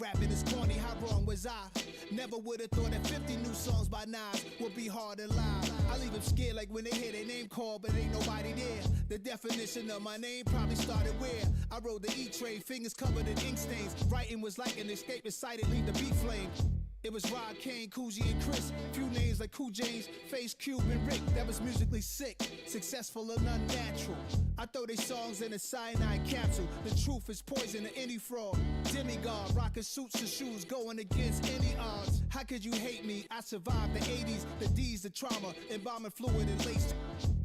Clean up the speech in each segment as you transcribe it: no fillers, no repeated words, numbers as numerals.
rapping is corny, how wrong was I? Never would've thought that 50 new songs by Nas would be hard to lie. I leave them scared like when they hear their name called, but ain't nobody there. The definition of my name probably started where I rode the E-train, fingers covered in ink stains. Writing was like an escape excited, leave the beat flame. It was Rod, Kane, Coogee, and Chris. Few names like Cool James, Face, Cube, and Rick. That was musically sick, successful and unnatural. I throw they songs in a cyanide capsule. The truth is poison to any fraud. Demigod, rocking suits and shoes, going against any odds. How could you hate me? I survived the 80s, the D's, the trauma, embalming fluid and lace.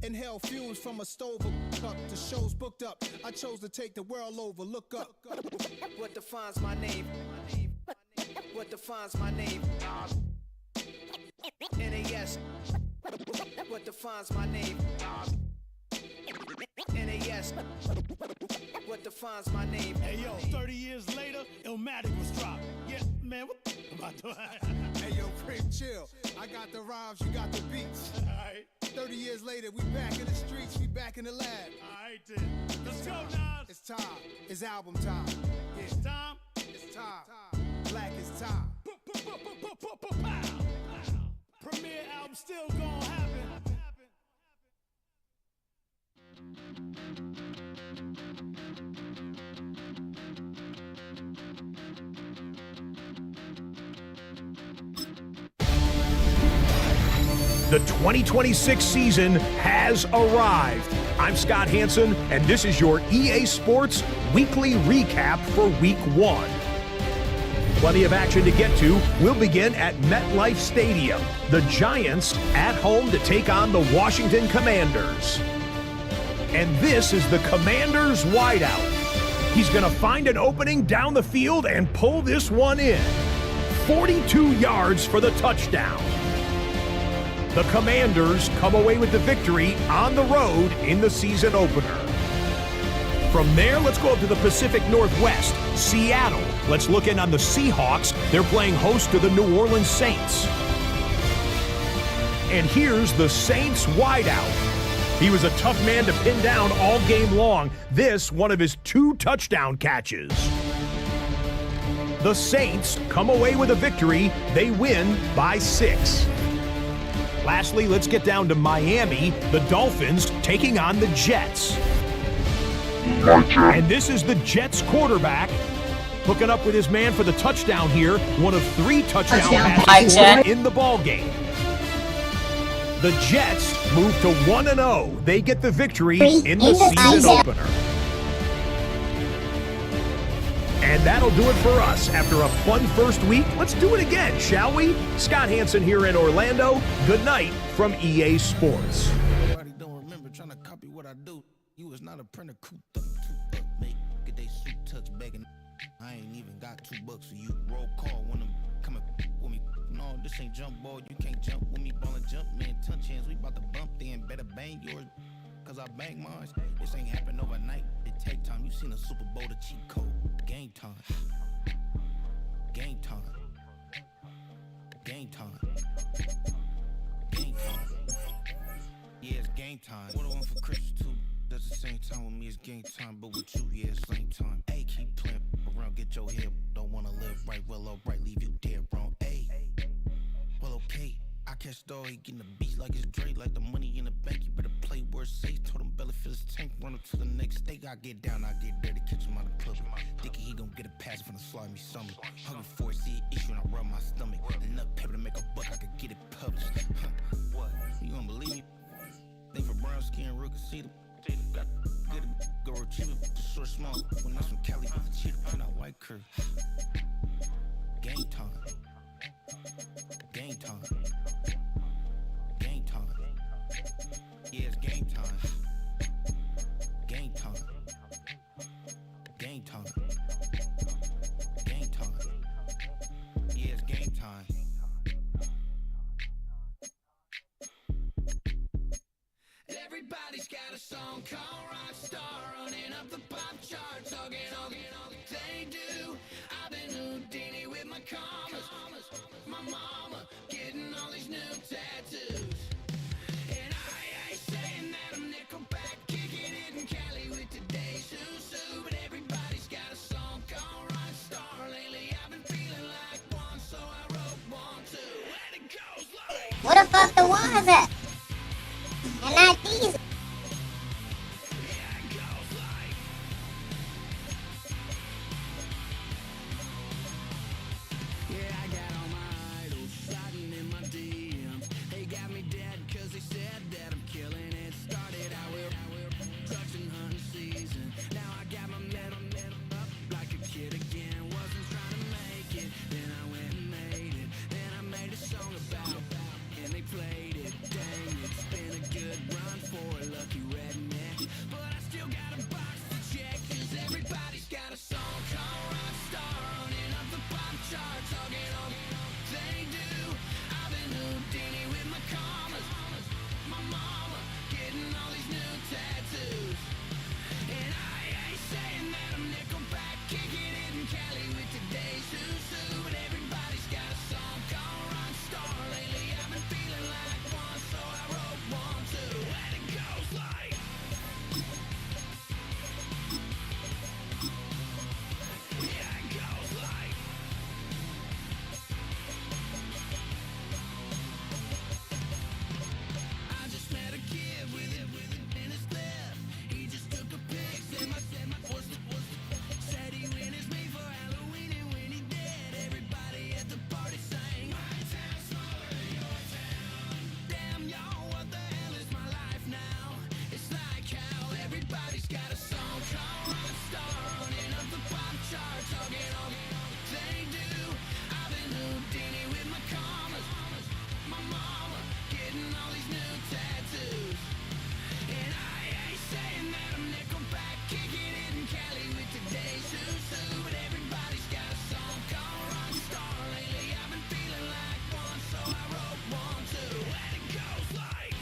Inhale fumes from a stove up to shows booked up. I chose to take the world over. Look up. What defines my name? What defines my name? NAS. What defines my name? NAS. What defines my name? Hey yo, 30 years later, Illmatic was dropped. Yeah, man, what the am I doing? Hey yo, Prim, chill. I got the rhymes, you got the beats. Alright. 30 years later, we back in the streets, we back in the lab. Alright then. Let's go, Nas. It's time. It's album time. Yeah. It's time. It's time. Black is time. Premiere album still gonna happen. The 2026 season has arrived. I'm Scott Hansen, and this is your EA Sports Weekly Recap for Week 1. Plenty of action to get to. We'll begin at MetLife Stadium. The Giants at home to take on the Washington Commanders. And this is the Commanders wideout. He's going to find an opening down the field and pull this one in. 42 yards for the touchdown. The Commanders come away with the victory on the road in the season opener. From there, let's go up to the Pacific Northwest, Seattle. Let's look in on the Seahawks. They're playing host to the New Orleans Saints. And here's the Saints wideout. He was a tough man to pin down all game long. This, one of his 2 touchdown catches. The Saints come away with a victory. They win by 6. Lastly, let's get down to Miami. The Dolphins taking on the Jets. And this is the Jets quarterback hooking up with his man for the touchdown here. One of 3 touchdown passes in the ball game. The Jets move to 1-0. They get the victory in the season opener. And that'll do it for us. After a fun first week, let's do it again, shall we? Scott Hansen here in Orlando. Good night from EA Sports. Everybody don't remember trying to copy what I do. You was not a printer, cooped up, make get they suit touch begging. I ain't even got $2, so you roll call when I'm coming with me. No, this ain't jump ball, you can't jump with me. Ball and jump, man, touch hands, we about to bump then. Better bang yours, cause I bang mine. This ain't happen overnight, it take time. You seen a Super Bowl, the cheat code. Game time. Game time. Game time. Game time. Yeah, it's game time. What I want for Christmas too. At the same time with me, it's game time, but with you, yeah, it's same time. Hey, keep playing around, get your head. Don't wanna live right, well, alright, leave you dead wrong. Hey, well, okay. I catch the dog, he getting the beat like it's Dre, like the money in the bank. You better play where it's safe. Told him belly fill his tank, run him to the next stage. I get down, I get dirty, catch him out of club. Thinking he gon' get a pass from the slimy summer. Hungry for it, see an issue and I rub my stomach. Enough paper to make a buck, I could get it published. What? You gonna believe me? Think for brown skin, real can see them. Got good, go retrieve it, short small. When that's from Cali, with the cheetah, put out white curve. Game time. Game time. Game time. Yeah, it's game time. Game time. Game time. Game time. Yeah, it's game time. Everybody's got a song called Rockstar, running up the pop charts, talking all they do. I've been Houdini with my commas, my mama getting all these new tattoos. And I ain't saying that I'm Nickelback, kicking it in Cali with today's Susu. But everybody's got a song called Rockstar. Lately I've been Where the fuck the ones at? And not these. Yeah, I got all my idols sliding in my DM. They got me dead cause they said that I'm killing it. Started out with production hunting season. Now I got my metal up like a kid again. Wasn't trying to make it, then I went and made it. Then I made a song about and they played it. Dang, it's been a good run for a lucky redneck. But I still got a box to check cause everybody's got a song called Rockstar running up the pop charts. Talking all they do. I've been Houdini with my commas. My mama getting all these new tattoos. And I ain't saying that I'm Nickelback, kicking it in Cali with today's Susu. But everybody's got a song called Rockstar. Lately I've been feeling like one, so I wrote one too. And it goes like yeah, it goes like I just met a kid with it in his lip. He just took a pic, said my said he witnessed me for Halloween, and when he did, everybody at the party sang. My town smaller than your town. Damn y'all, what the hell is my life now? It's like how everybody's got a song called Rockstar running up the pop charts, talking all they do. I've been Houdini with my commas. My mama getting all these new tattoos. And I ain't saying that I'm Nickelback, kicking it in Cali with today's Susu. But everybody's got a song called Rockstar. Lately I've been feeling like one, so I wrote one too. And it goes like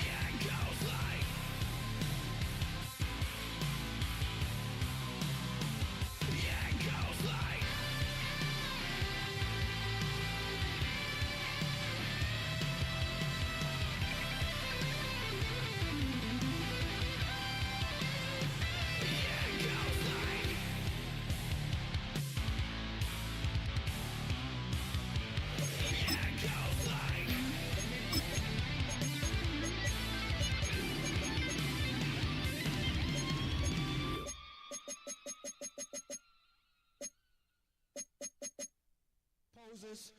yeah, it goes like yeah, it goes like yeah, it goes like yeah, it goes like poses.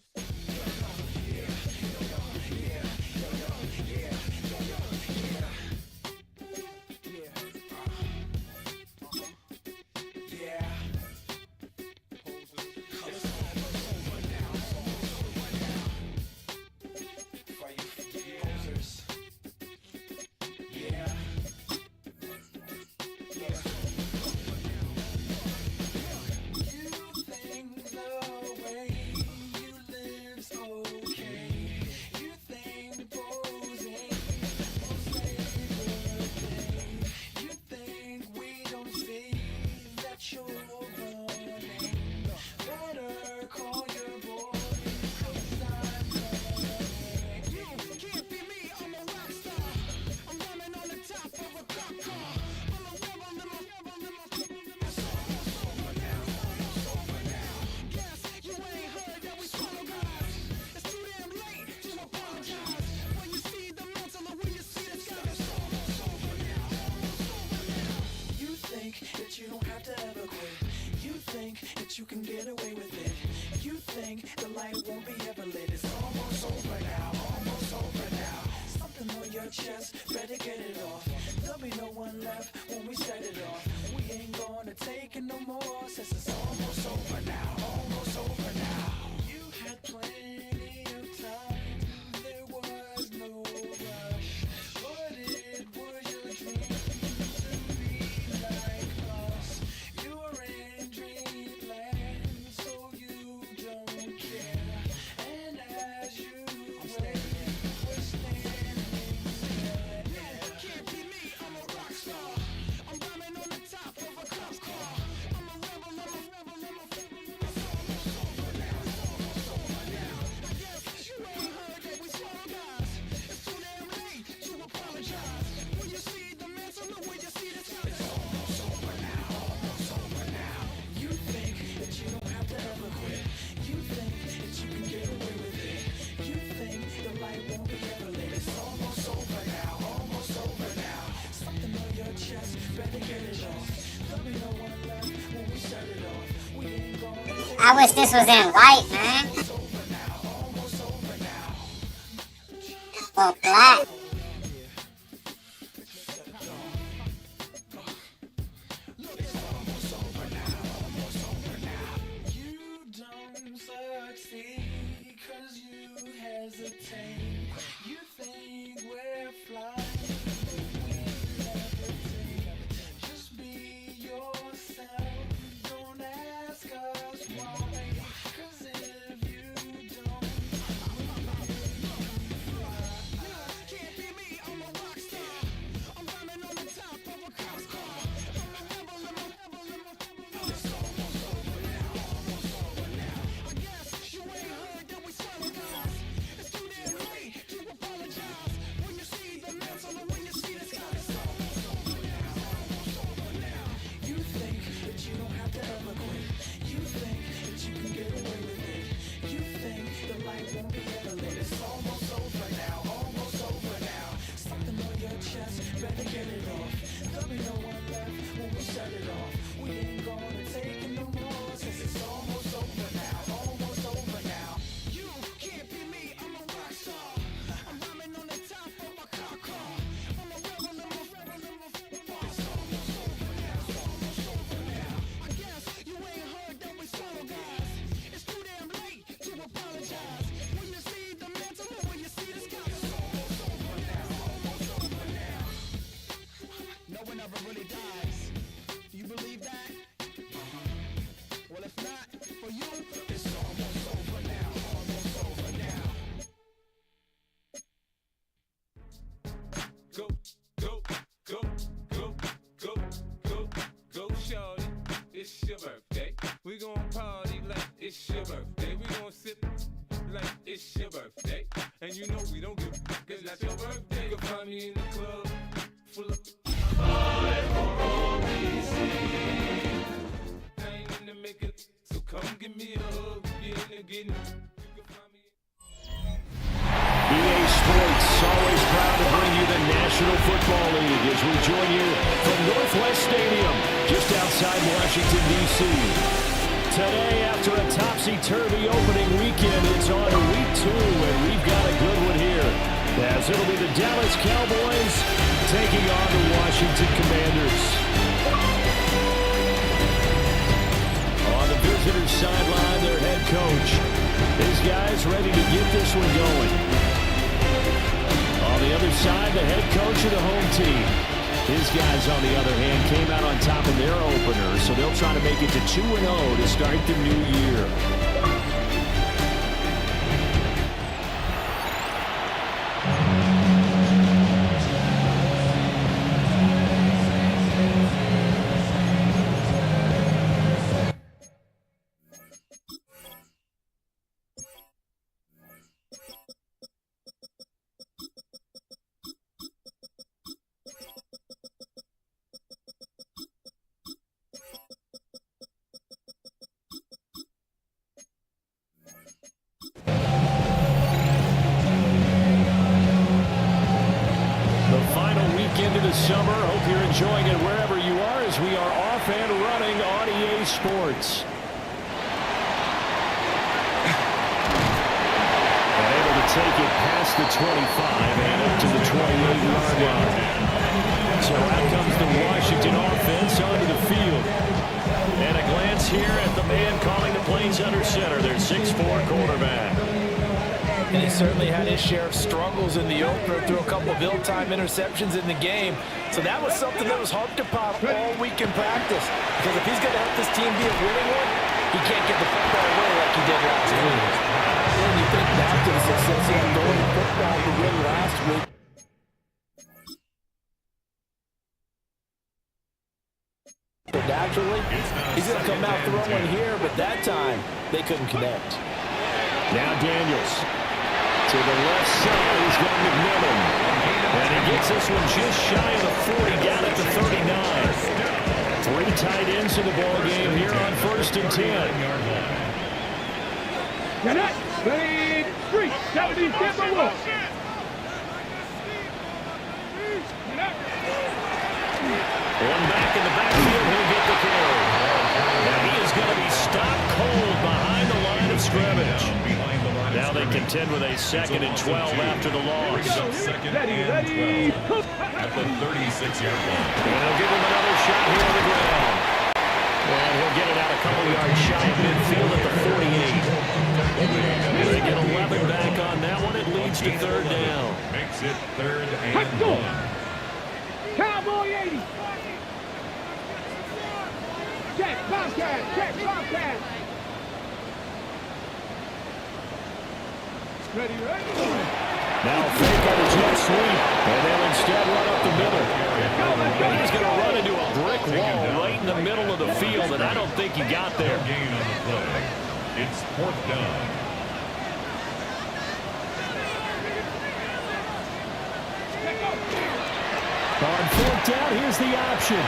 You can get away with it. You think the light won't be ever lit. It's almost over now, almost over now. Something on your chest, better get it off. There'll be no one left when we set it off. We ain't gonna take it no more, since it's almost over now, almost over now. You had plenty of time, there was no rush. But it was your dream to be like us. You're in dreamland, so you don't care. And as you wait, we're standing there. No, can't be me, I'm a rock star. I'm I wish this was in white, man. Or black. And you know we don't give a cause that's your birthday. You can find me in the club full of I ain't in the making, so come give me a hug. Get in the getting. You can find me EA Sports, always proud to bring you the National Football League as we join you from Northwest Stadium, just outside Washington, D.C. Today, after a topsy-turvy opening weekend, it's on to week 2, and we've got a good one here, as it'll be the Dallas Cowboys taking on the Washington Commanders. On the visitors' sideline, their head coach. These guys ready to get this one going. On the other side, the head coach of the home team. His guys, on the other hand, came out on top in their opener, so they'll try to make it to 2-0 to start the new year. Into the summer. Hope you're enjoying it wherever you are as we are off and running on EA Sports. And able to take it past the 25 and up to the 28-yard line. So out comes the Washington offense onto the field. And a glance here at the man calling the plays under center, their 6'4" quarterback. And he certainly had his share of struggles in the opener, threw a couple of ill-timed interceptions in the game. So that was something that was hard to pop all week in practice. Because if he's going to help this team be a winning one, he can't get the football away like he did last week. When you think back to the success he had going to football to win last week. So naturally, he's going to come out throwing here, but that time, they couldn't connect. Now Daniels. To the left side, he's got McMillan. And he gets this one just shy of the 40, down at the 39. 3 tight ends in the ball game here on 1st and 10. Cannot play street. 70 Timberwolves. One back in the backfield, he'll get the carry. Now he is going to be stopped cold behind the line of scrimmage. Now they contend with a 2nd and 12 after the loss. Ready. At the 36-yard line. And he'll give him another shot here on the ground. And he'll get it out a couple yards shy of midfield at the 48. They get 11 back on that one. It leads to 3rd down. Makes it 3rd and 1. Cowboy 80. Check, Bobcat. Ready. Now fake on the jet sweep, and they'll instead run up the middle. He's going to run into a brick wall right in the middle of the field, and I don't think he got there. Gain on the play. It's 4th down. On 4th down, here's the option.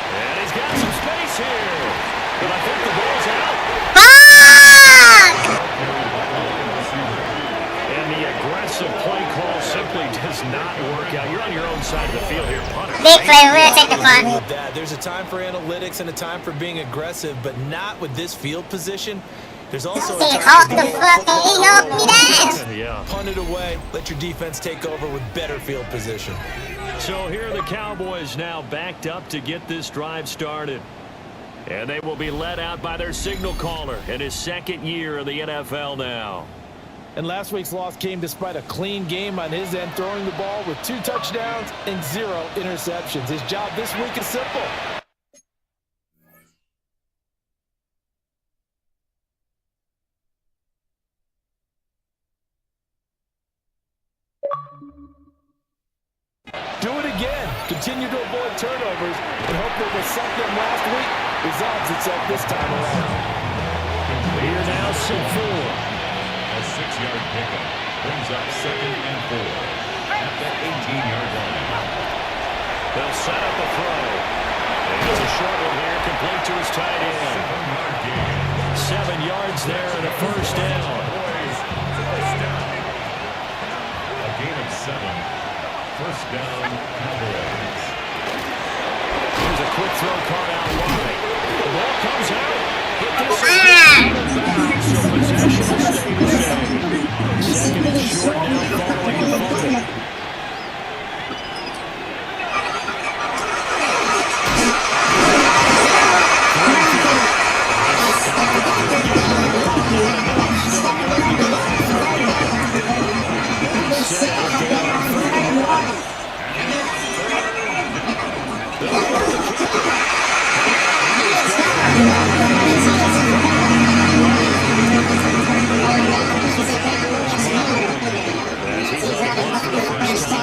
And he's got some space here. But I think the ball's out. And the aggressive play call simply does not work out. You're on your own side of the field here, punter. Big play, we're going to take the punt. That. There's a time for analytics and a time for being aggressive, but not with this field position. There's also a time Yeah. punt it away, let your defense take over with better field position. So here are the Cowboys now backed up to get this drive started. And they will be led out by their signal caller in his 2nd year of the NFL now. And last week's loss came despite a clean game on his end, throwing the ball with 2 touchdowns and 0 interceptions. His job this week is simple. Do it again. Continue to avoid turnovers and hope that what sucked them last week resolves itself this time around. Here now, set 4. A 6-yard pickup brings up 2nd and 4 at the 18-yard line. They'll set up a throw. And it's a short one here, complete to his tight end. 7 yards there and a 1st down. A gain of 7. 1st down, Cowboys. Here's a quick throw caught out wide. The ball comes out. But this is so possession will stay the same. 2nd and short now following the fumble.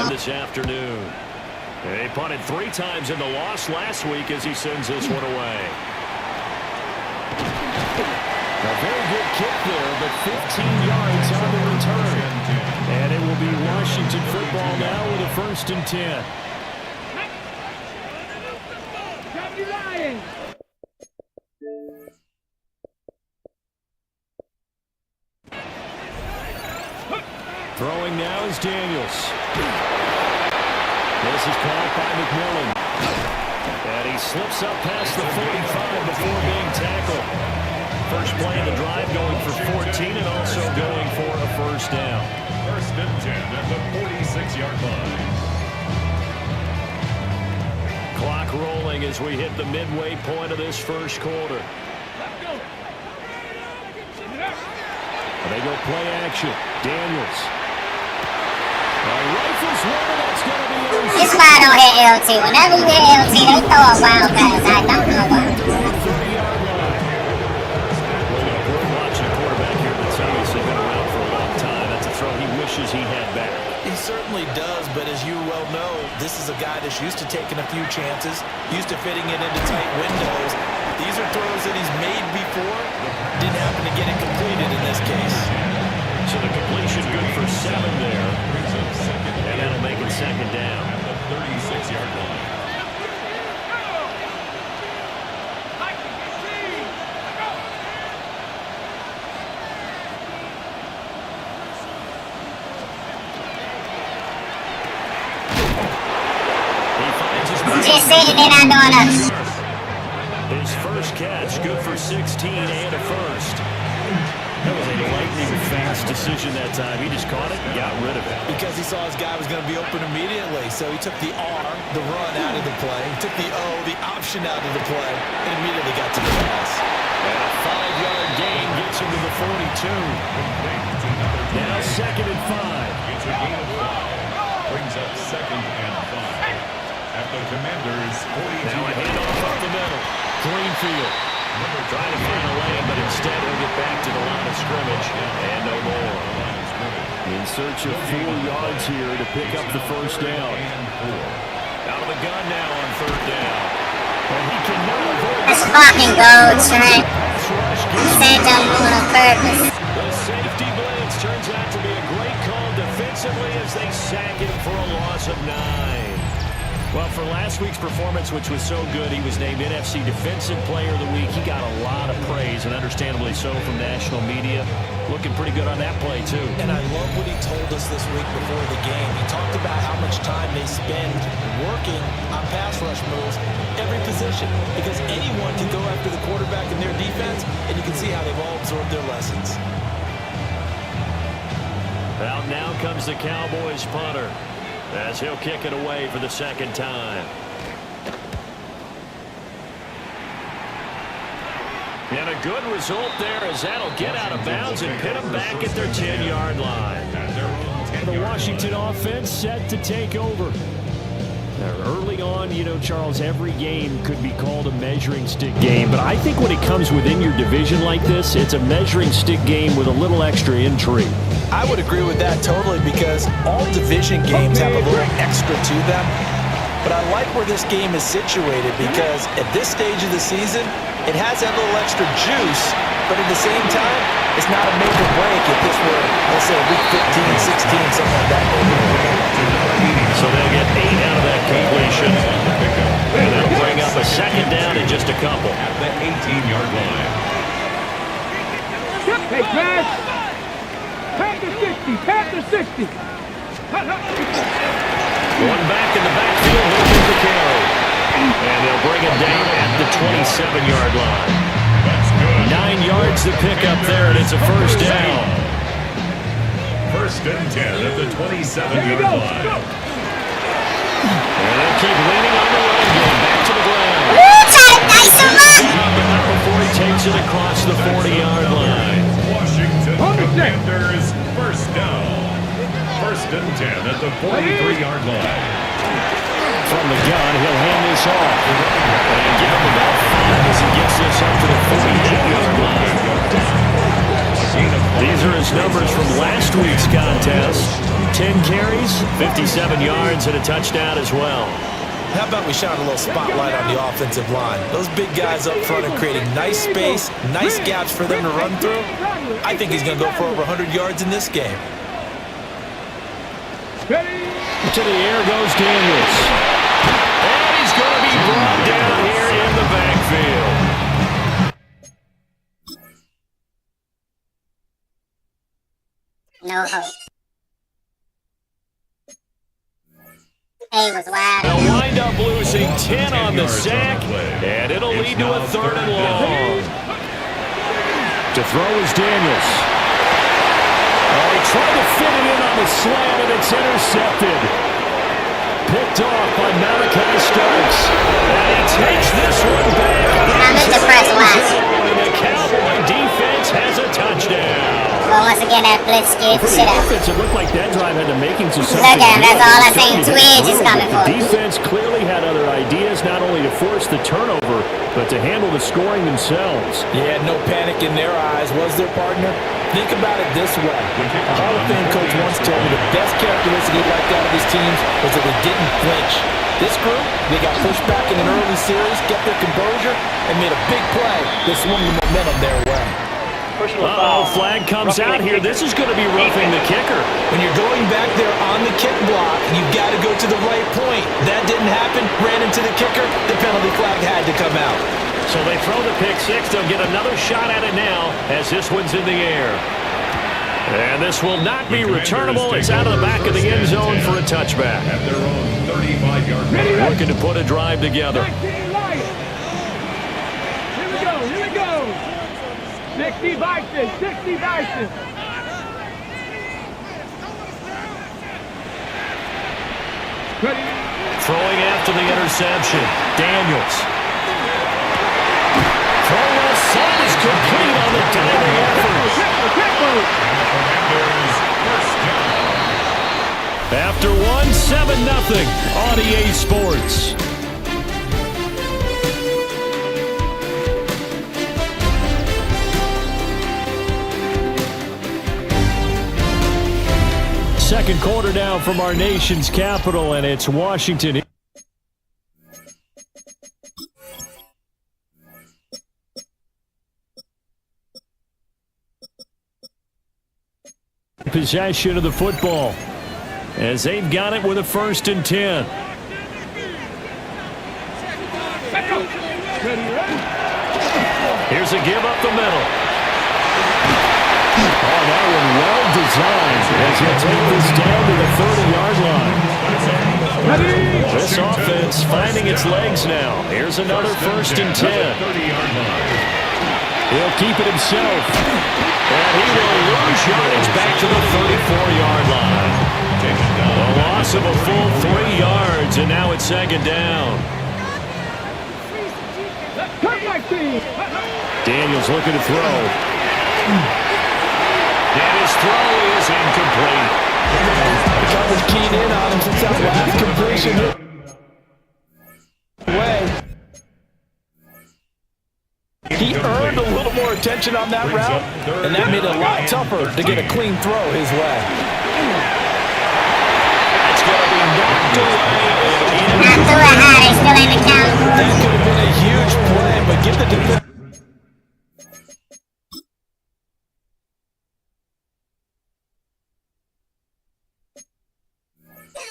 This afternoon. They punted 3 times in the loss last week as he sends this one away. A very good kick there, but 15 yards on the return. And it will be Washington football now with a 1st and 10. Throwing now is Daniels. This is caught by McMillan. And he slips up past the 45 before being tackled. First play of the drive going for 14 and also going for a 1st down. 1st and 10 at the 46-yard line. Clock rolling as we hit the midway point of this 1st quarter. And they go play action. Daniels. Rifles one, that's going to be intercepted. This is why I don't hit LT. Whenever you hit LT, they throw a wild pass. I don't know why. Watching a quarterback here that's obviously been around for a long time. That's a throw he wishes he had back. He certainly does, but as you well know, this is a guy that's used to taking a few chances, used to fitting it into tight windows. These are throws that he's made before. Didn't happen to get it completed in this case. So the completion good for 7 there. And that'll make it 2nd down. At the 36-yard line. Just sitting there not doing nothing. His first catch, good for 16 and a first. That was a lightning-fast decision that time. He just caught it and got rid of it. Because he saw his guy was going to be open immediately. So he took the R, the run, out of the play. He took the O, the option, out of the play, and immediately got to the pass. And a 5-yard gain gets him to the 42. Now 2nd and 5. It's a gain of 5. Brings up 2nd and 5. At the Commanders' 42. Now a handoff up the middle. Greenfield trying to find a lane, but instead he'll get back to the line of scrimmage and no more. In search of 4 yards here to pick up the first down. Out of the gun now on 3rd down. And he cannot avoid Let's fucking go, Trent. Said don't move on purpose. the safety blitz. Turns out to be a great call defensively as they sack him for a loss of 9. Well, for last week's performance, which was so good, he was named NFC Defensive Player of the Week. He got a lot of praise, and understandably so, from national media. Looking pretty good on that play, too. And I love what he told us this week before the game. He talked about how much time they spend working on pass rush moves, every position, because anyone can go after the quarterback in their defense, and you can see how they've all absorbed their lessons. Out now comes the Cowboys punter, as he'll kick it away for the 2nd time. And a good result there, as that'll get out of bounds and pin them back at their 10-yard line. The Washington offense set to take over. Early on, you know, Charles, every game could be called a measuring stick game. But I think when it comes within your division like this, it's a measuring stick game with a little extra intrigue. I would agree with that totally, because all division games have a little extra to them. But I like where this game is situated, because at this stage of the season, it has that little extra juice, but at the same time, it's not a major break if this were, let's say, week 15, 16, something like that. So they'll get 8 out of that completion. And they'll bring up a 2nd down in just a couple. At the 18-yard line. Hey, pass! Pass to 60! Pass to 60! One back in the backfield, looking for carry. And they'll bring it down at the 27-yard line. 9 yards to pick up there, and it's a 1st down. 1st and 10 at the 27-yard line. And they'll keep leaning on the run game, back to the ground. Woo, try to dice him up. Before he takes it across the 40-yard line. Washington Commanders 1st down. 1st and 10 at the 43-yard line. From the gun, he'll hand this off. And give him about 5 as he gets this up to the 48-yard line. These are his numbers from last week's contest. 10 carries, 57 yards, and a touchdown as well. How about we shine a little spotlight on the offensive line? Those big guys up front are creating nice space, nice gaps for them to run through. I think he's going to go for over 100 yards in this game. To the air goes Daniels. And he's going to be brought down here in the backfield. No hope. He was wild. They'll wind up losing 10 on the sack, and it'll lead to a 3rd and long. To throw is Daniels. Oh, he tried to fit it in on the slant, and it's intercepted. Picked off by Malachi Starks. And he takes this one back. I meant to press last. And the Cowboy defense has a touchdown. Well, once again, that blitz scared the shit out. It looked like that drive had the makings of something. Look at him, that's all I seen. Twitch is coming for The me. defense clearly had other ideas, not only to force the turnover, but to handle the scoring themselves. Yeah, no panic in their eyes, was their partner? Think about it this way. A Hall of Fame coach once told me the best characteristic he liked out of his teams was that they didn't flinch. This group, they got pushed back in an early series, kept their composure, and made a big play that swung the momentum their way. Flag comes out here. This is going to be roughing the kicker. When you're going back there on the kick block, you've got to go to the right point. That didn't happen. Ran into the kicker. The penalty flag had to come out. So they throw the pick six. They'll get another shot at it now as this one's in the air. And this will not be returnable. It's out of the back of the end zone for a touchback. At their own 35-yard line. Looking to put a drive together. Here we go. 60 Vikings, 60 Vikings. Throwing after the interception. Daniels. Throw aside is complete on the diving effort. After one, 7-0 on EA Sports. Second quarter down from our nation's capital, and it's Washington. Possession of the football as they've got it with a 1st and 10. Here's a give up the middle. Oh, that one well designed as he'll take this down to the 30-yard line. This offense finding its legs now. Here's another 1st and 10. He'll keep it himself. And he will lose yardage back to the 34-yard line. A loss of a full 3 yards, and now it's 2nd down. Daniels looking to throw. And his throw is incomplete. The coverage keyed in on him since that last completion. He earned a little more attention on that route, and that made it a lot tougher to get a clean throw his way. It's going to be knocked away. Not too high, they still in the count. That could have been a huge play, but give the defense.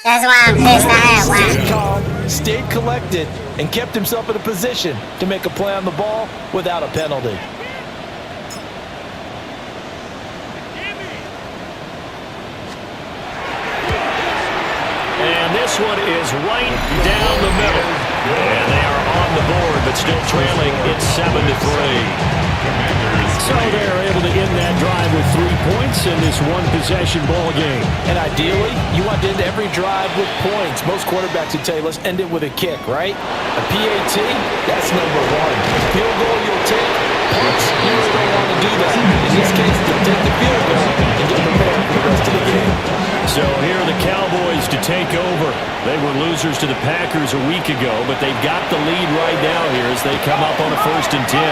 That's why I'm pissed. I had one. Stayed calm, stayed collected, and kept himself in a position to make a play on the ball without a penalty. And this one is right down the middle. And they are on the board, but still trailing. It's 7-3. So they're able to end that drive with 3 points in this one-possession ball game. And ideally, you want to end every drive with points. Most quarterbacks would tell you, let's end it with a kick, right? A PAT, that's number 1. Field goal you'll take. Punts, you really don't want to do that. In this case, they'll take the field goal and get prepared for the rest of the game. So here are the Cowboys to take over. They were losers to the Packers a week ago, but they've got the lead right now here as they come up on a 1st and 10.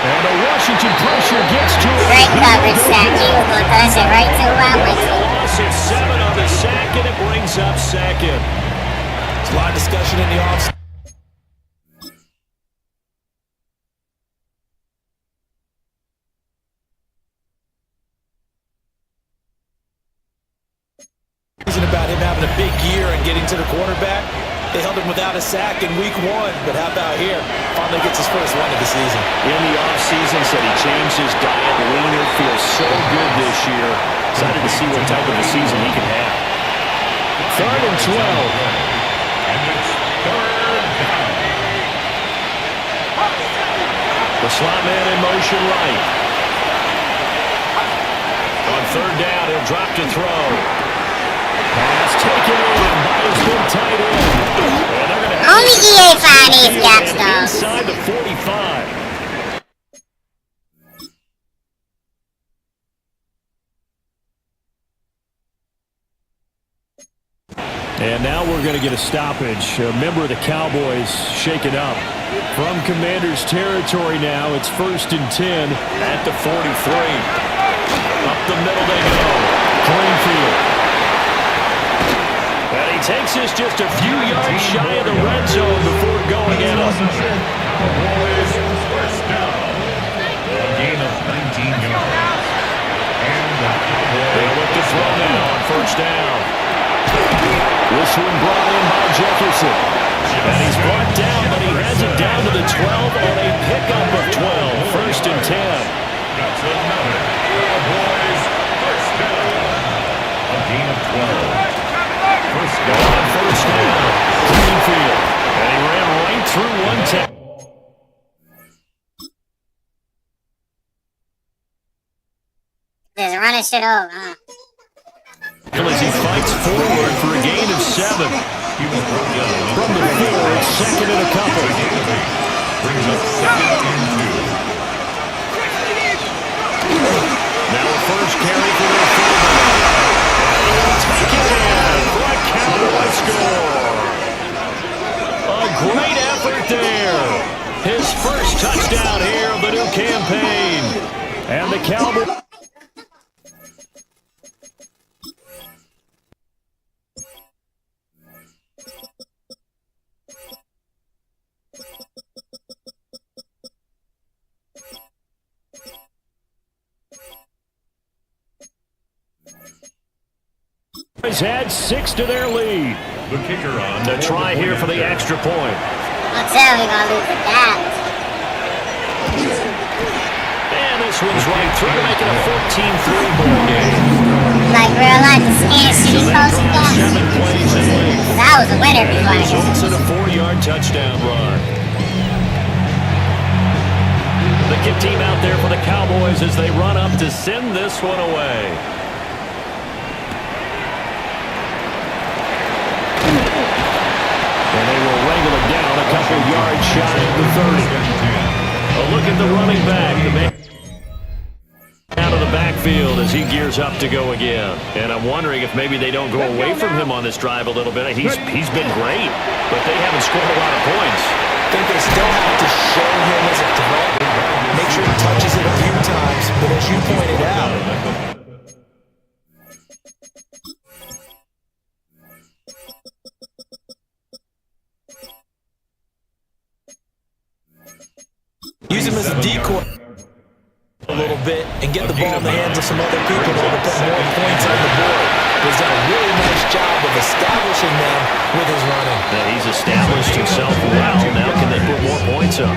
And the Washington pressure gets to it. Great coverage, Zach. He was going to toss it right to where I went to. Loss of 7 on the sack, and it brings up 2nd. There's a lot of discussion in the offseason. About him having a big year and getting to the quarterback. They held him without a sack in week 1, but how about here? Finally gets his first win of the season. In the offseason, said he changed his diet. Leaner, feels so good this year. Excited to see what type of a season he can have. 3rd and 12. And it's 3rd down. The slot man in motion right. On 3rd down, he'll drop to throw. Pass taken in by his big tight end. Only EA find these gaps, though. Inside the 45. And now we're going to get a stoppage. A member of the Cowboys shaken up. From Commander's territory now, it's 1st and 10 at the 43. Up the middle they go. Greenfield. And he takes us just a few yards shy of the red zone before going in. Cowboys first down. A gain of 19 yards. And the Cowboys they'll look to throw now on 1st down. This one brought in by Jefferson. And he's brought down, but he has it down to the 12 on a pickup of 12. 1st and 10. through one tackle. Just running shit over, huh? As he fights forward for a gain of 7. From the 4, it's second and a couple. Brings up second and 2. Now a first carry for their fullback. Take it in for a Cowboy score. A great effort there. His first touchdown here of the new campaign. And the Cowboys. Add 6 to their lead. The kicker on The try here for the extra point. I'll tell you, gonna lose the that. And this one's right through to make it a 14-3 ball game. Like real life, the skin shit he posted that. 7 plays in length. That was a winner before I guess. Results in a 4-yard touchdown run. The kid team out there for the Cowboys as they run up to send this one away. And they will wrangle it down a couple yards shy of the 30. A look at the running back. The man out of the backfield as he gears up to go again. And I'm wondering if maybe they don't go away from him on this drive a little bit. He's been great, but they haven't scored a lot of points. I think they still have to show him as a threat. Make sure he touches it a few times. But as you pointed out, use him as a decoy a little bit and get the ball in the hands of some other people in order to put more points on the board. He's done a really nice job of establishing them with his running. Yeah, he's established himself well. Now can they put more points up?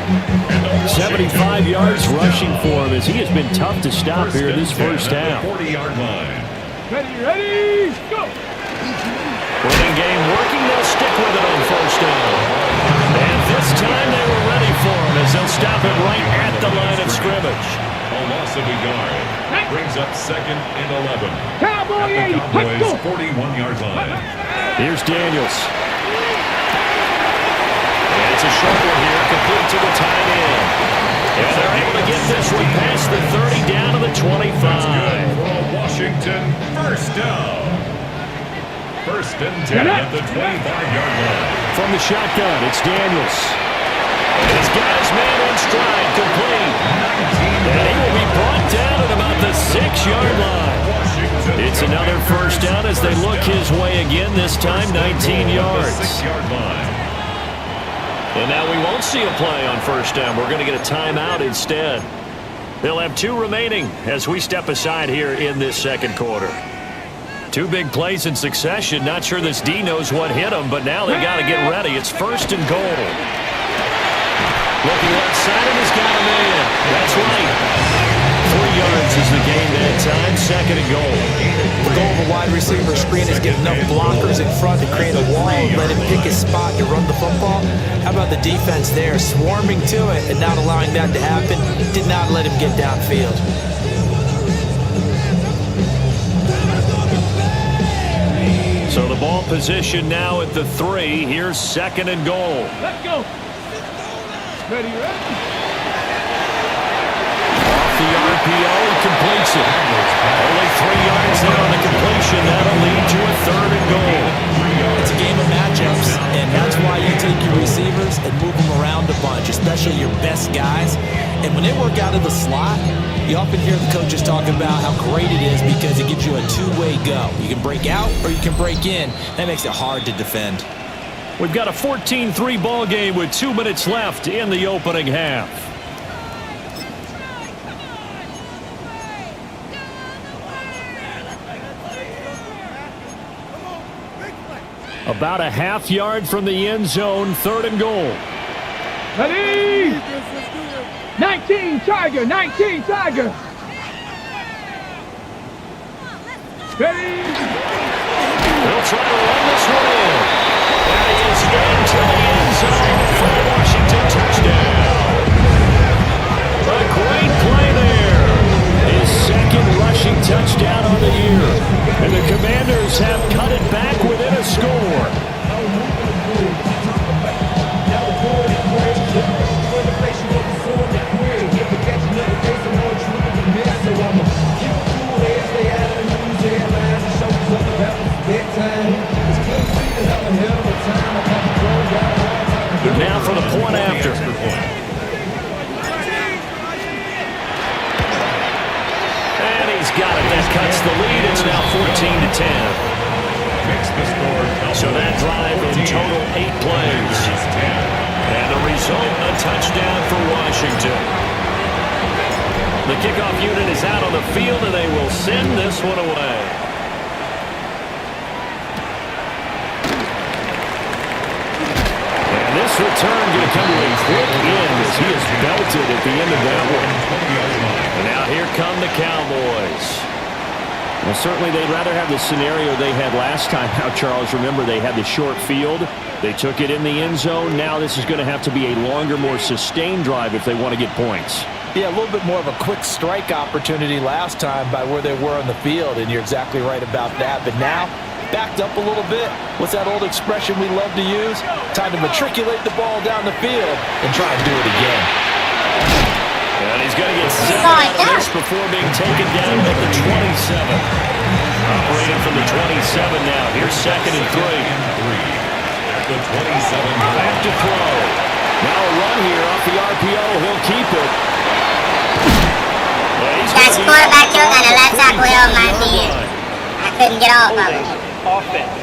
75 yards rushing for him as he has been tough to stop here this first half. 40-yard line. Ready, go! Running game working, they'll stick with it on first down. And this time they were ready for him as they'll stop him right at the line of scrimmage. A loss of a yard. Brings up second and 11. Cowboy At the 80, Cowboys' let's go! 41-yard line. Here's Daniels. And it's a short one here, complete to the tight end. And they're able to get this one past the 30 down to the 25. That's good for a Washington first down. First and 10 at the 25-yard line. From the shotgun, it's Daniels. He's got his man on stride, complete. And he will be brought down at about the 6-yard line. It's another first down as they look his way again, this time 19 yards. 6-yard line. And now we won't see a play on first down. We're going to get a timeout instead. They'll have 2 remaining as we step aside here in this second quarter. 2 big plays in succession. Not sure this D knows what hit him, but now they got to get ready. It's first and goal. Looking left side, and he's got him in. That's right. 3 yards is the gain that time. Second and goal. The goal of a wide receiver screen is get enough blockers in front to create a wall and let him pick his spot to run the football. How about the defense there, swarming to it and not allowing that to happen? Did not let him get downfield. So the ball position now at the 3. Here's second and goal. Let's go! Ready? Off the RPO, he completes it. Only 3 yards there on the completion. That'll lead to a third and goal. It's a game of matchups, and that's why you take your receivers and move them around a bunch, especially your best guys. And when they work out of the slot, you often hear the coaches talk about how great it is because it gives you a two-way go. You can break out or you can break in. That makes it hard to defend. We've got a 14-3 ball game with 2 minutes left in the opening half. About a half yard from the end zone, third and goal. Ready? 19 Tiger, 19 Tiger. Ready? They'll try to run this one in. And he is into the end zone for Washington. on the year. And the Commanders have cut it back within a score. Now for the point after. And he's got it. That cuts the lead. It's now 14-10. So that drive in total 8 plays. And the result, a touchdown for Washington. The kickoff unit is out on the field, and they will send this one away. This return going to come to a quick end as he is belted at the end of that one. And now here come the Cowboys. Well, certainly they'd rather have the scenario they had last time. Now, Charles, remember they had the short field. They took it in the end zone. Now this is going to have to be a longer, more sustained drive if they want to get points. Yeah, a little bit more of a quick strike opportunity last time by where they were on the field, and you're exactly right about that. But now, backed up a little bit. What's that old expression we love to use? Time to matriculate the ball down the field and try and do it again. And he's going to get 7 out of this before being taken down at the 27. Operating from the 27 now. Here's 2nd and 3. At the 27. Back to throw. Now a run here off the RPO. He'll keep it. That's quarterback took on the left tackle on my feet. I couldn't get off of it. Offense.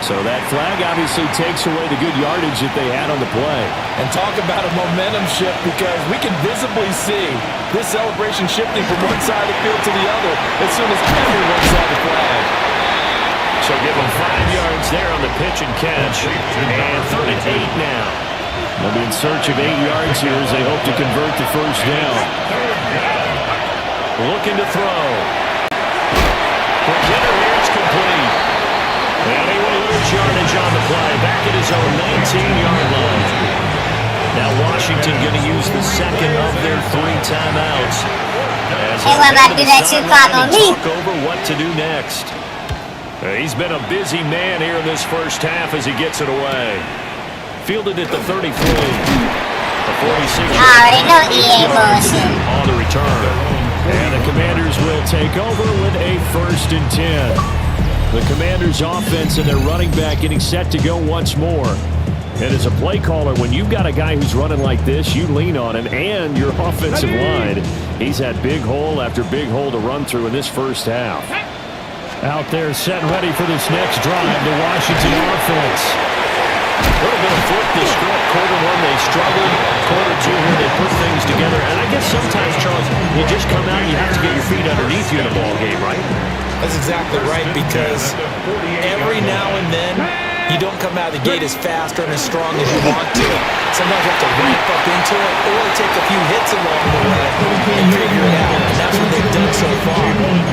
So that flag obviously takes away the good yardage that they had on the play. And talk about a momentum shift, because we can visibly see this celebration shifting from one side of the field to the other as soon as everyone saw the flag. So give them 5 yards there on the pitch and catch. And 3rd and 8 now. They'll be in search of 8 yards here as they hope to convert the first down. Looking to throw. For Kenner, here it's complete. And he will lose yardage on the play. Back at his own 19-yard line. Now Washington going to use the second of their 3 timeouts. Hey, what about to do that 2-5 on me? Talk over what to do next. He's been a busy man here in this first half as he gets it away. Fielded at the 33. The 46. I already know EA bullshit. On the return. And the Commanders will take over with a 1st and 10. The Commanders' offense and their running back getting set to go once more. And as a play caller, when you've got a guy who's running like this, you lean on him and your offensive line. He's had big hole after big hole to run through in this first half. Out there set ready for this next drive, the Washington offense. A little bit of flip the script. Quarter 1, they struggled. Quarter 2 here, they put things together. And I guess sometimes, Charles, you just come out and you have to get your feet underneath you in a ball game, right? That's exactly right, because every now and then, you don't come out of the gate as fast or as strong as you want to. Sometimes you have to ramp up into it or take a few hits along the way and figure it out. And that's what they've done so far.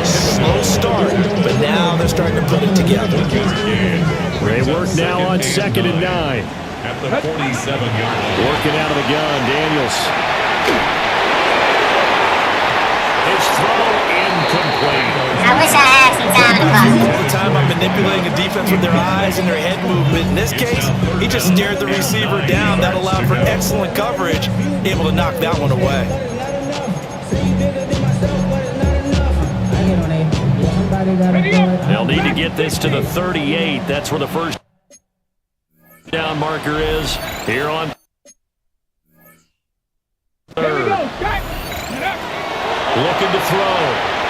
Slow start, but now they're starting to put it together. They work now on 2nd and 9. At the 47-yard line. Working out of the gun, Daniels. His throw incomplete. I wish I had some time to call. All the time I'm manipulating a defense with their eyes and their head movement. In this case, he just stared the receiver down. That allowed for excellent coverage, able to knock that one away. They'll need to get this to the 38. That's where the first down marker is here on 3rd. Looking to throw.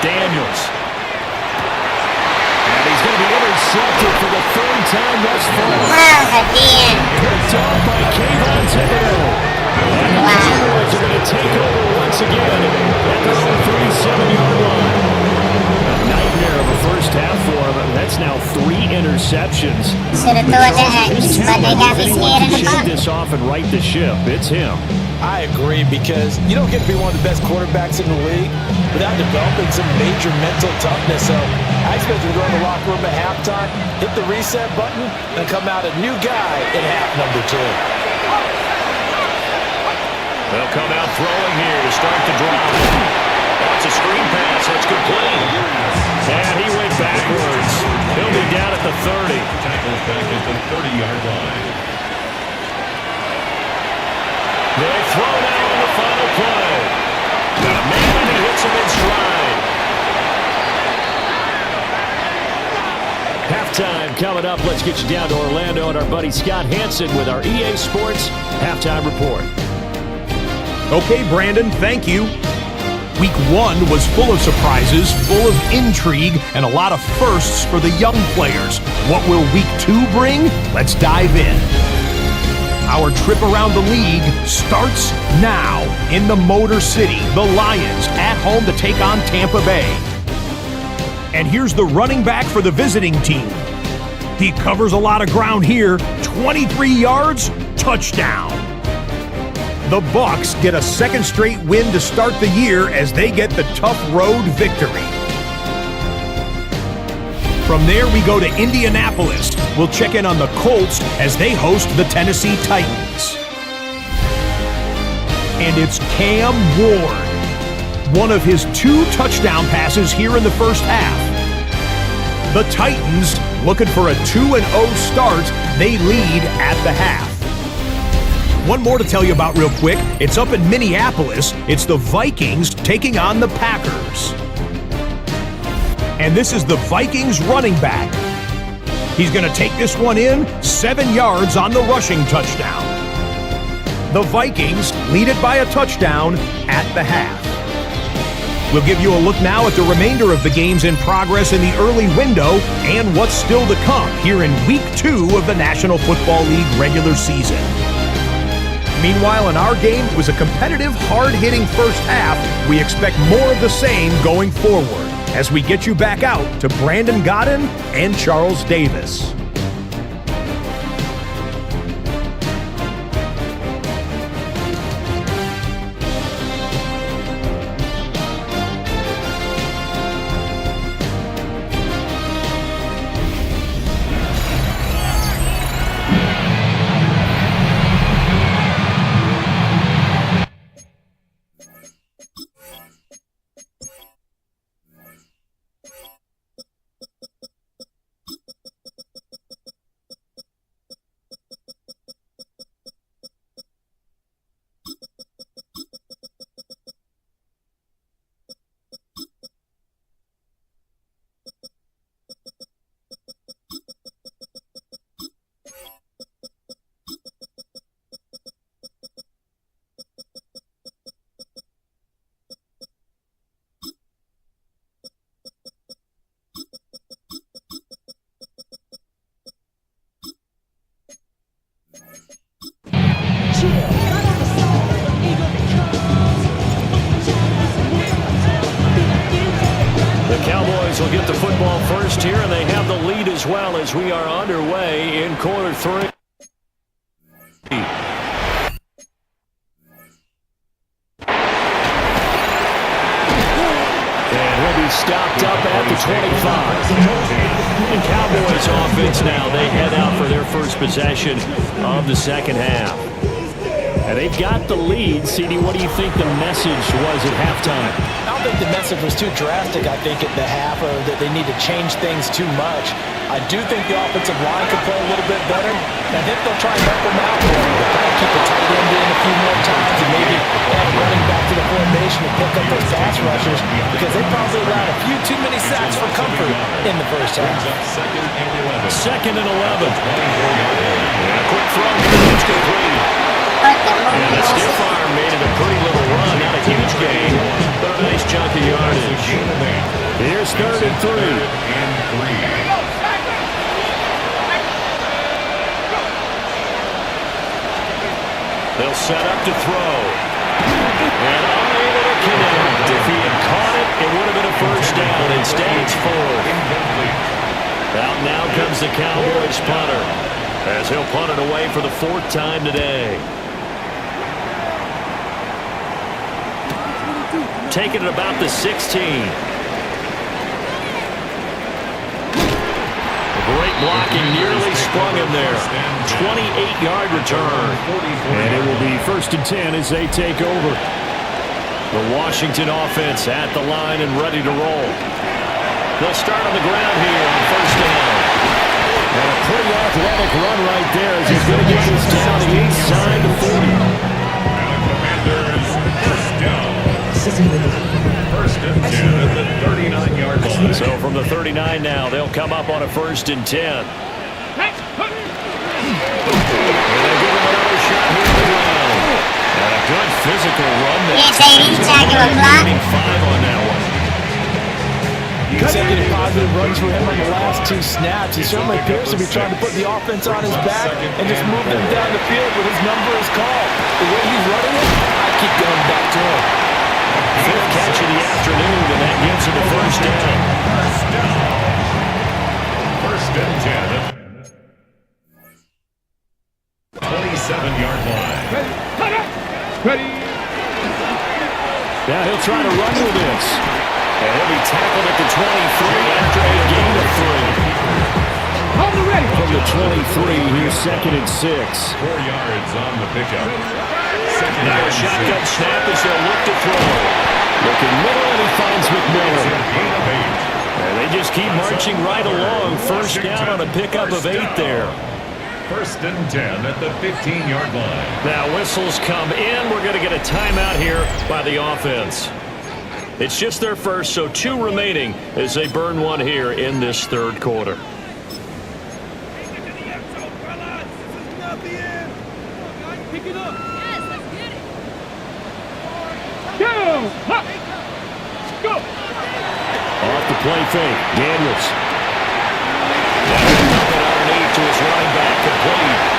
Daniels. And he's going to be intercepted for the 3rd time thus far. Again. Picked off by Kayvon Thibodeau. And the Cowboys are going to take over once again at their own 37-yard line. A nightmare of a first half for them. That's now 3 interceptions. Should have thrown that, but they got me scared in the Shake box. this off and right the ship. It's him. I agree, because you don't get to be one of the best quarterbacks in the league without developing some major mental toughness. So I expect him to go in the locker room at halftime, hit the reset button, and come out a new guy in half number 2. They'll come out throwing here to start the drive. That's a screen pass. That's complete. And he went backwards. He'll be down at the 30. Tackles back at the 30-yard line. They throw now on the final play. Got a man and he hits him in stride. Halftime coming up. Let's get you down to Orlando and our buddy Scott Hanson with our EA Sports Halftime Report. Okay, Brandon, thank you. Week 1 was full of surprises, full of intrigue, and a lot of firsts for the young players. What will Week 2 bring? Let's dive in. Our trip around the league starts now in the Motor City. The Lions at home to take on Tampa Bay. And here's the running back for the visiting team. He covers a lot of ground here. 23 yards, touchdown. The Bucs get a second straight win to start the year as they get the tough road victory. From there, we go to Indianapolis. We'll check in on the Colts as they host the Tennessee Titans. And it's Cam Ward, one of his 2 touchdown passes here in the first half. The Titans, looking for a 2-0 start, they lead at the half. One more to tell you about real quick. It's up in Minneapolis. It's the Vikings taking on the Packers. And this is the Vikings running back. He's going to take this one in, 7 yards on the rushing touchdown. The Vikings lead it by a touchdown at the half. We'll give you a look now at the remainder of the games in progress in the early window and what's still to come here in Week 2 of the National Football League regular season. Meanwhile, in our game, it was a competitive, hard-hitting first half. We expect more of the same going forward as we get you back out to Brandon Godden and Charles Davis. Will get the football first here, and they have the lead as well as we are underway in quarter 3. And he'll be stopped up at the 25. And Cowboys offense now, they head out for their first possession of the second half. And they've got the lead. CD, what do you think the message was at halftime? I don't think the message was too drastic, I think, at the half, or that they need to change things too much. I do think the offensive line could play a little bit better. I think they'll try and help them out more. They'll try to keep the tight end in a few more times and maybe add running back to the formation to pick up those pass rushers, because they probably allowed a few too many sacks for comfort in the first half. Second and 11. And a quick throw here. It's complete. And the stiff arm made it a pretty little run. Not a huge gain, but a nice chunk of yardage. Here's 3rd and 3. They'll set up to throw. And unable to connect. If he had caught it, it would have been a first down. Instead, it's 4th. Out now comes the Cowboys punter, as he'll punt it away for the 4th time today. Taking it about the 16. Great blocking nearly sprung him there. 28-yard return. And it will be 1st and 10 as they take over. The Washington offense at the line and ready to roll. They'll start on the ground here on 1st down. And a pretty athletic run right there as he's going to get this down the inside the 40. Commanders, 1st down. 1st and 10 at the 39-yard line. So from the 39 now, they'll come up on a 1st and 10. And they give him another shot here on the ground. And a good physical run there. Can't say any tackle or block. 5 on that one. Consecutive positive runs for him on the last 2 snaps. He certainly appears to be trying to put the offense on his back and just move them down the field when his number is called. The way he's running it, I keep going back to him. 5th catch of the afternoon, and that gets him a 1st down. 1st and 10. 27-yard line. Ready. Now he'll try to run with this. And he'll be tackled at the 23 after a gain of 3. Hold it ready. From the 23, here's 2nd and 6. 4 yards on the pickup. Now a shotgun snap as they'll look to throw. Looking middle, and he finds McMillan. And they just keep marching right along. 1st down on a pickup of 8 there. 1st and 10 at the 15-yard line. Now whistles come in. We're going to get a timeout here by the offense. It's just their first, so 2 remaining as they burn one here in this 3rd quarter. Go. Off the play fake, Daniels. Underneath to his running back, complete.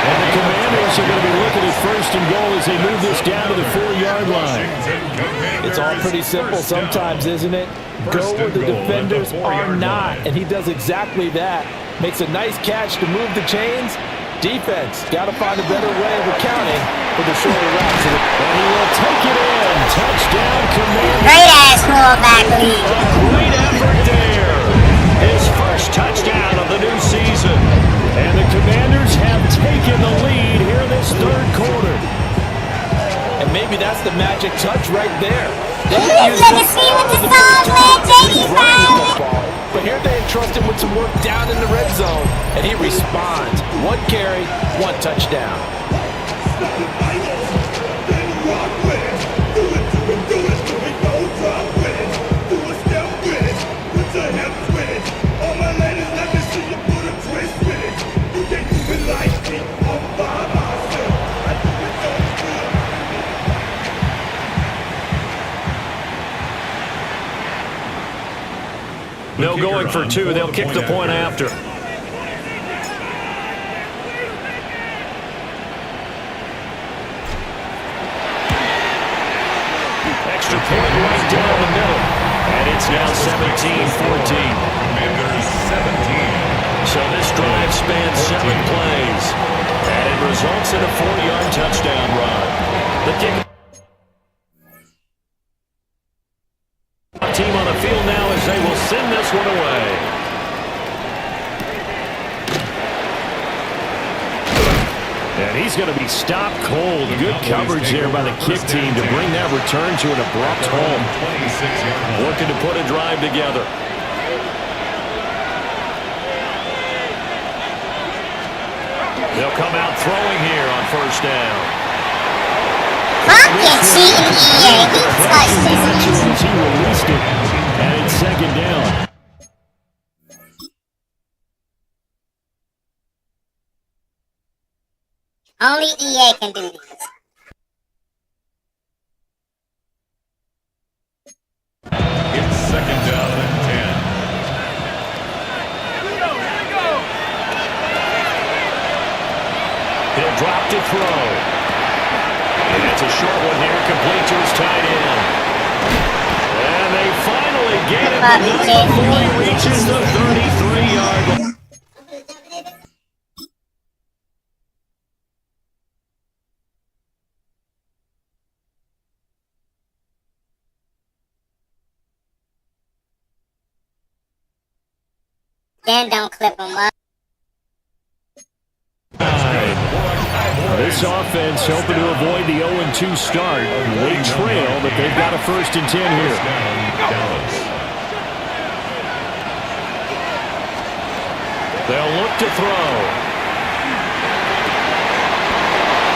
And the Commanders are going to be looking at 1st and goal as they move this down to the 4-yard line. It's all pretty simple sometimes, isn't it? Go where the defenders are not, and he does exactly that. Makes a nice catch to move the chains. Defense, got to find a better way of accounting for the shorter routes. And he will take it in. Touchdown, Commanders. Great-ass fullback lead. Great effort there. His first touchdown of the new season. And the Commanders have taken the lead here in this 3rd quarter. And maybe that's the magic touch right there. Look at see what the song went, JD foul. But here they entrust him with some work down in the red zone, and he responds. 1 carry, 1 touchdown. No going for 2. They'll kick the point after. Extra point right down the middle. And it's now 17-14. Commanders 17. So this drive spans 7 plays. And it results in a 4-yard touchdown run. The kick. Team on the field now as they will send this one away. And he's going to be stopped cold. Good coverage there by the kick team to bring that return to an abrupt home. Working to put a drive together. They'll come out throwing here on 1st down. Fucking cheating here. He touched this. He released it, and it's 2nd down. Only EA can do this. It's 2nd down and 10. He'll drop to throw. And it's a short one here, complete to his tight end. And they finally get it before he reaches the 33-yard line. Then don't clip him up. This offense hoping to avoid the 0-2 start. They trail, but they've got a 1st and 10 here. They'll look to throw.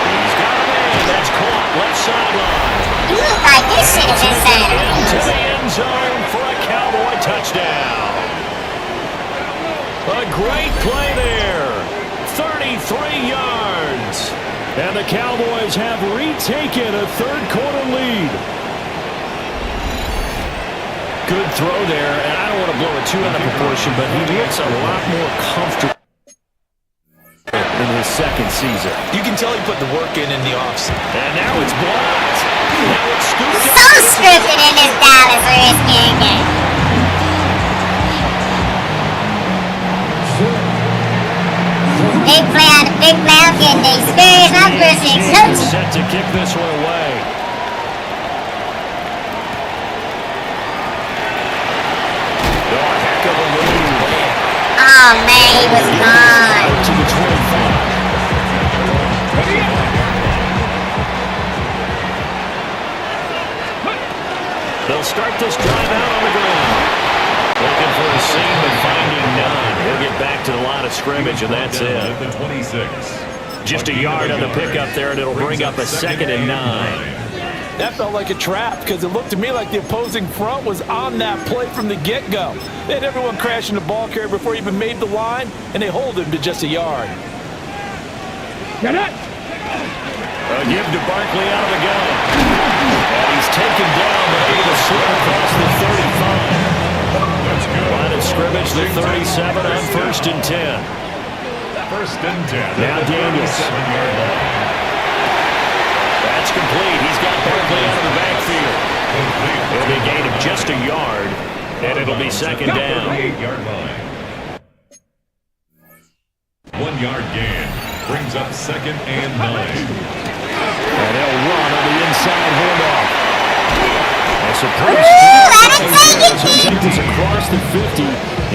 He's got a man. That's caught left sideline. You look like this shit is insane. To the end zone for a Cowboy touchdown. A great play there. 33 yards. And the Cowboys have retaken a 3rd-quarter lead. Good throw there, and I don't want to blow it too out of proportion, but he looks a lot more comfortable in his 2nd season. You can tell he put the work in the offseason. And now it's blocked. Now it's scooped So scripted in this Dallas Redskins game. Big play on the big mouth, getting the experience out versus coaching. Set to kick this one away. Heck of a move. Oh man, he was gone. To the 25. They'll start this drive out on the ground. Looking for a seam, but finding none. He'll get back to the line of scrimmage, and that's it. Just a yard on the pickup there, and it'll bring up a 2nd and 9. That felt like a trap because it looked to me like the opposing front was on that play from the get-go. They had everyone crashing the ball carrier before he even made the line, and they hold him to just a yard. A give to Barkley out of the gun. And he's taken down, but able to slip across the 35. Line of scrimmage, the 37 on 1st and 10. 1st and 10. Now Daniels. That's complete. He's got Barkley out of the backfield. It'll be a gain of just a yard, and it'll be 2nd down. 38-yard line. 1-yard gain brings up 2nd and 9. And they'll run on the inside handoff. That's a pretty take this across the 50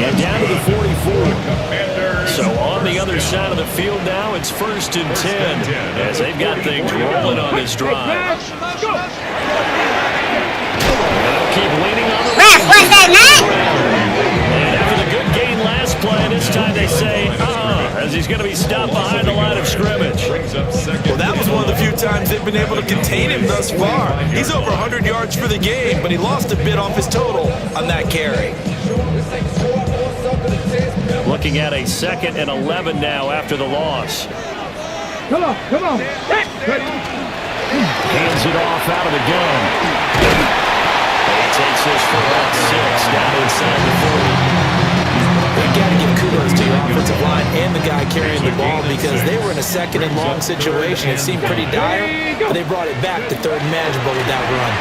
and down to the 44. So on the other side of the field now, it's 1st and 10 as they've got things rolling on this drive. They'll keep leaning on the Ref, what's that, man? And after the good gain last play, this time they say, as he's going to be stopped behind the line of scrimmage. Well, that was one of the few times they've been able to contain him thus far. He's over 100 yards for the game, but he lost a bit off his total on that carry. Looking at a 2nd and 11 now after the loss. Come on. Hands it off out of the gun. He takes this for about 6 down inside the 40. We've got to give kudos to your offensive line and the guy carrying the ball because they were in a 2nd and long situation. It seemed pretty dire, but they brought it back to 3rd and manageable with that run.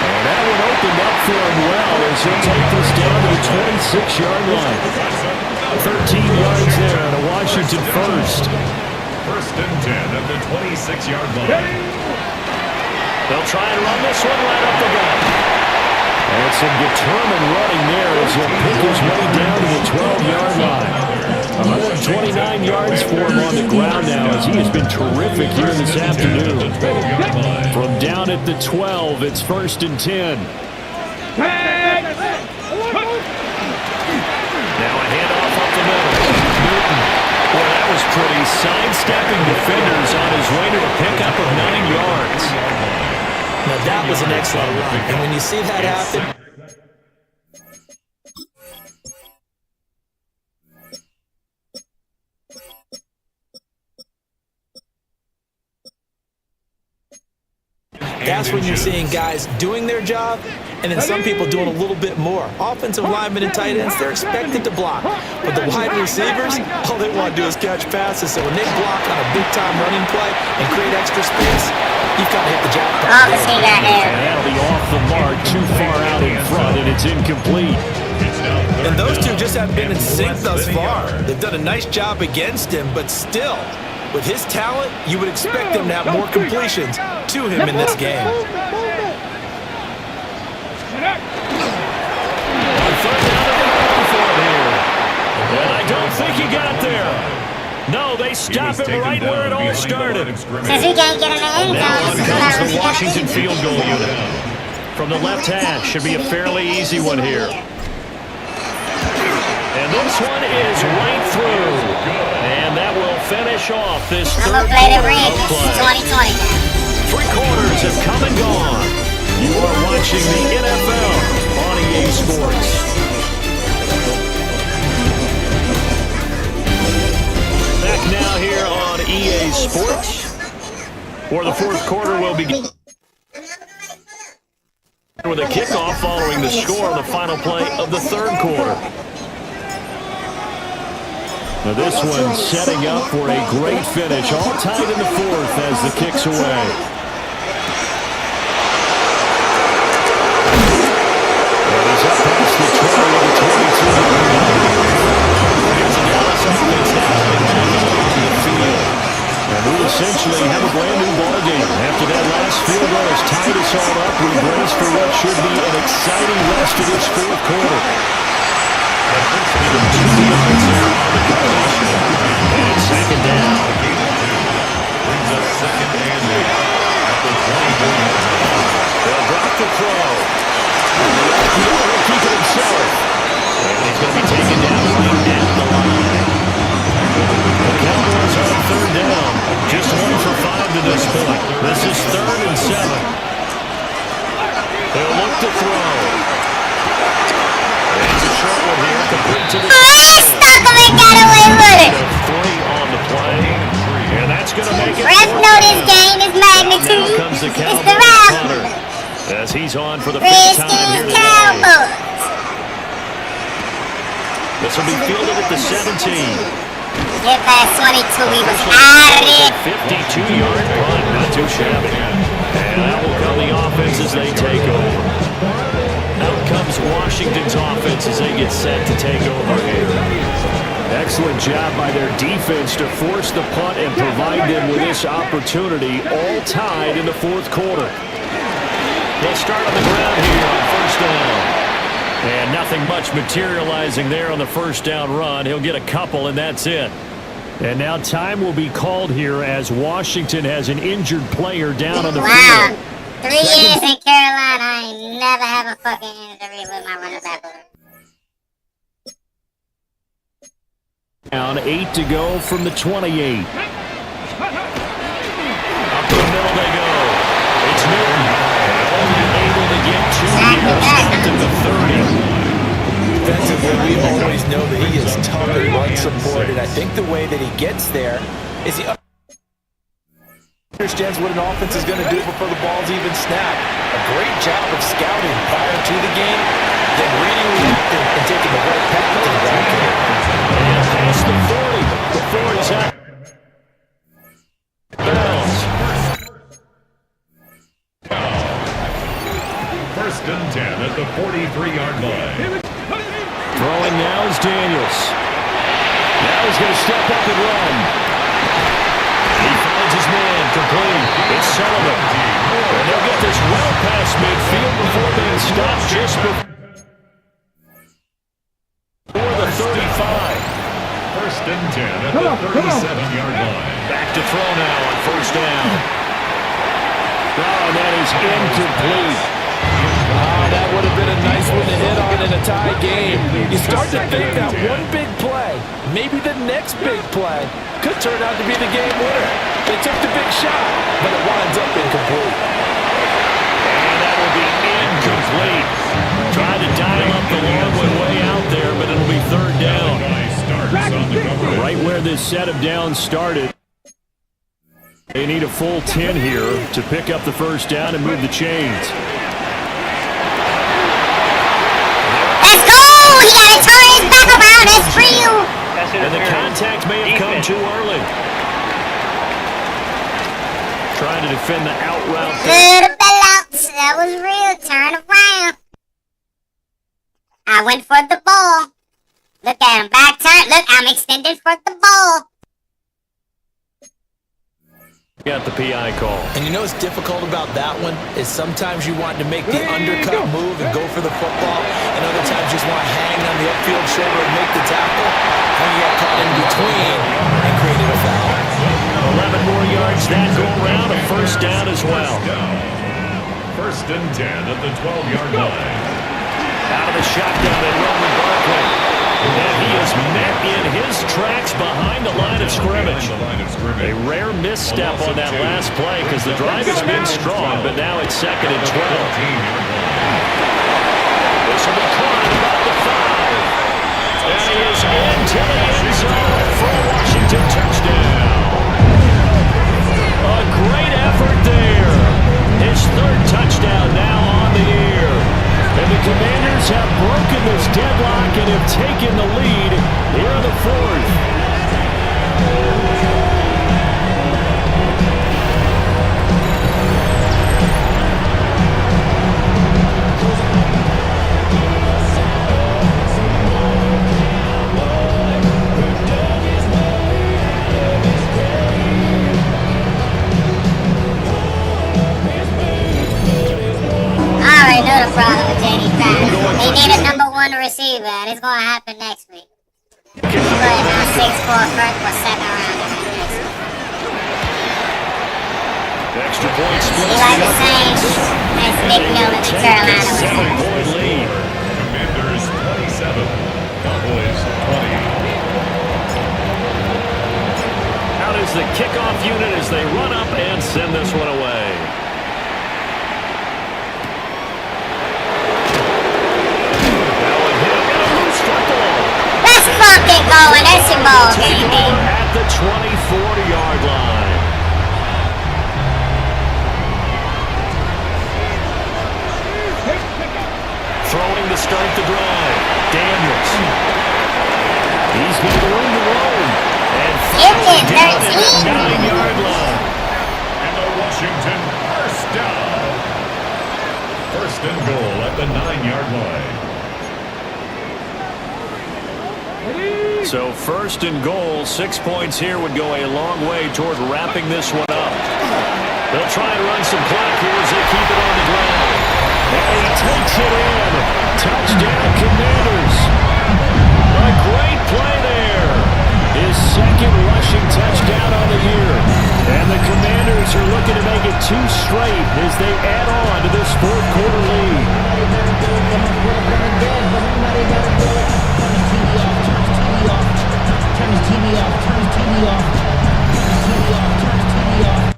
And that one opened up for him well as he'll take this down to the 26-yard line. 13 yards there on a Washington 1st. 1st and 10 at the 26-yard line. They'll try and run this one right up the gut. And some determined running there as he'll pick his way down to the 12-yard line. 129 yards for him on the ground now as he has been terrific here this afternoon. From down at the 12, it's 1st and 10. Now a handoff up the middle. Newton. Boy, that was pretty. Sidestepping defenders on his way to a pickup of 9 yards. Now that was an excellent run, and when you see that happen, that's when you're seeing guys doing their job and then some people doing a little bit more. Offensive linemen and tight ends, they're expected to block. But the wide receivers, all they want to do is catch passes. So when they block on a big-time running play and create extra space, you've got to hit the jackpot. And that'll be off the mark, too far out in front, and it's incomplete. And those two just haven't been in sync thus far. They've done a nice job against him, but still, with his talent, you would expect him to have more completions to him in this game. And I don't think No, they stop him right where it all started. Since we can't get in the end Now zone, on comes the Washington field goal unit. From the left hash, should be a fairly easy one here. And this one is right through. And that will finish off this I'm third gonna play the quarter rig. of This is play. 2020 now. 3 quarters have come and gone. You are watching the NFL on EA Sports. Back now here on EA Sports, where the fourth quarter will begin with a kickoff following the score on the final play of the third quarter. Now this one setting up for a great finish, all tied in the fourth as the kick's away. And he's up past the 20 of the 22. Here's the Dallas offense now on the field. And we essentially have a brand new ball game. After that last field goal has tied us all up, we brace for what should be an exciting rest of this fourth quarter. And second down. Brings us second and 8 at the 21. They'll drop the throw. He'll keep it himself. And he's going to be taken down right down the line. The Cowboys are on third down. Just 1 for 5 to this point. This is 3rd and 7. They'll look to throw. It's a short one here. Complete to the Stuck him and got away with it. 3 on the play. And that's going to make it. Ref know this game is magnitude. Now comes the It's the Cowboys ref. punter. As he's on for the 5th time here Redskins, today. Cowboys. This will be fielded at the 17. Get past 22, we was out of it. 52-yard run, not too shabby. And that will come the offense as they take over. Out comes Washington's offense as they get set to take over here. Excellent job by their defense to force the punt and provide them with this opportunity, all tied in the fourth quarter. They'll start on the ground here on first down. And nothing much materializing there on the first down run. He'll get a couple, and that's it. And now time will be called here as Washington has an injured player down on the field. 3 years in Carolina, I ain't never have a fucking injury with my running back. Down 8 to go from the 28. Up the middle they go. It's Newton. Only able to get 2 yards to the 30. Defensively, we always know that he is tough and run supported. I think the way that he gets there is he understands what an offense is going to do before the ball's even snapped. A great job of scouting prior to the game, then reading, reacting, and taking the right path to the ball game. And past the 40 before he's out. Bells. First and 10 at the 43-yard line. Throwing now is Daniels. Now he's going to step up and run. He finds his man complete. It's Sullivan. And they'll get this well past midfield before being stopped just before the 35. First and 10 at the 37-yard line. Back to throw now on first down. Oh, and that is incomplete. That would have been a nice one to hit on in a tie game. You start to think that one big play, maybe the next big play, could turn out to be the game winner. They took the big shot, but it winds up incomplete. And that will be incomplete. Tried to dial up the long one way out there, but it'll be third down. Right where this set of downs started. They need a full 10 here to pick up the first down and move the chains. Let's go! He got to turn his back around. That's real. And the contact may have come too early. Trying to defend the out route. Good belts. That was real. Turn around. I went for the ball. Look at him. Back turn. Look, I'm extended for the ball. Got the PI call. And you know what's difficult about that one is sometimes you want to make the undercut move and go for the football, and other times you just want to hang on the upfield shoulder and make the tackle. And you get caught in between and created a foul. 11 more yards that go around, a first down as well. First and 10 at the 12-yard line. Out of the shotgun, they run with Barkley. And he is met in his tracks behind the line of scrimmage. A rare misstep on that last play because the drive has been strong, but now it's second and 12. This will be caught about the 5. And he is into the end zone for a Washington touchdown. A great effort there. His third touchdown now on the year. And the Commanders have broken this deadlock and have taken the lead here in the fourth. I know the problem with J.D. Fast. He need a number 1 receiver, and it's going to happen next week. He's right now 6'4", first or second round. Extra point He split. like the same as Nick Miller in Carolina was. 7-point lead. Commanders 27, Cowboys 20. Out is the kickoff unit as they run up and send this one away. Let's fucking go, and that's your ball game, man. At the 20-40-yard line. Throwing to start the drive. Daniels. He's got room to roam. And finally down at the 9-yard line. And the Washington first down. First and goal at the 9-yard line. So first and goal, 6 points here would go a long way toward wrapping this one up. They'll try and run some clock here as they keep it on the ground. And he takes it in. Touchdown, Commanders. A great play there. His second rushing touchdown on the year. And the Commanders are looking to make it 2 straight as they add on to this fourth quarter lead. Turn his TV off. Turn his TV off. Turn his TV off. Turn his TV off.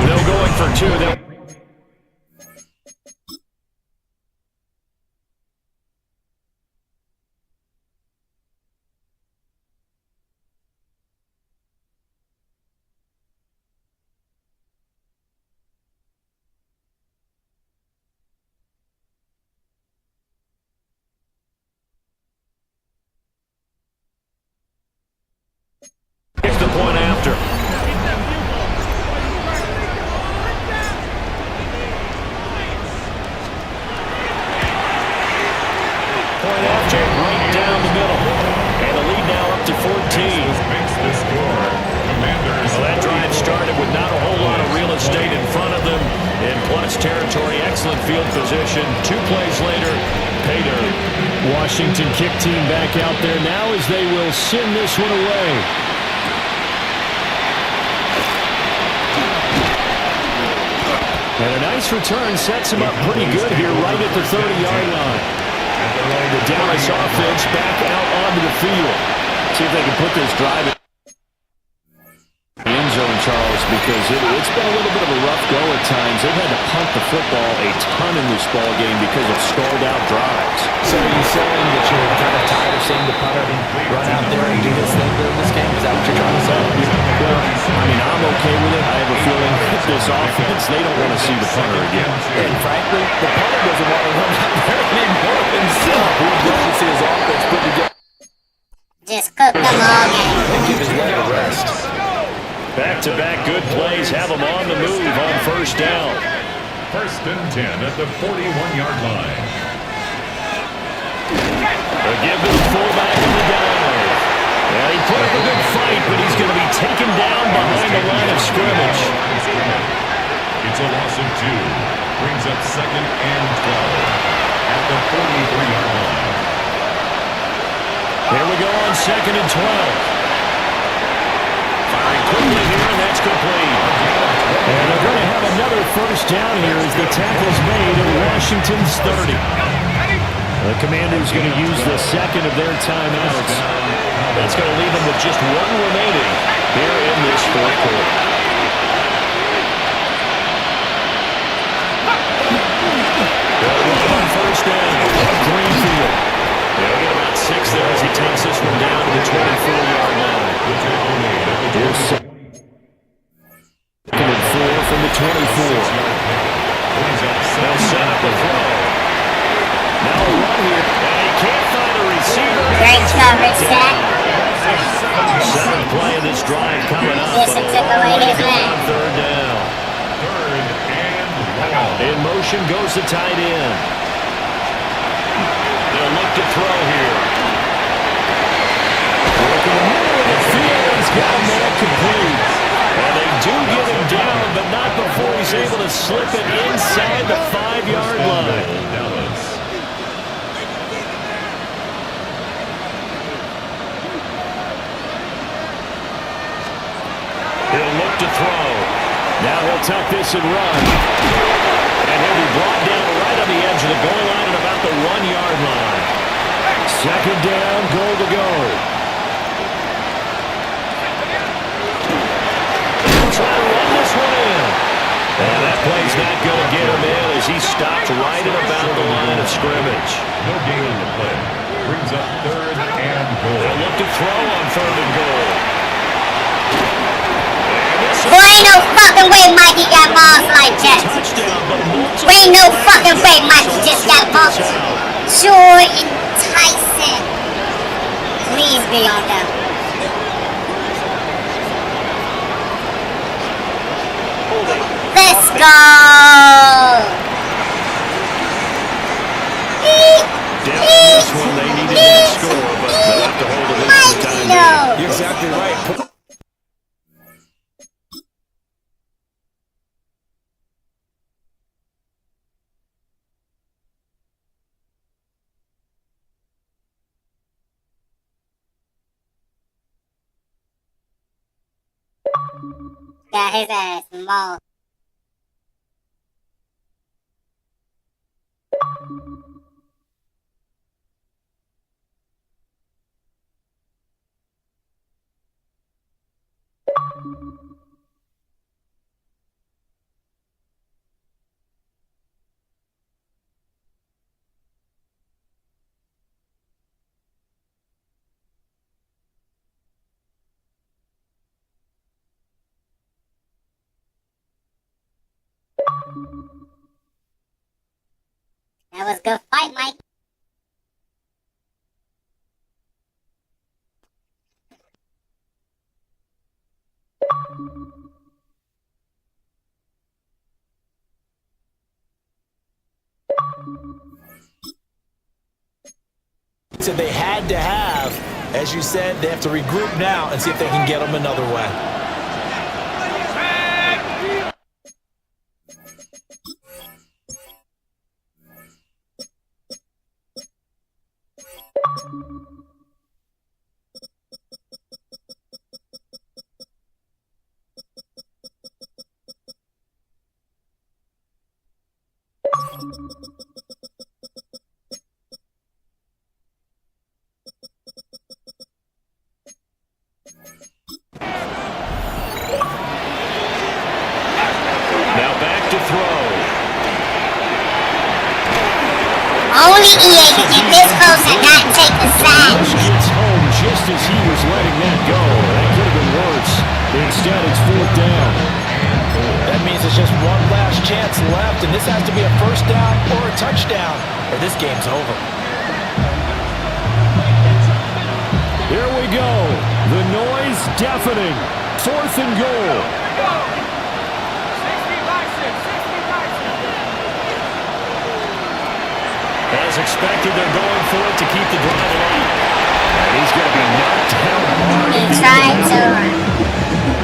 No going for 2. They'll kick the point after. Point after, right down the middle. And the lead now up to 14. Makes the score. Commanders. Well, that drive started with not a whole lot of real estate in front of them. In plus territory, excellent field position. 2 plays later, pay dirt. Washington kick team back out there now as they will send this one away. And a nice return sets him up pretty good here right at the 30-yard line. The Dallas offense back out onto the field. See if they can put this drive in the end zone, Charles, because it's been a little bit of a rough go at times. They've had to punt the football a ton in this ball game because of stalled-out drives. So are you saying that you're kind of tired of seeing the punter run out there and do this thing during this game? Is that what you're trying to say? Well, I mean, I'm okay with it. I have a feeling with this offense, they don't want to see the punter again. And frankly, the punter doesn't want to run out there anymore himself. He'd love to see his offense put together. Just cook them all game. And give his leg a rest. Back Back-to-back good plays have them on the move on first down. 1st and 10 at the 41-yard line. They'll give to the fullback in the dive. Yeah, he put up a good fight, but he's going to be taken down behind the line of scrimmage. It's a loss of 2. Brings up 2nd and 12 at the 43-yard line. Here we go on 2nd and 12. Firing quickly here, and that's complete. And they're going to have another first down here as the tackle's made at Washington's 30. The Commanders going to use the second of their timeouts. That's going to leave them with just one remaining here in this fourth quarter. On first down, Greenfield. They'll get about 6 there as he takes this one down to the 24-yard line. Here's 2nd and 4 from the 24. They'll set up the throw. Now a run here, and he can't find a receiver. Great coverage, Zach. 7th play of this drive coming up. Yes, it took away his man. 3rd down. 3rd and long. In motion goes the tight end. They'll look to throw here. Working the middle of the field, he's got him there complete. And they do get him down, but not before he's able to slip it inside the 5-yard line. He'll look to throw. Now he'll tuck this and run. And he'll be brought down right on the edge of the goal line at about the 1-yard line. 2nd down, goal to go. He'll try to run this one in. And that play's not going to get him in as he stopped right at about the line of scrimmage. No gain on the play. Brings up 3rd and goal. They'll look to throw on 3rd and goal. Boy, ain't no fucking way Mikey got balls like that. Ain't no fucking way Mikey just got balls. Jordan Tyson. Please be on them. Let's go. This one they needed that score, but they'll have to hold it in for the time being. You're exactly right. Got his ass mauled. That was a good fight, Mike. So they had to have, as you said, they have to regroup now and see if they can get them another way. Only EA can get this close and not take the sack. Gets home just as he was letting that go. That could have been worse. Instead, it's 4th down. That means there's just one last chance left, and this has to be a first down or a touchdown, or this game's over. Here we go. The noise deafening. 4th and goal. As expected, they're going for it to keep the drive alive. And he's going to be knocked down hard. He tried to run.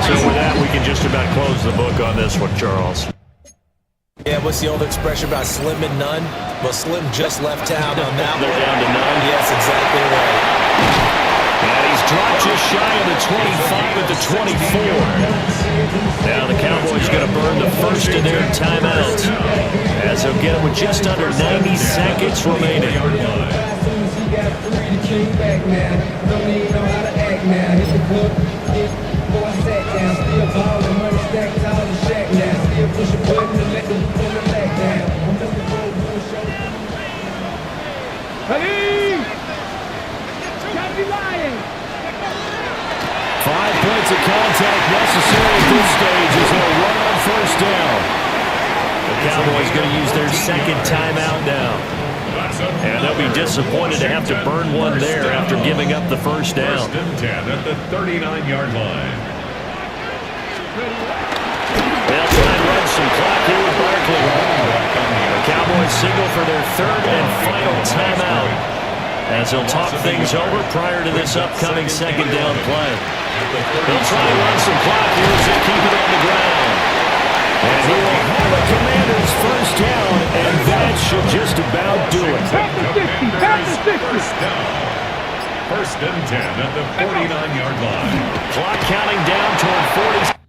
So with that, we can just about close the book on this one, Charles. Yeah, what's the old expression about slim and none? Well, Slim just left town on that one. They're down to none. Yes, exactly right. And he's dropped just shy of the 25 at the 24. Now the Cowboys going to burn the first of their timeouts, as they'll get it with just under 90 seconds remaining. Hey! Gotta be lying! 5 points of contact necessary at this stage as they'll run on first down. The Cowboys going to use their second timeout now. And they'll be disappointed to have to burn one there after giving up the first down. 1st and 10 at the 39-yard line. They'll try and run some clock here with Barkley. The Cowboys signal for their third and final timeout, as they'll talk things over prior to this upcoming second down play. They'll try and run some clock here as they keep it on the ground. And he will have the Commanders first down, and that should just about do it. First down. 1st and 10 at the 49-yard line. Clock counting down toward 40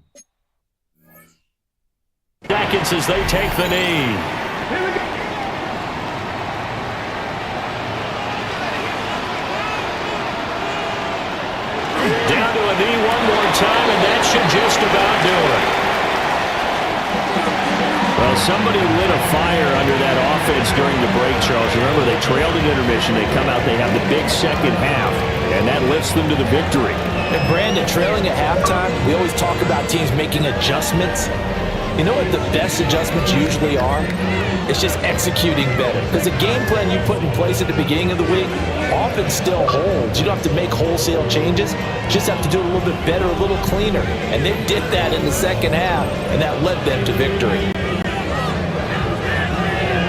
seconds as they take the knee. Down to a knee one more time, and that should just about do it. Well, somebody lit a fire under that offense during the break, Charles. Remember, they trailed at intermission. They come out, they have the big second half, and that lifts them to the victory. And Brandon, trailing at halftime, we always talk about teams making adjustments. You know what the best adjustments usually are? It's just executing better. Because the game plan you put in place at the beginning of the week often still holds. You don't have to make wholesale changes. You just have to do it a little bit better, a little cleaner. And they did that in the second half, and that led them to victory.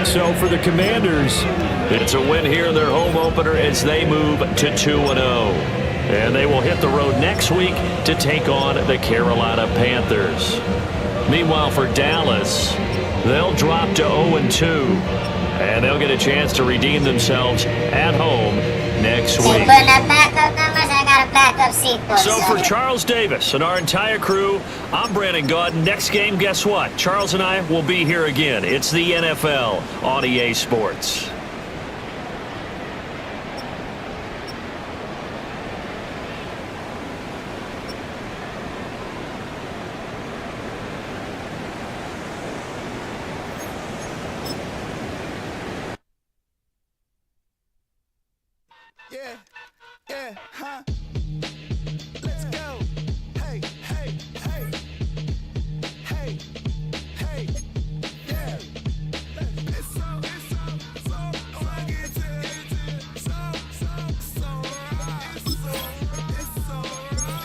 So for the Commanders, it's a win here in their home opener as they move to 2-0. And they will hit the road next week to take on the Carolina Panthers. Meanwhile, for Dallas, they'll drop to 0-2, and they'll get a chance to redeem themselves at home next week. Putting up backup numbers, I got a backup sequence. So for Charles Davis and our entire crew, I'm Brandon Gaudin. Next game, guess what? Charles and I will be here again. It's the NFL on EA Sports. Yeah, huh? Let's go. Hey, hey, hey. Hey, hey, yeah. It's so rugged. So right. It's so rugged. It's so right.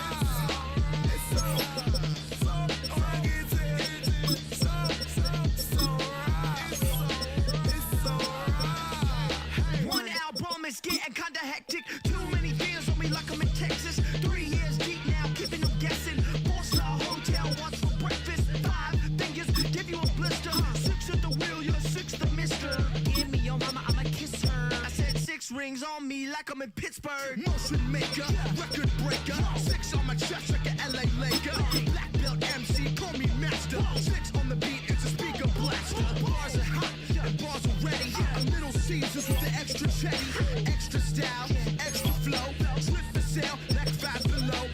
One album is getting kinda hectic. Too many years on me like I'm in Texas. 3 years deep now, keeping them guessing. 4-star hotel, once for breakfast. 5 fingers, give you a blister. 6 at the wheel, you're 6 the mister. Give me your mama, I'ma kiss her. I said 6 rings on me like I'm in Pittsburgh. Motion maker, record breaker. 6 on my chest like an LA Laker. Black belt MC, call me master. 6 on the beat, it's a speaker blaster. Bars are hot, and bars are ready. A little Caesars with the extra chetty. Extra style, extra flow. Slip for sale, like 5 below.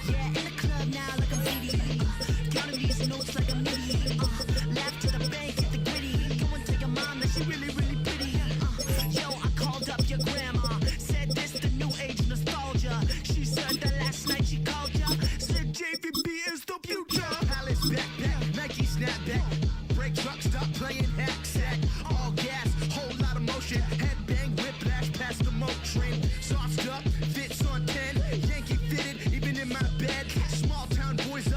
Yeah, in the club now like I'm BD. Counting these notes like a MIDI. Laugh to the bank, hit the gritty. Go and tell your mom that she really, really pretty. Yo, I called up your grandma. Said this the new age nostalgia. She said that last night she called ya. Said JVP is the future. Palace backpack, Nike snapback. Break truck, stop playing hack sack. All gas, whole lot of motion. Headbang, whiplash, past the moat train. Sauced up, fits on 10. Yankee fitted, even in my bed. Small town boys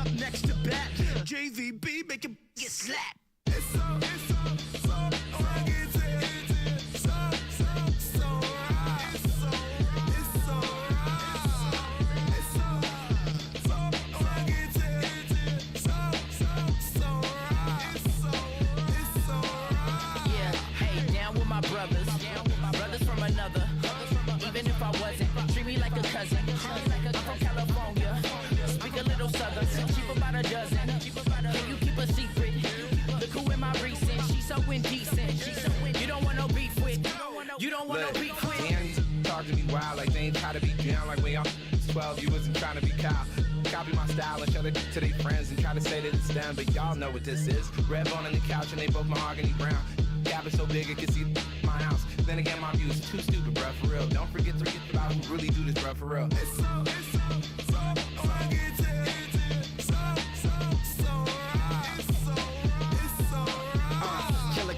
wild like they ain't try to be down like we all 12. You wasn't trying to be Kyle. Copy my style and show it to their friends and try to say that it's them, but y'all know what this is. Red bone on the couch and they both mahogany brown. Gap is so big it can see my house. Then again, my view is too stupid, bruh, for real. Don't forget about who really do this, bruh, for real.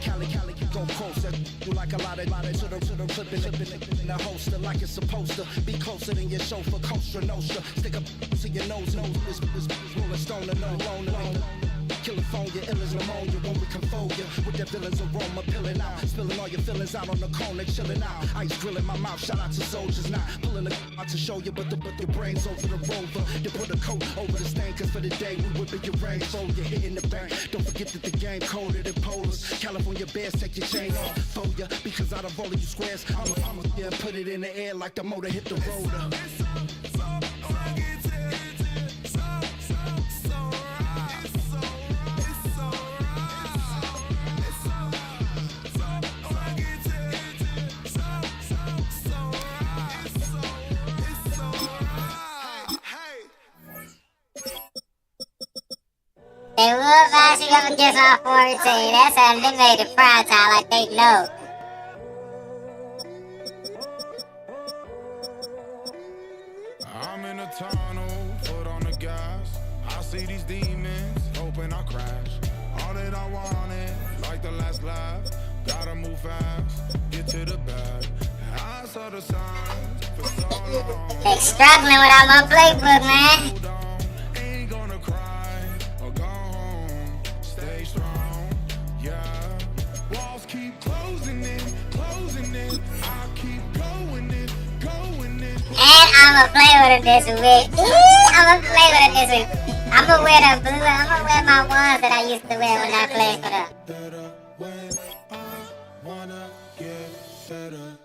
Cali, go closer. You like a lot of to the flipping in the holster like it's supposed to be closer than your chauffeur, Costa Nostra. Stick up to your nose, this rolling stone and no loan. California, ill as pneumonia when we confold you with the villain's aroma, pilling out, spilling all your feelings out on the corner, chilling out. Ice grilling my mouth, shout out to soldiers, not pulling the out to show you, but your brains over the rover. You put a coat over the stain, cause for the day we whipping your range, fold you're hitting the bank. Don't forget that the game colder than polars. California bears, take your chain off for ya, because out of all of you squares, I'ma yeah, put it in the air like the motor hit the roller. They will actually up against all 14. That's how they made the prime time like they know. I'm in a tunnel, foot on the gas. I see these demons, hoping I crash. All that I wanted, like the last laugh. Gotta move fast, get to the bag. I saw the signs for so long. They struggling without my playbook, man. Ain't gonna cry or go home. Stay strong, yeah. Walls keep closing in. I keep going in. And I'ma play with it this week. I'ma play with it this week. I'ma wear the blue. I'ma wear my ones that I used to wear when I played for them. Better when I wanna get better.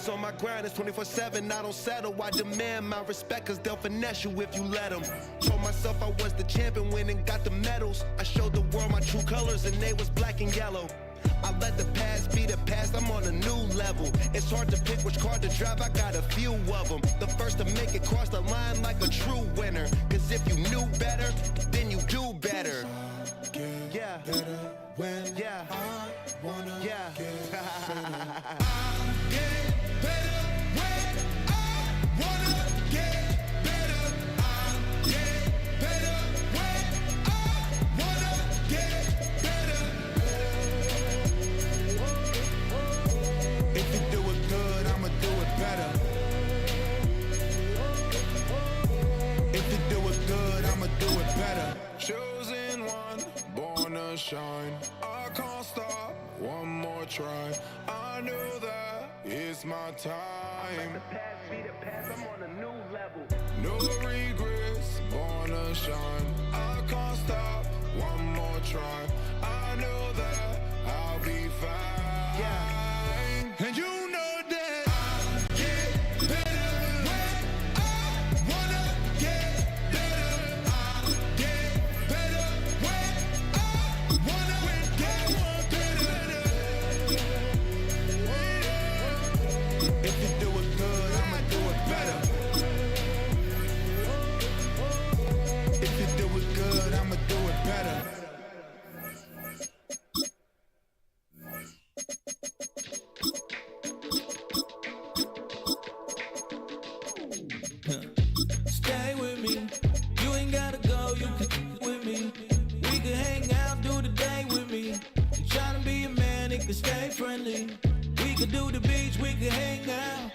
On my grind, it's 24/7, I don't settle. I demand my respect, cause they'll finesse you if you let them. Told myself I was the champion, went and got the medals. I showed the world my true colors and they was black and yellow. I let the past be the past, I'm on a new level. It's hard to pick which car to drive, I got a few of them. The first to make it cross the line like a true winner. Cause if you knew better, then you do better. Yeah, better when I wanna get better. Chosen one, born to shine. I can't stop, one more try. I know that it's my time. The past be the past, I'm on a new level. No regrets, born to shine. I can't stop, one more try. I know that I'll be fine. Yeah. And you know that I get better when I wanna get better. I get better when I wanna get better. If you do it good, I'ma do it better. If you do it good, I'ma do it better. Stay with me. You ain't gotta go, you can with me. We can hang out, do the day with me. You tryna be a man, it can stay friendly. We could do the beach, we can hang out.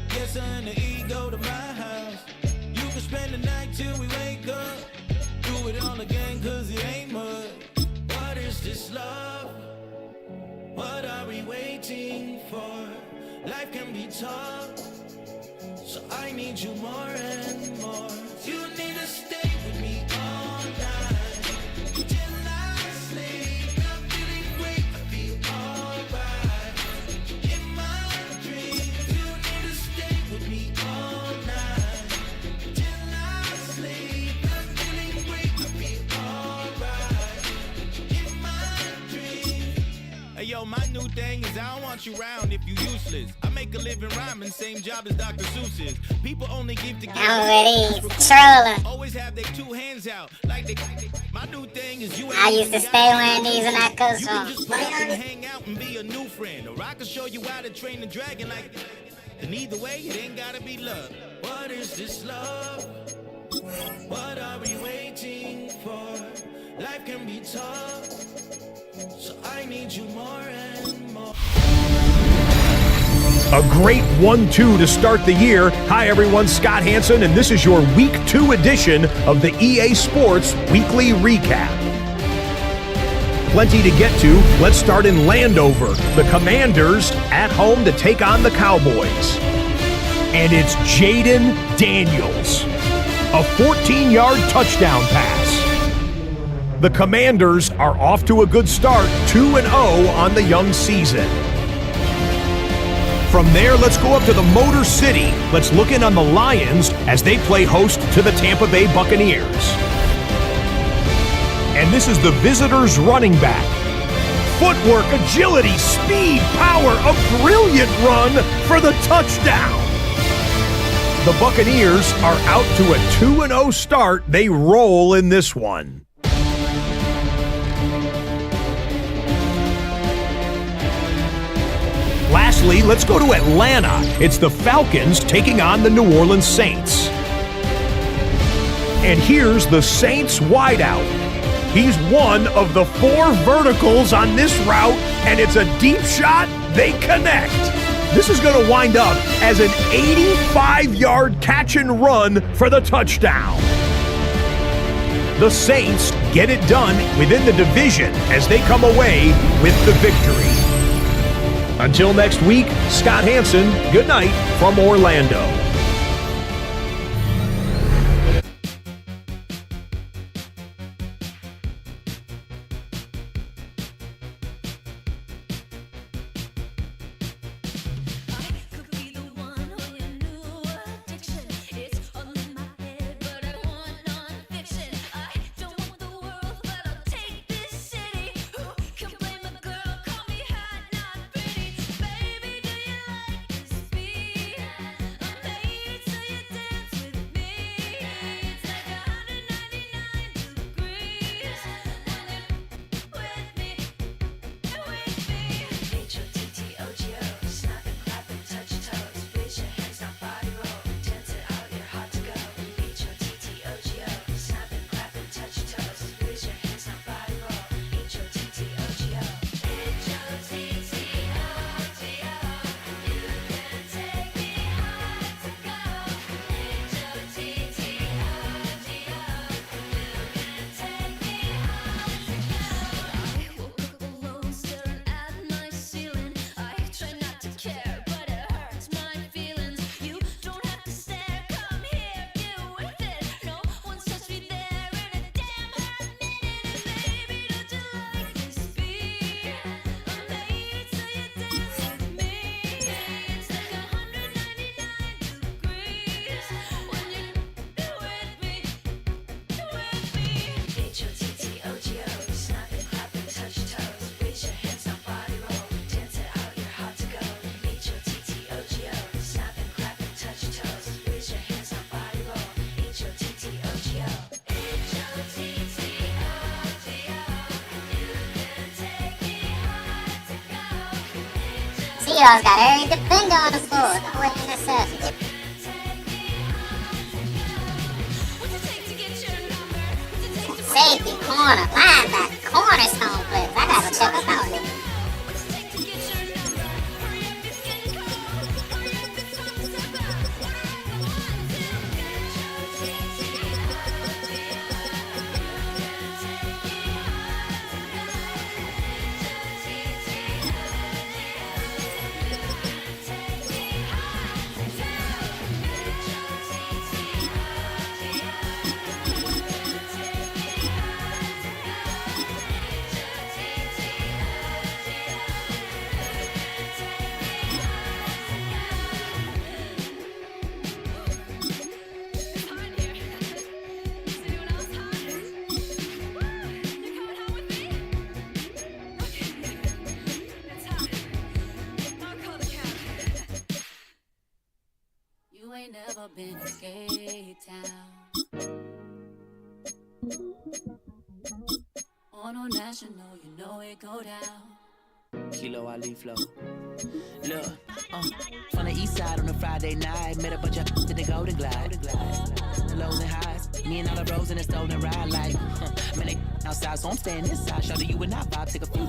Get something to eat, go to my house. You can spend the night till we wake up. Do it all again, cause it ain't much. What is this love? What are we waiting for? Life can be tough, so I need you more and more. You need to stay with me all night till I new thing is I don't want you around if you useless. I make a living rhyming, same job as Dr. Seuss's. People only give to trolling. Always have their two hands out. Like they my new thing is you. I used to stay wearing these when I could You can just and hang out and be a new friend. Or I can show you how to train the dragon like. And either way, it ain't gotta be love. What is this love? What are we waiting for? Life can be tough, so I need you more and more. A great 1-2 to start the year. Hi everyone, Scott Hanson, and this is your Week 2 edition of the EA Sports Weekly Recap. Plenty to get to. Let's start in Landover. The Commanders at home to take on the Cowboys. And it's Jaden Daniels. A 14-yard touchdown pass. The Commanders are off to a good start, 2-0 on the young season. From there, let's go up to the Motor City. Let's look in on the Lions as they play host to the Tampa Bay Buccaneers. And this is the visitors' running back. Footwork, agility, speed, power, a brilliant run for the touchdown. The Buccaneers are out to a 2-0 start. They roll in this one. Lastly, let's go to Atlanta. It's the Falcons taking on the New Orleans Saints. And here's the Saints wideout. He's one of the 4 verticals on this route, and it's a deep shot. They connect. This is going to wind up as an 85-yard catch and run for the touchdown. The Saints get it done within the division as they come away with the victory. Until next week, Scott Hanson, good night from Orlando. Seahawks got every defender on the board. No interceptions. Safety, corner, linebacker, cornerstone players. I gotta check them out. been a skate town. On national, you know it go down. Kilo Ali flow. Look, from the east side on a Friday night, met a bunch of to the Golden Glide. The lows and highs, me and all the bros in a stolen ride. Like, man, they outside, so I'm staying inside. Show that you and I vibe, take a few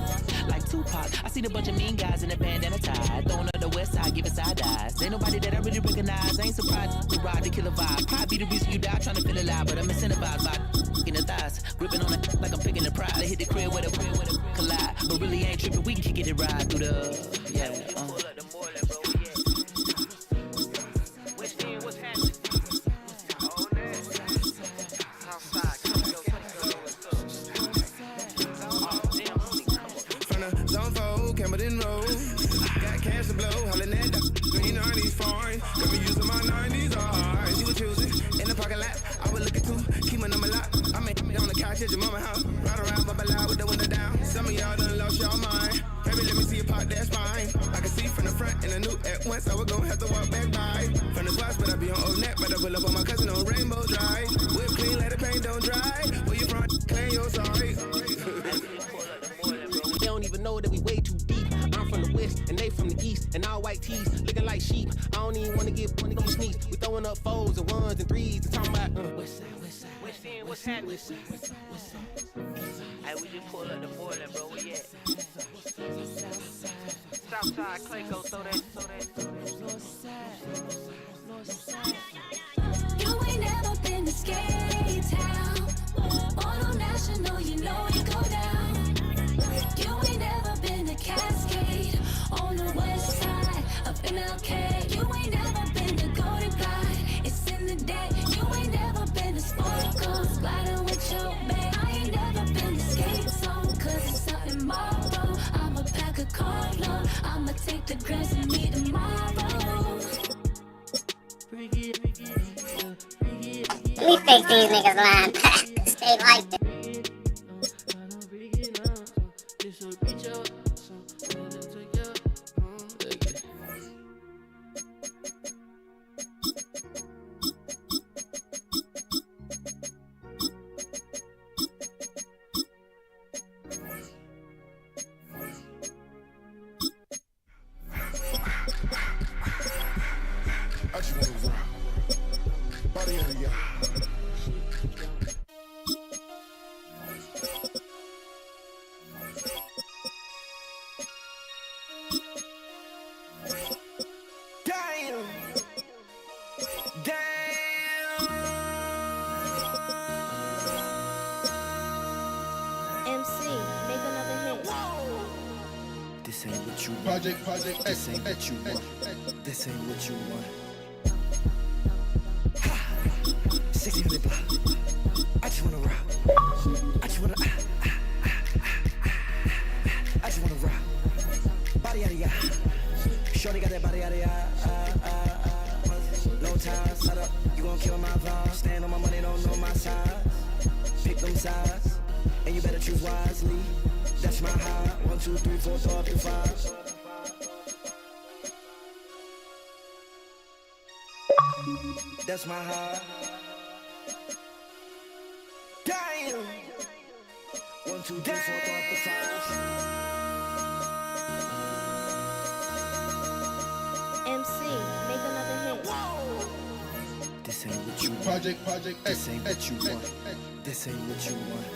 like Tupac. I seen a bunch of mean guys in a bandana tie, throwing up the west side, giving side eyes. Ain't nobody that I really recognize. I ain't surprised to ride the killer vibe. Probably be the reason you die trying to feel alive, but I'm incentivized by in the thighs, gripping on it like I'm picking the pride. I hit the crib with a collide, but really ain't tripping. We can kick it and ride through the Campbell Road. Got cash to blow, hollering at the green 90s foreign. Got me using my 90s eyes. You were choosing in the parking lot. I was looking too, keep my number locked. I made me on the couch at your mama house. Ride around, bubble loud with the window down. Some of y'all done lost y'all mind. Baby, let me see you pop, that's fine. I can see from the front and I knew at once I was gonna have to walk back by. From the spots, but I be on Old Neck. But I pull up on my cousin on Rainbow Drive. Whip clean, let the paint don't dry. Where you from? Claim your sorry. They don't even know that we way too deep. I'm from the west and they from the east, and all white tees looking like sheep. I don't even wanna get money on sneaks. We throwing up fours and ones and threes and talking about west side, what's happening? Hey, we just pull up the border, bro. Where you at? Southside, Clayco, throw that. You ain't never been to skate town. On national, you know it go down. You ain't never been to Cascade on the west side of MLK. You ain't never been to Golden Glide. It's in the day. You ain't never been to Sparkles, gliding with your babe. I ain't never been to Skate Zone, cause it's something marble. I'ma pack a carload. I'ma take the grass and meet tomorrow. Let me fix these niggas' line. Stay like this. I just wanna rock. Body on ya. Damn. MC, make another hit. This ain't what you want. Project, This ain't what you want. This ain't what you want. 600 block. I just wanna rock. I just wanna I just wanna rock. Body out of ya. Shorty got that body out of ya. Long time, set up. You gon' kill my vibe. Stand on my money, don't know my size. Pick them sides, and you better choose wisely. That's my high. 1, 2, 3, 4, 5. That's my high. Damn. 1, 2, 3, 4, 5. MC, make another hit. This ain't what you want. Project, This ain't what you want. This ain't what you want.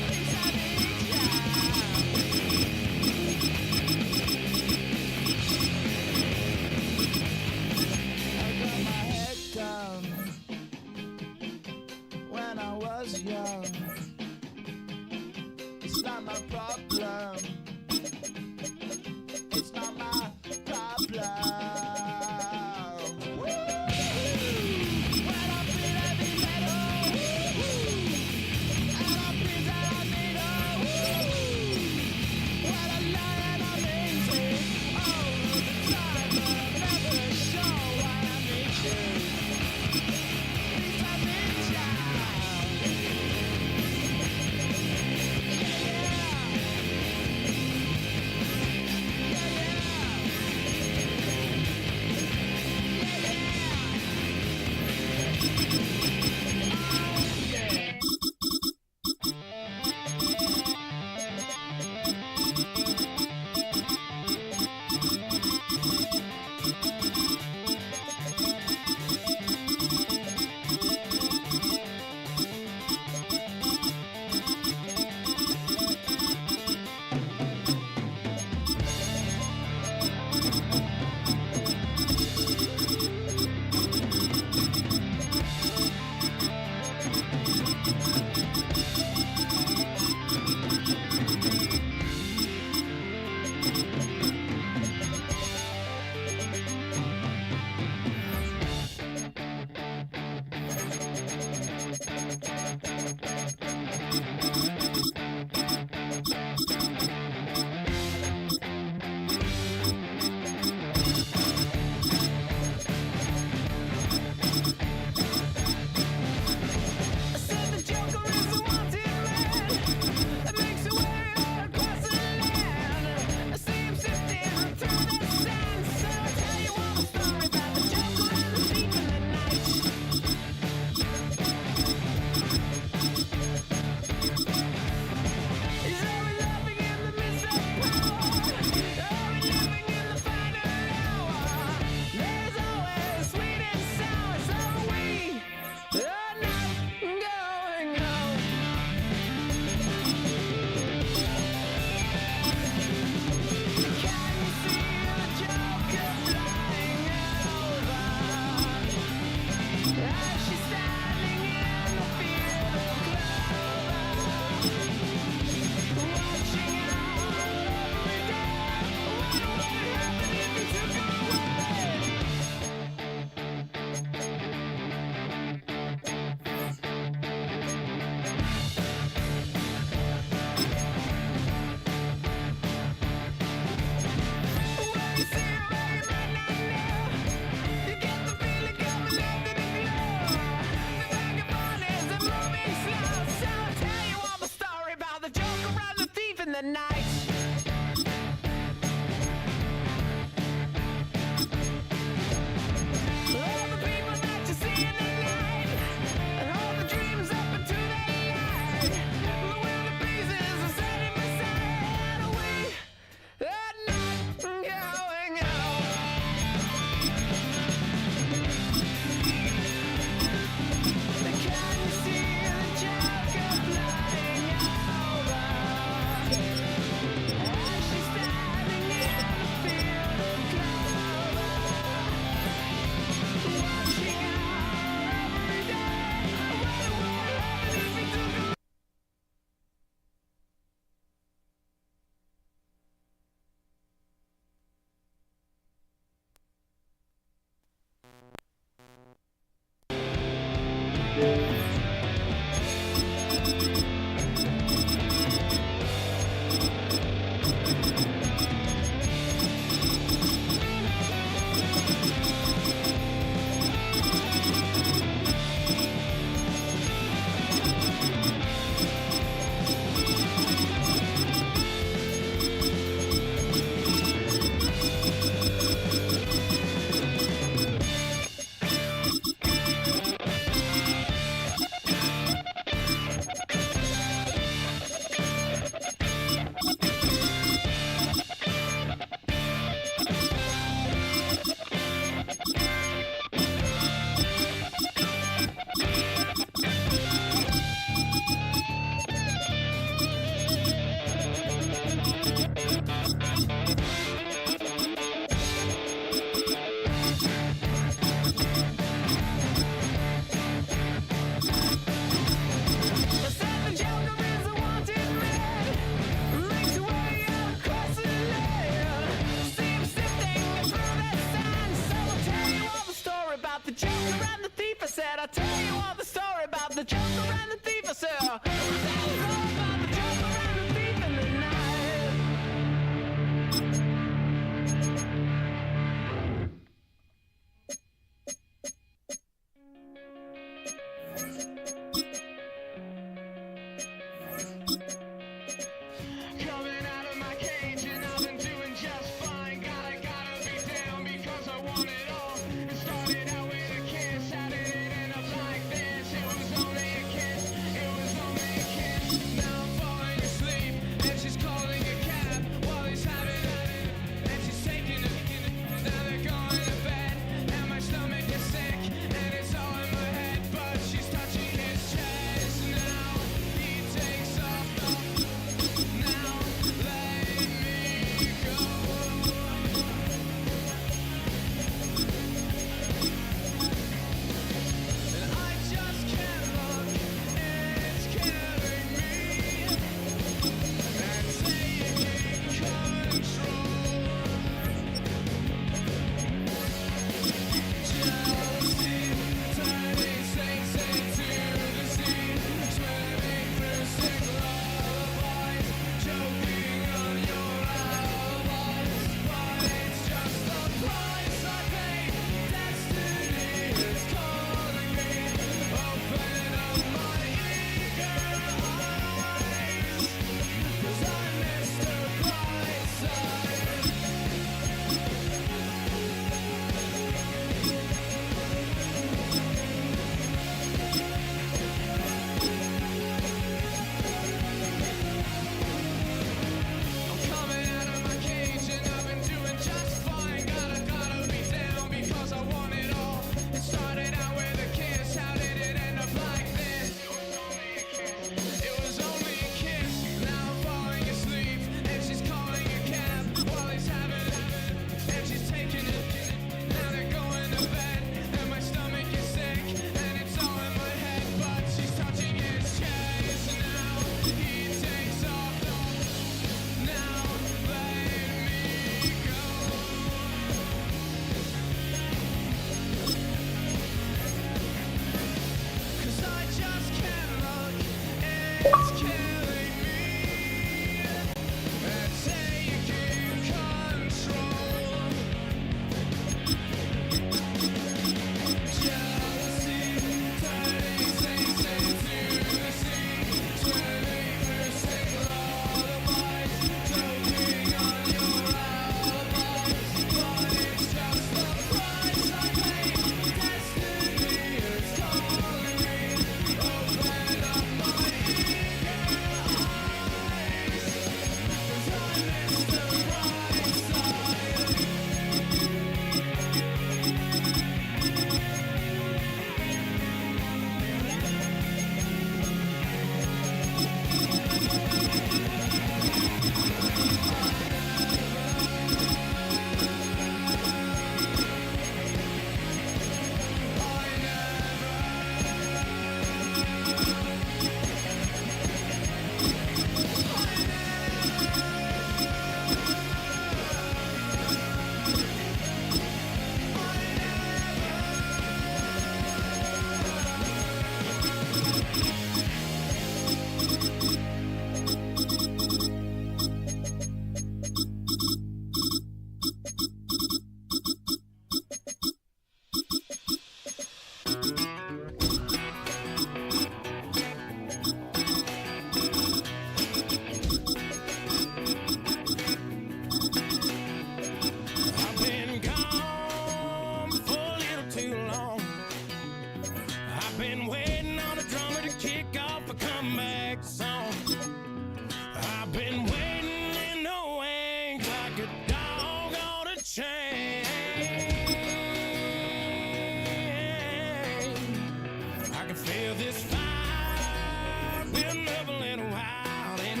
can feel this fire building up a little while. And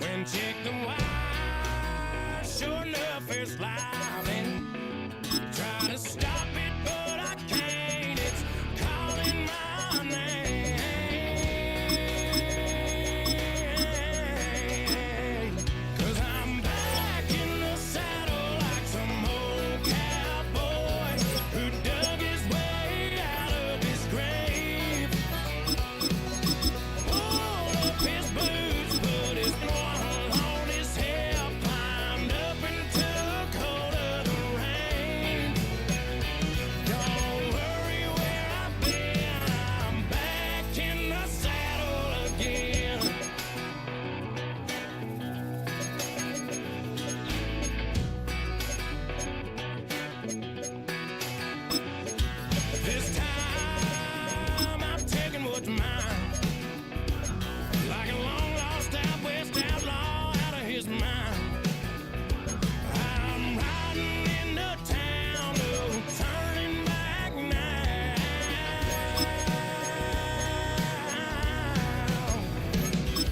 when check the wire, sure enough, it's live. And try to stop it, but I can't. It's calling my name. 'Cause I'm back in the saddle like some old cowboy who dug his way out of his grave. Pulled up his boots, put his one on his hip, climbed up and took hold of the reins. Don't worry where I've been, I'm back in the saddle again. This time I'm taking what's mine, like a long lost out west outlaw out of his mind. I'm riding into town, no turning back now.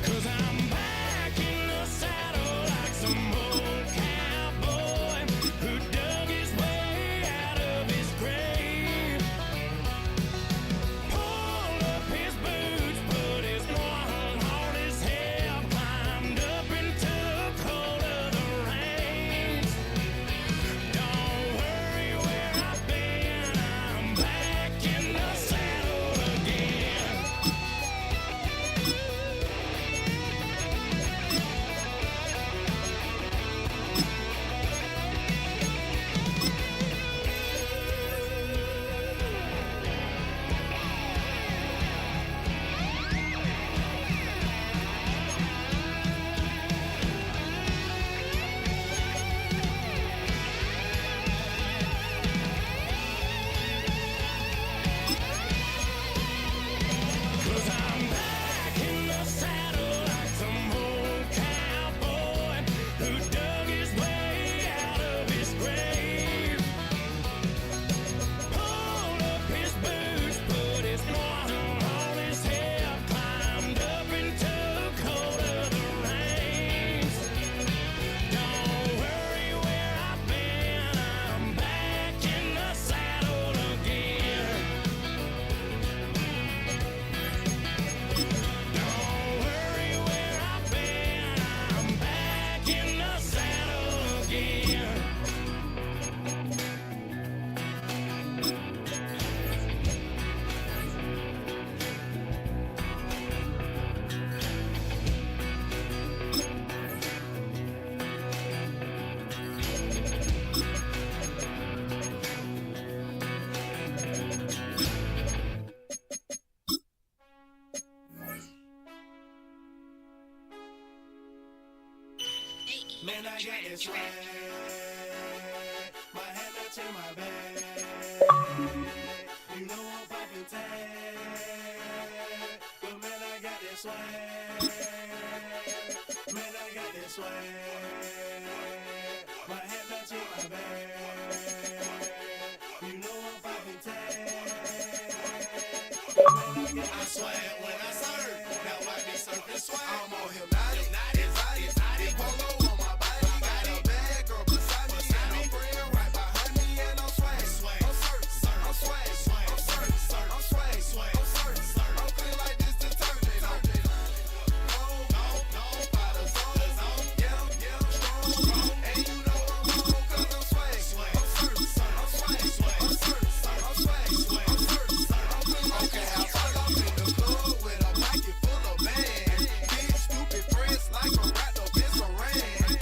'Cause I'm back in the saddle like some old cowboy who dug his way out of his grave. Pulled up his boots, put his one on his hip, climbed up and took hold of the reins. Don't worry where I've been, I'm back in the saddle again. Cause I'm back in the saddle like some old cowboy who dug his way out of his grave. Pulled up his boots, put his one on his hip, climbed up and took hold of the reins. Don't worry where I've been, I'm back in the saddle again. Don't worry where I've been, I'm back in the saddle again. Man, I got this swag. My head not in my bag. You know I'm poppin' tag. But man, I got this swag. Man, I got this swag. My head not in my bag. You know I'm poppin' tag. But man, I got this swag when I serve. Now I be surfing swag. I'm on hypnotic. Exotic. Polo on my body. Got a bad girl beside me. And a friend right behind me. And I'm swag. I'm swag. I'm swag. I'm swag. I'm clean like this detergent. No, bottles on. Yeah, strong. And you know I'm on 'cause I'm swag. I'm swag. Okay, I pull up in the club with a pocket full of bags. Big stupid friends like a rat, no bitch around.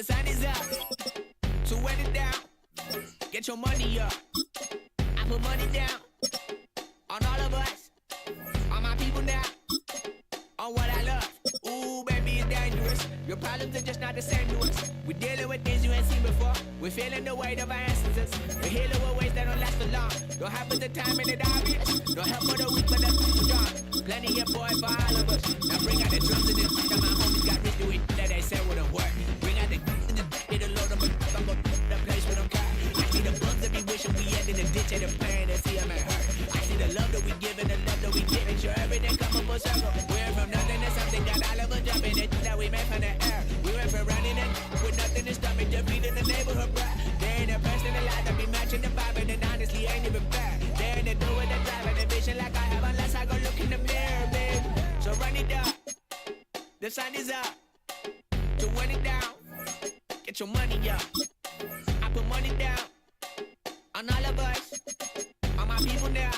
The sun is up, so wet it down. Get your money up. I put money down on all of us, on my people now, on what I love. Ooh, baby, it's dangerous. Your problems are just not the same to us. We're dealing with things you ain't seen before. We're feeling the weight of our ancestors. We're healing with ways that don't last so long. Don't happen the time and it obvious. No help for the weak, but that's strong. Plenty of boy for all of us. Now bring out the drums and this. Now my homies got rich to it that they said wouldn't work. Bring out the and the it'll load them up. I'm gonna the place with them car. I see the bugs that be wishing we end in the ditch and the pain and see them at hurt. I see the love that we give and the love that we give. Make sure everything come up full circle. We're from nothing to something. Got all of us jumping it that we made from the air. We went from running it with nothing to stop it. Just feeding the neighborhood, bruh. They ain't the person alive that be matching the vibe, and honestly ain't even fair. They ain't the do with the drive and the vision like I have unless I go look in the mirror, babe. So run it up. The sun is up. So run it down. Get your money up. I put money down on all of us, on my people now,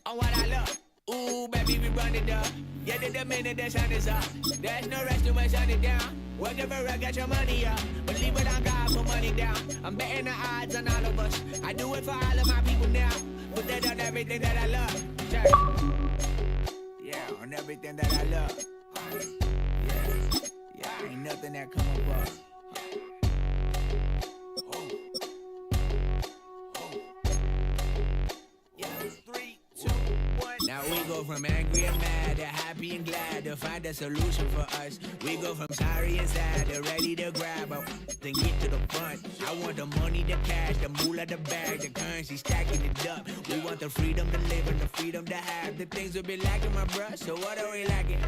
on what I love. Ooh, baby, we run it up. Yeah, the minute the sun is up. There's no rest to my sun it down. Working for real, get your money up. Believe it on God, put money down. I'm betting the odds on all of us. I do it for all of my people now. Put that on everything that I love. Check. Yeah, on everything that I love. Yeah, ain't nothing that come up. Now we go from angry and mad to happy and glad to find a solution for us. We go from sorry and sad to ready to grab up then get to the front. I want the money, the cash, the moolah, the bag, the currency, stacking it up. We want the freedom to live and the freedom to have. The things we be lacking, my bruh, so what are we lacking?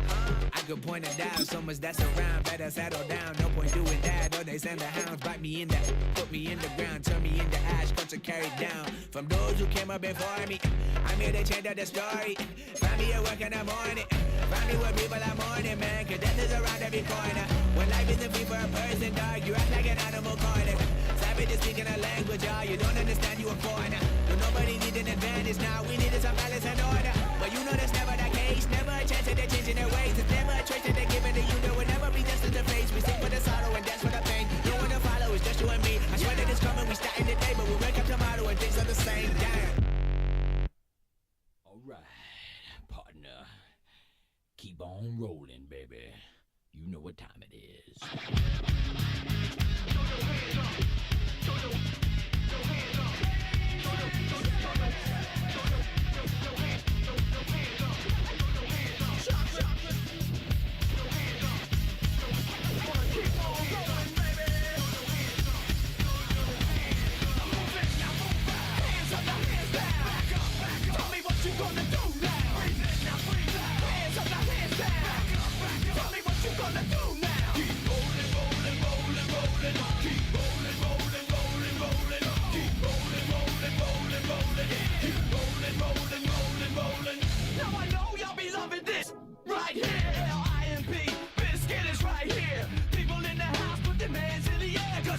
I could point it down, so much that's around. Better settle down, no point doing that. Or they send the hounds, bite me in the, put me in the ground, turn me into ash, cut to carry down. From those who came up before me, I'm here to change up the story. Find me at work in the morning. Find me where people are mourning, man. Cause death is around every corner. When life isn't free for a person, dog, you act like an animal corner. Savage is speaking a language, y'all. You don't understand, you a foreigner. But nobody need an advantage now. We needed some balance and order. But you know that's never the case. Never a chance that they're changing their ways. It's never a choice that they're giving to you. There will never be just in the face. We sing for the sorrow and dance for the pain. No one to follow, it's just you and me. I swear that it's coming, we starting today. But we wake up tomorrow and things are the same. Damn. Keep on rolling, baby. You know what time it is.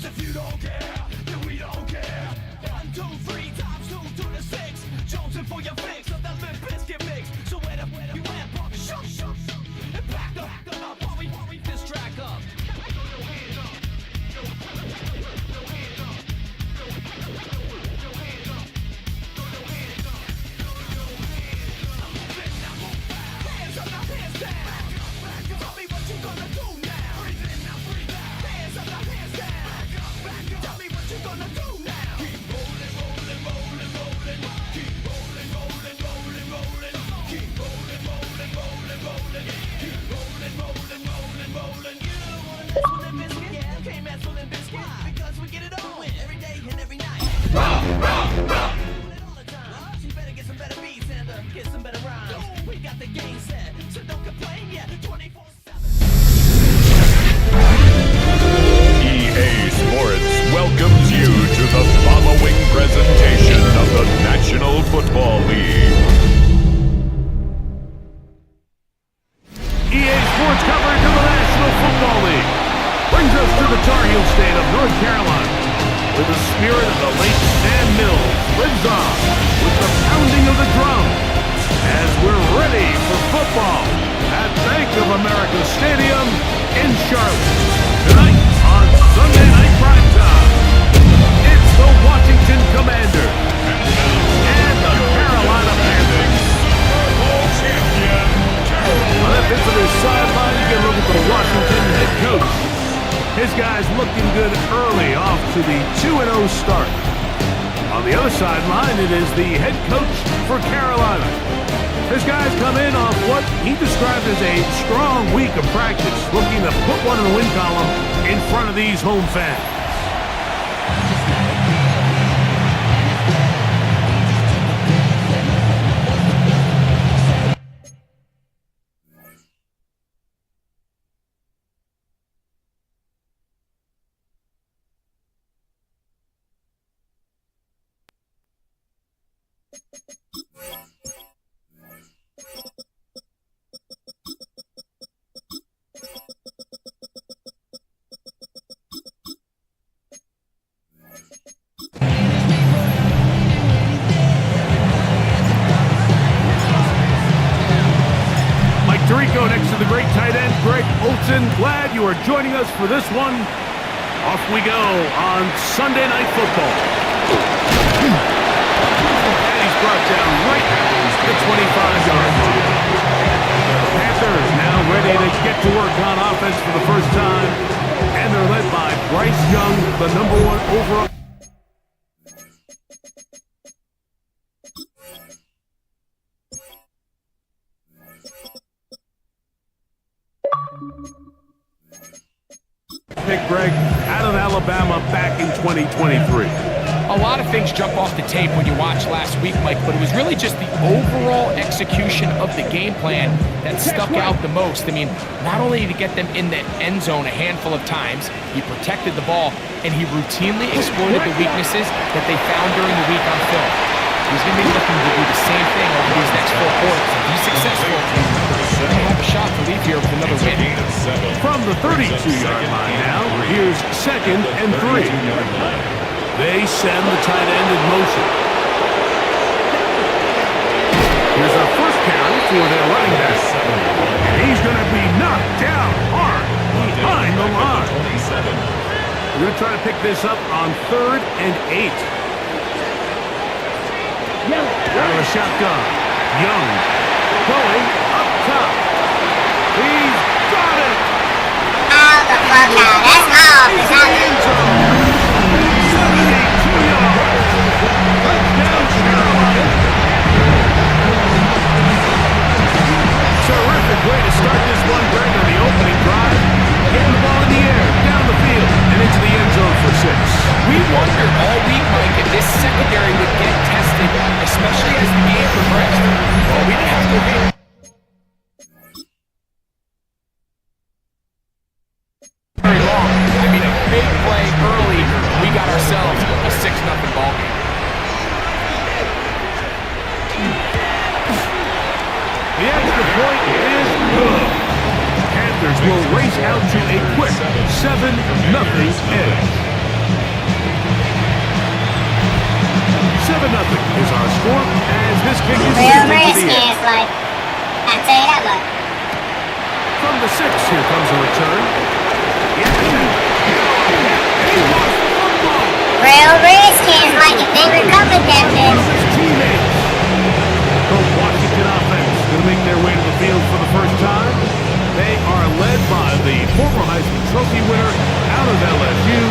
If you don't care, then we don't care. 1, 2, 3 times 2 to the 6. Jonesing for your fix of that Limp Bizkit mix. So where the you at, punk? Shut, and back up, while we this track up. Hands up, now hands down. Tell me what you gonna do now. Hands up, now hands down. Tell me what you gonna do now. Keep rolling, rolling, rolling, rolling. Keep rolling, rolling, rolling, rolling. Keep rolling, rolling, rolling, rolling. Keep rolling, rolling, rolling, rolling. You don't wanna mess with Limp Bizkit? Yeah, you can't mess with Limp Bizkit. Because we get it on every day and every night. Rock, rock, rock. All the time. So you better get some better beats and get some better rhymes. We got the game set, so don't complain yet. 24/7. EA Sports welcomes you to the following presentation of the National Football League. EA Sports coverage of the National Football League brings us to the Tar Heel state of North Carolina, where the spirit of the late Sam Mills lives on with the pounding of the drum as we're ready for football at Bank of America Stadium in Charlotte. Tonight on Sunday night prime time. It's the Washington Commanders and the Carolina Panthers. Super Bowl champion, Carolina. On that visitor's sideline, you get a look at the Washington head coach. His guys looking good early off to the 2-0 start. On the other sideline, it is the head coach for Carolina. His guys come in off what he described as a strong week of practice, looking to put one in the win column in front of these home fans. Next to the great tight end, Greg Olsen. Glad you are joining us for this one. Off we go on Sunday Night Football. And he's brought down right at the 25-yard line. The Panthers now ready to get to work on offense for the first time. And they're led by Bryce Young, the #1 overall. Pick Greg out of Alabama back in 2023. A lot of things jump off the tape when you watch last week, Mike, but it was really just the overall execution of the game plan that stuck out the most. I mean, not only did he get them in the end zone a handful of times, he protected the ball, and he routinely exploited the weaknesses that they found during the week on film. He's going to be looking to do the same thing over these next 4 quarters. If he's successful, he's going to have a shot to leave here with another win. From the 32-yard line now, here's 2nd and 3. They send the tight end in motion. Here's our first carry for their running back. And he's going to be knocked down hard behind the line. We're going to try to pick this up on 3rd and 8. Out of the shotgun. Young going up top. He's got it! Out the fuck out. That's off. It's out the end zone. 72 yards. Touchdown, Carolina. Terrific way to start this one, Greg, on the opening drive. Getting the ball in the air, down the field, and into the end zone for 6. We wondered all week, Mike, if this secondary would get tested, especially as the game progressed. Well, we didn't have to wait. Very long. I mean, a big play early, we got ourselves a 6-0 ball game. The extra point is good. Panthers will race out to a quick 7-0 edge. 7-0 is our score as this kick is real risky. It's like, I'll tell you that much. From the 6, here comes a return. Real risky. It's like if they recovered that then. The Washington offense going to make their way to the field for the first time. They are led by the former Heisman Trophy winner out of LSU,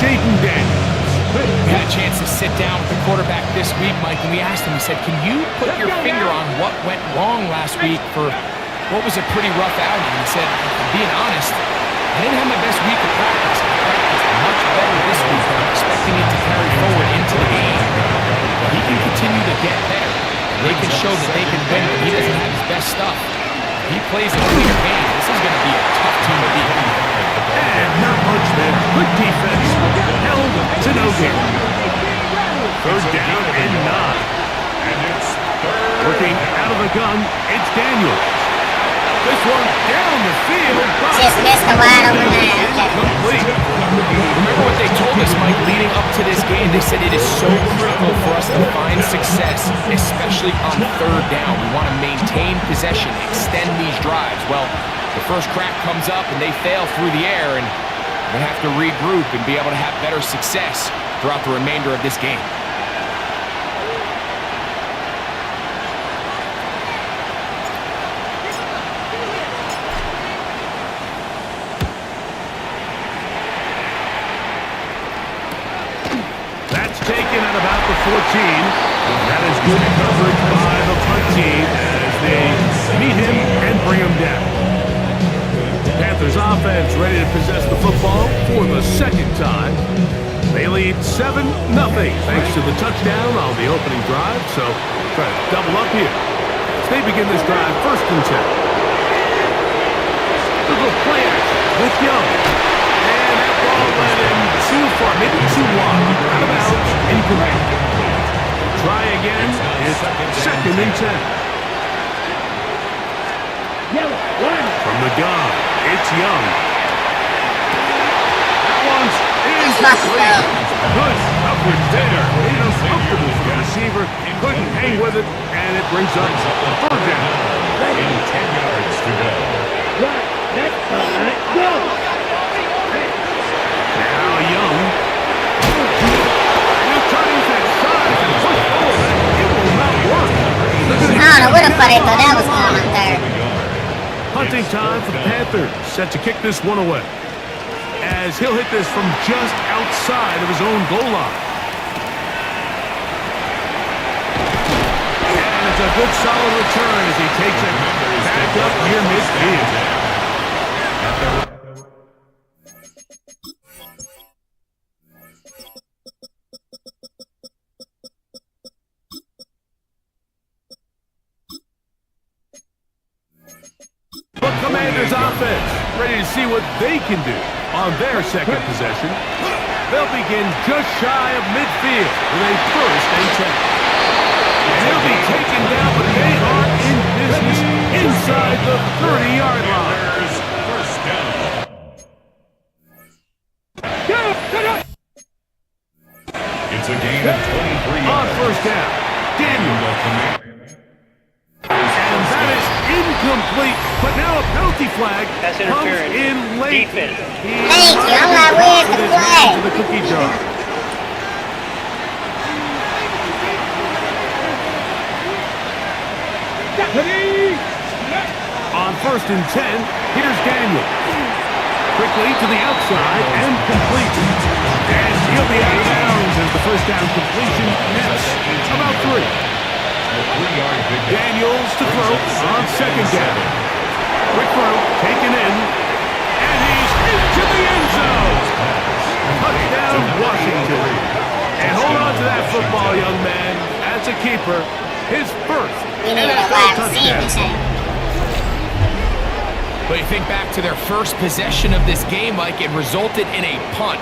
Jaden Daniels. We had a chance to sit down with the quarterback this week, Mike, and we asked him, we said, can you put your finger on what went wrong last week for what was a pretty rough outing? He said, being honest, I didn't have my best week of practice. I practiced much better this week. I'm expecting it to carry forward into the game. But he can continue to get better. They can show that they can win, but he doesn't have his best stuff. He plays a clear game. This is going to be a tough team to beat. And not much then. Good defense. Held to no gain. 3rd down and 9. And it's working out of the gun. It's Daniels. This one down the field. Just missed the wide open man. Complete. Remember what they told us, Mike, leading up to this game? They said it is so critical for us to find success, especially on 3rd down. We want to maintain possession, extend these drives. Well, the first crack comes up and they fail through the air, and They're going to have to regroup and be able to have better success throughout the remainder of this game. That's taken at about the 14. That is good coverage by the punt team as they meet him and bring him down. Panthers offense ready to possess the football for the second time. They lead 7-0 thanks to the touchdown on the opening drive, so try to double up here. As they begin this drive, 1st and 10. Little play action with Young. And that ball went in too far, maybe too long. Out of bounds, incorrect. Try again. It's 2nd and 10. From the gun, it's Young. That one's incomplete. Good coverage there. Made him comfortable for the receiver. Couldn't hang with it, and it brings up 3rd down. 10 yards to go. Go! Now Young. He's turning to the side and push forward. It will not work. I don't know where the fuck they thought that was going on there. Punting time for the Panthers, set to kick this one away. As he'll hit this from just outside of his own goal line. And it's a good solid return as he takes it back up near midfield. Commanders offense ready to see what they can do on their second possession. They'll begin just shy of midfield with a 1st and 10. And he'll be taken down, but they are in business inside the 30-yard line. First down. It's a gain of 23 on 1st down. Daniel. And that is incomplete, but now a penalty flag comes in late. Thank you, I'm like, where's the flag? To the cookie jar. On 1st and 10, here's Daniel. Quickly to the outside and complete. And he'll be out of bounds as the 1st down completion nets about 3. Daniels to throw on 2nd down. Quick throw, taken in, and he's into the end zone. Touchdown, Washington. And hold on to that football, young man. As a keeper, his 1st NFL touchdown. But you think back to their first possession of this game, Mike, it resulted in a punt.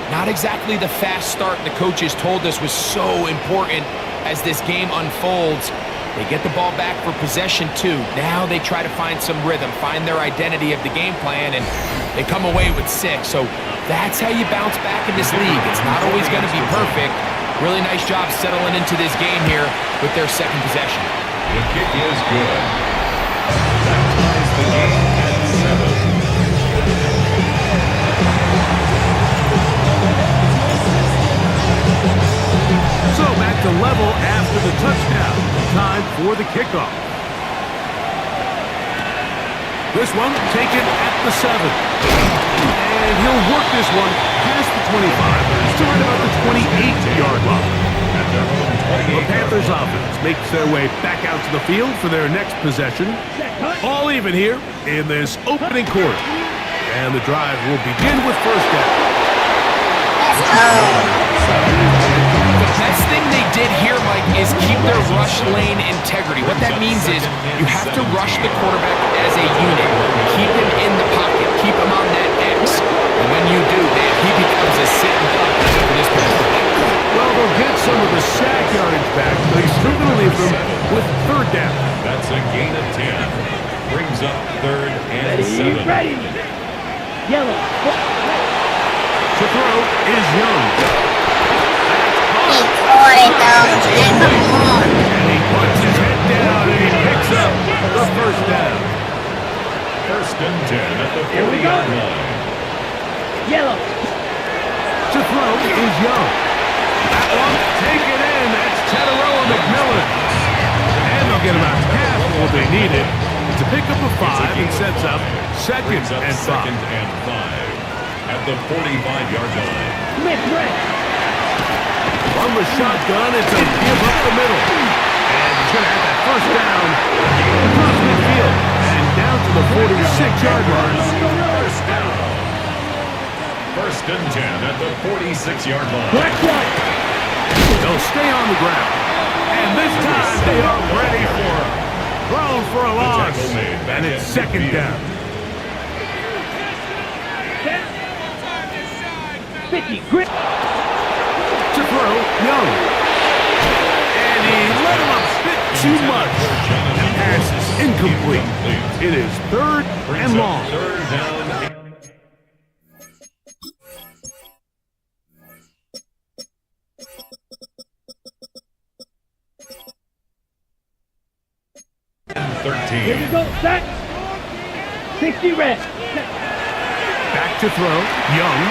Not exactly the fast start the coaches told us was so important as this game unfolds. They get the ball back for possession 2. Now they try to find some rhythm, find their identity of the game plan, and they come away with 6. So that's how you bounce back in this league. It's not always going to be perfect. Really nice job settling into this game here with their second possession. The kick is good. That ties the game at 7. So back to level after the touchdown. Time for the kickoff. This one taken at the 7. And he'll work this one past the 25 to right about the 28-yard line. The Panthers offense makes their way back out to the field for their next possession. All even here in this opening quarter. And the drive will begin with 1st down. The best thing they did here, Mike, is keep their rush lane integrity. What that means is you have to rush the quarterback as a unit. Keep him in the pocket. Keep him on that X. And when you do, man, he becomes a sitting duck for this particular. Well, they'll get some of the sack yardage back, but he's still going to leave them with 3rd down. That's a gain of 10. Brings up 3rd and 7. Ready. Yellow. To throw is Young. He caught it though. Man, come on. And he puts his head down and he picks up the 1st down. 1st and 10 at the 40-yard line. Yellow. To throw is Young. That one taken in. That's Teteroa McMillan. And they'll get about half of what they needed to pick up a 5 and sets up second and 5. At the 45-yard line. From the shotgun, it's a give up the middle. And he's going to have that first down across midfield and down to the 46-yard line. First and 10 at the 46-yard line. They'll stay on the ground. And this time they are ready for it. Thrown for a loss. And it's second down. 50, grip. To throw, Young. And he let him up a bit too much. The pass is incomplete. It is third and long. Third down. Here we go, set. 60 red. Back to throw, Young.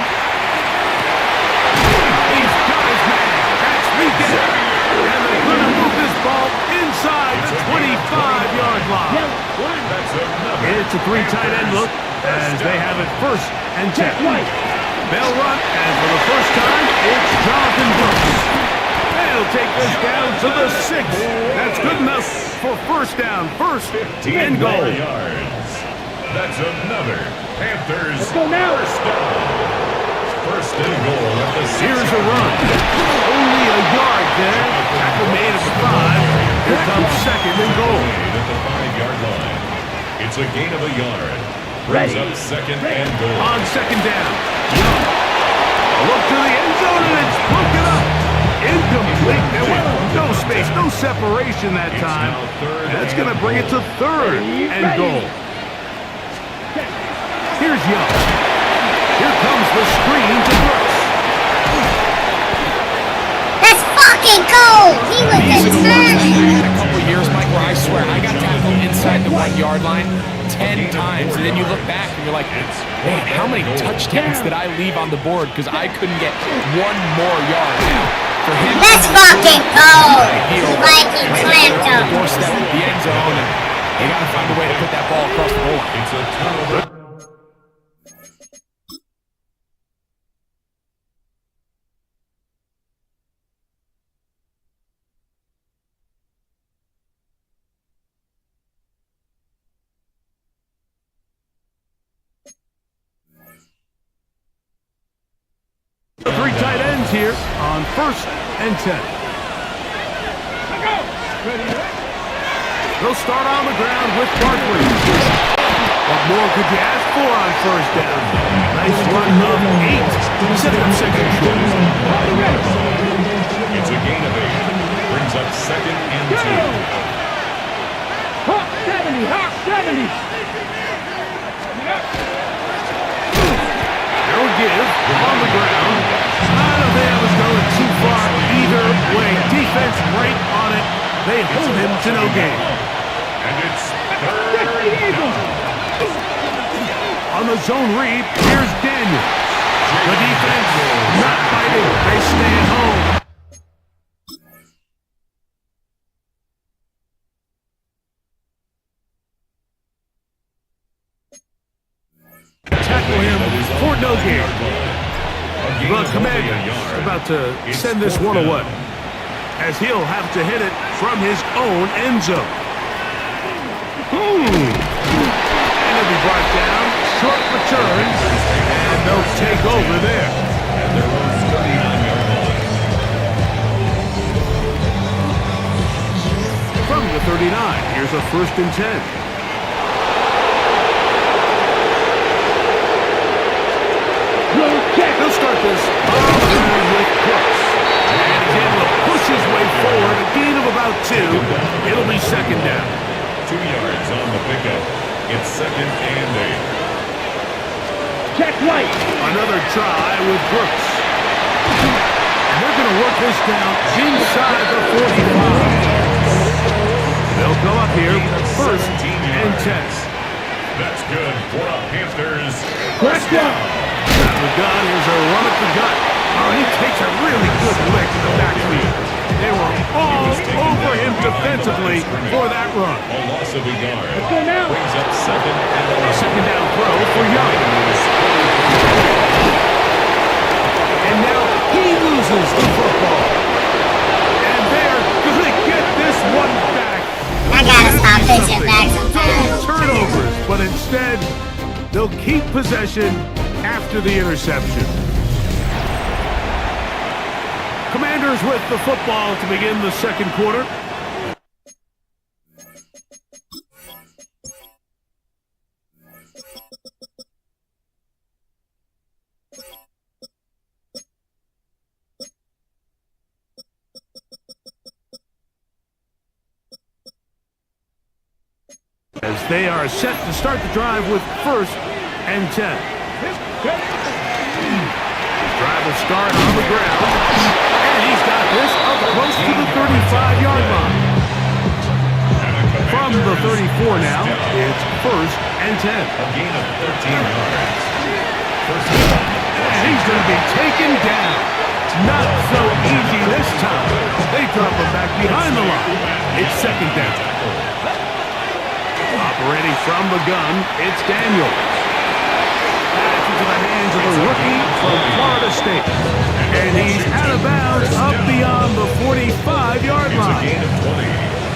He's got his man. That's Regan. And they're going to move this ball inside the 25-yard line. It's a 3 tight end look as they have it first and 10. They'll run, and for the first time, it's Jonathan Brooks. They'll take this down to the 6. That's good enough for first down, first and goal. Yards. That's another Panthers Let's go now. first down. First and goal at the 6. Here's a run. Only a yard there. Tackle made at the 5. Here comes second and goal. At the 5-yard line. It's a gain of a yard. Brings up second and goal. On second down. Young. Look to the end zone and it's broken up. Incomplete. There was no space, no separation that time. That's going to bring it to third and goal. Here's Young. Here comes the screen to Brooks. Let's fucking go! He was determined. A couple years, Mike, where I swear I got tackled inside the 1-yard line 10 times, and then you look back and you're like, man, how many touchdowns did I leave on the board because I couldn't get one more yard? For him, let's fucking go! Like he clamped him. Doorstep at the end zone, and they got to find a way to put that ball across the goal line. It's a turnover. The 3 tight ends here on first and 10. They'll start on the ground with Barkley. What more could you ask for on first down? Nice run of 8. Set up second short. It's a gain of 8. Brings up second and 2. Hot 70, hot 70. They'll give on the ground. None of them is going too far either way. Defense right on it. They hold him to no gain. And it's third down. On the zone read, here's Daniel. The defense not fighting. They stay at home. Tackle him for no gain. The commander about to send this one away, as he'll have to hit it from his own end zone. And he'll be brought down, short return, and they'll take over there. And their own 39-yard line. From the 39, here's a first and 10. He'll start this with Brooks. And he's able to push his way forward. A gain of about 2. It'll be second down. 2 yards on the pickup. It's second and 8. Check right. Another try with Brooks. And they're going to work this down inside the 45. They'll go up here first and 10. That's good for the Panthers. First down. That the gun. Here's a run at the gut. Oh, he takes a really good lick in the backfield. They were all over him defensively for that run. A loss of a yard. Let's go now. Brings up second down throw for Young. And now he loses the football. And they're going to get this one back. I gotta stop pitching back sometimes. Turnovers, but instead, they'll keep possession after the interception. Commanders with the football to begin the second quarter. As they are set to start the drive with 1st and 10. Drive will start on the ground. And he's got this up close to the 35-yard line. From the 34 now, it's 1st and 10. A gain of 13 yards. And he's going to be taken down. Not so easy this time. They drop him back behind the line. It's 2nd down. Operating from the gun, it's Daniels. Pass into the hands of the rookie from Florida State. And he's out of bounds up beyond the 45-yard line.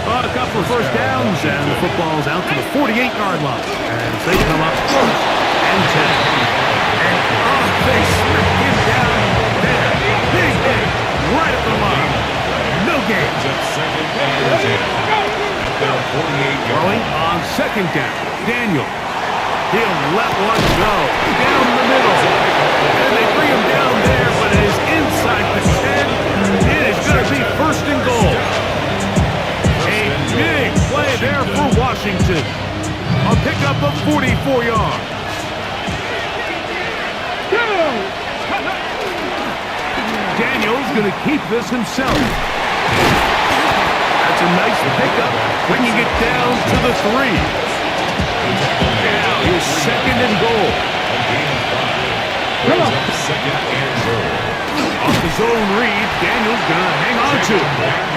A couple of first downs, and the football's out to the 48-yard line. As they come up 1st and 10. And they slip him down there. Big hit right at the line. No gain. Second and 10. Throwing on 2nd down. Daniel. He'll let one go. Down the middle. And they bring him down there, but it is inside the 10. It is going to be 1st and goal. A big play there for Washington. A pickup of 44 yards. Daniel's going to keep this himself. That's a nice pickup when you get down to the 3. Now here's 2nd and goal. Come on. 2nd and goal. Off his own read, Daniel's going to hang on to it.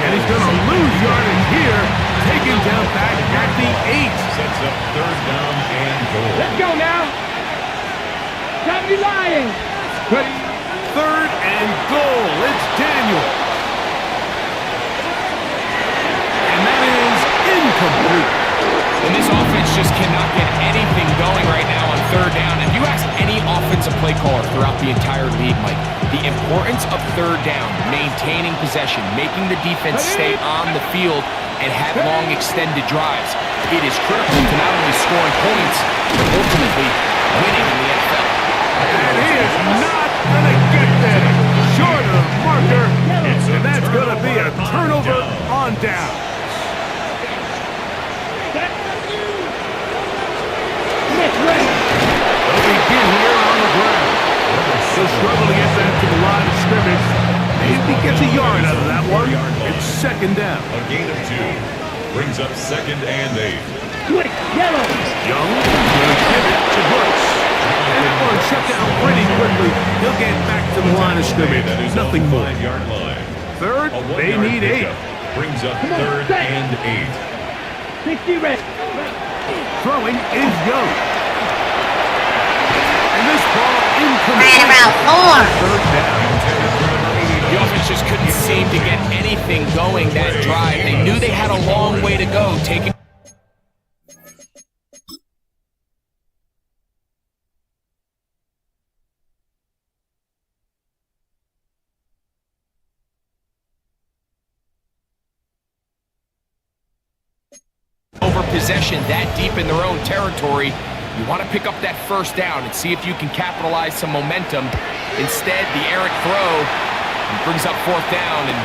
And he's going to lose yardage here. Taken down back at the 8. Sets up 3rd down and goal. Let's go now. Time to be lying. 3rd and goal. It's Daniel. Incomplete. And this offense just cannot get anything going right now on 3rd down. And you ask any offensive play caller throughout the entire league, Mike, the importance of 3rd down, maintaining possession, making the defense stay on the field and have long extended drives. It is critical to not only scoring points, but ultimately winning in the NFL. And he is not going to get there. Short of marker. And that's going to be a turnover on down. They'll begin here on the ground. They'll struggle to get back to the line of scrimmage. If he gets a yard out of that one, it's 2nd down. A gain of 2. Brings up 2nd and 8. Quick, yellow. Young will give it to Brooks. And that one shut down pretty quickly. He'll get back to the line of scrimmage. Nothing more. 5-yard line. 3rd, they need 8. Brings up 3rd and 8. 60 red. Throwing is Young. And this ball incomplete. Ran around 4. 3rd down. The offense just couldn't seem to get anything going that drive. They knew they had a long way to go. Taking over possession that deep in their own territory. You want to pick up that 1st down and see if you can capitalize some momentum. Instead, the errant throw brings up 4th down, and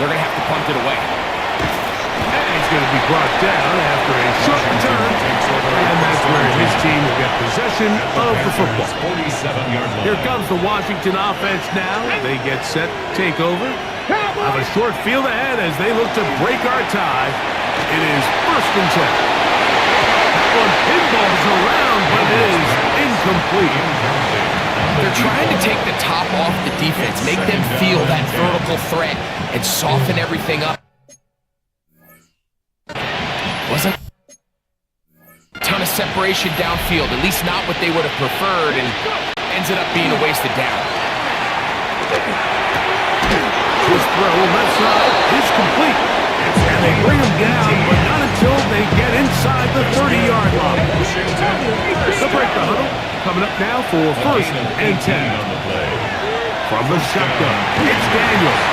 they're going to have to punt it away. And he's going to be brought down after a short return. And that's where his team will get possession of the football. 47-yard line. Here comes the Washington offense now. They get set to take over. Have a short field ahead as they look to break our tie. It is 1st and 10. That one pinballs around, but it is incomplete. They're trying to take the top off the defense, make them feel that vertical threat, and soften everything up. Wasn't a ton of separation downfield, at least not what they would have preferred, and ends up being a wasted down. His throw left side is complete. And they bring him down, but not until they get inside the 30-yard line. They'll break the huddle. Coming up now for 1st and 10. From the shotgun, it's Daniels.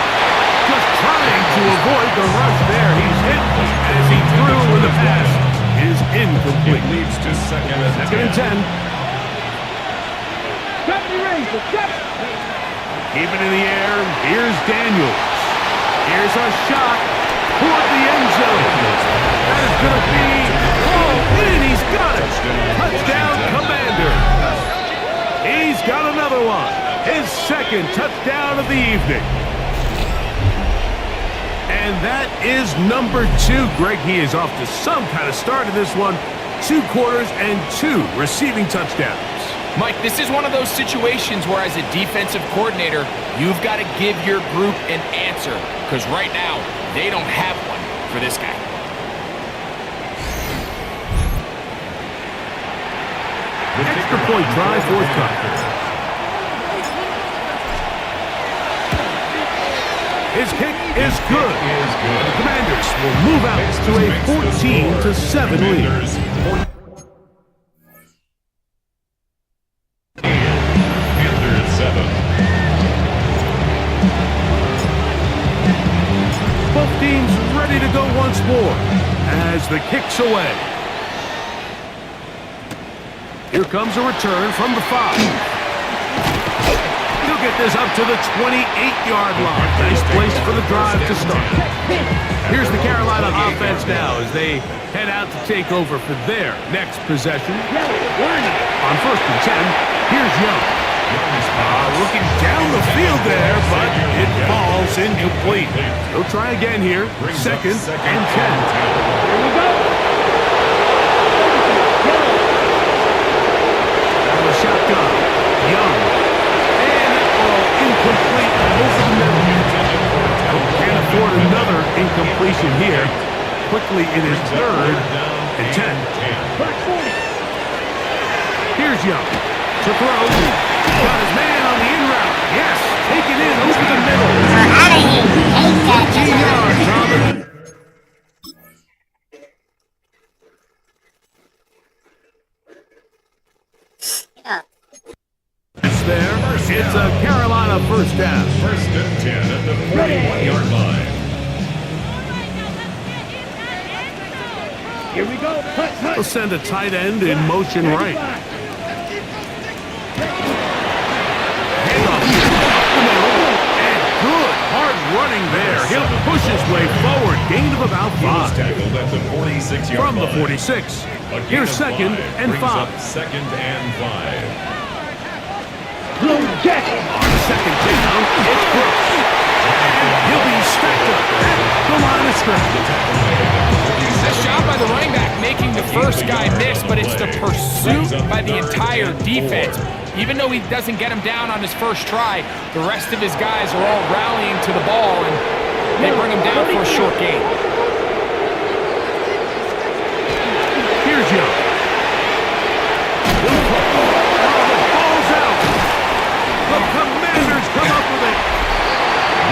Just trying to avoid the rush there. He's hit as he threw, and the pass is incomplete. It leads to 2nd and 10. Keep it in the air. Here's Daniels. Here's a shot toward the end zone. That is going to be in. He's got it. Touchdown, Commander. He's got another one. His 2nd touchdown of the evening. And that is number 2. Greg, he is off to some kind of start in this one. 2 quarters and 2 receiving touchdowns. Mike, this is one of those situations where as a defensive coordinator, you've got to give your group an answer, because right now, they don't have one for this guy. Extra point try forthcoming. His kick is good. The Commanders will move out to a 14-7 lead. Both teams ready to go once more as the kick's away. Here comes a return from the 5. He'll get this up to the 28-yard line. Nice place for the drive to start. Here's the Carolina offense now as they head out to take over for their next possession. On 1st and 10, here's Young. Looking down the field there, but it falls incomplete. He'll try again here. 2nd and 10. Here we go. The shotgun. Young. And that ball incomplete over the middle. Can't afford another incompletion here. Quickly in his 3rd and 10. Here's Young to throw. Got his man on the in route. Yes, take it in over the middle. Out of here. Hate that. 14 yards on the... It's there. It's a Carolina 1st down. 1st and 10 at the 41-yard line. Here we go. They'll send a tight end in motion right. Running there. He'll push his way forward. Gain of about 5. Tackled at the 46-yard from the line. 46. Here's 2nd and 5. 2nd and 5. On the 2nd down, it's Brooks. And he'll be stacked up at the line of scrimmage. Nice job by the running back making the first guy miss, but it's the pursuit by the entire defense. Even though he doesn't get him down on his first try, the rest of his guys are all rallying to the ball, and they bring him down for a short gain. Here's Young. The ball's out. The Commanders come up with it.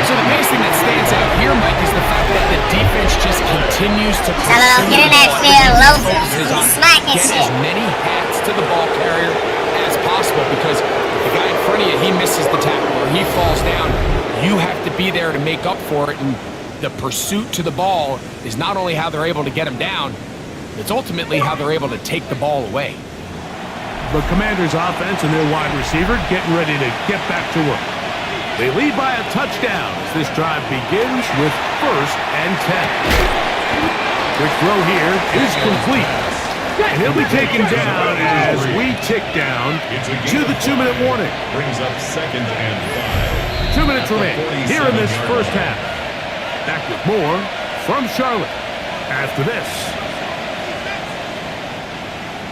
So the biggest thing that stands out here, Mike, is the fact that the defense just continues to get in that field, low, smacking get shit. as many hats to the ball carrier as possible, because the guy in front of you, he misses the tackle or he falls down. You have to be there to make up for it, and the pursuit to the ball is not only how they're able to get him down, it's ultimately how they're able to take the ball away. The Commanders' offense and their wide receiver getting ready to get back to work. They lead by a touchdown as this drive begins with 1st and 10. Quick throw here is complete. And he'll be taken down as we tick down to the 2-minute warning. Brings up 2nd and 5. 2 minutes remain here in this first half. Back with more from Charlotte after this.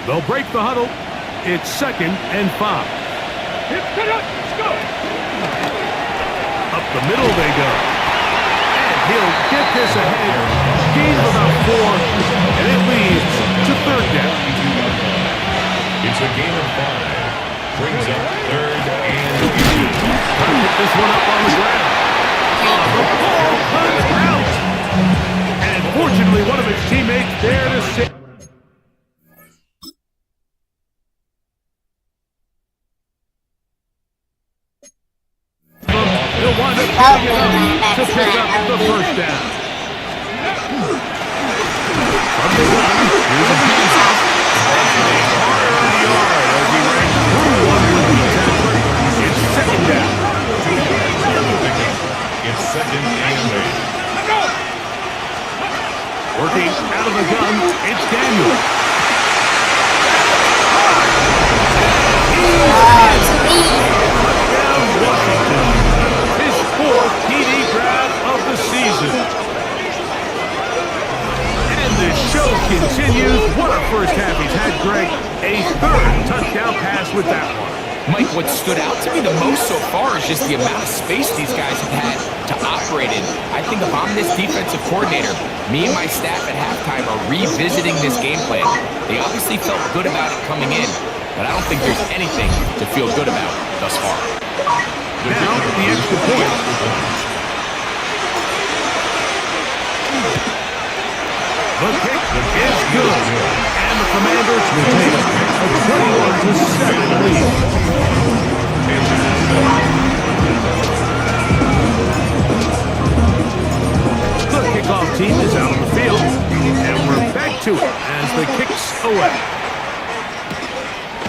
They'll break the huddle. It's 2nd and 5. Let's go. Up the middle they go. And he'll get this ahead. Gain of about 4, and it leads to third down. It's a gain of 5. Brings up third and 8. Trying to pick this one up on the ground. The ball comes out. And fortunately, one of his teammates there to save. He'll wind up picking it up to pick up the first down. From the gun, here's a hands-off. Hard yard as he ran through one with the tackler. It's second down. It's second and 8. Working out of the gun, it's Daniel. Touchdown, Washington. His 4th TD grab of the season. And the show continues. What a first half he's had, Greg. A 3rd touchdown pass with that one. Mike, what stood out to me the most so far is just the amount of space these guys have had to operate in. I think if I'm this defensive coordinator, me and my staff at halftime are revisiting this game plan. They obviously felt good about it coming in, but I don't think there's anything to feel good about thus far. Now, the extra point. The kick is good. And the Commanders will take a 21-7 lead. The kickoff team is out on the field, and we're back to it as the kick's away.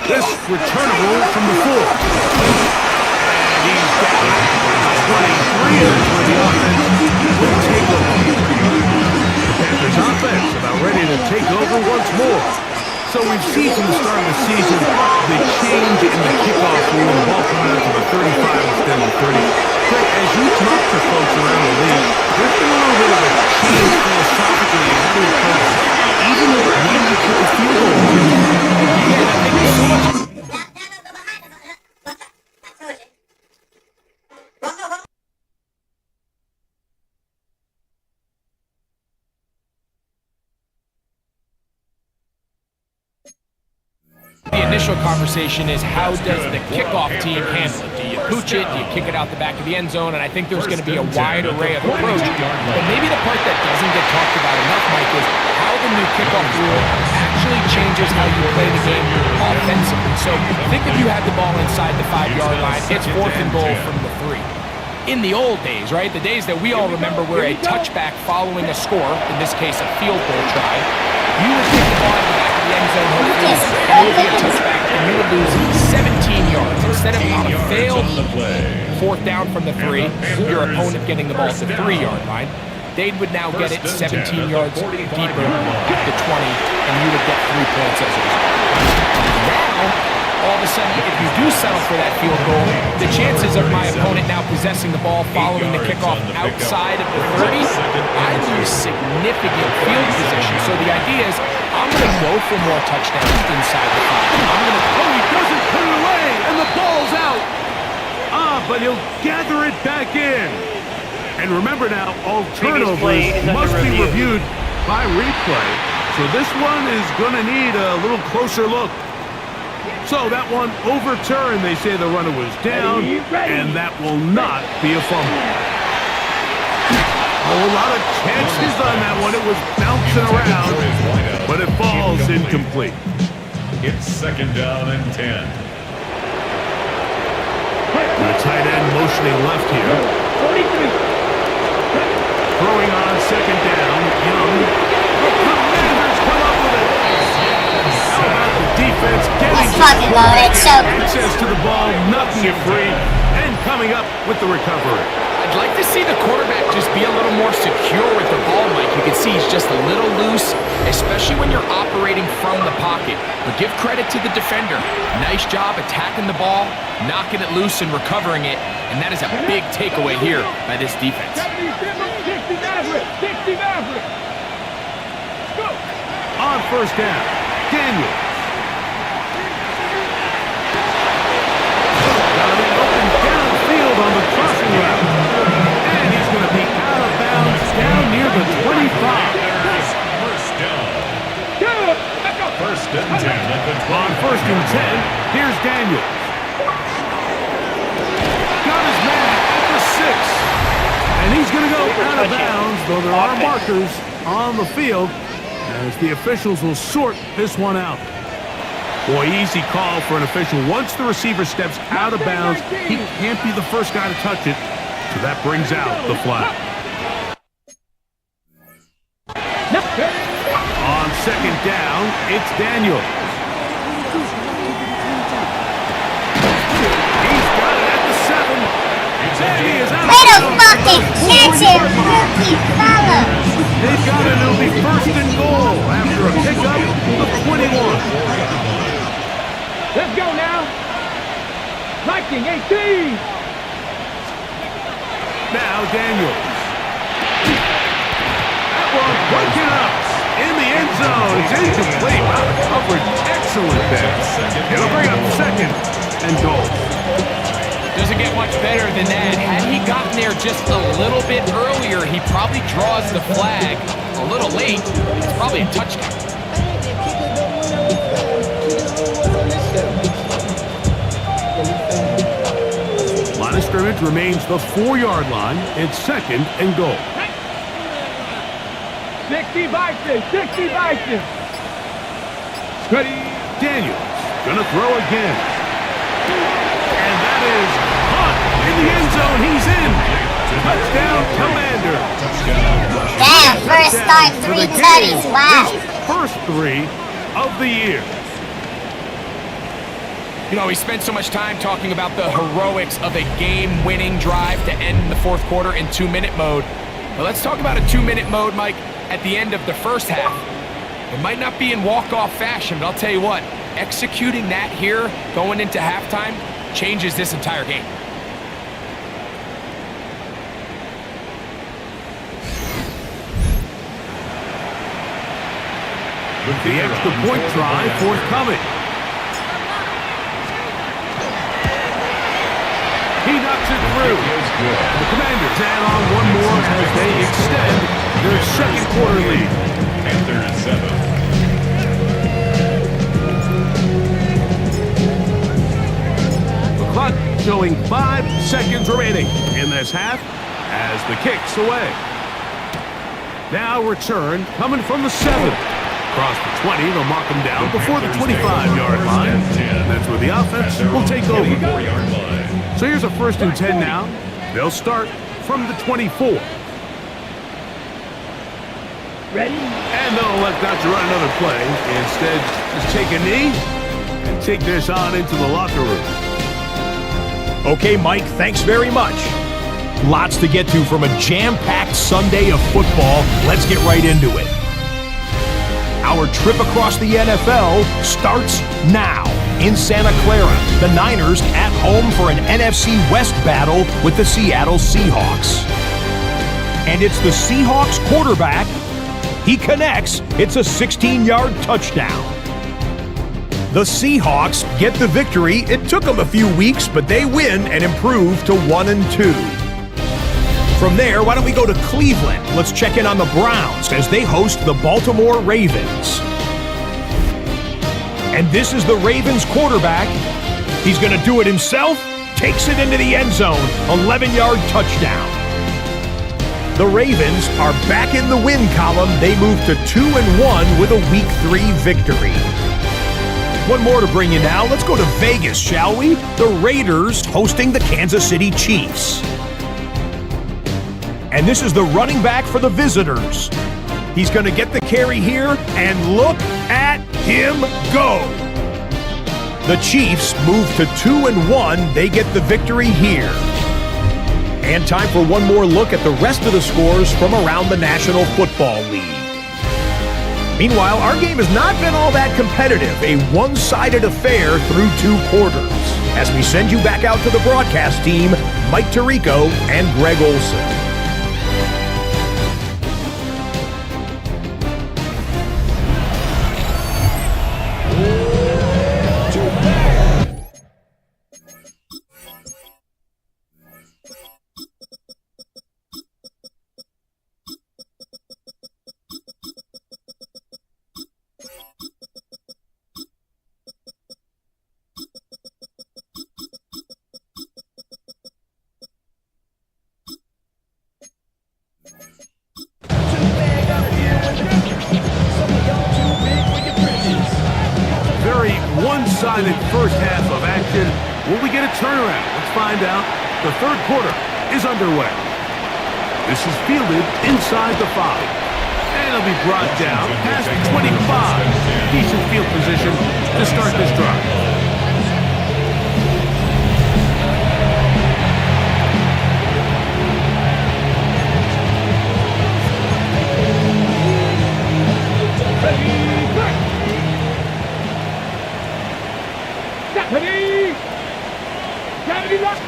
This returnable from the 4. And he's down 23, and that's where the offense will take over. The Panthers offense about ready to take over once more. So we've seen from the start of the season the change in the kickoff rule, the ball coming out to the 35 instead of the 30. Craig, as you talk to folks around the league, there's been a little bit of a change philosophically in how we approach even needing to kick a field goal. Yeah, I think there's so much. The initial conversation is how does the kickoff team handle it? Do you pooch it? Do you kick it out the back of the end zone? And I think there's going to be a wide array of approach. But maybe the part that doesn't get talked about enough, Mike, is how the new kickoff rule actually changes how you play the game offensively. So think if you had the ball inside the 5-yard line, it's 4th and goal from the 3. In the old days, right, the days that we all remember where a touchback following a score, in this case a field goal try, you would kick the ball in the back of the end zone, hopefully, and it would be a touchback, and you would lose 17 yards. Instead of on a failed 4th down from the 3, your opponent getting the ball to the 3-yard line, they would now get it 17 yards deeper at the 20, and you would get 3 points as a result. Now, all of a sudden, if you do settle for that field goal, the chances of my opponent now possessing the ball following the kickoff outside of the 30, I lose significant field position. So the idea is, I'm going to go for more touchdowns inside the 5. I'm going to... Oh, he doesn't put it away, and the ball's out. But he'll gather it back in. And remember now, all turnovers must be reviewed by replay. So this one is going to need a little closer look. So that one overturned. They say the runner was down, and that will not be a fumble. A whole lot of chances on that one. It was bouncing around, but it falls incomplete. It's 2nd down and 10. The tight end motioning left here. 43. Throwing on 2nd down, Young. The Commanders come up with it. How about the defense getting access to the ball, knocking it free, and coming up with the recovery. I'd like to see the quarterback just be a little more secure with the ball, Mike. You can see he's just a little loose, especially when you're operating from the pocket. But give credit to the defender. Nice job attacking the ball, knocking it loose and recovering it, and that is a big takeaway here by this defense. 60 Maverick. Go. On 1st down, Daniel. out of bounds, though there are markers on the field as the officials will sort this one out. Boy, easy call for an official. Once the receiver steps out of bounds, he can't be the first guy to touch it, so that brings out the flag. On second down, it's Daniel. He's got it at the 7. And he is out. Way to fucking catch it, rookie fella. They've got it. It'll be first and goal after a pickup of 21. Let's go now. Viking 18. Now Daniel. That one broken up in the end zone. It's incomplete. Wow, the coverage excellent there. It'll bring up second and goal. Doesn't get much better than that. Had he gotten there just a little bit earlier, he probably draws the flag a little late. It's probably a touchdown. Line of scrimmage remains the 4-yard line. It's second and goal. 60 Bison, 60 Bison. Ready. Daniels gonna throw again. And that is caught in the end zone. He's in. Touchdown, Commander. Damn, first start, 3 tutties. Wow. His first 3 of the year. You know, we spent so much time talking about the heroics of a game-winning drive to end the fourth quarter in 2-minute mode. But let's talk about a 2-minute mode, Mike, at the end of the first half. It might not be in walk-off fashion, but I'll tell you what, executing that here going into halftime changes this entire game. With the extra point try forthcoming. He knocks it through. The Commanders add on one more as they extend their second quarter lead. Panthers 7. The clock showing 5 seconds remaining in this half as the kick's away. Now return coming from the 7. Across the 20, they'll mark them down before the 25-yard line. That's where the offense will take over. So here's a 1st and 10 now. They'll start from the 24. Ready? And they'll elect not to run another play. Instead, just take a knee and take this on into the locker room. Okay, Mike, thanks very much. Lots to get to from a jam-packed Sunday of football. Let's get right into it. Our trip across the NFL starts now. In Santa Clara, the Niners at home for an NFC West battle with the Seattle Seahawks. And it's the Seahawks quarterback. He connects. It's a 16-yard touchdown. The Seahawks get the victory. It took them a few weeks, but they win and improve to 1-2. From there, why don't we go to Cleveland? Let's check in on the Browns as they host the Baltimore Ravens. And this is the Ravens quarterback. He's going to do it himself. Takes it into the end zone. 11-yard touchdown. The Ravens are back in the win column. They move to 2-1 with a Week 3 victory. One more to bring you now. Let's go to Vegas, shall we? The Raiders hosting the Kansas City Chiefs. And this is the running back for the visitors. He's going to get the carry here, and look at him go. The Chiefs move to 2-1. They get the victory here. And time for one more look at the rest of the scores from around the National Football League. Meanwhile, our game has not been all that competitive, a one-sided affair through 2 quarters. As we send you back out to the broadcast team, Mike Tirico and Greg Olson. Will we get a turnaround? Let's find out. The third quarter is underway. This is fielded inside the 5. And it'll be brought down past 25. Decent field position to start this drive.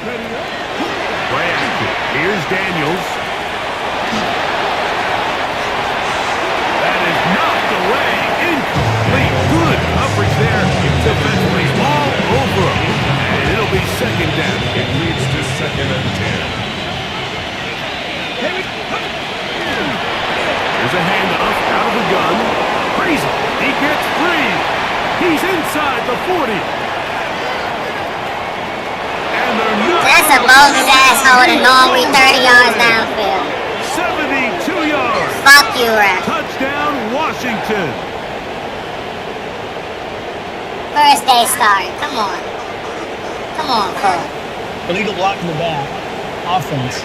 Play action. Here's Daniels. That is knocked away. Incomplete. Good coverage there. Defensively all over him. And it'll be second down. It leads to 2nd and 10. Here's a handoff out of the gun. Crazy. He gets free. He's inside the 40. That's a bogus asshole to normally 30 yards downfield. 72 yards. Fuck you, ref. Touchdown, Washington. First day start. Come on. Come on, Cole. Illegal block in the back. Offense.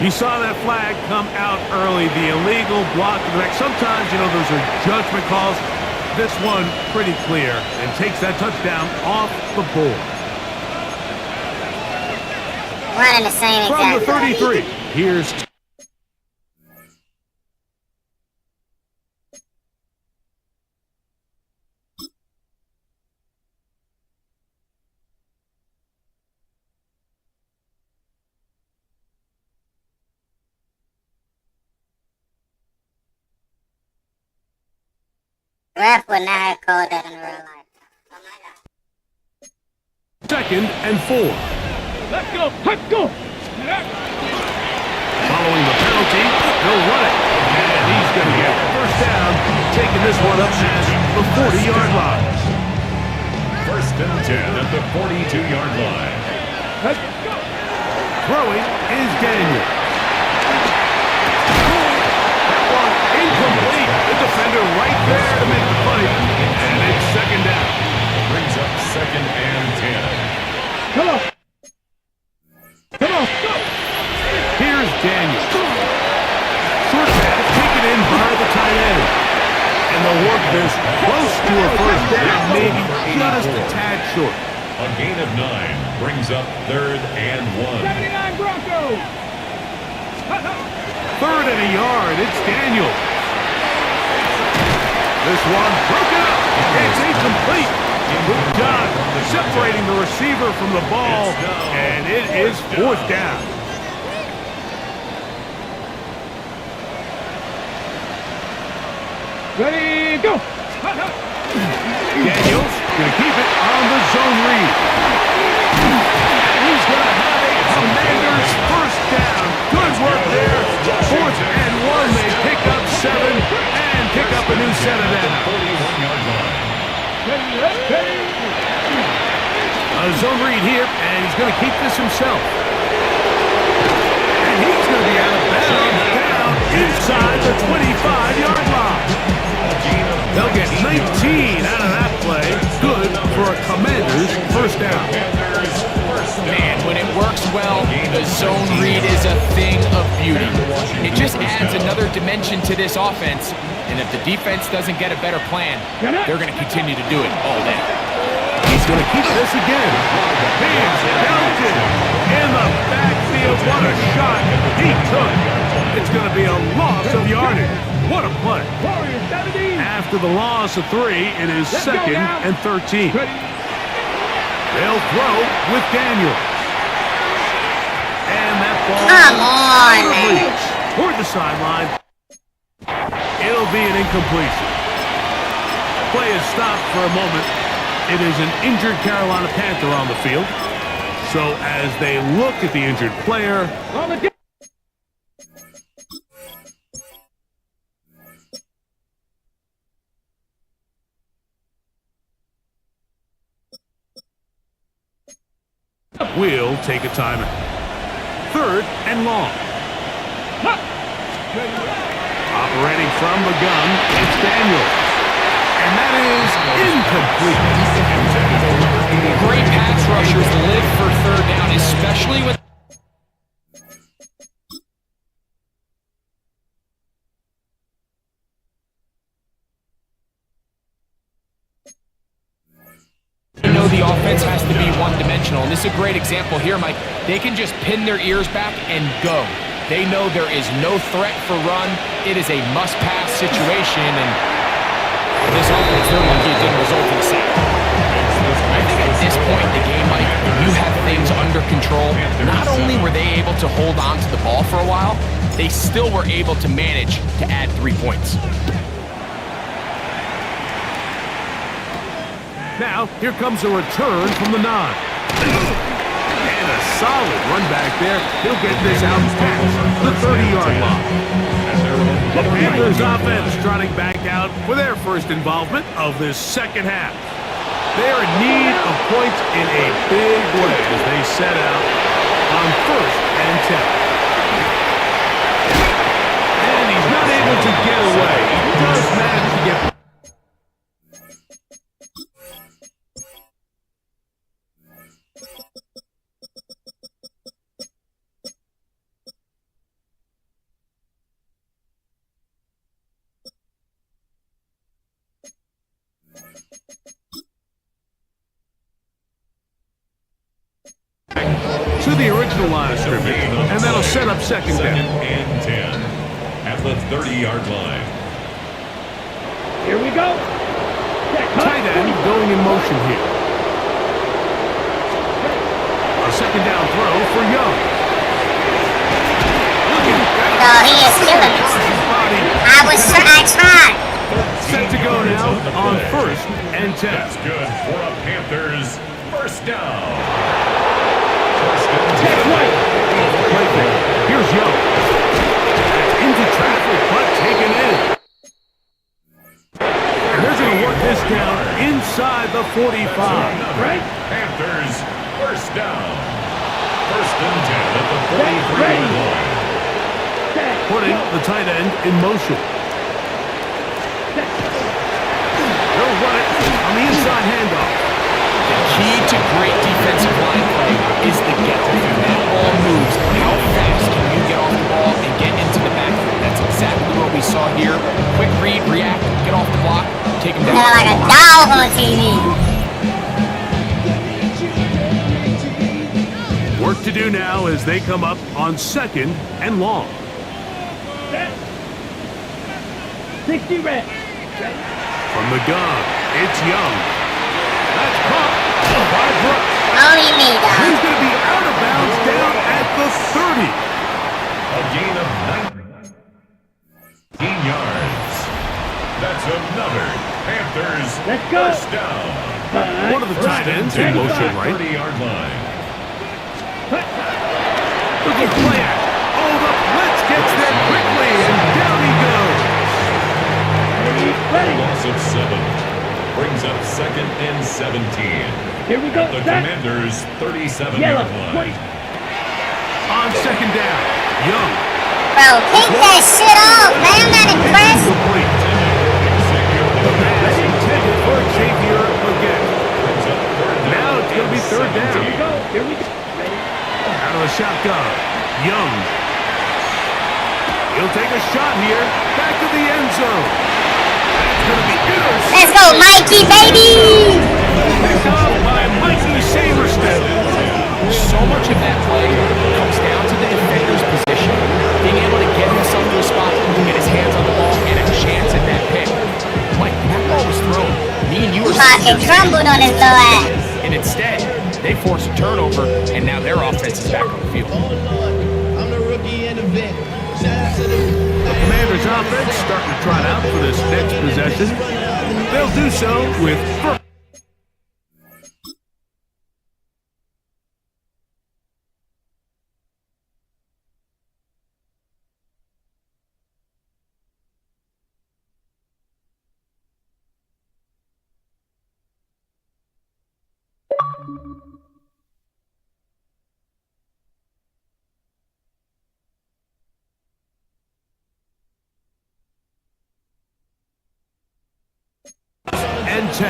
You saw that flag come out early. The illegal block in the back. Sometimes, those are judgment calls. This one pretty clear and takes that touchdown off the board. Running the same exact From the 33, here's... Ref would not have called that in real life. 2nd and 4. Let's go. Let's go. Following the penalty, he'll run it. And he's going to get first down, taking this one up past the 40-yard line. 1st and 10 at the 42-yard line. Throwing is Daniel. That one incomplete. The defender right there to make the play. And it's second down. Brings up 2nd and 10. Come on. Come on. Go. Here's Daniel. Short pass taken in by the tight end. And the work is close to a first down, maybe just a tad short. A gain of 9 brings up 3rd and 1. 79 Broncos. 3rd and a yard. It's Daniel. This one broken up. It's incomplete. Good job separating the receiver from the ball, and it is 4th down. Ready, go. Daniels going to keep it on the zone read. And he's going to have a Commanders first down. Good work there. 4th and 1. They pick up 7 and pick up a new set of downs. 41-yard line. A zone read here, and he's going to keep this himself. And he's going to be out of bounds down inside the 25-yard line. They'll get 19 out of that play. Good for a Commanders first down. Man, when it works well, the zone read is a thing of beauty. It just adds another dimension to this offense, and if the defense doesn't get a better plan, they're going to continue to do it all day. He's going to keep this again. He's belted in the backfield. What a shot he took. It's going to be a loss of yardage. What a play. After the loss of 3, it is 2nd and 13. They'll throw with Daniel. And that ball toward the sideline. It'll be an incompletion. Play is stopped for a moment. It is an injured Carolina Panther on the field. So as they look at the injured player, we'll take a timeout. 3rd and long. Operating from the gun, it's Daniel. And that is incomplete. Great pass rushers live for third down, especially with... You know the offense has to be one-dimensional, and this is a great example here, Mike. They can just pin their ears back and go. They know there is no threat for run. It is a must-pass situation, and this offense, they're lucky it didn't result in a sack. I think at this point in the game, Mike, when you have things under control, not only were they able to hold on to the ball for a while, they still were able to manage to add 3 points. Now, here comes a return from the 9. And a solid run back there. He'll get this out past the 30-yard line. The Panthers offense trotting back out for their first involvement of this second half. They're in need of points in a big way as they set out on 1st and 10. And he's not able to get away. He does manage to get... to the original line of scrimmage, and that'll set up second down. And 10 at the 30-yard line. Here we go. Tight end going in motion here. A second down throw for Young. Oh, he is killing us. I tried. Set to go now on 1st and 10. That's good for a Panthers first down. Here's Young. Into traffic, but taken in. And they're going to work this down inside the 45. Right? Panthers first down. 1st and 10 at the 43-yard line. Putting the tight end in motion. They'll run it on the inside handoff. The key to great defensive line play is the get-off. That ball moves. How fast can you get off the ball and get into the backfield? That's exactly what we saw here. Quick read, react, get off the block, take him down. They're like a dog on TV. Work to do now as they come up on 2nd and long. 60 reps. From the gun, it's Young. That's caught by Brooks. Only me, dog. He's going to be out of bounds down at the 30. A gain of 19 yards. That's another Panthers first down. One of the tight ends in motion, right? 30-yard line. Look at play action. Oh, the blitz gets there quickly, and down he goes. Loss of 7. Brings up 2nd and 17. Here we go. At the Commanders' 37-yard line. On 2nd down, Young. Bro, take that shit off, man. I'm not impressed. The pass intended for Xavier again. Now it's going to be 3rd down. Here we go. Here we go. Out of the shotgun, Young. He'll take a shot here. Back to the end zone. Let's go, Mikey, baby! Picked up by Mikey Saberstead. So much of that play comes down to the defender's position. Being able to get himself to a spot, get his hands on the ball, and a chance at that pick. Mike, that ball was thrown. Me and you were fucking crumbled on his little ass. And instead, they force a turnover, and now their offense is back on the field. I'm the rookie and the vet. Shout out to the Commanders offense starting to trot out for this next possession. They'll do so with first. and 10.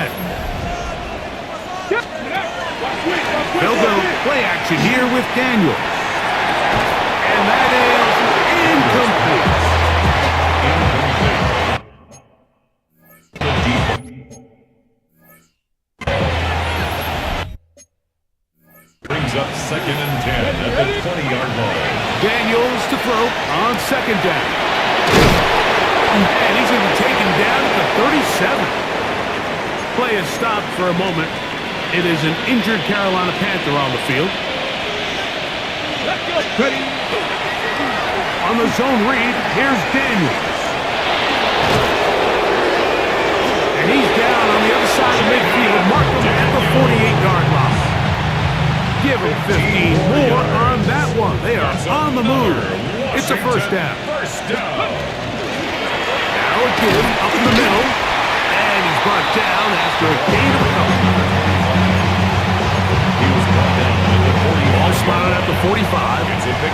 They'll go play action here with Daniel. And that is incomplete. Brings up 2nd and 10 at the 20-yard line. Daniels to throw on 2nd down. And he's going to be taken down at the 37. Play is stopped for a moment. It is an injured Carolina Panther on the field. Ready. On the zone read, here's Daniels. And he's down on the other side of midfield. Mark him at the 48-yard line. Give him 15 more on that one. They are on the move. It's a first down. Now again, up in the middle. And he's brought down after a gain of a couple. He was brought down at the 40. Ball spotted at the 45.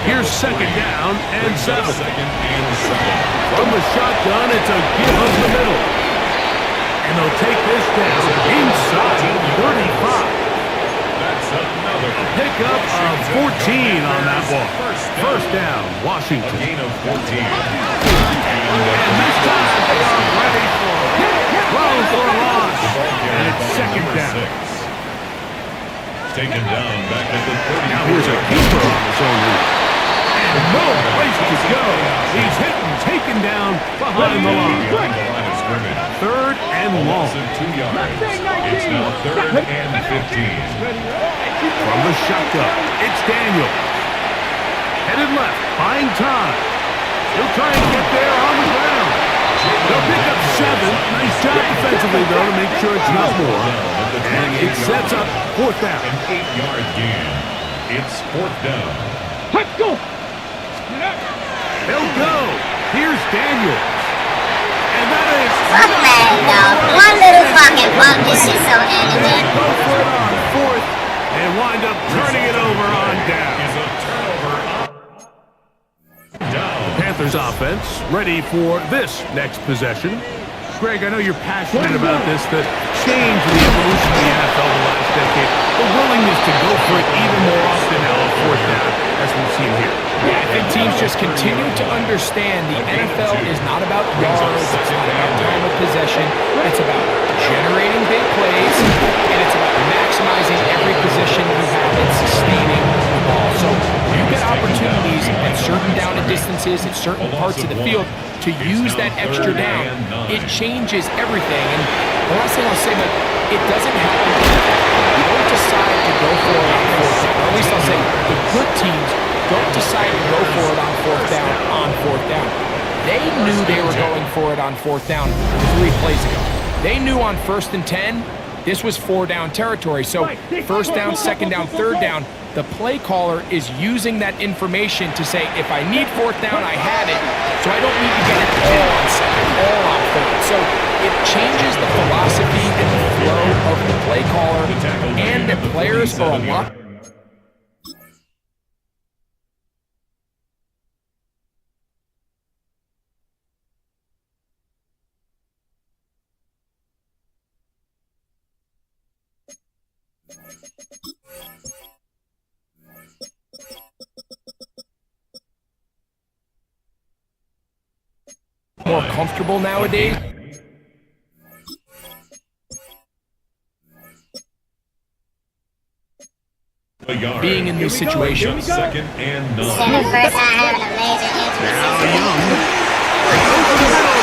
Here's 2nd down and 7. From the shotgun, it's a give up the middle. And they'll take this down inside 35. A pickup of 14 on that ball. First down, Washington. A gain of 14. And this time they are ready for it. Throw for a loss. And it's 2nd down. Taken down back at the 30. Now here's a keeper on his own route. And no place to go. He's hit and taken down behind the line. 3rd and long. 2 yards. It's now 3rd and 15. From the shotgun, it's Daniel. Headed left, buying time. He'll try and get there on the ground. They'll pick up 7. Nice job defensively, though, to make sure it's not more. And it sets up 4th down. An 8-yard gain. It's 4th down. Let's go! They'll go. Here's Daniel. And that is... Fuck Madden, dog. One little fucking bump, this shit's so animated. Go for it on 4th. And wind up turning it over on down. The Panthers offense ready for this next possession. Greg, I know you're passionate about this, the change in the evolution of the NFL the last decade, the willingness to go for it even more often now on 4th down, as we've seen here. Yeah, I think teams just continue to understand the NFL is not about yards, it's not about time of possession, it's about generating big plays, and it's about maximizing every position you have and sustaining the ball. So you get opportunities at certain down and distances at certain parts of the field to use that extra down. It changes everything. And the last thing I'll say, but it doesn't happen. You don't decide to go for it on 4th down. Or at least I'll say the good teams don't decide to go for it on 4th down. They knew they were going for it on 4th down 3 plays ago. They knew on 1st and 10, this was 4-down territory. So 1st down, 2nd down, 3rd down, the play caller is using that information to say, if I need 4th down, I have it, so I don't need to get it all on 2nd, all on 3rd. So it changes the philosophy and the flow of the play caller, and the players are a lot more comfortable nowadays. Being in these situations. 2nd and 9. This is the first time having a major injury Now Young.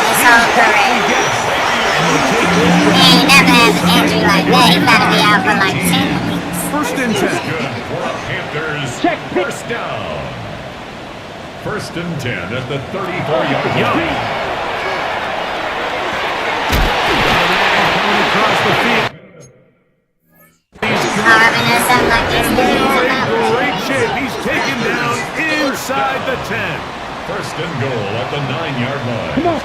his whole career. He ain't never had an injury like that. He gotta be out for like 10 weeks. 1st and 10. Panthers, 1st down. 1st and 10 at the 34-yard line. Across the field. He's carving or something like this. Great shape. He's taken down inside the 10. 1st and goal at the 9-yard line. Come on.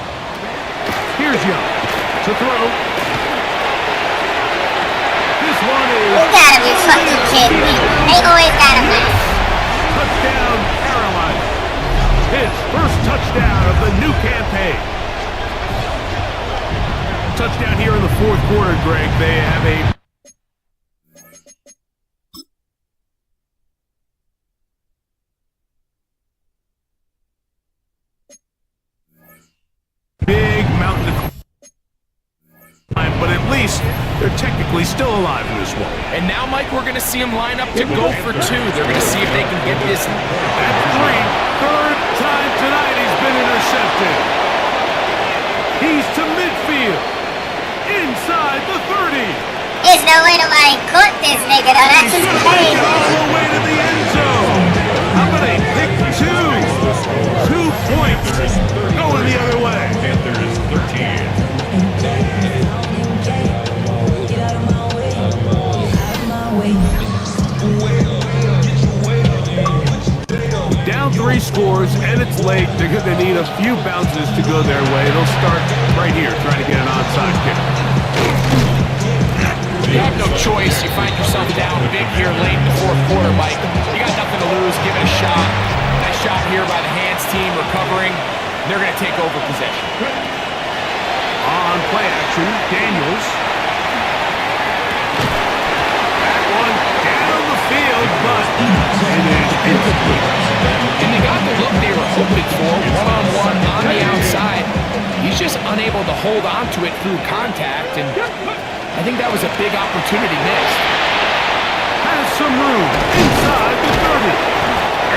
Here's Young to throw. This one is... You gotta be fucking kidding me. They always got a mess. Touchdown, Carolina. His first touchdown of the new campaign. Touchdown here in the fourth quarter, Greg. They have a big mountain to climb, but at least they're technically still alive in this one. And now, Mike, we're going to see them line up to go for two. They're going to see if they can get this. At three, third time tonight he's been intercepted. He's to midfield, inside the 30. There's no way nobody caught this nigga, though. That's just crazy. All the way to the end zone. How about a pick two? 2 points going the other way. Panthers 13. Down 3 scores, and it's late. They're going to need a few bounces to go their way. They'll start right here, trying to get an onside kick. You have no choice. You find yourself down big here late in the fourth quarter, Mike. You got nothing to lose. Give it a shot. Nice shot here by the hands team, recovering. They're going to take over possession. On play action, Daniels. That one down the field, but it is incomplete. And they got the look they were hoping for, one-on-one on the outside. He's just unable to hold on to it through contact, and I think that was a big opportunity missed. Has some room inside the 30.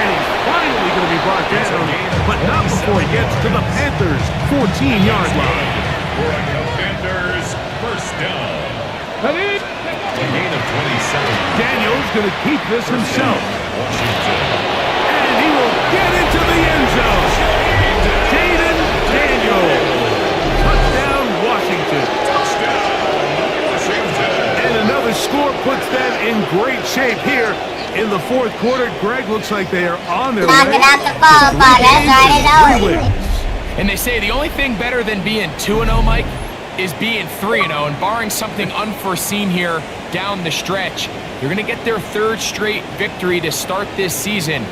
And he's finally going to be brought down, but not before he gets to the Panthers' 14-yard line. For the Panthers, first down. A gain of 27. Daniels going to keep this himself. Washington. And he will get into the end zone. Jaden Daniels. Touchdown, Washington. And another score puts them in great shape here in the fourth quarter. Greg, looks like they are on their way. Knocking out the ballpark. That's right, as always. And they say the only thing better than being 2-0, Mike, is being 3-0. And barring something unforeseen here down the stretch, you're going to get their third straight victory to start this season.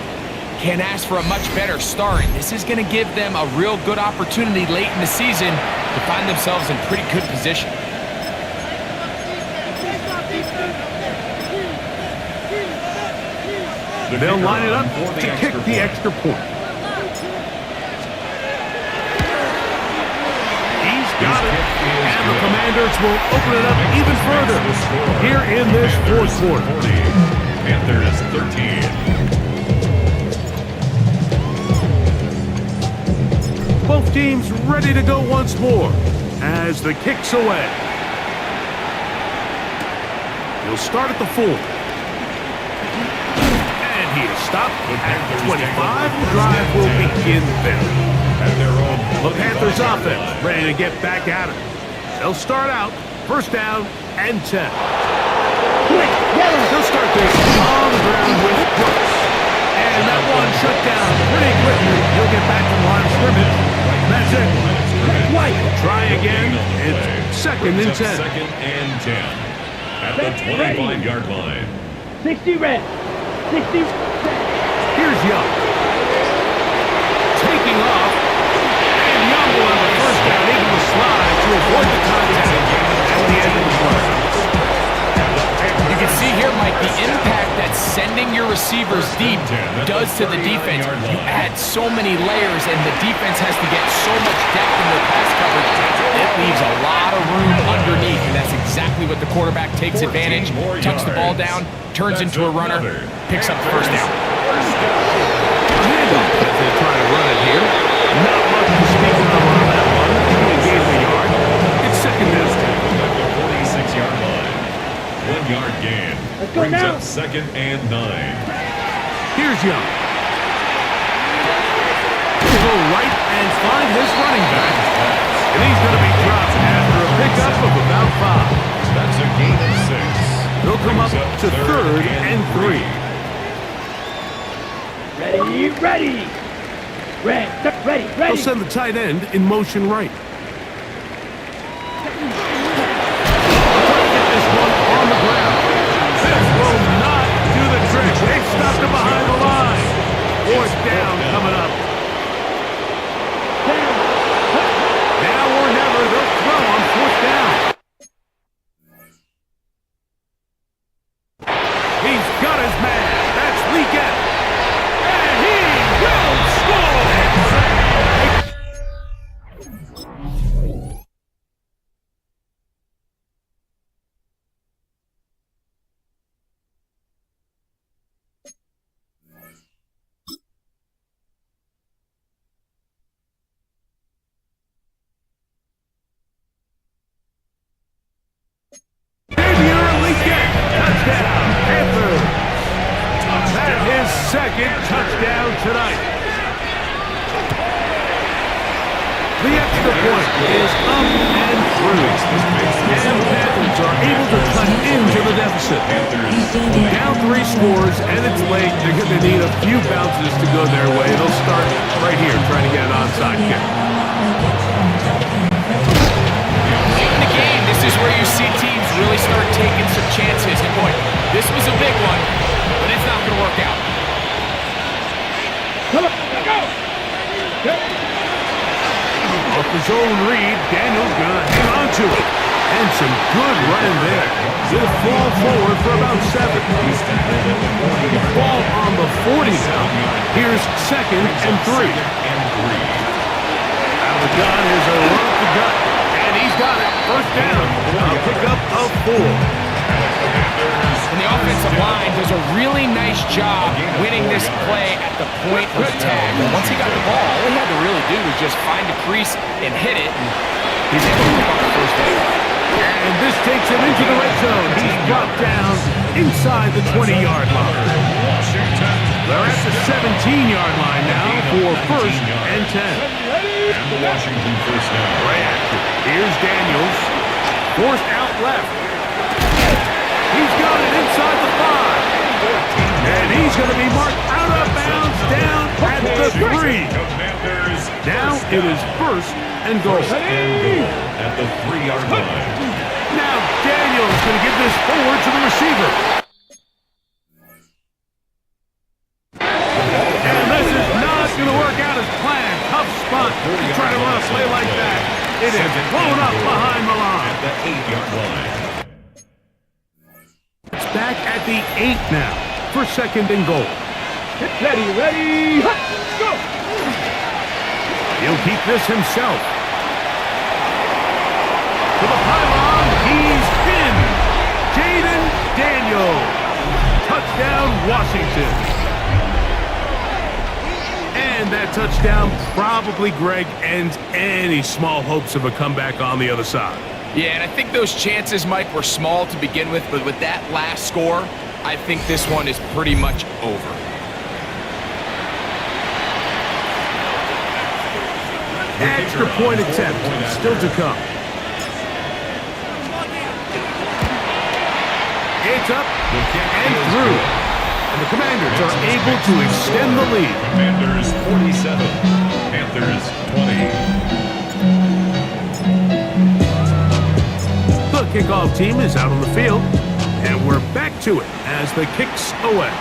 Can't ask for a much better start. This is going to give them a real good opportunity late in the season to find themselves in pretty good position. They'll line it up to kick the extra point. He's got it, and the Commanders will open it up even further here in this fourth quarter. Panthers 13. Both teams ready to go once more as the kick's away. He'll start at the 4. He is stopped at 25. The drive will begin there. The Panthers offense ready to get back at it. They'll start out first down and 10. They'll start this on the ground with Brooks. And that one shut down pretty quickly. He'll get back to the line of scrimmage. That's it. Try again. It's second and 10. Second and 10 at the 25-yard line. 60 red. 60. Here's Young. Taking off. And Young will have the first down into the slide to avoid the contact at the end of the play. You can see here, Mike, the impact that sending your receivers deep does to the defense. You add so many layers, and the defense has to get so much depth in their pass coverage. It leaves a lot of room underneath, and that's exactly what the quarterback takes advantage. Tucks the ball down, turns into a runner, picks up the first down. Handoff as they try to run it here. Not much to speak of on that one. He gained the yard. It's second down. At the 46-yard line. 1-yard gain. Brings up second and 9. Here's Young. He'll go right and find his running back. And he's going to be dropped after a pickup of about 5. That's a gain of 6. He'll come up to third and 3. Ready. Ready. He'll send the tight end in motion right. Get this one on the ground. This will not do the trick. They've stopped him behind the line. Fourth down coming up. Now or never, they'll throw on fourth down. He's got his man. That's Leggett. And he will score! Second touchdown tonight. The extra point is up and through. And the Panthers are able to cut into the deficit. Down 3 scores, and it's late. They're going to need a few bounces to go their way. They'll start right here, trying to get an onside kick. Late in the game, this is where you see teams really start taking some chances. And boy, this was a big one, but it's not going to work out. Off his own read, Daniel's gonna hang on to it. And some good running there. He'll fall forward for about 7. Ball on the 40 now. Here's 2nd and 3. Out of the gun, here's a run up the gut. And he's got it. First down. A pickup of 4. And the offensive line does a really nice job winning this play at the point of attack. Once he got the ball, all he had to really do was just find a crease and hit it. He's able to pick up the first down. And this takes him into the red zone. He's dropped down inside the 20-yard line. They're at the 17-yard line now for 1st and 10. And the Washington first down. Right after. Here's Daniels. Forced out left. He's got it inside the 5. And he's going to be marked out of bounds down at the 3. Now it is 1st and goal. At the 3-yard line. Now Daniels going to give this forward to the receiver. And this is not going to work out as planned. Tough spot to try to run a play like that. It is blown up behind the line. At the 8-yard line. It's back at the 8 now for 2nd and goal. Ready, go! He'll keep this himself. To the pylon, he's in. Jaden Daniels. Touchdown, Washington. And that touchdown probably, Greg, ends any small hopes of a comeback on the other side. Yeah, and I think those chances, Mike, were small to begin with, but with that last score, I think this one is pretty much over. Extra point attempt still to come. It's up and through. And the Commanders are able to extend the lead. Commanders 47, Panthers 20. The kickoff team is out on the field, and we're back to it as the kicks away.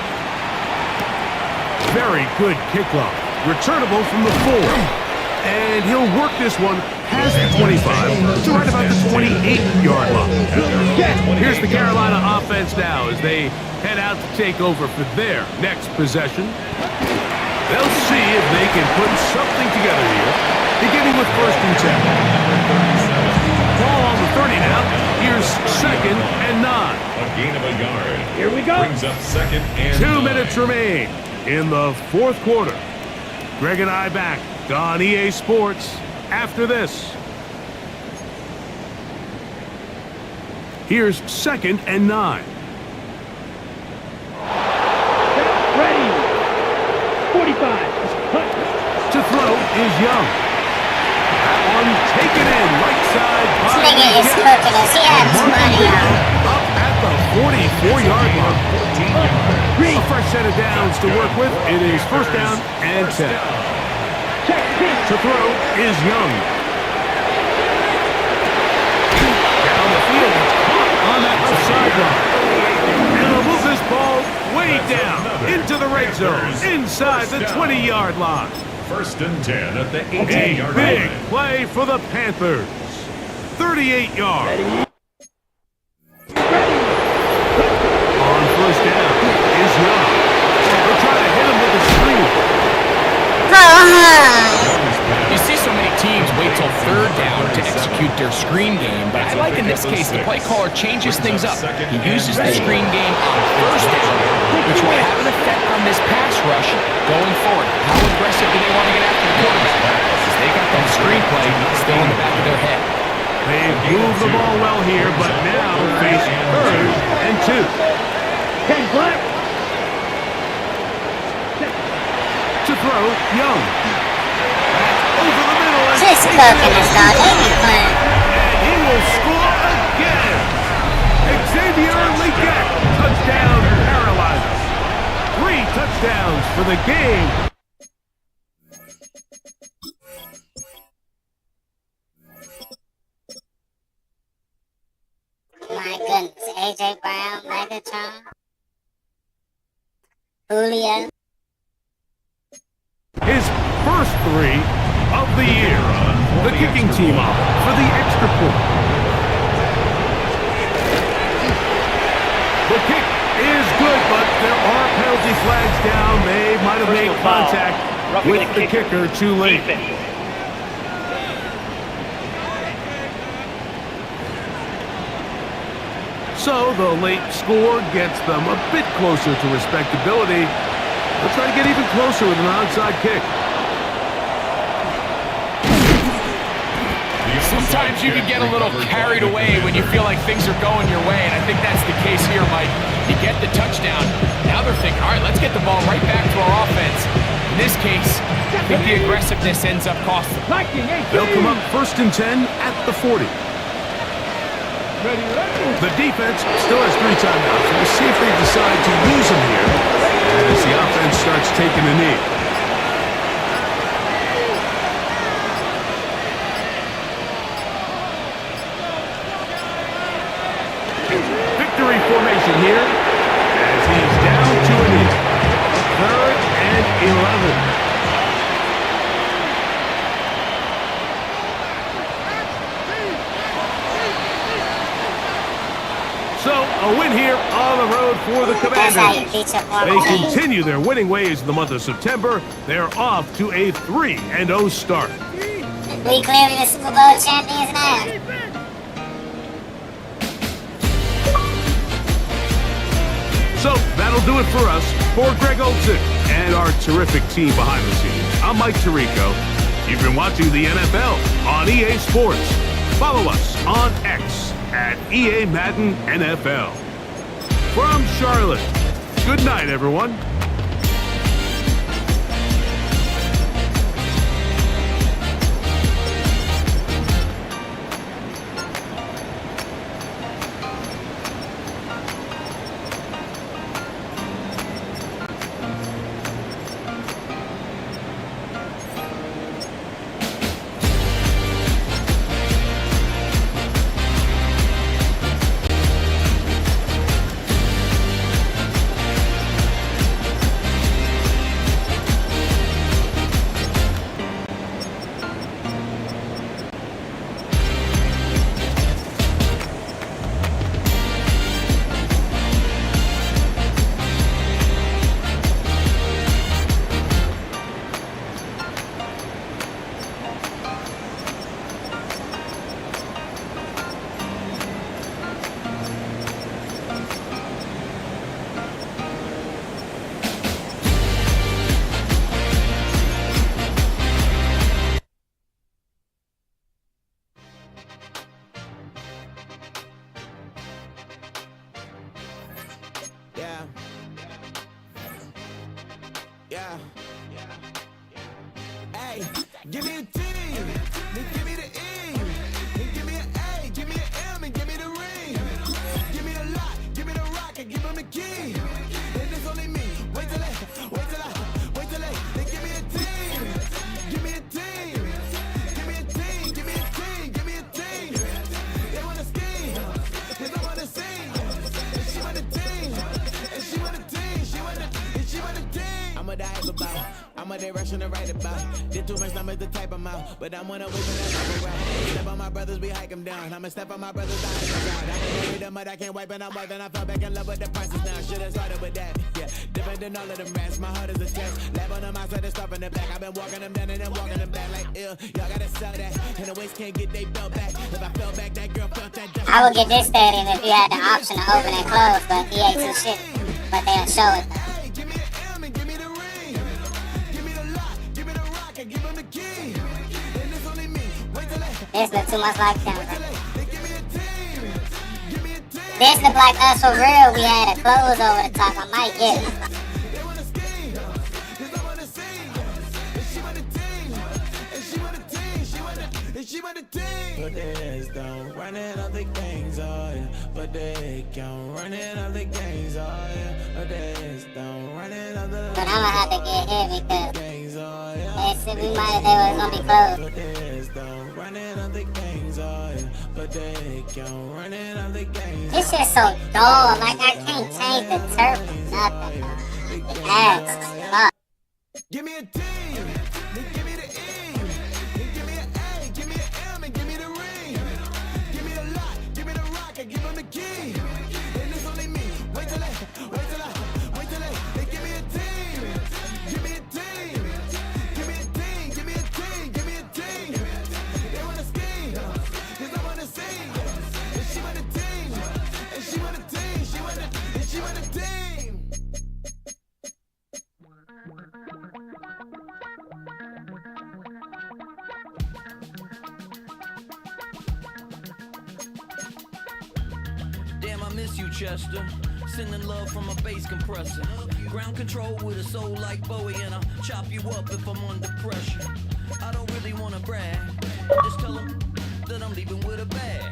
Very good kickoff. Returnable from the 4. And he'll work this one past the 25 to right about the 28-yard line. Here's the Carolina offense now as they head out to take over for their next possession. They'll see if they can put something together here, beginning with 1st and 10. Ball on the 30 now. Here's 2nd and 9. A gain of a yard. Here we go. Brings up 2nd and 2 9. minutes remain in the 4th quarter. Greg and I back on EA Sports after this. Here's 2nd and 9. Ready. 45. To throw is Young. That one taken in right side. This nigga is cooking us. He had his money on. Up at the 44-yard line. A fresh set of downs to work with. It is 1st down and 10. To throw is Young. Down the field, on that left sideline. And he'll move this ball way down into the red zone, inside the 20-yard line. 1st and 10 at the 18-yard line. Big play for the Panthers. 38 yards. On 1st down, execute their screen game, but I like in this case the play caller changes things up. He uses the screen game on first down, which will have an effect on this pass rush going forward. How aggressive do they want to get after the quarterback? Because they got that screen play still in the back of their head. They've moved the ball well here, but now face 3rd and 2. Ken Black. To throw, Young. Over the middle. Just cooking this dog. Leave me alone. And he will score again. Xavier Legette. Touchdown paralyzer. 3 touchdowns for the game. My goodness. AJ Brown, Megatron, Julio. His first 3 of the year. The kicking team off for the extra point. The kick is good, but there are penalty flags down. They might have made contact with the kicker too late. So the late score gets them a bit closer to respectability. They'll try to get even closer with an onside kick. Sometimes you can get a little carried away when you feel like things are going your way, and I think that's the case here, Mike. You get the touchdown. Now they're thinking, all right, let's get the ball right back to our offense. In this case, I think the aggressiveness ends up costing them. They'll come up 1st and 10 at the 40. The defense still has 3 timeouts. We'll see if they decide to use them here as the offense starts taking a knee. Victory formation here as he's down to a knee. 3rd and 11. So, a win here on the road for the Commanders. They continue their winning ways in the month of September. They're off to a 3-0 start. We clearly the Super Bowl champions now. So, that'll do it for us. For Greg Olson and our terrific team behind the scenes, I'm Mike Tirico. You've been watching the NFL on EA Sports. Follow us on X at EA Madden NFL. From Charlotte, good night, everyone. Yeah. Hey, give me a T, then give me the E, then give me an A, give me an M, and give me the ring. Give me the lock, give me the rock, and give him the key. And it's only me. Wait till they, then give me a team, give me a team, give me a team, give me a team, give me a team. They wanna scheme, they don't wanna sing. And she want a team, and she want a team, she want a team. I'ma die of a bow. I'm a direction to write about. Did too much numbers to type them out. But I'm on a way for that type of route. Step on my brothers, we hike them down. I'ma step on my brothers, I hike them down. I've been married them, but I can't wipe and I'm wiping. I fell back in love with the prices now. Should've started with that. Yeah, different than all of them rats. My heart is a test. Lab on them outside and stuff in the back. I've been walking them down and then walking them back like ill. Y'all gotta sell that. And the waist can't get they belt back. If I fell back, that girl felt that. I would get this stadium if you had the option to open and close, but EA too shit. But they don't show it. This look too much like them. This look like us for real. We had a clothes over the top. I might get it. But there's don't running up the gangs, oh yeah. But they can't running up the gangs, oh yeah. But there's don't running up the. But I'ma have to get here because they said we might they was gonna be closed. But there's don't running up the gangs, oh yeah. But they can't running up the gangs. This shit's so dull. Like I can't change the turf or nothing. The ads, fuck. Give me a team. Give me the E. Give me an A. Give me an M and give me the ring. Give me the lock. Give me the rock. And give them the key. And it's only me. Wait till they give me a team. Give me a team. Give me a team. Give me a team. Give me a team. They wanna scheme. 'Cause I wanna sing. And she want a team. And she want a team. She want a team. Damn, I miss you, Chester. Sending love from a bass compressor. Ground control with a soul like Bowie, and I'll chop you up if I'm under pressure. I don't really wanna brag. Just tell them that I'm leaving with a bag.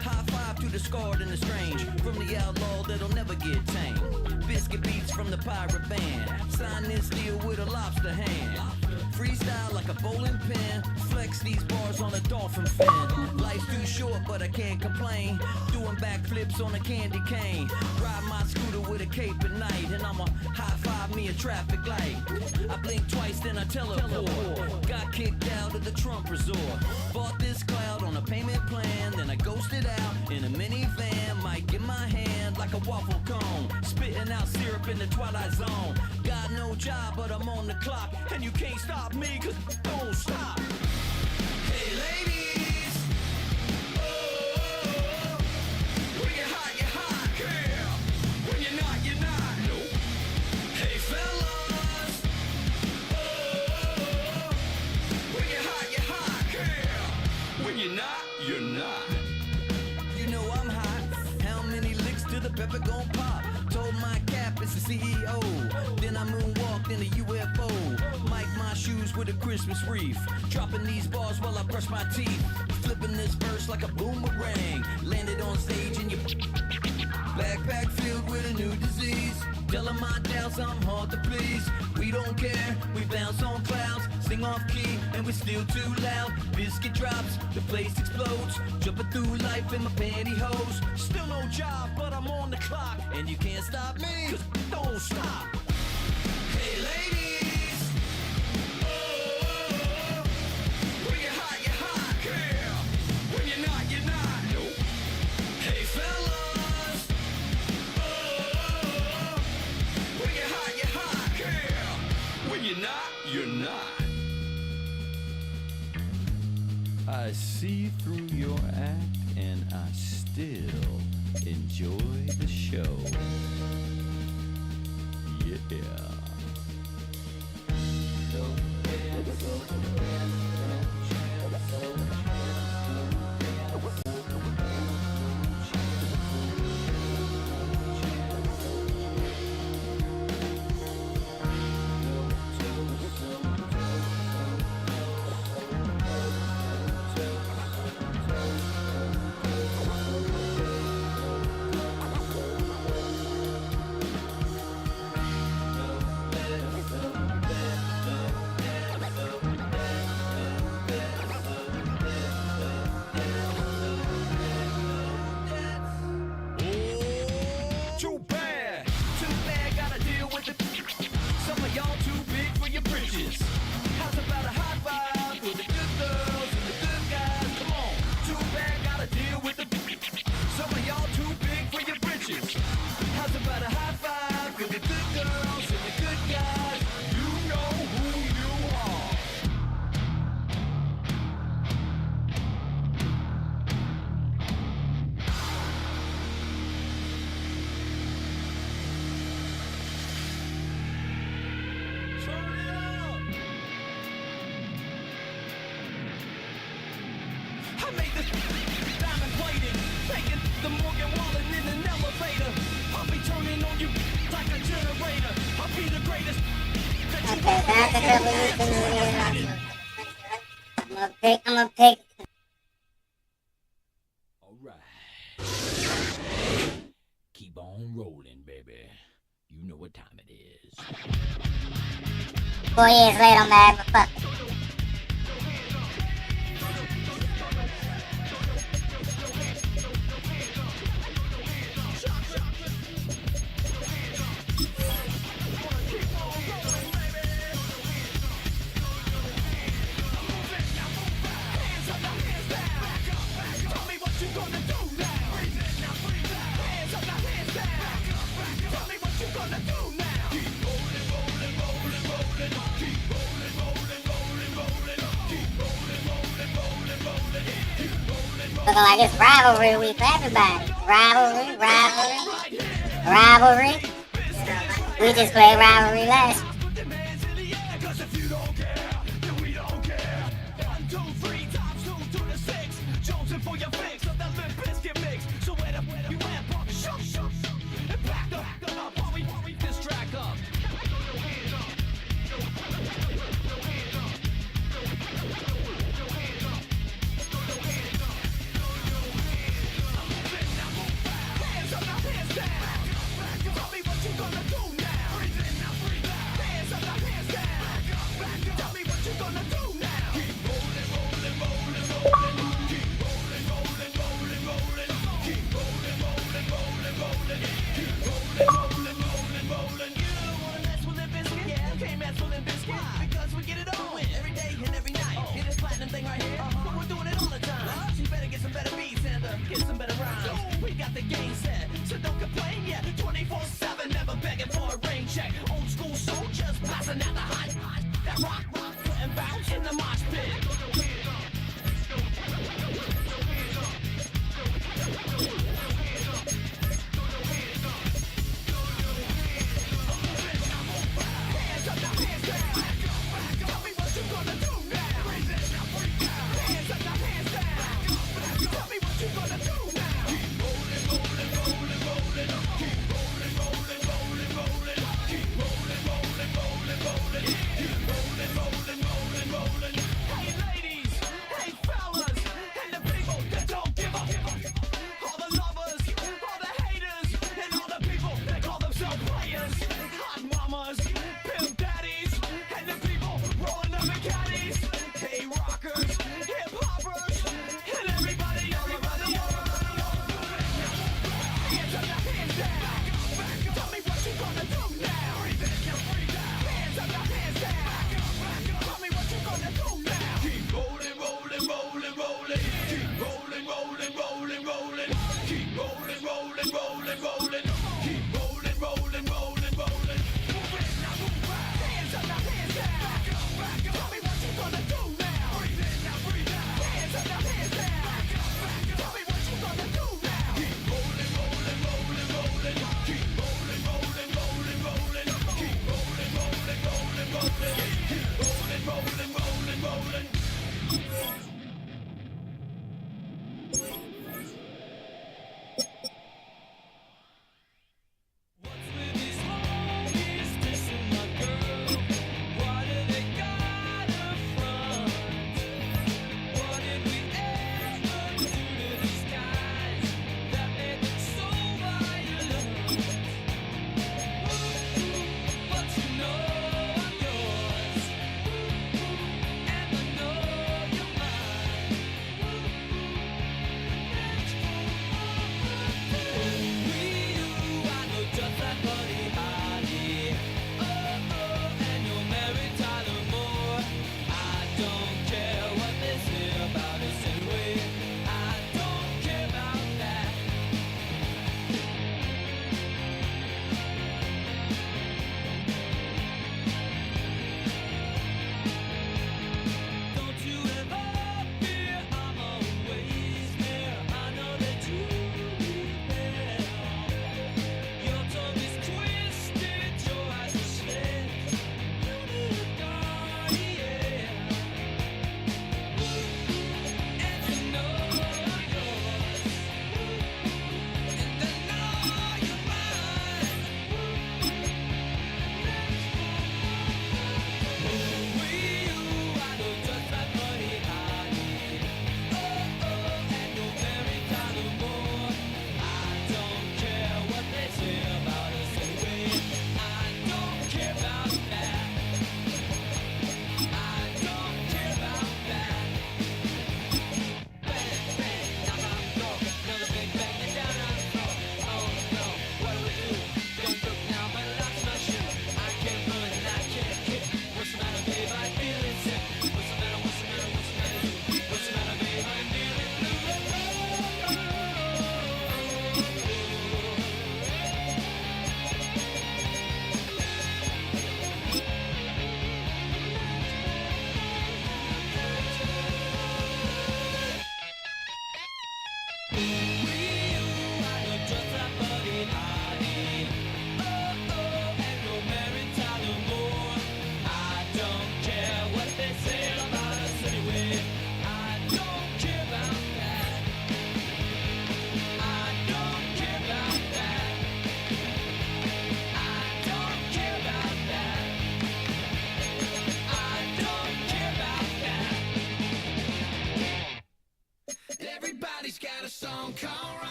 High five to the scarred and the strange. From the outlaw that'll never get tamed. Biscuit beats from the pirate band. Sign this deal with a lobster hand. Freestyle like a bowling pin. Flex these bars on a dolphin fin. Life's too short, but I can't complain. Doing backflips on a candy cane. Ride my scooter with a cape at night. And I'ma high five me a traffic light. I blink twice, then I teleport. Got kicked out of the Trump resort. Bought this cloud on a payment plan. Then I ghosted out in a minivan. Mic in my hand like a waffle cone. Spitting out syrup in the twilight zone. Got no job, but I'm on the clock. And you can't stop me, 'cause don't stop. Hey ladies, oh, when you're hot, girl. When you're not, nope. Hey fellas, oh, when you're hot, girl. When you're not, you're not. You know I'm hot. How many licks till the pepper gon' pop? Told my cap it's the CEO. Then I moonwalked in a UFO. Mic my shoes with a Christmas wreath. Dropping these bars while I brush my teeth. Flipping this verse like a boomerang. Landed on stage in your backpack filled with a new disease. Telling my doubts I'm hard to please. We don't care, we bounce on clouds. Sing off key and we're still too loud. Biscuit drops, the place explodes. Jumping through life in my pantyhose. Still no job, but I'm on the clock. And you can't stop me, 'cause don't stop. Hey ladies, oh, when you're hot, girl. When you're not, nope. Hey fellas, oh, when you're hot, girl. When you're not, you're not. I see through your act and I still enjoy the show. Yeah. the good girls and the good guys, you know who you are. I made this diamond plated, taking the Morgan Wallen in an elevator. I'll be turning on you like a generator. I'll be the greatest. I'm gonna pick. Keep on rolling, baby. You know what time it is. 4 years later, man, but fuck. Looking like it's rivalry week for everybody. Rivalry. We just played rivalry last.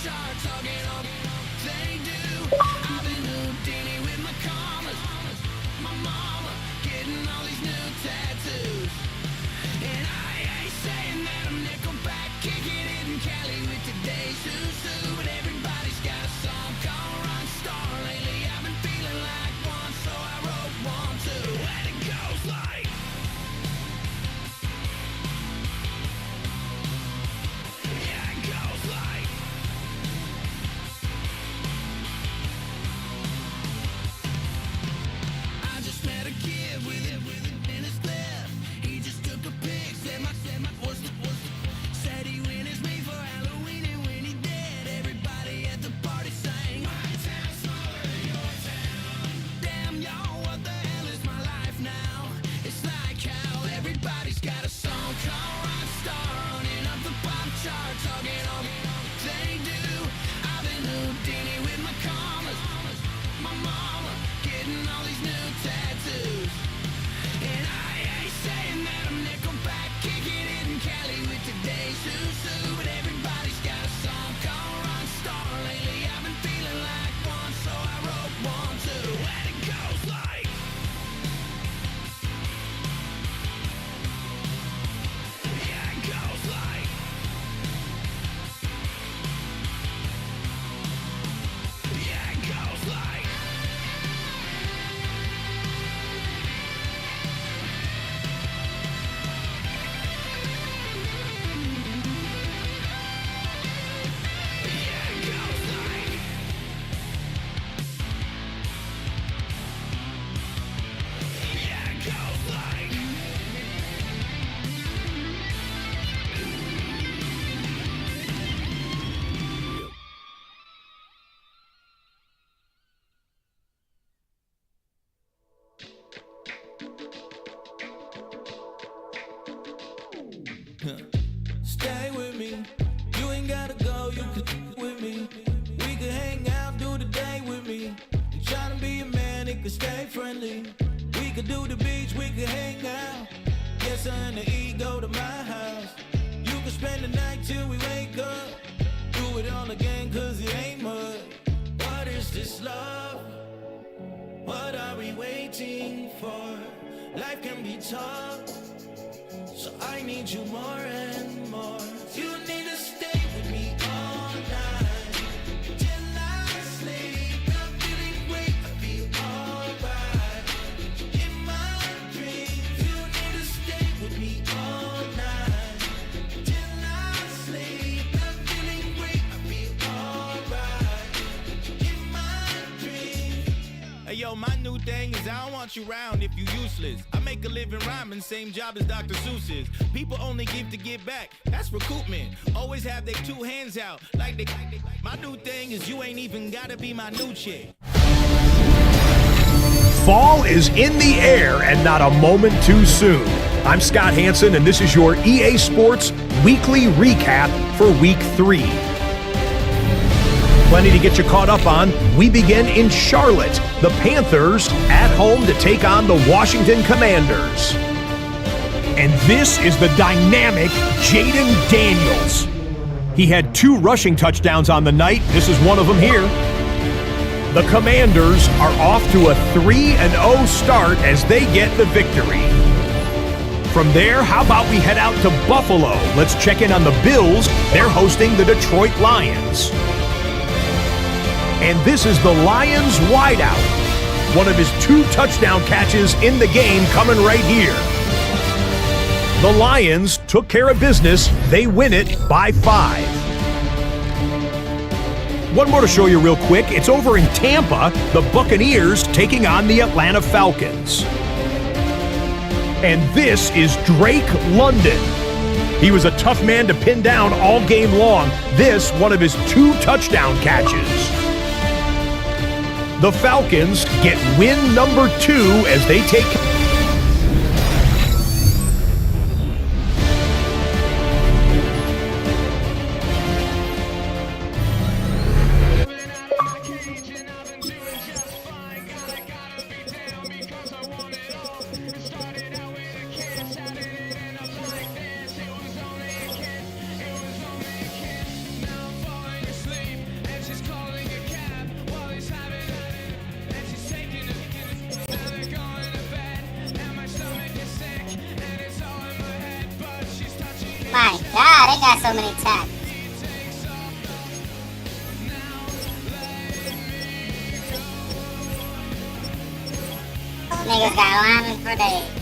charts, talking all they do. I've been Houdini with my commas. My mama getting all these new tattoos. And I ain't saying that I'm Nickelback, kicking it in Cali with today's Susu. But everybody's got a song called Rock Star. Lately I've been feeling like one, so I wrote one too. And it goes like, yeah, it goes like, I just met a kid with it in his left. He just took a pic, said my said he witnessed me for Halloween, and when he did, everybody at the party sang, my town smaller than your town. Damn y'all, what the hell is my life now? It's like how everybody's got a song called Rock Star, running up the pop chart, talking all they do. I've been Houdini with my commas. My mama getting all these new tattoos. And I ain't saying that I'm Nickelback, kicking it in Cali with today's Susu. But everybody's got a song called Rock Star. Lately I've been feeling like one, so I wrote one too. And it goes like, yeah, it goes like, yeah, it goes like. Stay with me. You ain't gotta go, you can with me. We can hang out, do the day with me. You tryna be a man, it can stay friendly. We could do the beach, we could hang out. Get something to eat, go to my house. You can spend the night till we wake up. Do it all again, cause it ain't mud. What is this love? What are we waiting for? Life can be tough, so I need you more and more. You need to stay with me all night till I sleep. I'm feeling great, I feel alright. In my dreams, you need to stay with me all night till I sleep. I'm feeling great, I feel alright. In my dreams. Hey yo, my new thing is I don't want you round if you useless. I make a living rhyming, same job as Dr. Seuss's. People only give to get back, that's recoupment. Always have their two hands out, like they. My new thing is you ain't even gotta be my new chick. Fall is in the air and not a moment too soon. I'm Scott Hansen, and this is your EA Sports Weekly Recap for Week 3. Plenty to get you caught up on. We begin in Charlotte. The Panthers at home to take on the Washington Commanders. And this is the dynamic Jaden Daniels. He had 2 rushing touchdowns on the night. This is one of them here. The Commanders are off to a 3-0 start as they get the victory. From there, how about we head out to Buffalo? Let's check in on the Bills. They're hosting the Detroit Lions. And this is the Lions wideout. One of his 2 touchdown catches in the game coming right here. The Lions took care of business. They win it by 5. One more to show you real quick. It's over in Tampa, the Buccaneers taking on the Atlanta Falcons. And this is Drake London. He was a tough man to pin down all game long. This, one of his 2 touchdown catches. The Falcons get win number 2 as they take... Now I'm falling asleep. so many tackles. Niggas got linemen for days.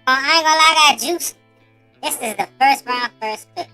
I ain't gonna lie, I got juice. This is the first round, first pick.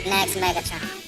Next Megatron.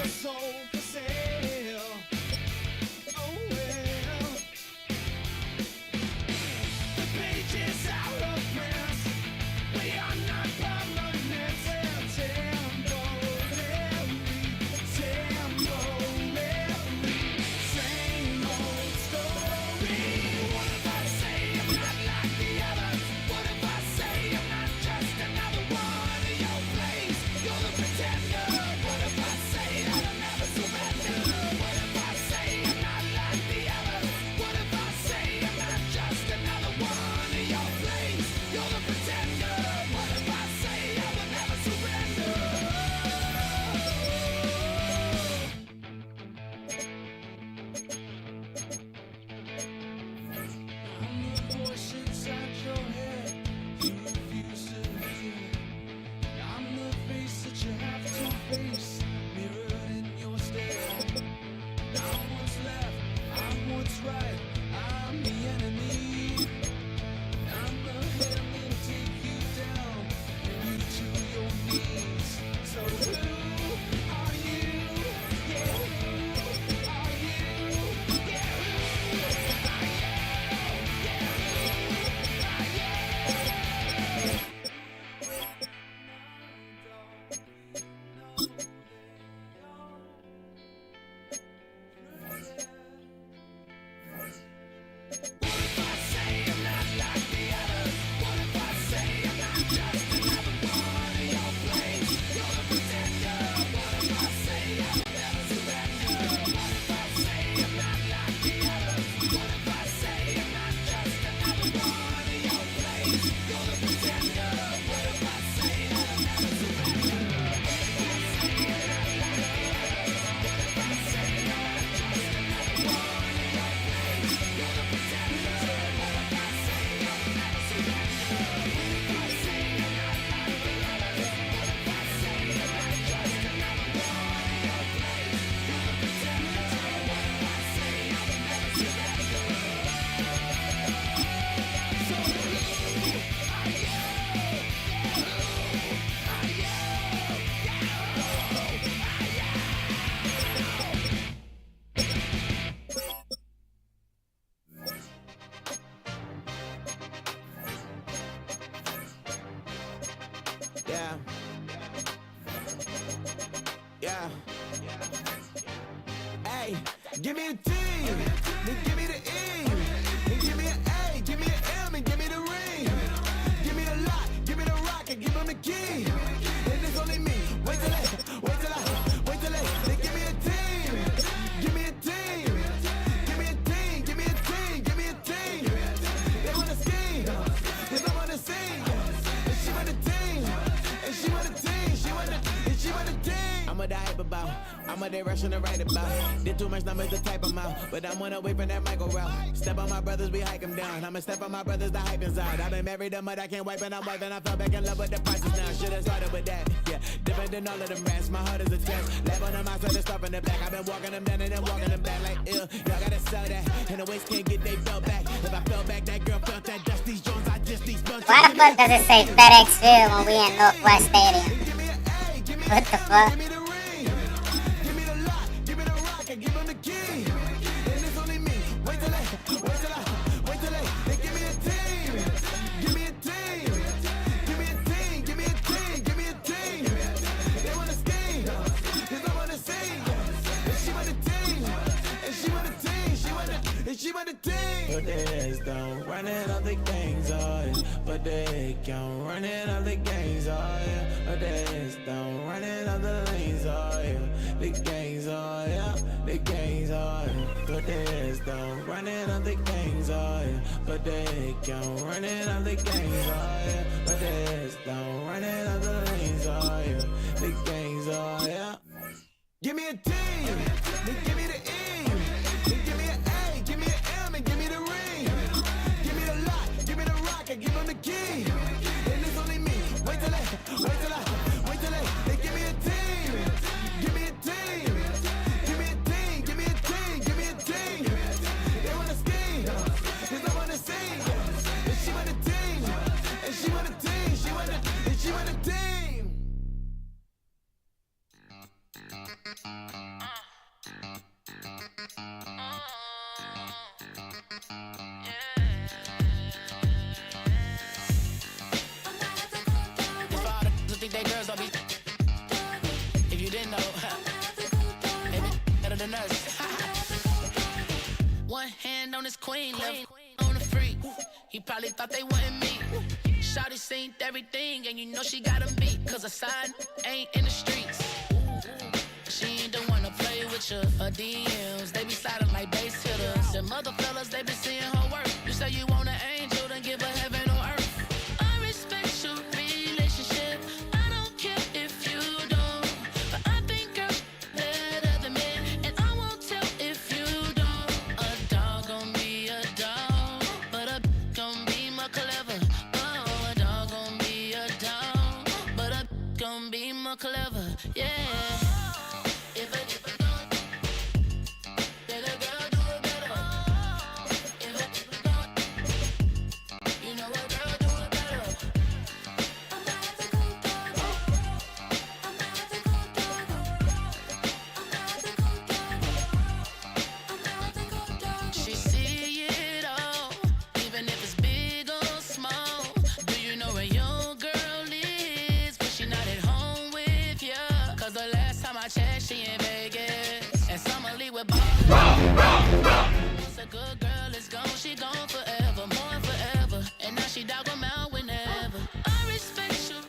soul for sale. Oh well. The page is out of print. We are not permanent. Temporary. Same old story. What if I say I'm not like the others? What if I say I'm not just another one in your place? You're the pretender. What if I say I'll never surrender? What if I say I'm not like the others? What if I say I'm not just another one in your place? You're the pretender. What if I say I will never surrender? I'm the voice inside your head you refuse to hear. I'm the face that you have to face, mirrored in your stare. I'm what's left, I'm what's right, I'm the enemy. I'm the hand that'll take you down, bring you to your knees. So who are you? Yeah, who are you? Yeah, who are you? Yeah. Yeah. Hey, give me a T, then give me the E, then give me an A, give me an M, and give me the ring. Give me the lock, give me the rock, and give him the key. And it's only me. Wait till then give me a team. Give me a team. Give me a team. Give me a team. Give me a team. They wanna scheme, 'cause I'm on the scene. And she want a team. And she want a team. She want a team. I'm a hype about. I'm a day rushing to write about. Did too much numbers to type them out. But I'm one away from that Michael route. Step on my brothers, we hike them down. I'ma step on my brothers, the hype inside. I've been married them, but I can't wipe and I'm wiping. I fell back in love with the prices now. Should've started with that. Yeah, different than all of them rats. My heart is a test. Lab on them outside and stuff in the back. I've been walking them down and then walking them back like ill. Y'all gotta sell that. And the waist can't get they belt back. If I fell back, that girl felt that. Just these Jones, I just these bunch. Why the fuck does it say FedEx Field when we in Northwest Stadium? What the fuck? Give him the key, and it's only me. Wait till they give me a team. Give me a team. Give me a team. Give me a team. Give me a team. They wanna scheme, 'cause I'm on the scene. And she want a team. And she want a team. She want a team. But there's don't running all the gangs, oh yeah. But they can't running all the gangs, oh yeah. But there's don't running all the lanes, oh yeah. The gangs, oh yeah. The gangs, oh yeah. But there's don't running all the gangs, oh yeah. But they can't running all the gangs, oh yeah. But there's don't running all the lanes, oh yeah. The gangs, oh yeah. Give me a team, then give me the E, then give me an A, give me an M, and give me the ring. Give me the lock, give me the rock, and give him the key. And it's only me. Wait till they give me a team. Give me a team. Give me a team. Give me a team. Give me a team. They wanna scheme, 'cause I'm on the scene. And she want a team. And she want a team. She want a team. than us. One hand on his queen, left on the freak. He probably thought they wouldn't meet. Shawty seen everything, and you know she got him beat. Cause a side ain't in the streets. She ain't the one to play with you. Her DMs, they be sliding like base hitters. And mother fellas, they be seeing her work. You say you want an angel, then give her heaven on earth. I respect your relationship. I don't care if you don't. But I think girls better than men. And I won't tell if you don't. A dog gon' be a dog, but a gon' be more clever. Oh, a dog gon' be a dog, but a gon' be more clever. Yeah. She in Vegas, and Summer Lee with Bob. Once a good girl is gone, she gone forever, more forever. And now she dog 'em out whenever. I respect you.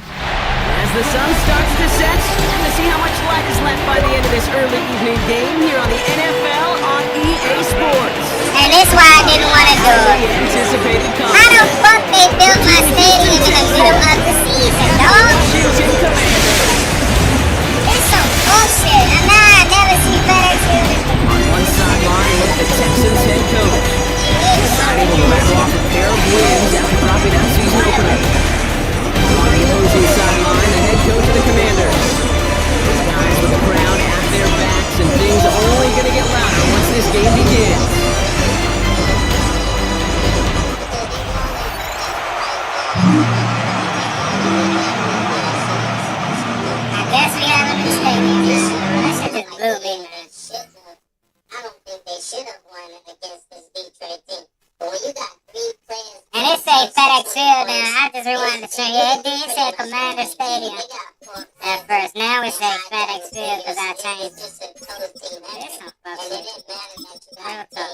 As the sun starts to set, and to see how much light is left by the end of this early evening game here on the NFL on EA Sports. And this why I didn't want to do it. How the fuck they built my stadium in the middle of the season, dog? Bullshit. And now I never see FedEx here. On one sideline, look at the Texans head coach. Not able to rattle off a pair of wins after dropping that season opener. On the opposing sideline, the head coach of the Commanders. These guys with the crowd at their backs, and things are only going to get louder once this game begins. And it say FedEx Field now. I just rewanted to say, yeah, it did say Commander Stadium at first. Now it say FedEx Field because I changed it. It's some fuck shit. Real talk.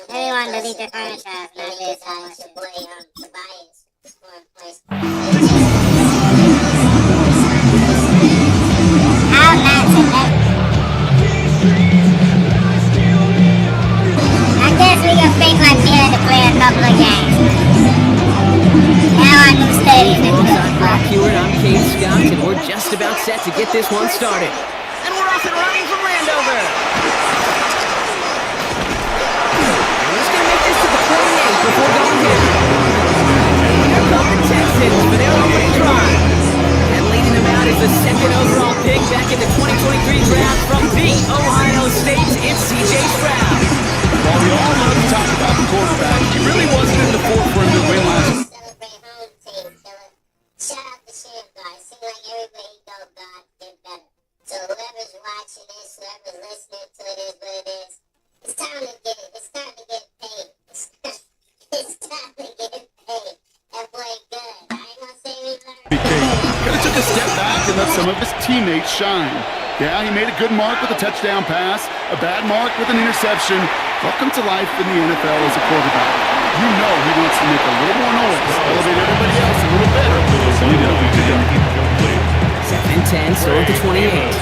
Maybe want to delete the franchise and I did so much shit. How not to never. I guess we can think like we had to play a couple of games. Now our new stadium. Alongside Brock Hewitt, I'm Kate Scott, and we're just about set to get this one started. And we're off and running from Landover. Who's going to make this to the 28 before going down? Here come the Texans for their opening drive. And leading them out is the second overall pick back in the 2023 draft from the Ohio State. It's C.J. Stroud. While we all love to talk about the quarterback, he really wasn't in the forefront to win last. Shout out to Sham guys. Seems like everybody know God did better. So whoever's watching this, whoever's listening to it is what it is. It's time to get it. It's time to get paid. It's time to get paid. That boy good. I ain't gonna say we learned. Kind of took a step back and let some of his teammates shine. Yeah, he made a good mark with a touchdown pass, a bad mark with an interception. Welcome to life in the NFL as a quarterback. You know he wants to make a little more noise, elevate everybody else a little better. So you know he can. 2nd and 10, still at the 28.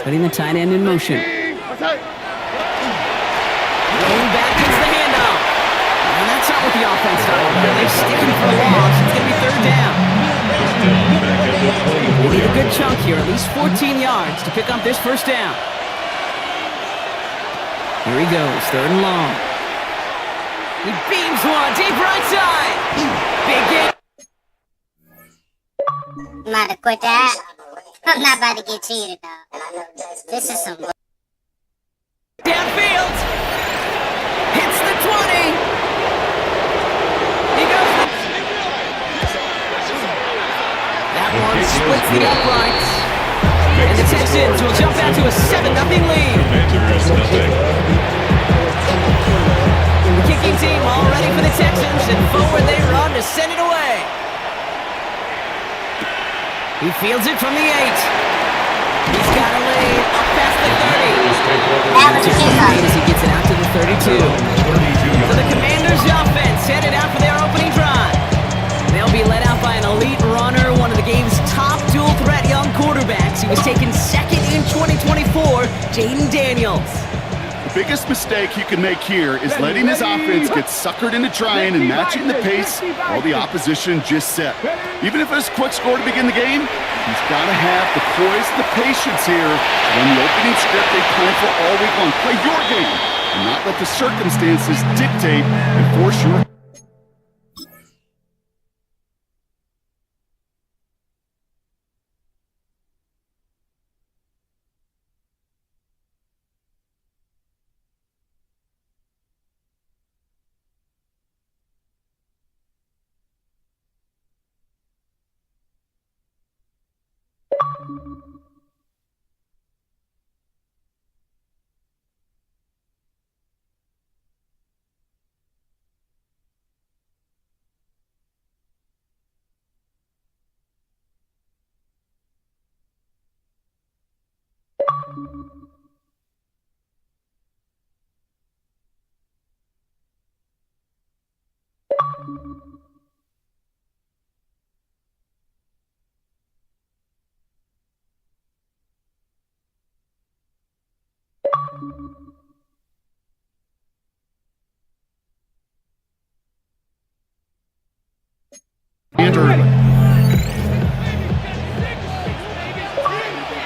Putting the tight end in motion. Going back gets the handoff. And that's not what the offense thought. They're sticking for a loss. It's going to be third down. They need a good chunk here, at least 14 yards to pick up this first down. Here he goes, third and long. He beams one, deep right side. Big game. I'm about to quit that. I'm not about to get cheated, though. This is some... Downfield. Hits the 20. He goes. That one splits the uprights. And the Texans will jump out to a 7-0 lead. The kicking team all ready for the Texans, and forward they run to send it away. He fields it from the 8. He's got a lead up past the 30. That was a kickoff. As he gets it out to the 32. So the Commanders' offense headed out for their opening drive. They'll be led out by an elite runner, one of the game's top dual-threat young quarterbacks. He was taken second in 2024, Jaden Daniels. The biggest mistake you can make here is letting his offense get suckered into trying and matching the pace while the opposition just set. Even if it's a quick score to begin the game, he's got to have the poise and the patience here to run the opening script they plan for all week long. Play your game and not let the circumstances dictate and force your...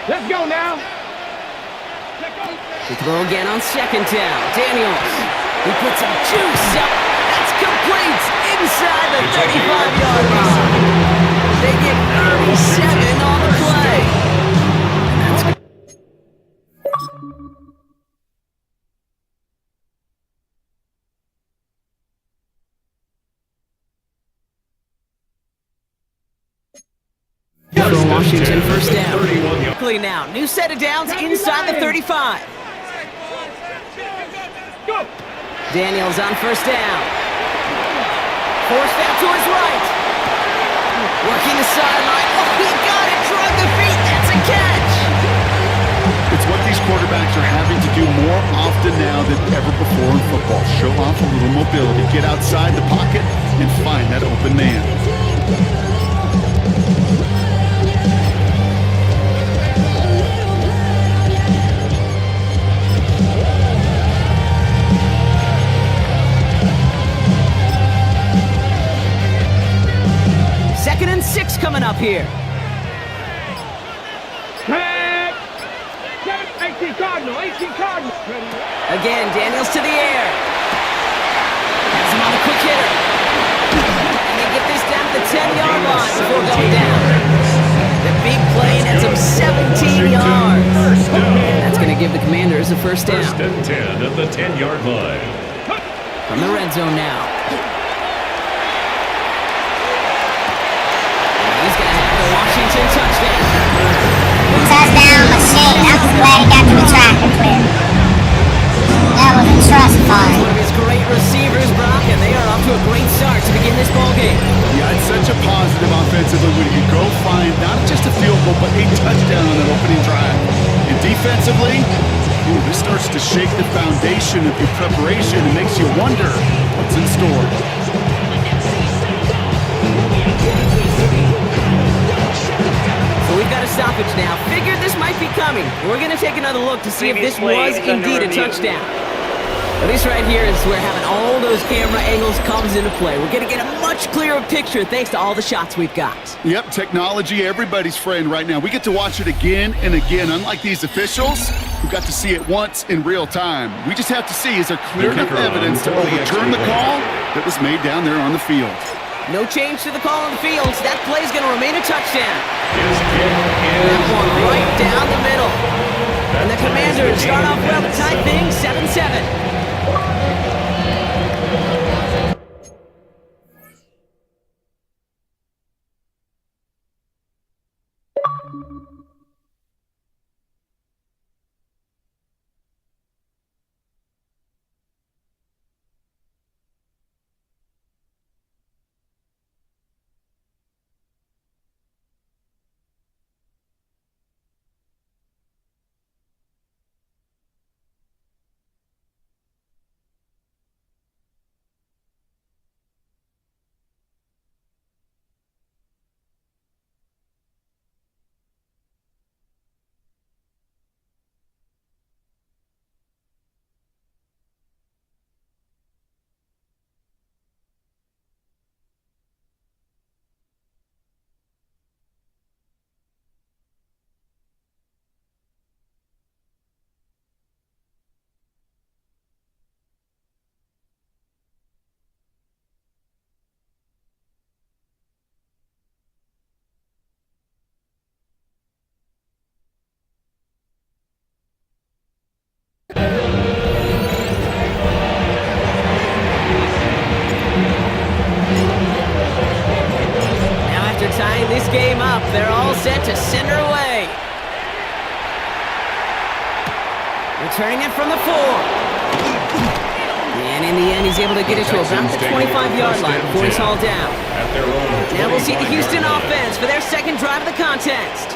Let's go now. The throw again on second down. Daniels. He puts some juice up. That's complete inside the 35-yard line. They get 37 on the play. That's good. For Washington, first down. Quickly now, new set of downs inside the 35. Daniels on first down. Forced out to his right. Working the sideline. Oh, he got it. Drug the feet. That's a catch. It's what these quarterbacks are having to do more often now than ever before in football. Show off a little mobility. Get outside the pocket and find that open man. Second and 6 coming up here. 18 Cardinal. Again, Daniels to the air. Has him on a quick hitter. And they get this down to the 10-yard line before going down. The big play nets him 17 yards. That's going to give the Commanders a first down. First and 10 at the 10-yard line. From the red zone now. He's going to have the Washington touchdown. Touchdown machine. I'm glad he got to the track and clear. That was a trust fund. One of his great receivers, Brock, and they are off to a great start to begin this ballgame. Yeah, it's such a positive offensively when you go find not just a field goal, but a touchdown on that opening drive. And defensively, this starts to shake the foundation of your preparation and makes you wonder what's in store. So we've got a stoppage now. Figured this might be coming. We're going to take another look to see if this was indeed a touchdown. At least right here is where having all those camera angles comes into play. We're going to get a much clearer picture thanks to all the shots we've got. Yep, technology, everybody's friend right now. We get to watch it again and again. Unlike these officials, who got to see it once in real time. We just have to see, is there clear enough evidence to overturn the call that was made down there on the field? No change to the call on the field. That play's going to remain a touchdown. That one right down the middle. And the Commanders start off well to tie things 7-7. Tying this game up, they're all set to send her away. Returning it from the 4. And in the end, he's able to get it to about the 25-yard line before he's hauled down. Now we'll see the Houston offense for their second drive of the contest.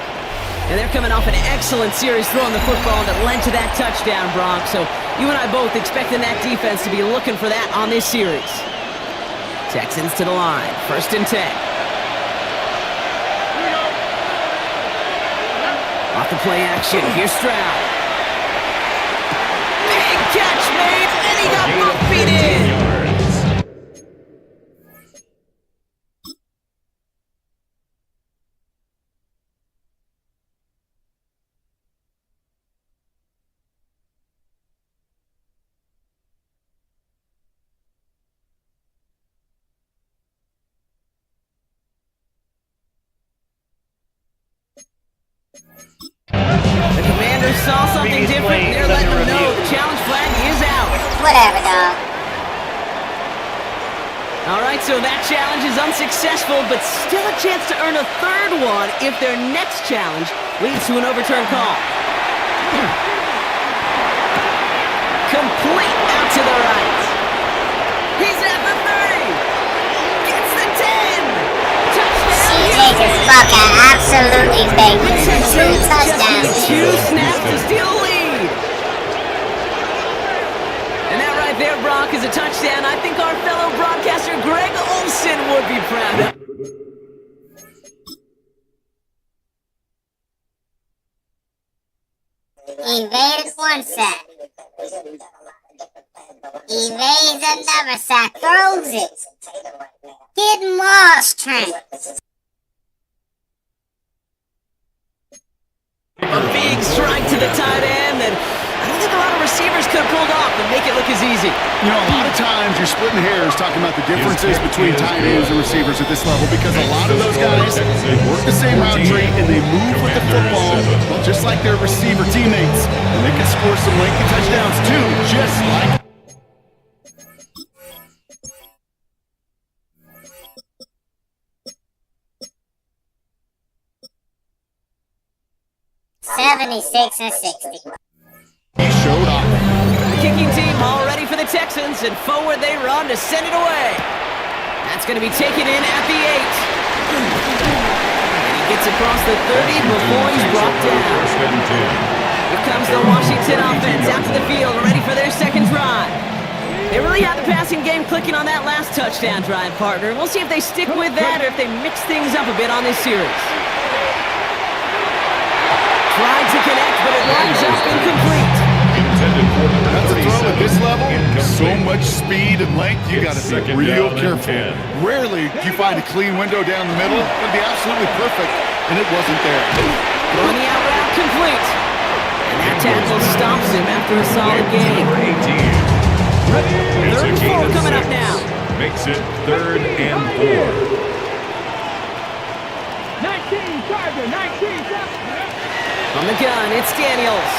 And they're coming off an excellent series throwing the football that led to that touchdown, Bronx. So you and I both expecting that defense to be looking for that on this series. Texans to the line, 1st and 10. Off the play action, here's Stroud. Big catch made, and he got both feet in. The Commanders saw something different, and they're letting them know the challenge flag is out. Whatever, dog. All right, so that challenge is unsuccessful, but still a chance to earn a third one if their next challenge leads to an overturned call. Complete out to the right. He's at the 30. Gets the 10. CJ just fucking absolutely banging. 2 touchdowns. 2 snaps to steal the lead. And that right there, Brock, is a touchdown. I think our fellow broadcaster Greg Olson would be proud of. Evaded 1 sack. Evades another sack. Throws it. Get Moss, Trent. A big strike to the tight end that I don't think a lot of receivers could have pulled off and make it look as easy. You know, a lot of times you're splitting hairs talking about the differences between tight ends and receivers at this level because a lot of those guys, they work the same route tree and they move with the football just like their receiver teammates. And they can score some lengthy touchdowns too, just like 76-60. He showed up. The kicking team all ready for the Texans, and forward they run to send it away. That's going to be taken in at the 8. And he gets across the 30 before he's brought down. Here comes the Washington offense out to the field, ready for their second drive. They really had the passing game clicking on that last touchdown drive, partner. We'll see if they stick with that or if they mix things up a bit on this series. been complete. That's a throw at this level. So much speed and length, you got to be real careful. Rarely do you find a clean window down the middle. It would be absolutely perfect, and it wasn't there. Throwing the out route complete. And that tackle stops him after a solid game. Third and 4 coming up now. Makes it 3rd and 4. 19 Tiger, 19 Tiger. On the gun, it's Daniels.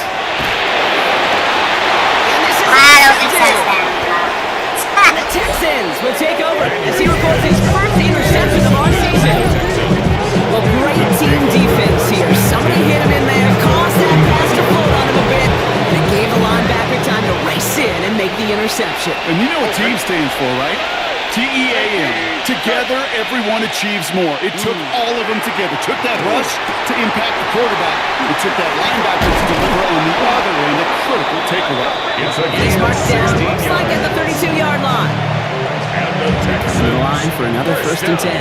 And the Texans will take over as he records his first interception of our season. Well, great team defense here. Somebody hit him in there, caused that pass to float on him a bit, and it gave the linebacker time to race in and make the interception. And you know what team stands for, right? T-E-A-M. Together, everyone achieves more. It took all of them together. It took that rush to impact the quarterback. It took that linebacker to deliver on the other end, a critical takeaway. He's marked down, looks like at the 32-yard line. And the Texans on the line for another 1st and 10.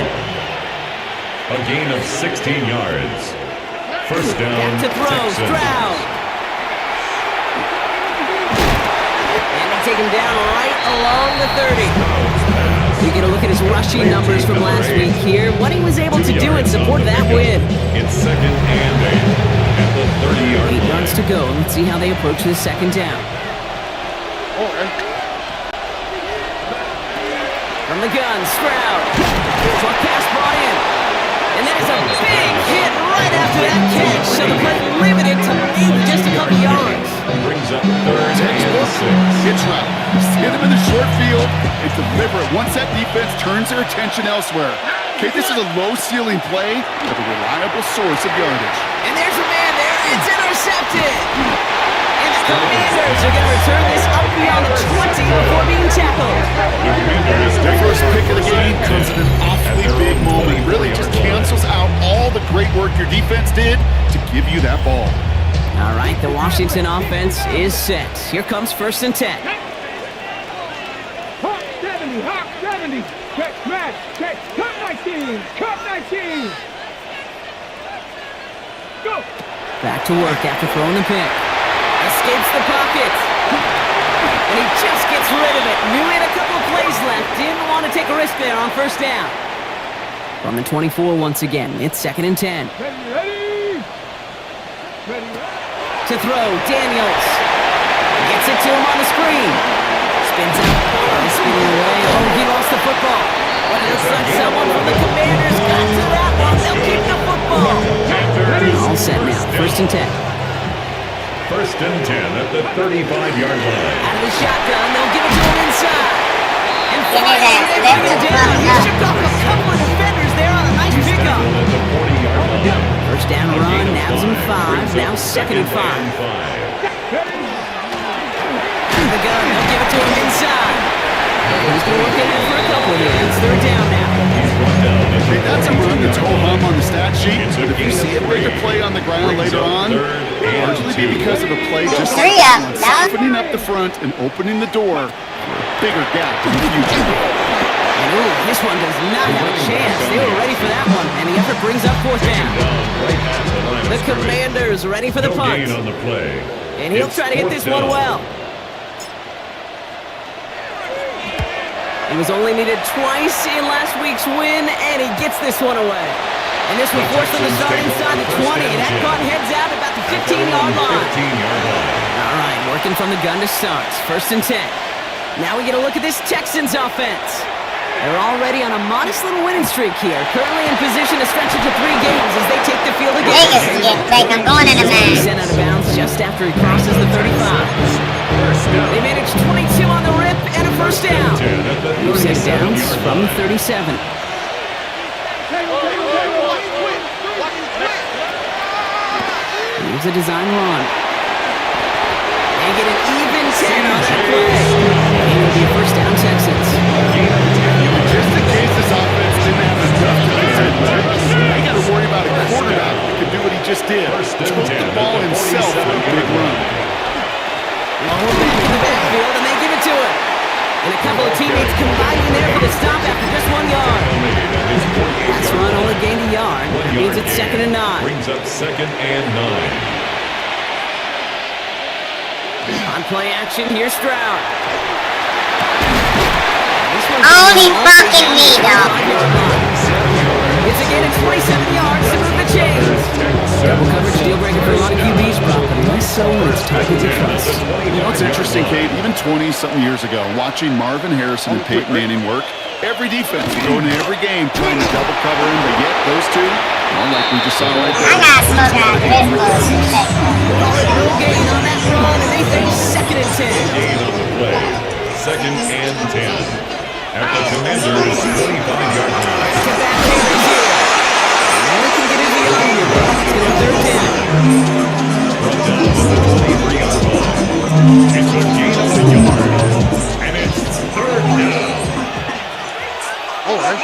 A gain of 16 yards. First down, back to throw, Texans. Stroud. And they take him down right along the 30. We get a look at his rushing numbers from last week here. What he was able to do in support of that win. It's 2nd and 8 at the 30-yard line. 8 yards to go. Let's see how they approach this 2nd down. From the gun, Stroud. Short pass brought in. And that is a big hit right after that catch. So the play limited to maybe just a couple yards. Brings up 3rd and 6. Hitch route. Hit him in the short field and deliver it. Once that defense turns their attention elsewhere. Okay, this is a low-ceiling play, but a reliable source of yardage. And there's a man there. It's intercepted. And the Commanders are going to return this up beyond the 20 before being tackled. The first pick of the game comes at an awfully big moment. Really just cancels out all the great work your defense did to give you that ball. All right, the Washington offense is set. Here comes 1st and 10. Hawk 70, Hawk 70. Check, match, check. Cut 19, cut 19. Go. Back to work after throwing the pick. Escapes the pocket. And he just gets rid of it. Knew he had a couple of plays left. Didn't want to take a risk there on 1st down. From the 24 once again, it's 2nd and 10. Ready. To throw, Daniels. Gets it to him on the screen. Spins out. Spinning away. Oh, he lost the football. But it looks like someone from the Commanders got to that one. They'll keep the football. All set now. 1st and 10. 1st and 10 at the 35-yard line. Out of the shotgun, they'll give it to him inside. And finally, they bring him down. He chipped off a couple of defenders there on a nice pickup. At the 40-yard line. 1st down run, nabs him 5. Now 2nd and 5. The gun, they'll give it to him inside. He's going to work it in for a couple here. It's 3rd down now. Okay, that's a run that's ho-hum on the stat sheet, but if you see a bigger play on the ground later on, it'll largely be because of a play just like that one, softening up the front and opening the door for a bigger gap in the future. And ooh, this one does not have a chance. They were ready for that one, and the effort brings up 4th down. The Commanders ready for the punt. On the play. And he'll try to hit this one well. He was only needed twice in last week's win, and he gets this one away. And this will force him to start inside the 20. That caught heads out about the 15-yard line. All right, working from the gun to start. 1st and 10. Now we get a look at this Texans offense. They're already on a modest little winning streak here. Currently in position to stretch it to 3 games as they take the field again. Vegas is getting big. I'm going in a man. Sent out of bounds just after he crosses the 35. They managed 22 on the rip and a 1st down. 6 downs from the 37. Here's a design run. They get an even 10 on that play. And it will be a 1st down Texans. Just in case this offense didn't have enough to contend with, they got to worry about a quarterback who can do what he just did. Took the ball himself on a big run. Lower back in the backfield, and they give it to him. And a couple of teammates combining there for the stop after just 1 yard. Last run only gained a yard. That means it's 2nd and 9. Brings up 2nd and 9. On play action, here's Stroud. Only fucking me, dog. It's a gain of 27 yards to move the chains. Double coverage deal breaker for a lot of QBs, but less so when it's targeted first. You know, it's interesting, Kate, even 20-something years ago, watching Marvin Harrison and Peyton Manning work, every defense would go into every game trying to double cover him, but yet those two, well, like we just saw right there. I got smoke out of this bullshit. No gain on that run, and they face 2nd and 10. Gain on the play. 2nd and 10. At the Commanders' 25-yard line. Only can get it beyond here, but it's going to 3rd down. Brought down to the 23-yard line. It's a gain of a yard. And it's 3rd down. All right.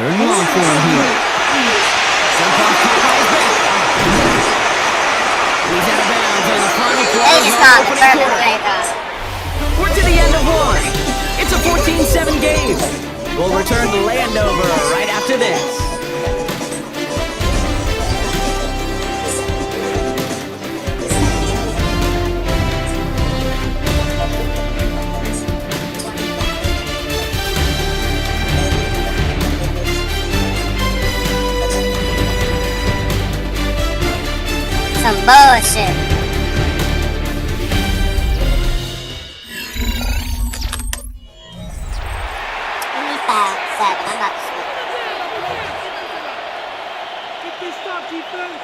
3rd and long for him here. He's out of bounds on the final play. They just called the perfect play, though. We're to the end of one. It's a 14-7 game. We'll return to Landover right after this. Some bullshit. I'm not sure. Get this stop, defense.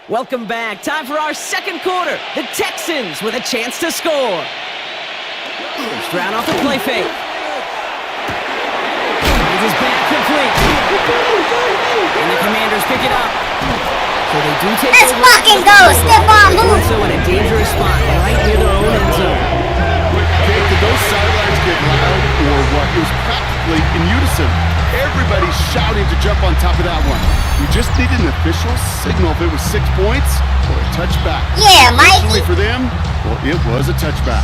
Welcome back. Time for our second quarter. The Texans with a chance to score. Stroud off the play fake. Finds his back complete. And the Commanders pick it up. So they do take Let's fucking go! Step on, move! So in a dangerous spot, right near their own end zone. Okay, did those sidelines get loud or what? It was practically in unison. Everybody's shouting to jump on top of that one. We just needed an official signal if it was 6 points or a touchback. Yeah, Mike. Fortunately for them, well, it was a touchback.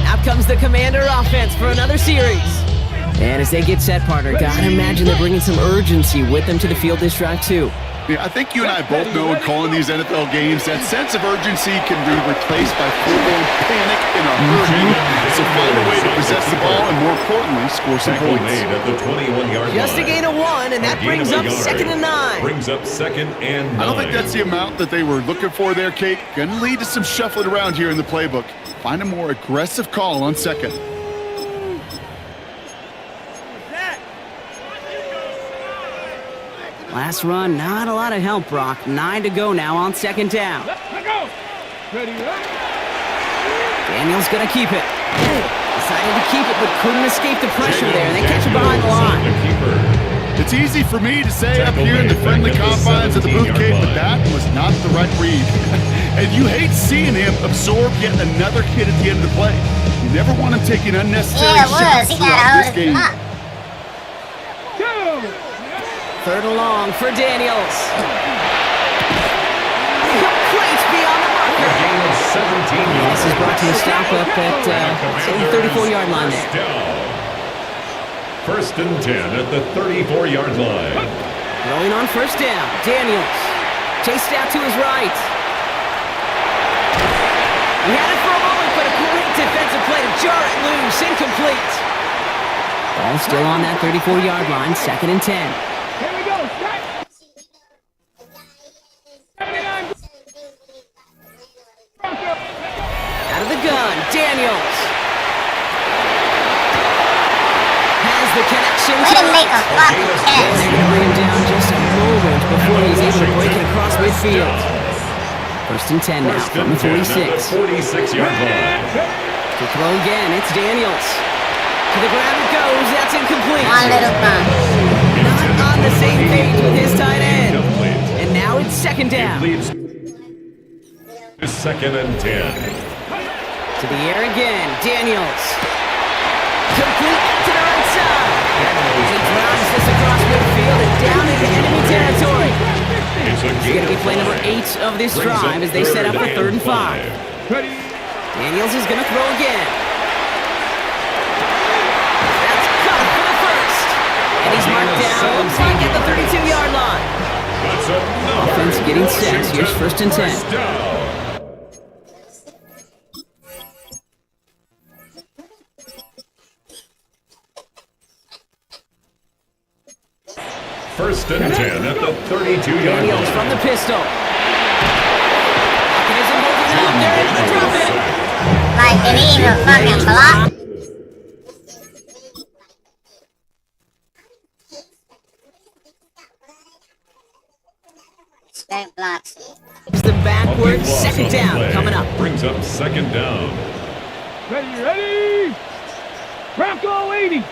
Out comes the Commander offense for another series. And as they get set, partner, gotta imagine they're bringing some urgency with them to the field this drive, too. Yeah, I think you and I both know in calling these NFL games that sense of urgency can be replaced by full-blown panic in a hurry. So find a way to possess the ball and, more importantly, score some points. At the 21-yard Just a gain of 1, and that brings up 2nd and 9. Brings up 2nd and 9. I don't think that's the amount that they were looking for there, Kate. Gonna lead to some shuffling around here in the playbook. Find a more aggressive call on 2nd. Last run, not a lot of help, Brock. 9 to go now on 2nd down. Daniels gonna keep it. Decided to keep it, but couldn't escape the pressure there. They catch it behind the line. It's easy for me to say up here in the friendly confines of the booth, Kate, but that was not the right read. And you hate seeing him absorb yet another hit at the end of the play. You never want him taking unnecessary shots throughout this game. 3rd and long for Daniels. Complete beyond the marker. This is brought to a stop up at the 34-yard line there. 1st and 10 at the 34-yard line. Rolling on 1st down. Daniels chased out to his right. He had it for a moment, but a great defensive play to jar it loose. Incomplete. Ball still on that 34-yard line. 2nd and 10. Here we go. Out of the gun, Daniels. Has the connection. Way to make a fucking catch. They're going to bring him down just a moment before he's able to break it across midfield. 1st and 10 now from the 46. 46-yard line. To throw again, it's Daniels. To the ground it goes. That's incomplete. One little bump. Not on the same page with his tight end. And now it's 2nd down. Leads to 2nd and 10. To the air again, Daniels. Complete to the right side. He drives this across midfield and down into enemy territory. He's going to be play number 8 of this drive as they set up for 3rd and 5. Daniels is going to throw again. That's caught for the 1st. And he's marked down, looks like at the 32-yard line. Offense getting set. Here's 1st and 10. First and 10 at the 32-yard Daniels line. from the pistol. Isn't holding out. They're able to drop it. Like, did he even fucking block? Straight blocks. It's the backward 2nd down coming up. Brings up 2nd down. Ready? Bronco 80.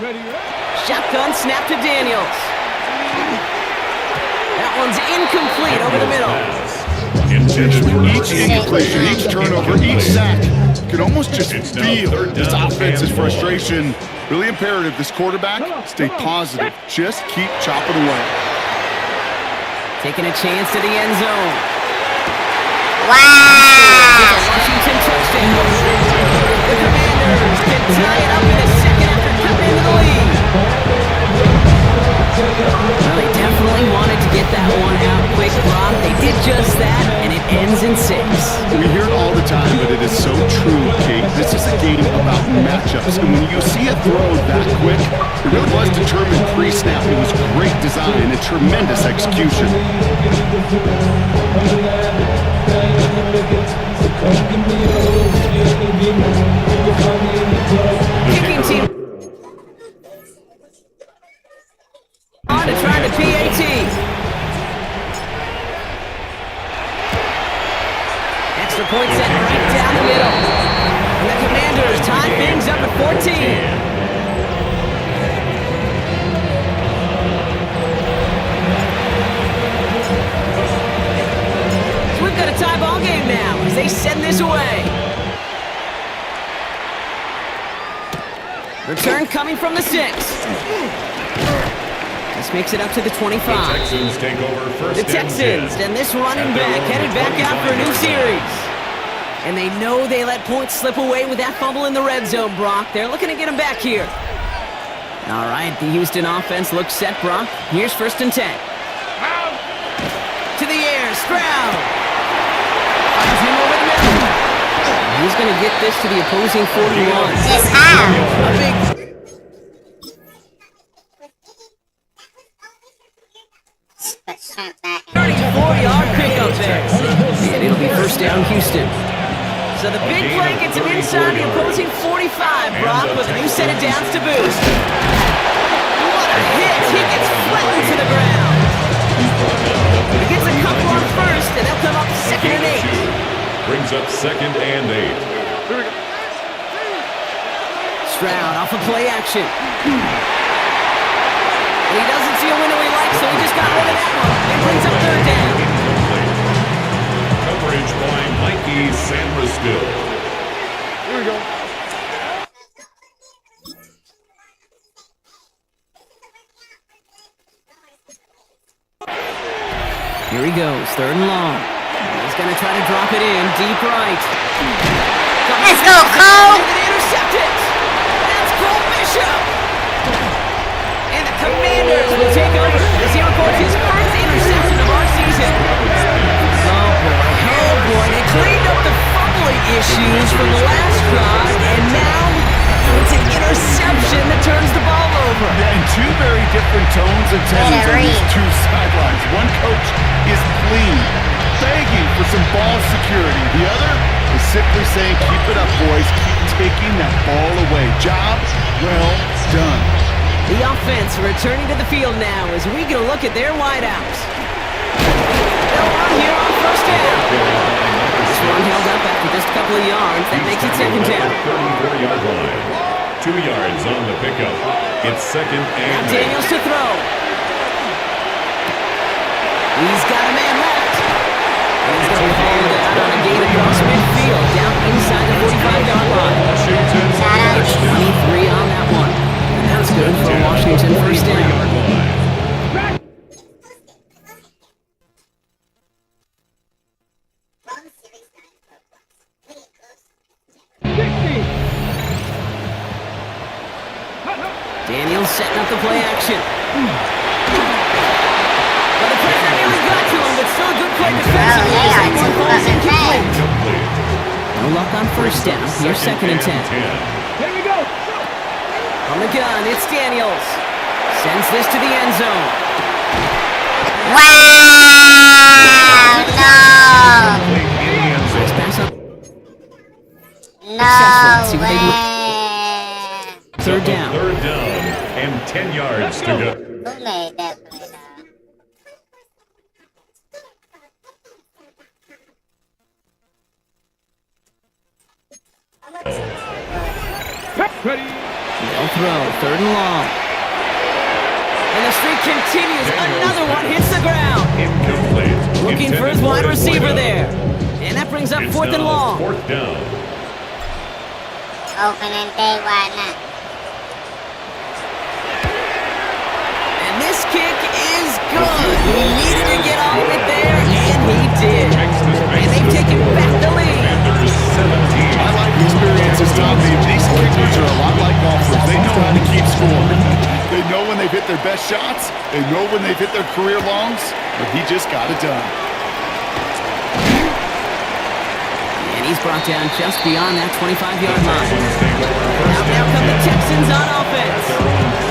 Ready? Shotgun snap to Daniels. That one's incomplete over the middle. Each incompletion, each turnover, each sack, you can almost just feel this offense's frustration. Really imperative, this quarterback, stay positive. Just keep chopping away. Taking a chance to the end zone. Wow! Washington touchdown. The Commanders can tie it up in a second after coming into the lead. Well, they definitely wanted to get that one out quick, Brock. They did just that, and it ends in 6. We hear it all the time, but it is so true, Kate. This is a game about matchups, and when you see a throw that quick, it really was determined pre-snap. It was great design and tremendous execution. Kicking team. down the middle. And the Commanders tie things up at 14. We've got a tie ball game now as they send this away. Return coming from the 6. This makes it up to the 25. The Texans take over first The Texans and this running back headed back out for a new series. And they know they let points slip away with that fumble in the red zone, Brock. They're looking to get him back here. All right, the Houston offense looks set, Brock. Here's 1st and 10. To the air, Stroud. Finds him over the middle. He's going to get this to the opposing 41. Just how? A big... 34-yard pickup there. And it'll be 1st down, Houston. So the big play gets him inside the opposing 45, Brock, with a new set of downs to boost. What a hit! He gets flattened to the ground. He gets a couple on 1st, and they'll come up 2nd and 8. Brings up 2nd and 8. Stroud off of play action. He doesn't see a window he likes, so he just got rid of that one. It brings up 3rd down. Coverage by Mikey Sanderstill. Here we go. Here he goes, 3rd and long. He's going to try to drop it in, deep right. Let's go, Cole! Intercept it! That's Cole Bishop! And the Commanders will take over as he records his 1st interception of our season. Oh boy, they cleaned up the fumbling issues from the last drive, and now it's an interception that turns the ball over. Yeah, and 2 very different tones and tensions on these 2 sidelines. One coach is pleading, begging for some ball security. The other is simply saying, keep it up, boys. Keep taking that ball away. Job well done. The offense returning to the field now as we get a look at their wideouts. They'll run here on 1st down. This one held up after just a couple of yards. That makes it 2nd down. 34-yard line. 2 yards on the pickup. It's 2nd and Now Daniels to throw. He's got a man left. And he's going to be hauled out on a gain across midfield, down inside the 45-yard line. It's 23 on that one. And that's good for Washington 1st down. Daniels setting up the play action. Well, the pressure nearly got to him, but still a good play defensively. That one falls incomplete. No luck on 1st down. Here's 2nd and 10. Here we go. On the gun, it's Daniels. Sends this to the end zone. Wow! No! Nice pass up. No way! 3rd down. 3rd down and 10 yards to go. Who made that play, Ready. They'll throw, 3rd and long. And the streak continues. Another one hits the ground. Incomplete. Looking for his wide receiver there. And that brings up 4th and long. 4th down. Opening day, why not? And this kick is good. He needed to get off it there, and he did. And they've taken back the lead. I like experiences, Tommy. These kickers are a lot like golfers. They know how to keep score. They know when they've hit their best shots. They know when they've hit their career longs. But he just got it done. And he's brought down just beyond that 25-yard line. Now come the Texans on offense.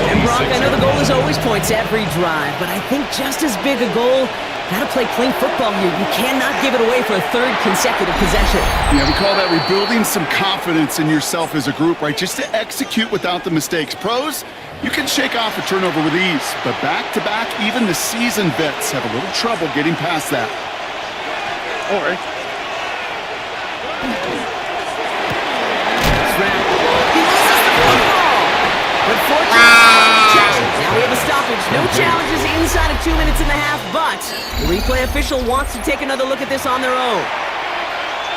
And Brock, I know the goal is always points every drive, but I think just as big a goal, gotta play clean football here. You cannot give it away for a 3rd consecutive possession. Yeah, we call that rebuilding some confidence in yourself as a group, right? Just to execute without the mistakes. Pros, you can shake off a turnover with ease, but back-to-back, even the seasoned vets have a little trouble getting past that. All right. No challenges inside of 2 minutes and a half, but the replay official wants to take another look at this on their own.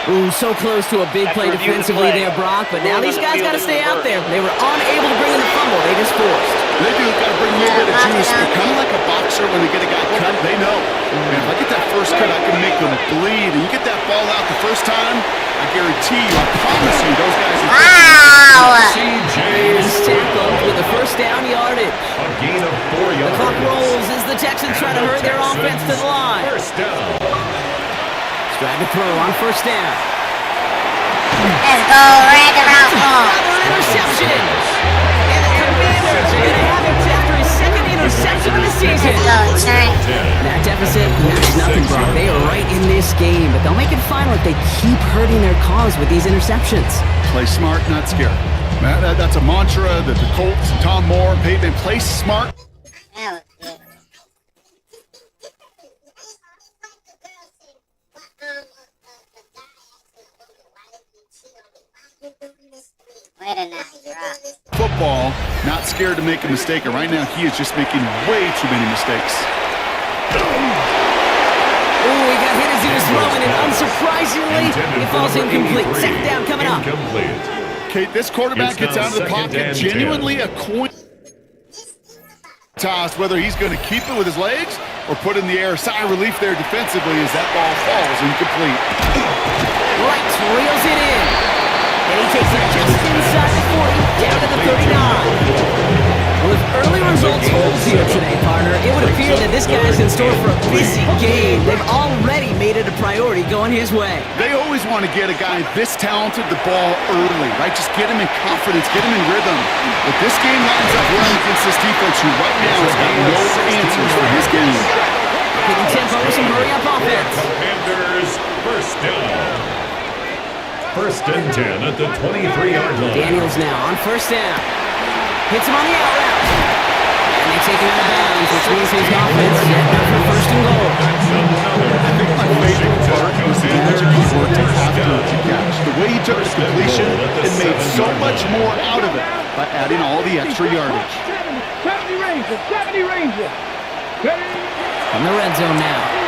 Ooh, so close to a big play defensively there, Brock, but now these guys got to stay out there. They were unable to bring in the fumble. They just forced. They do got to bring a little bit of juice, but kind of like a boxer when they get a guy cut, they know. Man, if I get that first cut, I can make them bleed. And you get that ball out the first time, I guarantee you, I promise you, those guys are... Wow! He's tackled with the first down yardage. A gain of 4 yards. The clock rolls as the Texans try to hurry their offense to the line. First down. Trying to throw on first down. Let's go, Randy Ralph. Another interception. And the Commanders are going to have it after his second interception of the season. Let's go, Trent. That deficit matters nothing, Brock. They are right in this game, but they'll make it final if they keep hurting their cause with these interceptions. Play smart, not scared. Man, that's a mantra that the Colts and Tom Moore and Peyton play smart. That was good. Wait a minute, drop. Football, not scared to make a mistake, and right now he is just making way too many mistakes. Oh, he got hit as he was throwing, and unsurprisingly, it falls incomplete. Second down coming up. Okay, this quarterback gets out of the pocket, genuinely a coin toss, whether he's going to keep it with his legs or put in the air. Sigh of relief there defensively as that ball falls incomplete. Right, reels it in. And he takes it just inside the 40, down to the 39. Well, if early results holds here today, partner, it would appear that this guy's in store for a busy game. They've already made it a priority going his way. They always want to get a guy this talented the ball early, right? Just get him in confidence, get him in rhythm. But this game lines up well against this defense who right now has got no answers for his game. Getting tempo with some hurry-up offense. Commanders first down. First and 10 at the 23-yard line. Daniels now on first down. Hits him on the out route. And they take him out of bounds, which means his offense is set up for first and goal. I think my favorite part was the magic he worked after the catch. The way he took the completion and made so much more out of it by adding all the extra yardage. 70 Ranger, 70 Ranger. From the red zone now.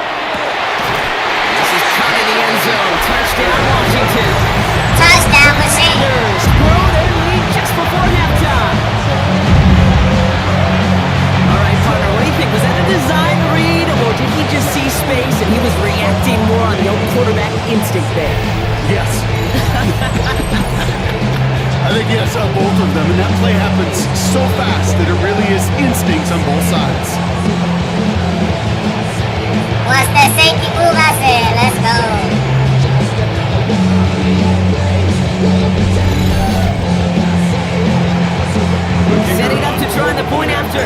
This is cut in the end zone. Touchdown, Washington. Touchdown, machine. Grow their lead just before halftime. All right, partner, what do you think? Was that a design read, or did he just see space and he was reacting more on the old quarterback instinct there? Yes. I think yes on both of them, and that play happens so fast that it really is instincts on both sides. What's that safety move I said? Let's go. Setting up to try the point after.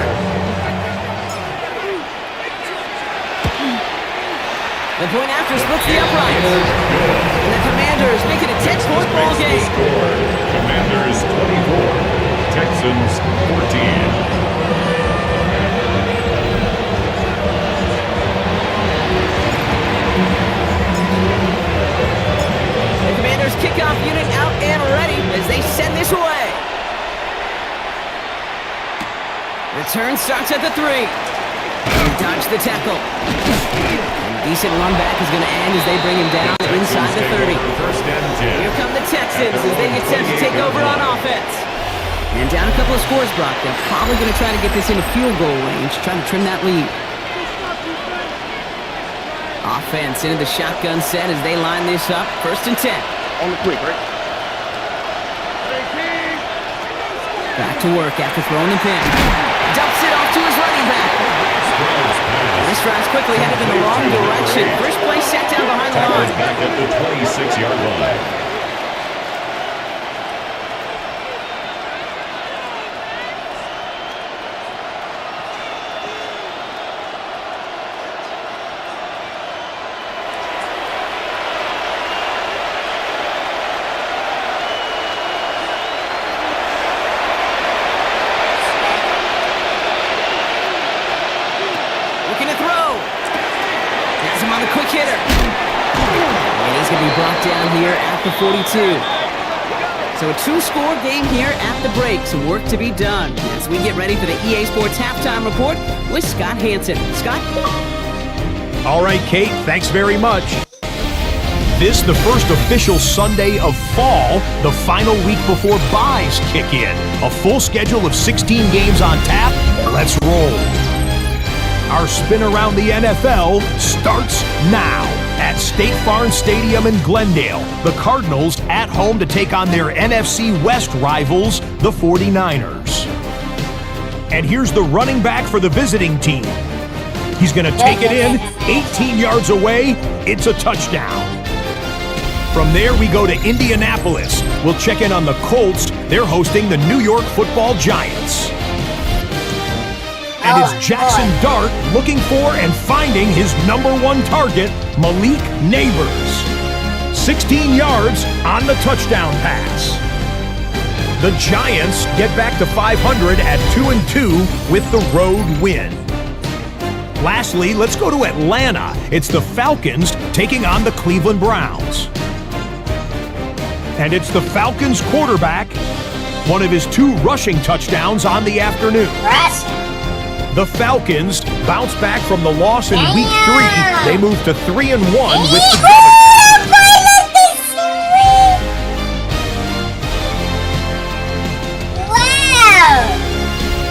The point after splits the upright. And the Commanders make it a 10-point ball game. Commanders 24, Texans 14. The Commanders kickoff unit out and ready as they send this away. Return starts at the 3. Dodge the tackle. And decent run back is going to end as they bring him down inside the 30. First and 10. Here come the Texans as they attempt to take over on offense. And down a couple of scores, Brock. They're probably going to try to get this into field goal range, trying to trim that lead. Offense into the shotgun set as they line this up. First and 10. On the quick, right? Back to work after throwing the pin. Dumps it off to his running back. This drive's quickly headed in the wrong direction. First play set down behind the line. Back at the 26-yard line. Looking to throw. Has him on the quick hitter. And he's going to be brought down here at the 42. So So a two-score game here at the break. Some work to be done as we get ready for the EA Sports Halftime Report with Scott Hansen. Scott? All right, Kate, thanks very much. This the first official Sunday of fall, the final week before buys kick in. A full schedule of 16 games on tap. Let's roll. Our spin around the NFL starts now at State Farm Stadium in Glendale. The Cardinals at home to take on their NFC West rivals, the 49ers. And here's the running back for the visiting team. He's going to take it in, 18 yards away. It's a touchdown. From there, we go to Indianapolis. We'll check in on the Colts. They're hosting the New York Football Giants. And it's Jackson Dart looking for and finding his #1 target, Malik Neighbors. 16 yards on the touchdown pass. The Giants get back to 500 at 2-2 with the road win. Lastly, let's go to Atlanta. It's the Falcons taking on the Cleveland Browns. And it's the Falcons quarterback, one of his 2 rushing touchdowns on the afternoon. The Falcons bounce back from the loss in Week 3. They move to 3-1 with the Governors.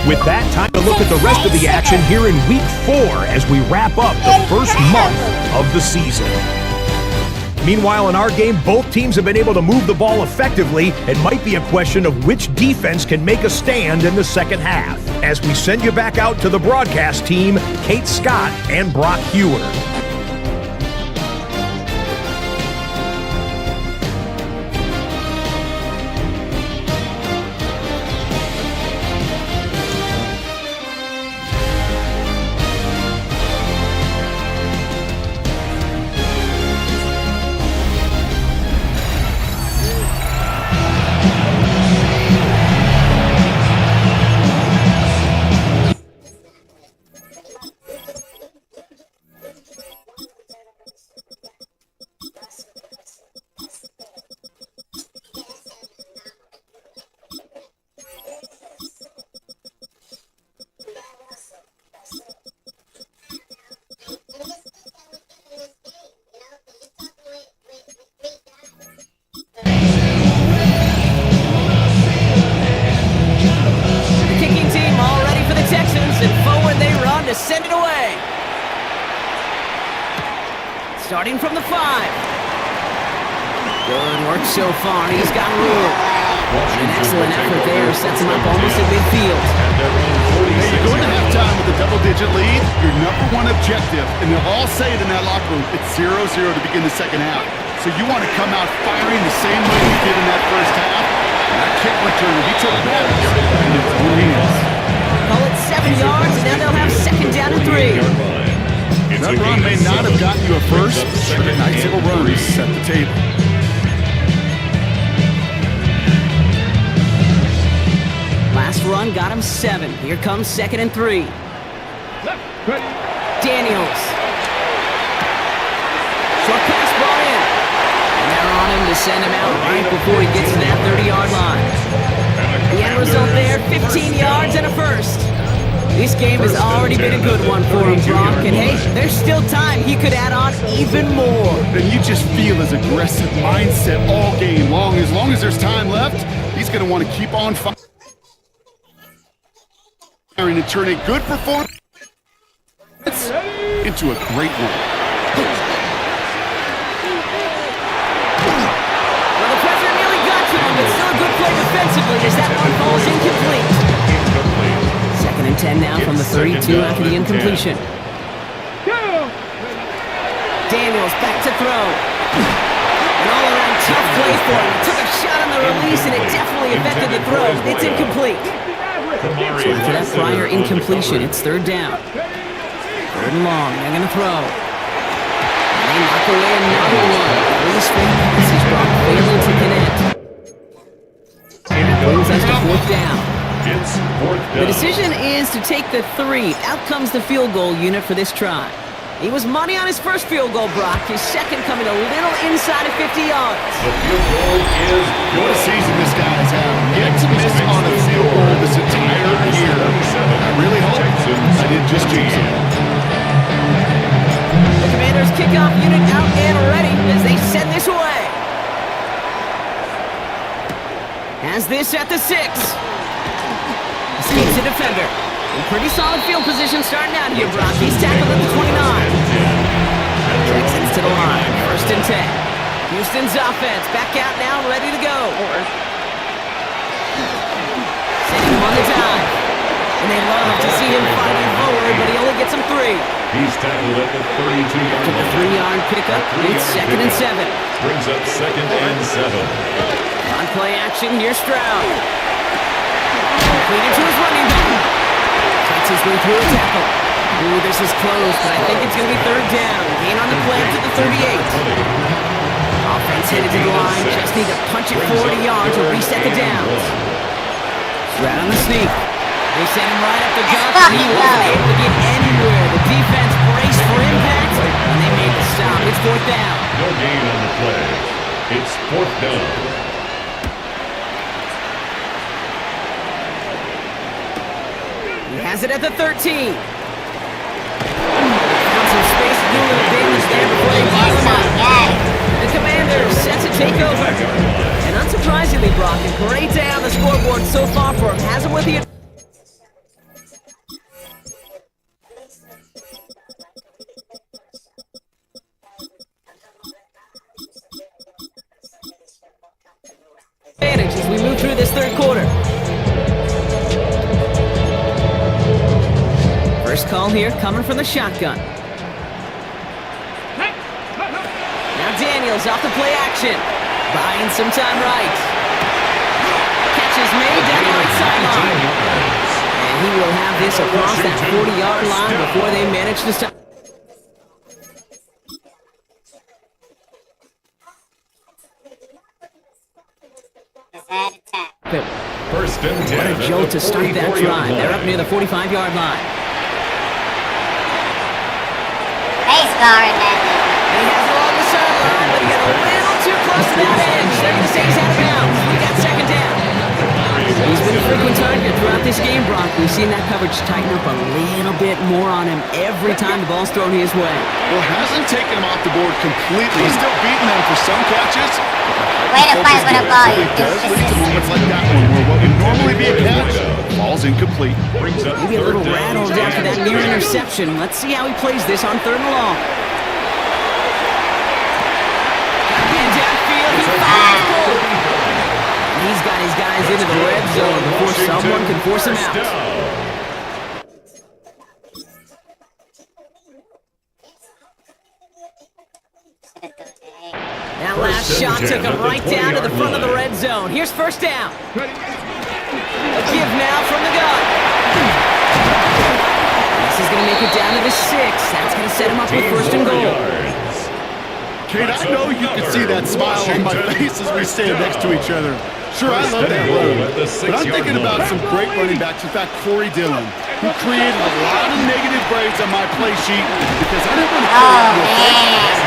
With that, time to look at the rest of the action here in Week 4 as we wrap up the first month of the season. Meanwhile, in our game, both teams have been able to move the ball effectively. It might be a question of which defense can make a stand in the second half. As we send you back out to the broadcast team, Kate Scott and Brock Heward. Starting from the 5. Good work so far. He's got room. An excellent effort there. Sets him up almost at midfield. Hey, you're going to halftime with a double-digit lead. Your #1 objective, and they'll all say it in that locker room, it's 0-0 to begin the second half. So you want to come out firing the same way you did in that first half. That kick return, he took matters in his own hands. Call it 7 yards, and now they'll have second down and 3. That run may not have gotten you a first, but a nice little run to set the table. Last run got him 7. Here comes second and 3. Daniels. Short pass brought in. And they're on him to send him out right before he gets to that 30-yard line. The end result there, 15 yards and a first. This game has already been a good one for him, Brock. And hey, there's still time. He could add on even more. And you just feel his aggressive mindset all game long. As long as there's time left, he's going to want to keep on firing and turn a good performance into a great one. Well, the president nearly got to him, but still a good play defensively as that one falls incomplete. Second and 10 now from the 32 after the incompletion. Daniels back to throw. An all-around tough play for him. Took a shot on the release, and it definitely affected the throw. It's incomplete. So after that prior incompletion, it's third down. Third and long. They're going to throw. And they knock away another one. Early straight passes, Brock failing to connect. And it brings us to fourth down. The decision is to take the 3. Out comes the field goal unit for this try. He was money on his first field goal, Brock. His second coming a little inside of 50 yards. The field goal is good. What a season this guy Has this at the 6. Escapes a defender. In pretty solid field position starting out here, Brock. He's tackled at the 29. Texans to the line. 1st and 10. Houston's offense back out now, ready to go. Sending him on the dive. And they love to see him fighting forward, but he only gets him 3. He's tackled at the 32-yard Took a 3-yard pickup. It's 2nd and 7. Brings up 2nd and 7. On play action, here's Stroud. Completed to his running back. Cuts his way through a tackle. Ooh, this is close, but I think it's going to be 3rd down. Gain on the play to the 38. Offense headed to the line. Just need to punch it 40 yards to reset the downs. Stroud on the sneak. They sent him right up the gut, and he wasn't able to get anywhere. The defense braced for impact, and they made the stop. It's 4th down. No gain on the play. It's 4th down. He has it at the 13. Found some space to do a little damage there before they pile him up. The Commanders set to take over. And unsurprisingly, Brock, a great day on the scoreboard so far for him. Has him with the advantage as we move through this 3rd quarter. First call here coming from the shotgun. Now Daniels off the play action. Buying some time right. Catch is made down the right sideline. And he will have this across that 40-yard line before they manage to stop. First and 10. What a jolt to start that drive. They're up near the 45-yard line. Face guard, man. He has it along the sideline, but he got a little too close to that edge. They're going to say he's out of bounds. We got 2nd down. He's been a frequent target throughout this game, Brock. We've seen that coverage tighten up a little bit more on him every time the ball's thrown his way. Well, hasn't taken him off the board completely. He's still beating them for some catches. Way to fight with a ball, you It does lead to moments like that one where what would normally be a catch falls incomplete. Maybe a little rattled after that near interception. Let's see how he plays this on 3rd and long. And downfield, he fires forward. He's got his guys into the red zone before someone can force him out. That last shot took him right down to the front of the red zone. Here's 1st down. A give now from the gun. This is going to make it down to the 6. That's going to set him up with 1st and goal. Kate, I know you can see that smile on my face as we stand next to each other. Sure, I love that road, but I'm thinking about some great running backs. In fact, Corey Dillon, who created a lot of negative grades on my play sheet because I didn't want to throw it real quick.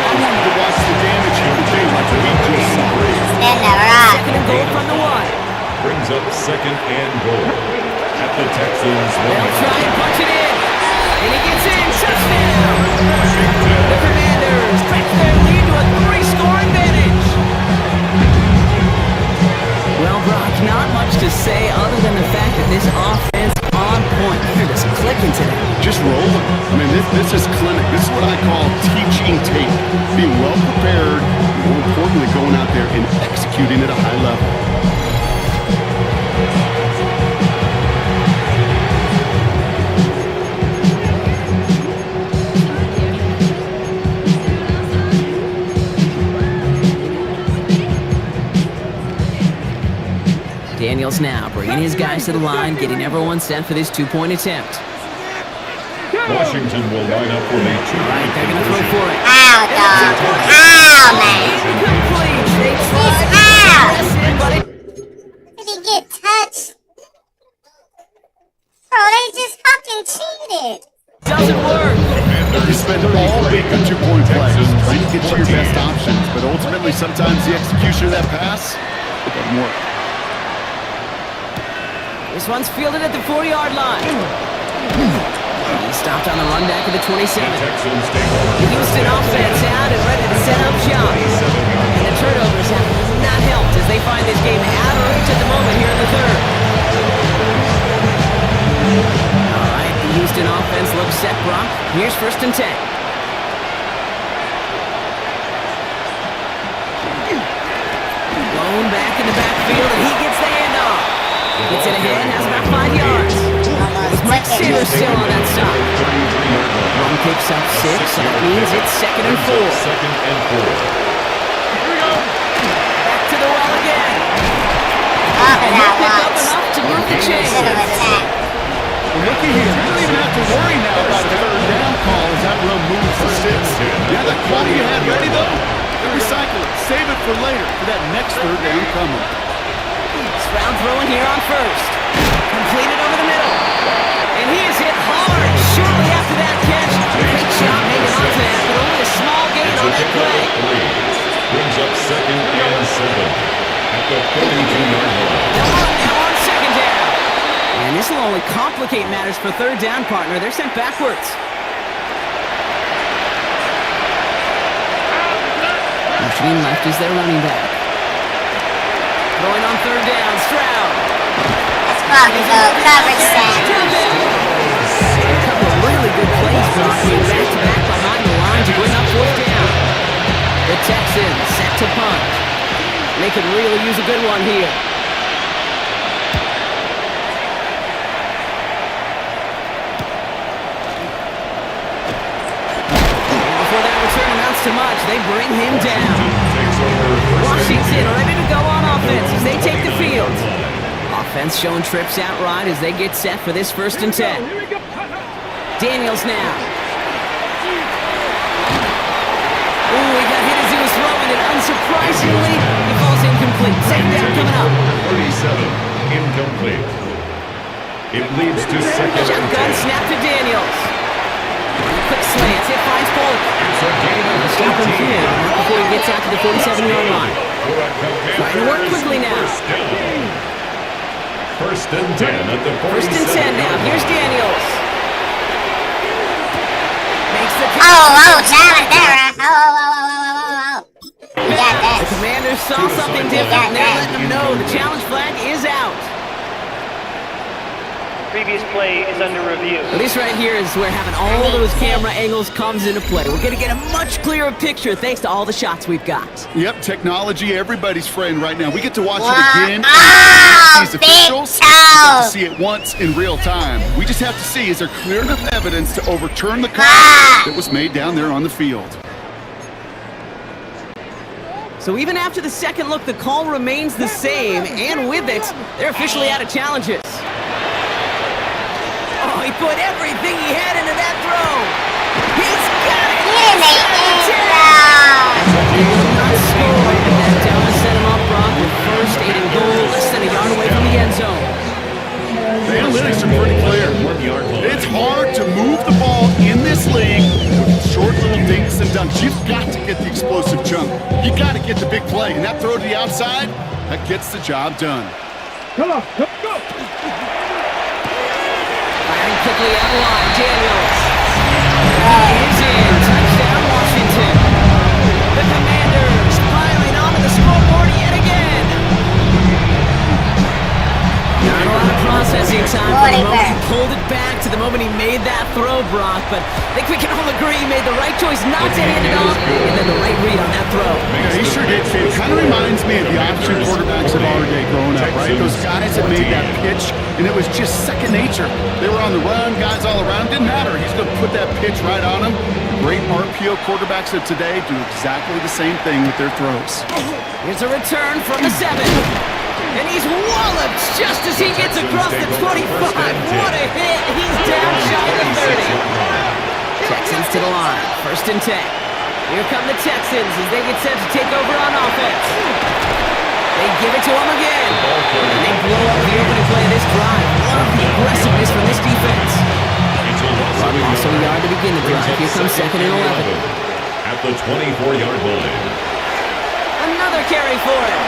I wanted to watch the damage he could do like we just saw. 2nd and goal from the 1. Brings up 2nd and goal at the Texans. They'll try and punch it in. And he gets in. Touchdown. The Commanders stretch their lead to a 3-score advantage. Well, Brock, not much to say other than the fact that this offense on point. They're just clicking today. Just rolling. I mean, this is clinic. This is what I call teaching tape. Being well prepared, and more importantly, going out there and executing at a high level. Daniels now bringing his guys to the line, getting everyone set for this 2-point attempt. Washington will line up for a 2-point They're going to throw for it. Ow, dog. Ow, man. Incomplete. They tried He's out. but it Did he get touched? Bro, they just fucking cheated. doesn't work. You spend all week on 2-point plays, trying to get you your best options, but ultimately sometimes the execution of that pass, it doesn't work. This one's fielded at the 40-yard line. He stopped on the run back at the 27. The Houston offense out and ready to set up shop. And the turnovers have not helped as they find this game out of reach at the moment Here's 1st and 10. Blown back in the backfield, and he gets the handoff. Gets it ahead, has about 5 yards. With Mike Sanders still on that side. One picks up 6, so that means it's 2nd and 4. Back to the well again. And he'll pick up enough to move the chains. Well, looky here. You don't even have to worry now about a 3rd down call as that run moves to 6. Yeah, that play you had ready, though, recycle it. Save it for later for that next 3rd down coming. Stroud throwing here on 1st. Completed over the middle. And he is hit hard shortly after that catch. Great shot hanging on to that, but only a small gain on that play. Brings up 2nd and 7 at the 32-yard line. Now on 2nd down. And this will only complicate matters for 3rd down, partner. They're sent backwards. Motioning left is their running back. Throwing on 3rd down, Stroud. That's probably the coverage set. A couple of really good plays, Brock. Back-to-back behind the line to bring up 4th down. The Texans set to punt. They could really use a good one here. And before that return amounts to much, they bring him down. Washington ready to go on offense as they take the field. Offense showing trips out right as they get set for this 1st and 10. Daniels now. Ooh, he got hit as he was throwing it. Unsurprisingly, he falls incomplete. 2nd down coming up. 37, incomplete. It leads to 2nd and 10. Shotgun snap to Daniels. Quick slants. It finds Polk. Stop him here before he gets out to the 47-yard line. Trying to work quickly now. 1st and 10 at the 47. 1st and 10 now. Here's Daniels. Makes the catch. Challenge there, huh? We got that. The Commanders saw something different, and they're letting them know the challenge flag is out. Previous play is under review. This right here is where having all those camera angles comes into play. We're going to get a much clearer picture thanks to all the shots we've got. Yep, technology, everybody's friend right now. We get to watch it again. These officials get to see it once in real time. We just have to see, is there clear enough evidence to overturn the call that was made down there on the field? So even after the second look, the call remains the same, and with it, they're officially out of challenges. Oh, he put everything he had into that throw. He's got it. He will not score, and that down to set him up, Brock, with 1st and goal, less than a yard away from the end zone. The analytics are pretty clear. It's hard to move the ball in this league with short little dinks and dunks. You've got to get the explosive chunk. You got to get the big play, and that throw to the outside, that gets the job done. Come on, go! Firing quickly out of line, Daniels. He's in. Touchdown, Washington. The Commanders piling onto the scoreboard yet again. Not a lot of processing time from the moment he pulled it back to the moment he made that throw, Brock. But I think we can all agree he made the right choice not to hand it off, and then the right read on that throw. Yeah, he sure did. It kind of reminds me of the option quarterbacks of our day growing up, right? Those guys that made that pitch, and it was just second nature. They were on the run, guys all around. Didn't matter. He's going to put that pitch right on them. Great RPO quarterbacks of today do exactly the same thing with their throws. Here's a return from the 7. And he's walloped just as he gets across the 25. What a hit. He's down shy of the 30. Texans to the line. 1st and 10. Here come the Texans as they get set to take over on offense. They give it to him again. And they blow up the opening play of this drive. Love the aggressiveness from this defense. Also a yard to begin the drive. Here comes 2nd and 11. At the 24-yard line. Another carry for him.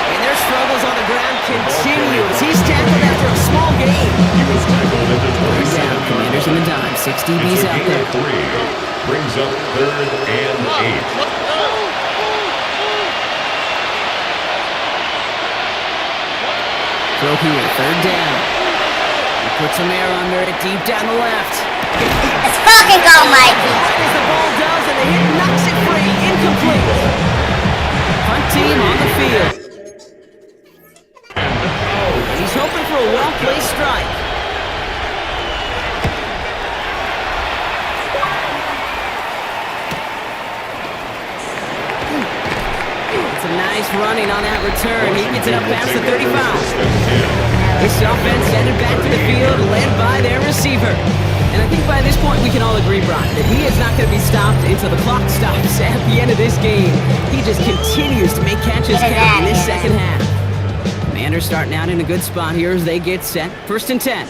And their struggles on the ground continue as he's tackled after a small gain. He was tackled at the 27. Commanders in the dime. 6 DBs out there. Brings up 3rd and 8. Throw here, 3rd down. He puts some air under it deep down the left. Let's fucking go, Mikey. As the ball does, and the hit knocks it free. Incomplete. Punt team on the field. And he's hoping for a well-placed strike. It's a nice running on that return. He gets it up past the 35. This offense headed back to the field, led by their receiver. And I think by this point we can all agree, Brian, that he is not going to be stopped until the clock stops at the end of this game. He just continues to make catches count in this second half. Commanders starting out in a good spot here as they get set. 1st and 10.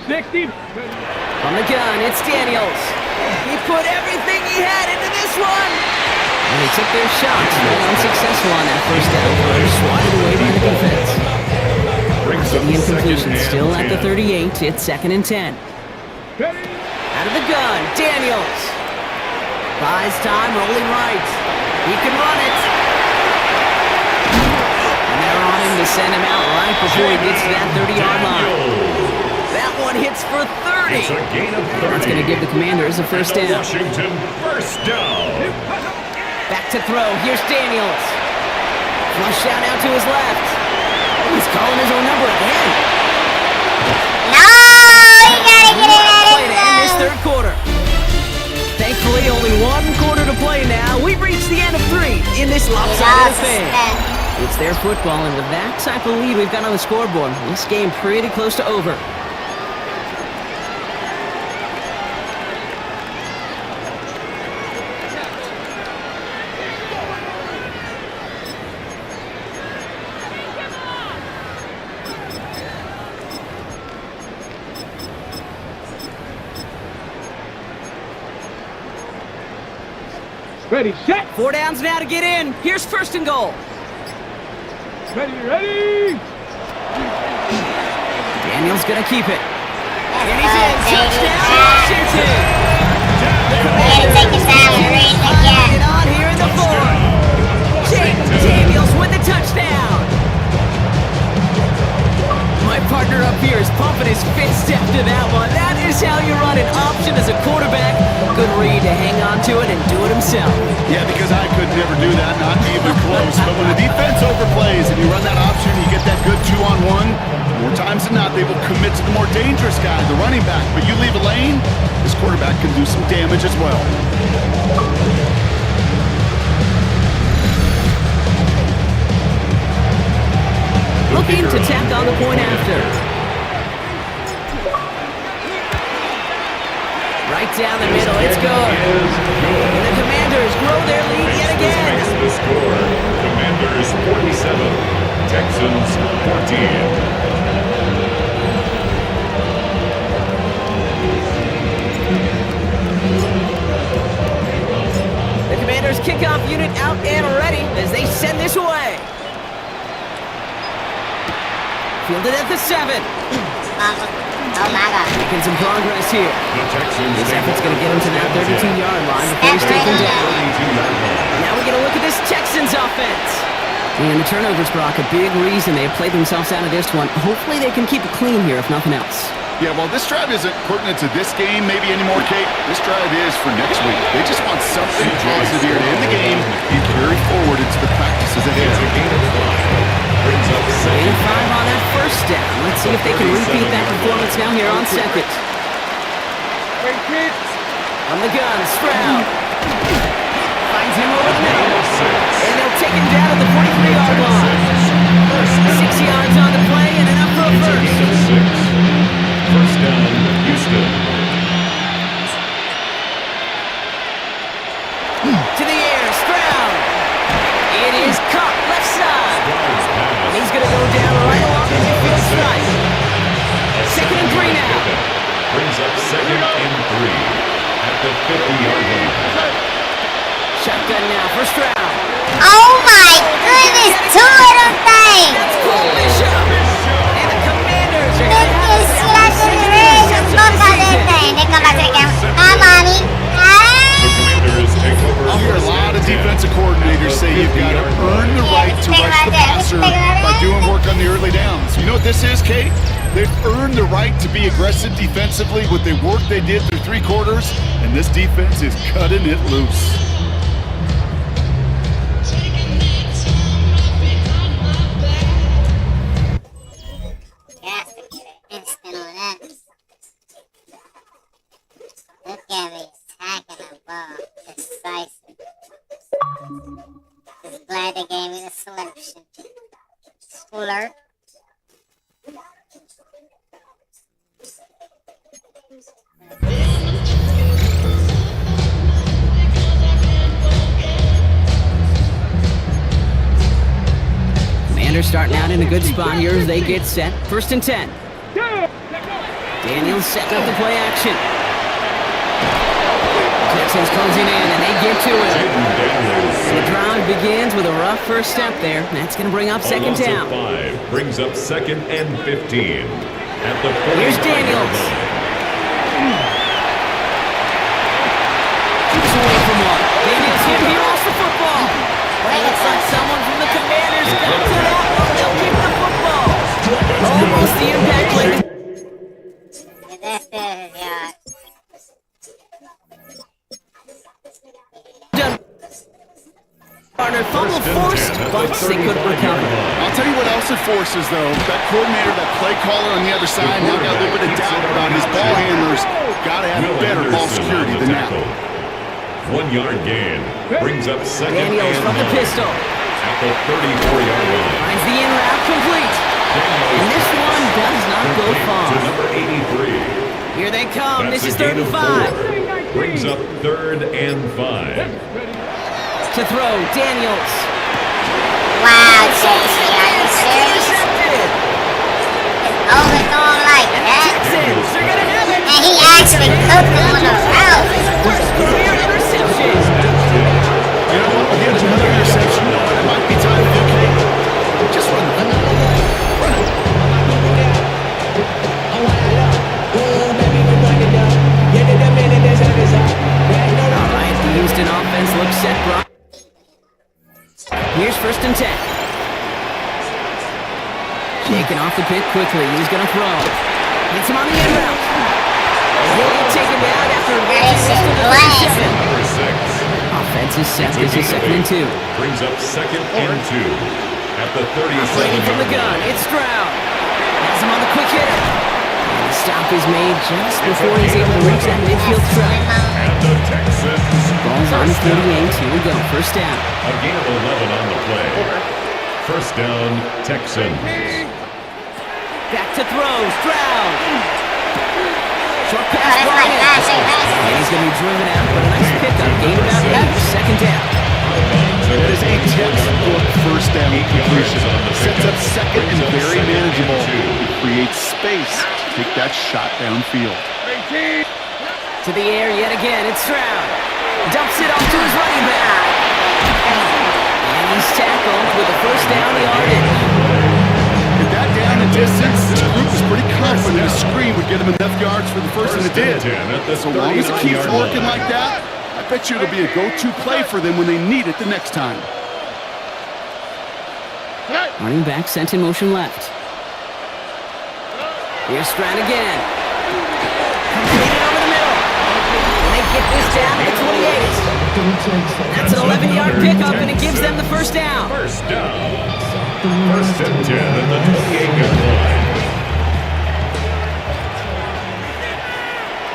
60. From the gun, it's Daniels. He put everything he had into this one. And they took their shots. They were unsuccessful on that first down. They swatted away by the defense. The incompletion still at the 38. It's 2nd and 10. Out of the gun, Daniels. Buys time, rolling right. He can run it. And they're on him to send him out right before he gets to that 30-yard line. That one hits for 30. It's a gain of 30. That's going to give the Commanders a first down. Washington, first down. Back to throw. Here's Daniels. Flush out out to his left. He's calling his own number again. No, you gotta get it out of in this third quarter. Thankfully, only one quarter to play now. We've reached the end of 3 in this lopsided affair. It's their football, and with that type of lead we've got on the scoreboard, this game pretty close to over. Ready, set. 4 downs now to get in. Here's 1st and goal. Ready. Daniels gonna keep it. And he's in. Touchdown, Washington. Gotta take his time and read it again. Get on here in the 4. Jake Daniels with the touchdown. My partner up here is pumping his fist after that one. That is how you run an option as a quarterback. Good read to hang on to it and do it himself. Yeah, because I could never do that, not even close. But when the defense overplays and you run that option, you get that good 2-on-1. More times than not, they will commit to the more dangerous guy, the running back. But you leave a lane, this quarterback can do some damage as well. Looking to tack on the point after. Right down the middle, it's good. And the Commanders grow their lead yet again. The score, Commanders 47, Texans 14. The Commanders kickoff unit out and ready as they send this away. Fielded at the 7. Oh my God. Making some progress here. This effort's going to get him to that 32-yard line before he's taken down. Now we get a look at this Texans offense. And the turnovers, Brock, a big reason they have played themselves out of this one. Hopefully they can keep it clean here, if nothing else. Yeah, well, this drive isn't pertinent to this game maybe anymore, Kate. This drive is for next week. They just want something positive here to end the game and carry forward into the practices ahead. Gain of 5 on that first down. Let's see if they can repeat that performance now here on 2nd. On the gun, Stroud. Finds him over the middle. And they'll take him down at the 43-yard line. 6 yards on the play and enough for a first. First down, Houston. To the air, Stroud. It is caught left side. And he's going to go down right along the midfield stripe. 2nd and 3 now. Brings up 2nd and 3 at the 50-yard line. Shotgun now for Stroud. Oh my goodness, 2 of them things. That's Cole Bishop. And the Commanders are going to have This is like the rage of both of them things. They come back to the camera. Hi, mommy. I'll hear a lot of defensive coordinators say you've got to earn the right to rush the passer by doing work on the early downs. You know what this is, Kate? They've earned the right to be aggressive defensively with the work they did through 3 quarters, and this defense is cutting it loose. Instant on that. Look at me attacking the ball. Decisive. Just glad they gave me the selection. Schooler. Commanders starting out in a good spot here as they get set. 1st and 10. Daniels setting up the play action. Texans closing in, and they get to it. The drive begins with a rough first step there. That's going to bring up 2nd down. 5 brings up 2nd and 15. At the 40. Here's Daniels. Keeps away from one. Daniels here. He lost the football. Looks like someone from the Commanders got to that one. They'll keep the football. Almost the impact play. Partner fumble forced, but they couldn't recover. I'll tell you what else it forces, though. That coordinator, that play caller on the other side, now got a little bit of doubt about his ball handlers. Got to have better ball security than that. 1-yard gain brings up 2nd Daniels from the pistol. At the 34-yard line. Finds the in route complete. And this one does not go far. To number 83. Here they come. That's this is a 3rd gain and of 5. 4. Brings up 3rd and 5. To throw, Daniels. Wow, JC, are you serious? It's overthrown like that. And he actually cooked him on the route. First career interception. You know what? Here's another interception. It might be time to do Kate. Just run the ball. Run it. All right, the Houston offense looks set, bro. Here's 1st and 10. Shaking off the pick quickly. He's going to throw. Hits him on the end route. He'll take him down after a Number 6. Offense is set. This is 2nd and 2. Brings up 2nd and 2. At the 37. Waiting from the gun. It's Stroud. Has him on the quick hitter. And the stop is made just before he's able to reach that midfield track. And the Texans. Ball's on the 38. Here we go. 1st down. A gain of 11 on the play. 1st down, Texans. Back to throw. Stroud. Short pass. And he's going to be driven out, but a nice pickup. Gain about 8. 2nd down. That is a textbook 1st down completion. Sets up 2nd and very manageable. It creates space to take that shot downfield. To the air yet again. It's Stroud. Dumps it off to his running back. And he's tackled with a 1st down yardage. With that down the distance, the group was pretty confident a screen would get him enough yards for the first, and it did. So long as it keeps working like that, I bet you it'll be a go-to play for them when they need it the next time. Running back sent in motion left. Here's Stroud again. Completed over the middle. And they get this down at the 28. That's an 11-yard pickup, and it gives them the 1st down. 1st down. 1st and 10 at the 28-yard line.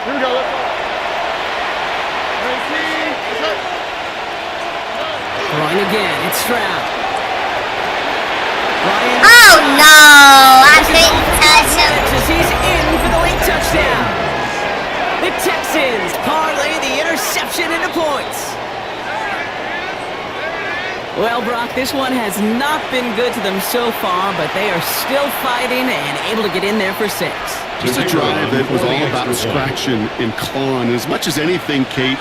Here we go. Throwing again. It's Stroud. Ryan. Oh no! I didn't touch him. He's in for the late touchdown. The Texans parlay the interception into points. Well, Brock, this one has not been good to them so far, but they are still fighting and able to get in there for 6. Just a drive that was all about scratching and clawing. As much as anything, Kate.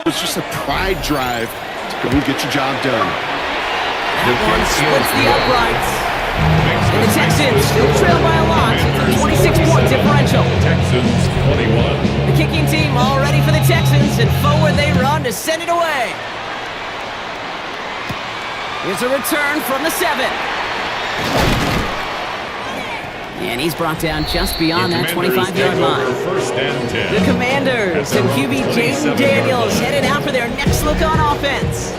was just a pride drive to go and get your job done. That one splits the uprights. And the Texans still trail by a lot. It's a 26-point differential. Texans 21. The kicking team all ready for the Texans, and forward they run to send it away. Here's a return from the 7. And he's brought down just beyond that 25-yard line. First and 10. The Commanders and QB Jaden Daniels headed out for their next look on offense.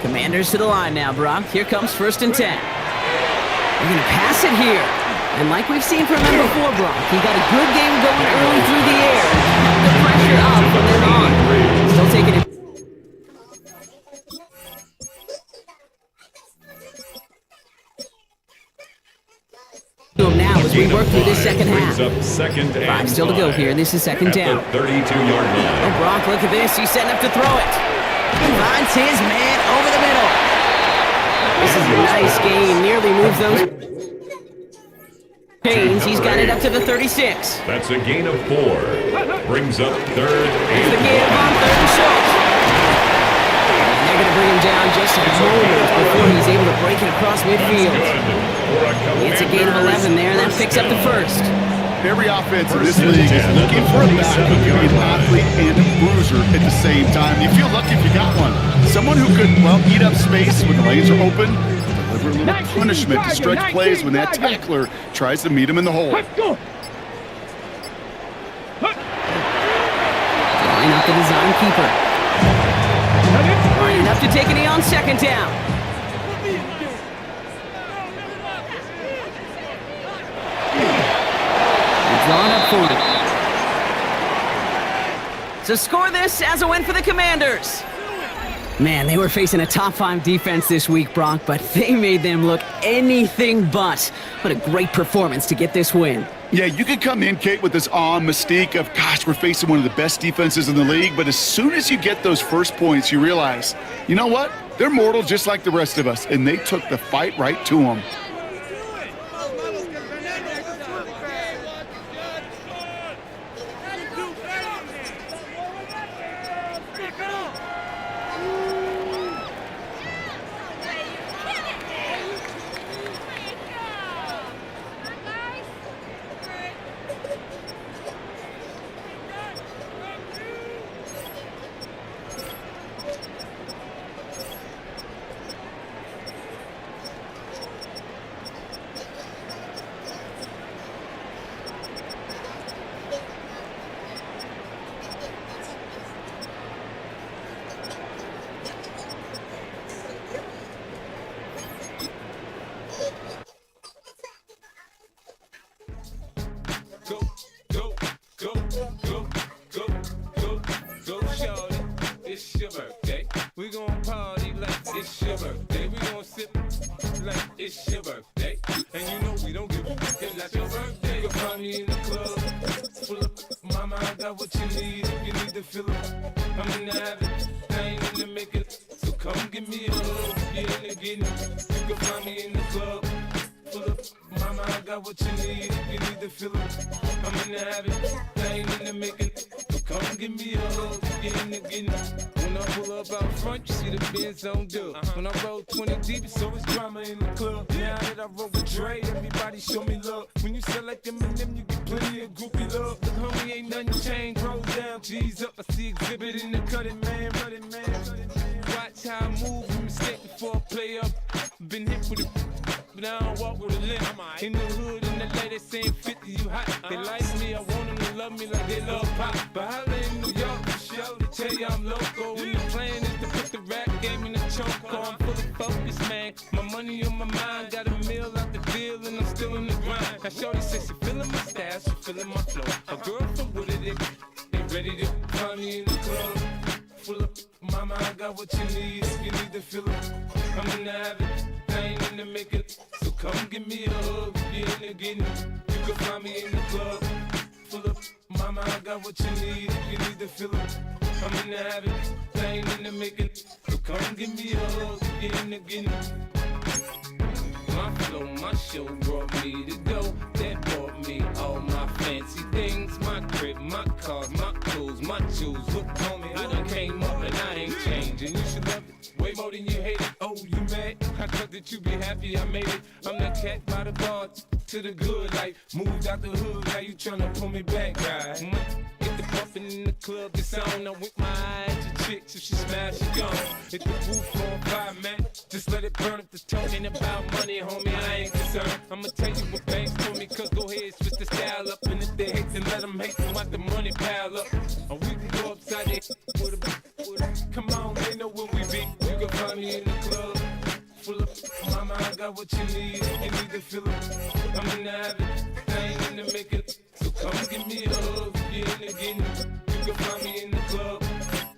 Commanders to the line now, Brock. Here comes 1st and 10. They're going to pass it here. And like we've seen from him before, Brock, he got a good game going early through the air and kept the pressure up from then on. Still taking it. Now as we work through this second half. 5 still to go here. This is 2nd down. 32-yard line. Oh, Brock, look at this. He's setting up to throw it. He finds his man over the middle. This is a nice gain. Nearly moves those chains. He's got it up to the 36. That's a gain of 4. Brings up 3rd and the gain on 3rd and short. And they're going to bring him down just a moment before he's able to break it across midfield. It's a gain of 11 there, and that picks up the 1st. Every offense in this league is looking for a back who can be an athlete and a bruiser at the same time. You feel lucky if you got one. Someone who could, well, eat up space when the lanes are open, deliver a little punishment to stretch plays when that tackler tries to meet him in the hole. Line up the design keeper. Lining up to take a knee on 2nd down. Drawn up for it. So score this as a win for the Commanders. Man, they were facing a top 5 defense this week, Brock, but they made them look anything but. What a great performance to get this win. Yeah, you could come in, Kate, with this awe and mystique of, gosh, we're facing one of the best defenses in the league, but as soon as you get those first points, you realize, you know what? They're mortal just like the rest of us, and they took the fight right to them. When I roll 20 deep, it's always drama in the club. Now that I roll with Dre, everybody show me love. When you sell like Eminem, you get plenty of groupie love. Look, homie, ain't nothing changed. Roll down, G's up. I see exhibit in the cutting, man. Watch how I move, you mistake before I play up. Been hit with a but I don't walk with a limp. In the hood, in the LA, they saying 50, you hot. They like me, I want them to love me like they love pop. But holla in New York, for sure, they tell you I'm local. When the plan is to put the rap game in the choke. I'm fully focused, man. My money on my mind, got a meal out the deal, and I'm still in the grind. Now shorty says she feeling my style, she feeling my flow. A girl from Wooded, they ready to find me in the club. Full up, mama, I got what you need. If you need to feel it, I'm in the habit. I ain't in the making, so come give me a hug. If you're in the getting, you can find me in the club. Full up, mama, I got what you need. If you need to feel it, I'm in the habit. I ain't in the making, so come give me a hug. If you're in the getting. My flow, my show brought me to go. That brought me all my fancy things. My crib, my cars, my clothes, my shoes. Look, homie, I done came up and I but you be happy I made it. I'm that cat by the bar to the good life. Moved out the hood, now you tryna pull me back, right? Get the puffin' in the club, it's on. I wink my eyes to chicks, if she smash, she gone. Hit the roof on fire, man. Just let it burn if the talk ain't about money, homie, I ain't concerned. I'ma tell you what banks told me, cause go ahead, switch the style up. And if they hate, then let them hate, then watch the money pile up. Or we can go upside there with a come on, they know where we be. You can find me in the club. Full of mama, I got what you need. You need to feel it. I'm in the habit, I ain't in the making. So come give me a hug, you in the getting. You can find me in the club.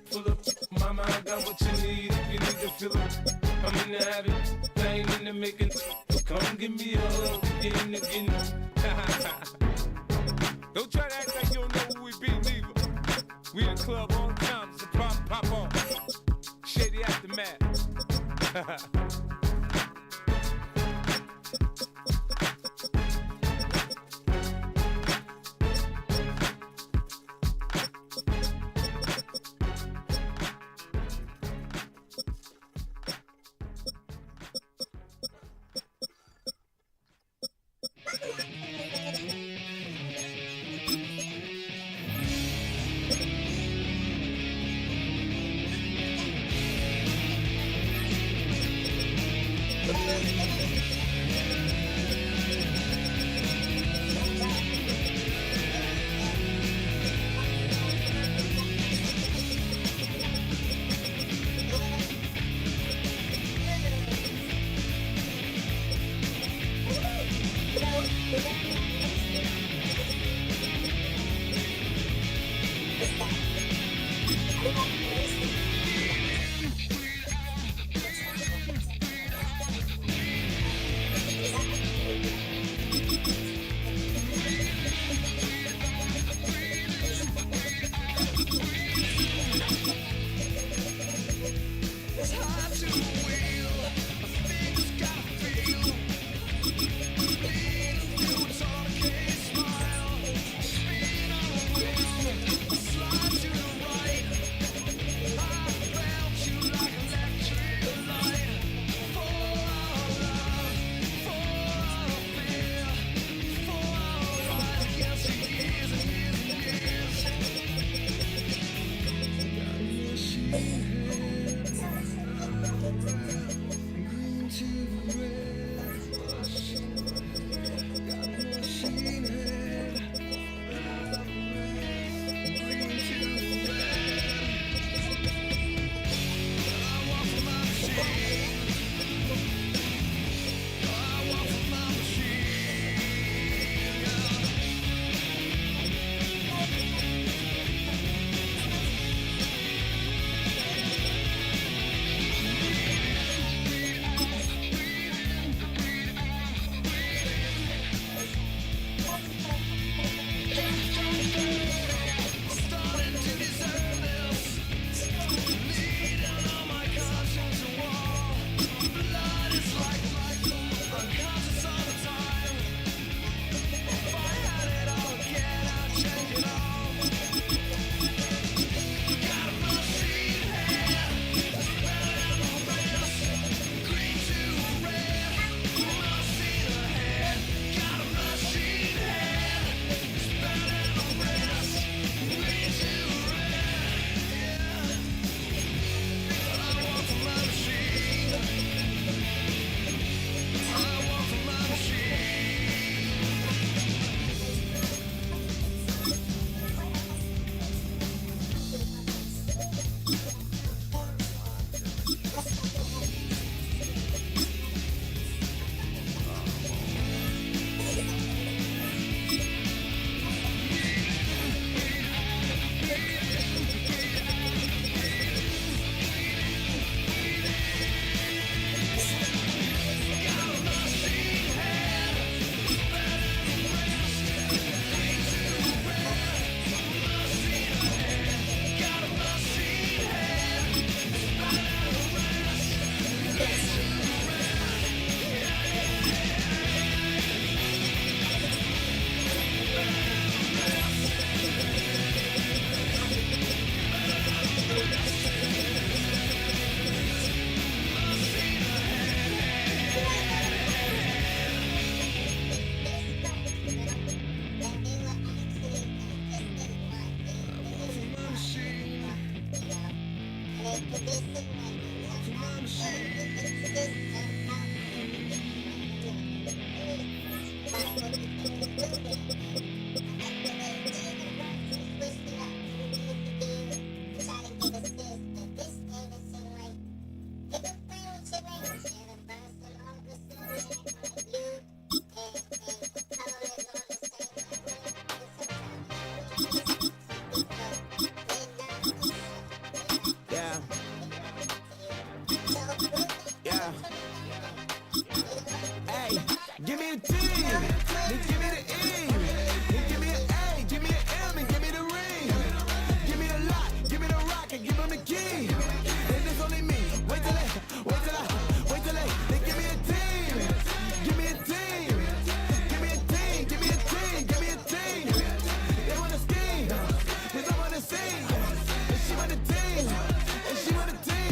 Full of mama, I got what you need. You need to feel it. I'm in the habit, I ain't in the making. So come give me a hug, you in the getting. Don't try to act like you don't know who we be, neither. We in the club all the time, it's a problem, pop on. Shady Aftermath. Give me a T, then give me the E, then give me an A, give me an M, and give me the ring. Give me a lot, give me the rock, and give them the key. And it's only me. Wait till they, then give me a team. Give me a team. Give me a team, give me a team, give me a team. They wanna scheme, cause I wanna sing. And she want a team, and she want a team,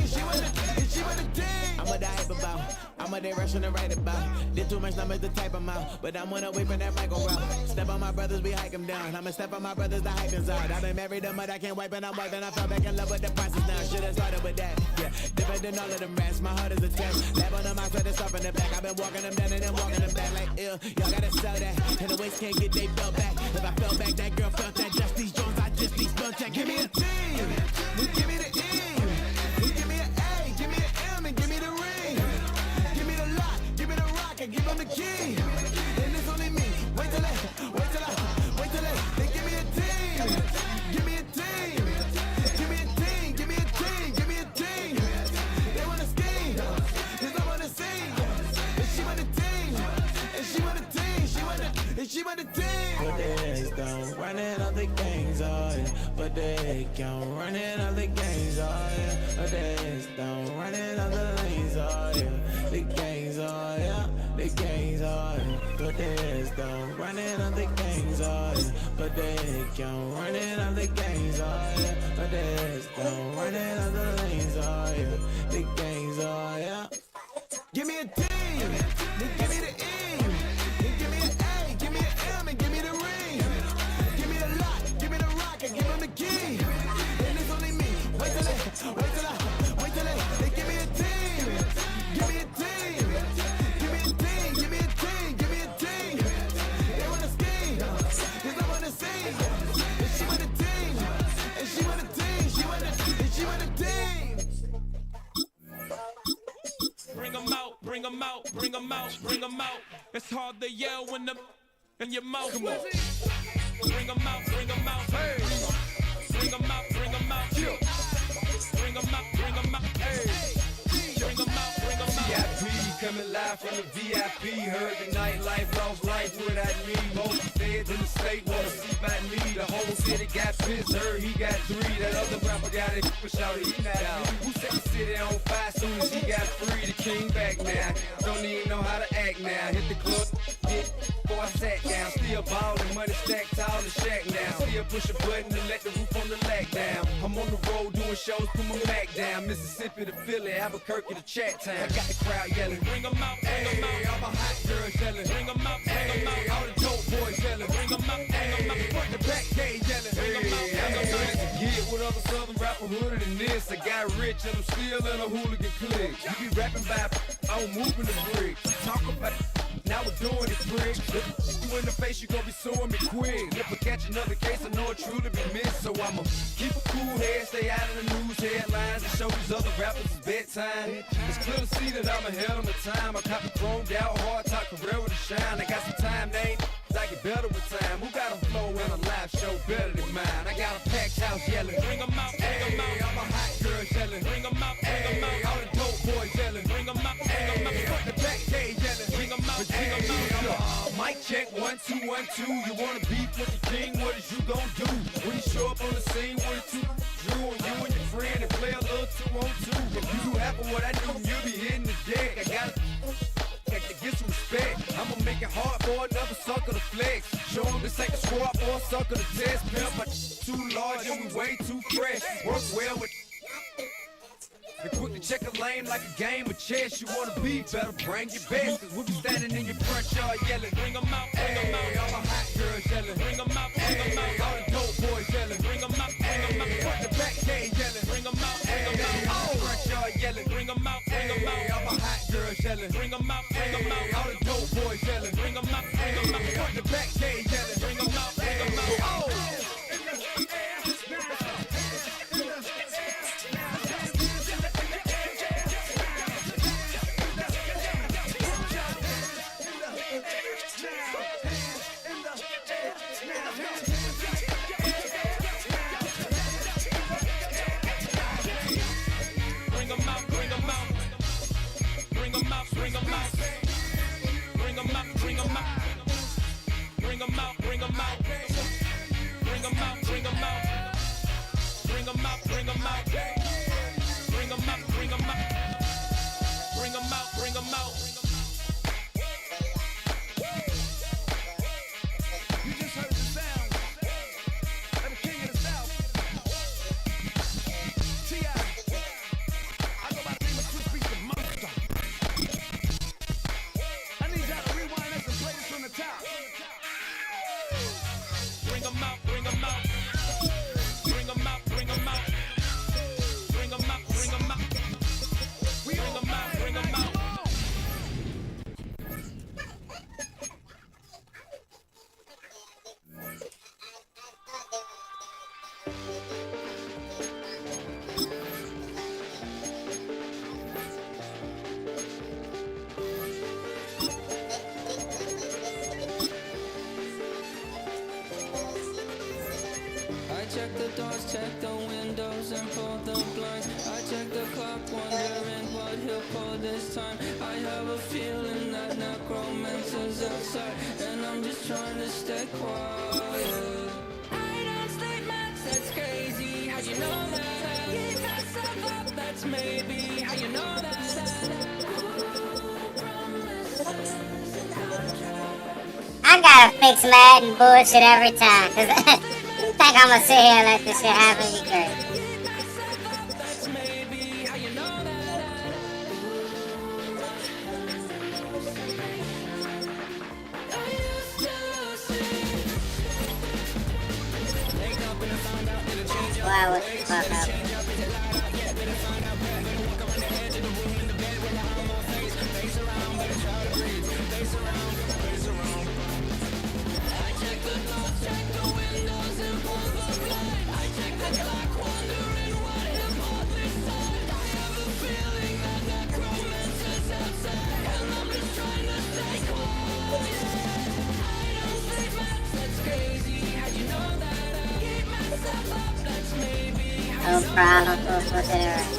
and she want a team. I'm what I hype about. I'm what they rushing to write about. Did too much numbers to type them out, but I'm one away from that Michael route. Step on my brothers, we hike them down. I'ma step on my brothers, the hype inside. I've been married them, but I can't wipe and I'm wiping. I fell back in love with the process now. Should've started with that. Yeah, different than all of them rats. My heart is a test. Lab on them, I try to stop in the back. I've been walking them down and then walking them back like ill. Y'all gotta sell that, and the waist can't get they belt back. If I fell back, that girl felt that. Just these Jones, I just these spell check. Give me a T, then give me the E, then give me an A, give me an M, and give me the ring. Give me the lock, give me the rock, and give them the key. And it's only me. Wait till they, then give me a team. Give me a team. Give me a team, give me a team, give me a team. They wanna scheme, cause I wanna sing. And she want a team, and she want a team, and she want a team. But they don't run it all the games, oh yeah. But they can't run it all the games, oh yeah. But they don't run it all the lanes, oh yeah. The games, oh yeah. The games, oh yeah. But they don't run it on the games, oh yeah. But they can't run it on the games, oh yeah. But they don't run it on the lanes, oh yeah. The games, oh yeah. Give me a T, then give me the E, then give me an A, give me an M, and give me the ring. Give me the lock, give me the rock, and give them the key. And it's only me. Wait till they, then give me a team. Give me a team. Give me a team, give me a team, give me a team. They wanna scheme, cause I wanna sing. And she want a team, and she want a team, she want a team. Bring 'em out, bring 'em out, bring 'em out, bring 'em out. It's hard to yell when the in your mouth. Come on. Bring 'em out, bring 'em out. Hey. Bring 'em out, bring 'em out. Bring 'em out, bring 'em out. Hey. Bring 'em out, bring 'em out. VIP coming live from the VIP. Heard the nightlife, lost life without me. Most feds in the state wanna see about me. The whole city got pissed, heard he got 3. That other rapper got it, for sure he not out. Who set the city on fire soon as he got free? The king back now, don't even know how to act now. Hit the club, hit before I sat down. Still ballin', money stacked tall the shack now. Still push a button and let the roof on the lack down. I'm on the road doing shows, put my Mac down. Mississippi to Philly, Albuquerque to Chat Town. I got the crowd yelling, bring 'em out, bring 'em out. All my hot girls yelling, bring 'em out, bring 'em out. All the dope boys yelling, bring 'em out, bring 'em out. Front the back gate yelling, bring 'em out, bring 'em out. To get with other southern rapper hooded than this. I got rich and I'm still in a hooligan clique. You be rapping by, I'm moving the brick. Talk about now we're doing it quick. Look you in the face, you gon' be suing me quick. If I catch another case, I know it truly be missed. So I'ma keep a cool head, stay out of the news headlines, and show these other rappers it's bedtime. It's clear to see that I'm ahead of my time. I copy chromed out, hard talk, career with a shine. I got some time, they ain't I get better with time. Who got a flow and a live show better than mine? I got a packed house yelling, bring 'em out, bring 'em out. All my hot girls yelling, bring 'em out, bring 'em out. All the dope boys yelling, bring 'em out, bring 'em out. Front the back gate yelling, bring 'em out, bring 'em out. Mic check 1 2 1 2. You wanna beef with the king? What is you gon' do when you show up on the scene with a 2 Drew on you and your friend and play a little 2 on 2? If you do half of what I do, you'll be hitting the deck. I gotta get some respect. I'ma make it hard for another sucker to flex. Show him this ain't a squad for a sucker to test. Pimp, but too large and we way too fresh. Work well with and quick to check a lane like a game of chess. You wanna be better, bring your best. Cause we'll be standing in your front yard yelling, bring 'em out, bring 'em out. All my hot girls yelling, bring 'em out, bring 'em out. All the dope boys yelling, bring 'em out, bring 'em out. Front the back gate yelling, bring 'em out, bring 'em out. yelling. Bring 'em out, bring 'em out. All the dope boys yelling. Bring 'em out, bring 'em out. Front to back, they yelling. Bring 'em out, bring 'em out. Oh! Bring 'em out, bring 'em out. Bring 'em out, bring 'em out. Bring 'em out, bring 'em out. Bring 'em out, bring 'em out. Bring 'em out, bring 'em out. Bring 'em out, bring 'em out. Bring 'em out, bring 'em out. Bring 'em out, bring 'em out. You just heard the sound of the king of the south. T.I. I go by the name of Chris Beats, the monster. I need y'all to rewind this and play this from the top. Bring 'em out, bring 'em out. Bring 'em out, bring 'em out. Bring 'em out, bring 'em out. Bring 'em out, bring 'em out. I check the doors, check the windows, and pull the blinds. I check the clock, wondering what he'll pull this time. I have a feeling that necromancer's outside, and I'm just trying to stay quiet. I don't sleep much, that's crazy. How'd you know that? Keep myself up, that's maybe how you know that. I gotta fix Madden bullshit every time, cause you think I'm gonna sit here and let this shit happen? You crazy. Why would you fuck up? No problem, we'll put it around.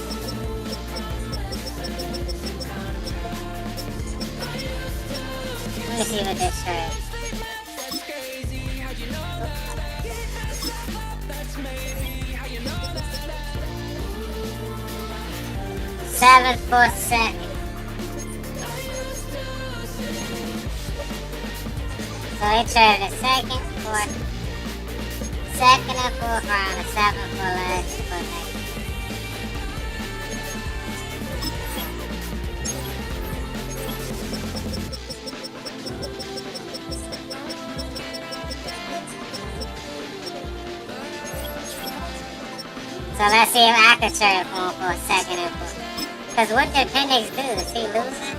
Let me see what this says. Seven for second. So he traded a second for second and fourth round, a 7 for last for next. So let's see if I can trade for a second and fourth. Because what did Penix do? Is he losing?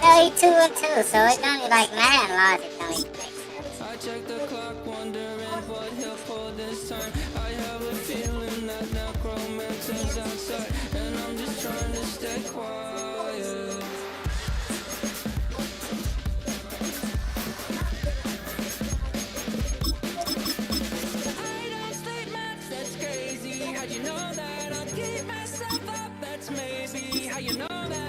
No, he 2-2, so it don't like Madden logic don't even make sense. I check the clock, wondering what he'll pull this time. I have a feeling that necromancer's outside, and I'm just trying to stay quiet. I don't sleep much, that's crazy. How'd you know that? I'll keep myself up, that's maybe how you know that.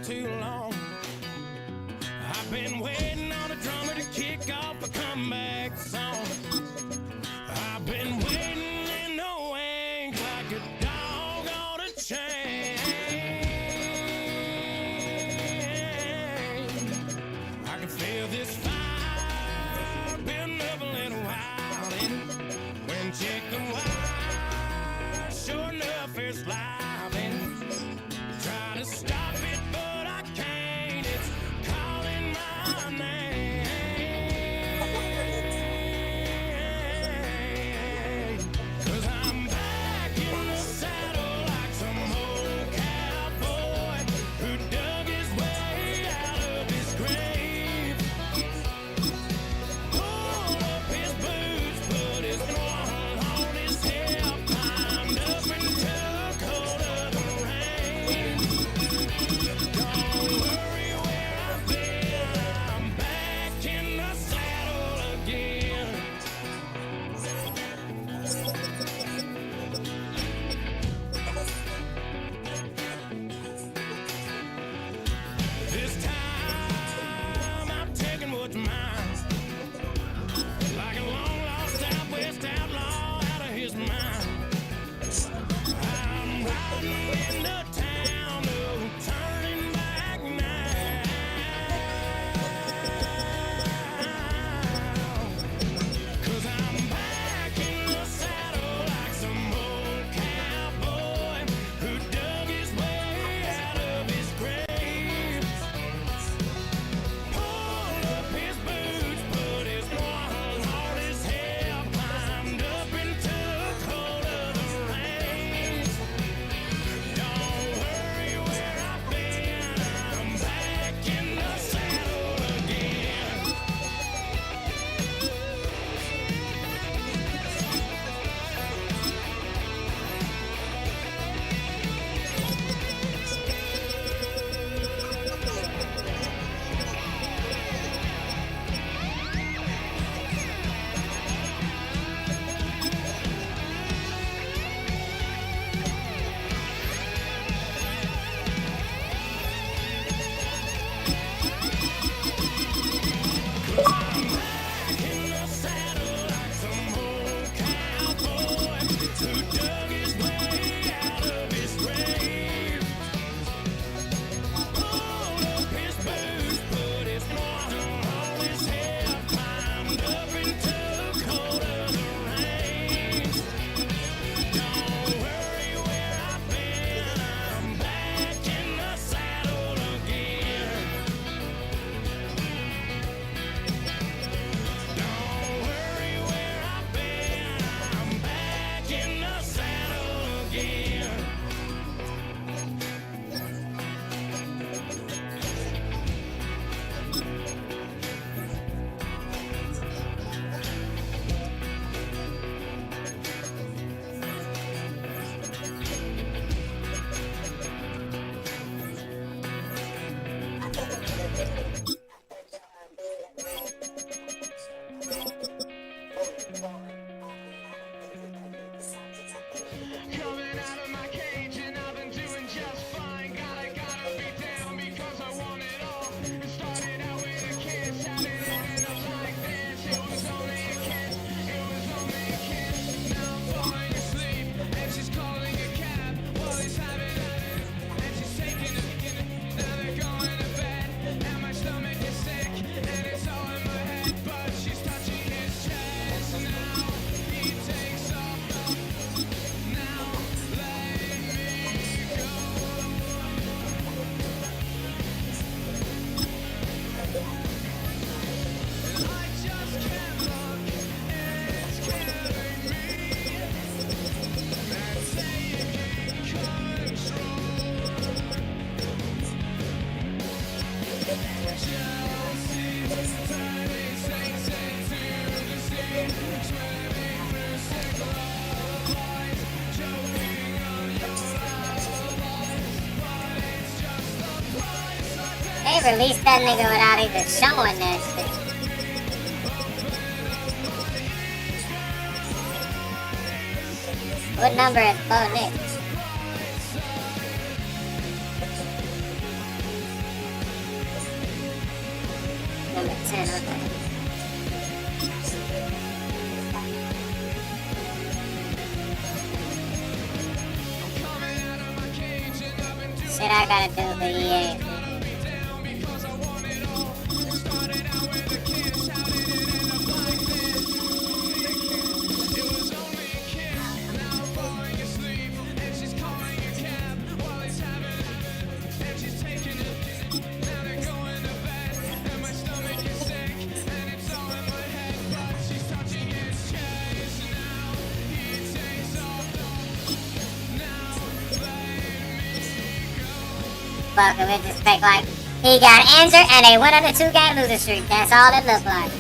too long. I've been waiting on a drummer to kick off a comeback song. I've been waiting in the wings like a dog on a chain. I can feel this fire building up a little while, and when chicken wire, sure enough, it's live, and trying to stop it, but I can't. It's calling my name. 'Cause I'm back in the saddle like some old cowboy who dug his way out of his grave. Pulled up his boots, put his one on his hip, climbed up and took hold of the reins. Don't worry where I've been, I'm back in the saddle again. This time I'm taking what's mine, like a long lost Southwest outlaw out of his mind. I'm riding into town, no turning back now. 'Cause I'm back in the saddle like some old cowboy who dug his way out of his grave. Pulled up his boots, put his one on his hip, climbed up and took hold of the reins. Don't worry where I've been, I'm back in the saddle again. Coming out of my cage and I've been doing just fine. Gotta be down because I want it all. It started out with a kiss, how did it end up like this? It was only a kiss, it was only a kiss. Now I'm falling asleep and she's calling a cab while he's having it. And she's taking it, now they're going to bed. And my stomach is sick and it's all in my head. But she's touching his chest now. He takes off now, let me go. And I just can't look, it's killing me. That's taking control. Jealousy, turning saints into the sea, swimming through sick lullabies, choking on your alibis, but it's just the price I pay. They released that nigga without even showing that shit. What number is Bo Nick? 10, okay. Shit I gotta do for EA. Fuck, it just looked like he got injured and they went on a 2-game losing streak. That's all it looked like.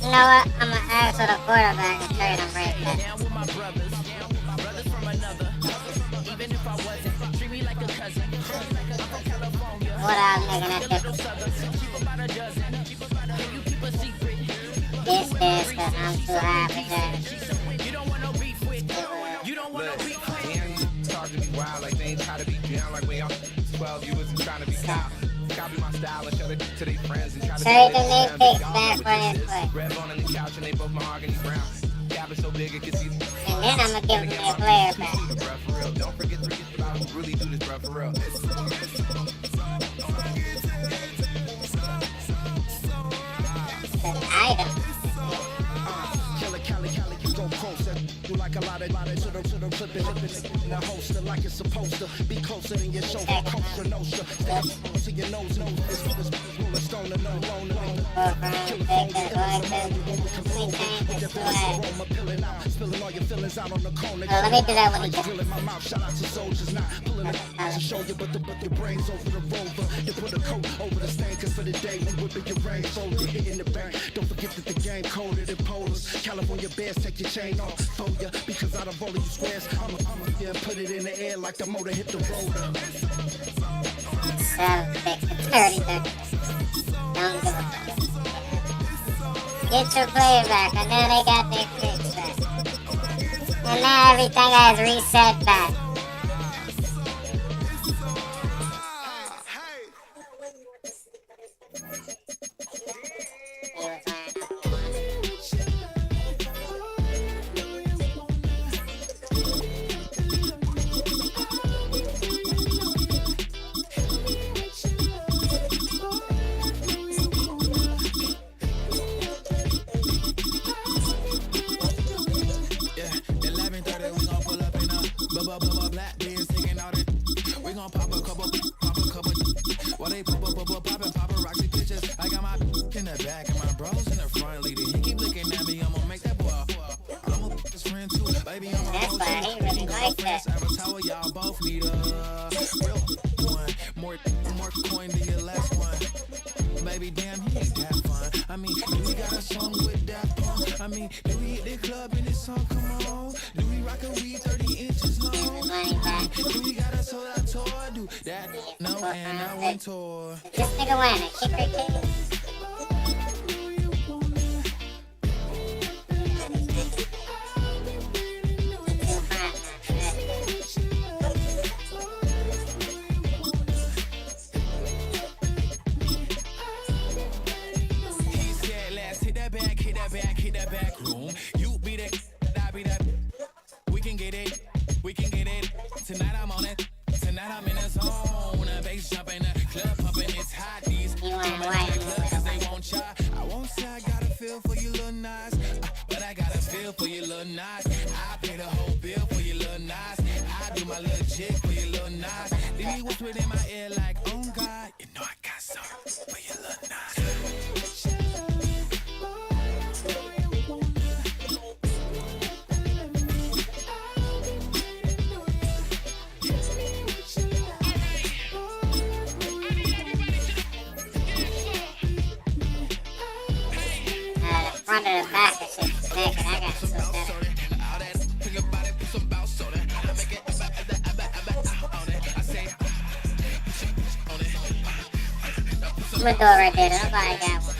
You know what? I'm gonna ask for the quarterback and trade him right back. What I'm making that difference. This, cause I'm too high for that. Talk to me wild like they ain't try to be down like when y'all 12, you wasn't trying to be cop. Copy my style and show it to their friends and try to trade the new picks back for this play. Red on the couch and they both mahogany brown. Gap is so big it can see. And then I'm gonna give them their player back. For real. Don't forget about who really do this, bro, for real. Item. Killer Cali, you go close. You like a lot of clipping in a holster like it's supposed to be closer than your chauffeur, Costa Nostra. Stick to your nose, rolling stone and no loner. Kill the phone, get with your aroma, peeling out, spilling all your feelings out on the corner. Let me do that one again. Drilling my mouth, shout out to soldiers, not pulling it to show you, but your brains over the rover. You put a coat over the stain, cause for the day we whipping your rain, so you hitting the bank. Don't forget that the game coded in polars. California bears, take your chain off for ya, because out of all of you squares, I'ma yeah, put it in the air like the motor hit the rotor. 30. Don't give a fuck. Get your player back, and now they got their kicks back. And now everything has reset back. This nigga went kick her kick. Hit that back room. You be that, I be that. We can get it. Tonight I'm on it. Tonight I'm in the zone. A bass jumping, the club pumping, it's hot. These cause they won't try. I won't say I got a feel for you little nice, but I got a feel for you little nice. I pay the whole bill for you little nice. I do my little jig for you little nice. Then he whispered in my ear like, oh God, you know I got something for you little nice. Front of the back of shit naked. I got so better. I'm gonna do it right there. Nobody got one.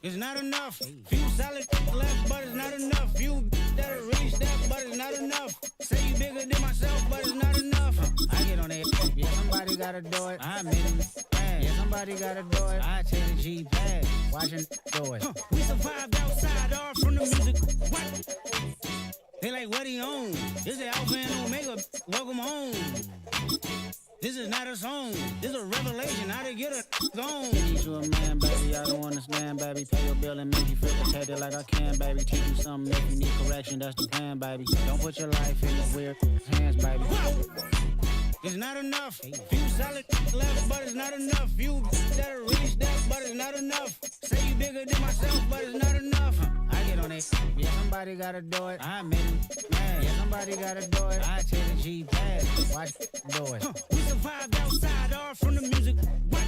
It's not enough. Few solid left, but it's not enough. Few that'll reach that, but it's not enough. Say you bigger than myself, but it's not enough. I get on that. Yeah, somebody gotta do it. I made him bad. Yeah, somebody gotta do it. I tell the G bad. Watching do it. We survived outside, all from the music. What? They like, what he on? This is Alpha and Omega. Welcome home. This is not a song. This is a revelation. How to get a zone. Need you a man, baby. I don't understand, baby. Pay your bill and make you feel protected like I can, baby. Teach you something if you need correction. That's the plan, baby. Don't put your life in the weird hands, baby. It's not enough. Few solid left, but it's not enough. Few that'll reach that, but it's not enough. Say you bigger than myself, but it's not enough. I get get on it. Yeah, somebody gotta do it. I made it. Man. Yeah, somebody gotta do it. I take the G pass. Watch do it. We survived outside, all from the music. What?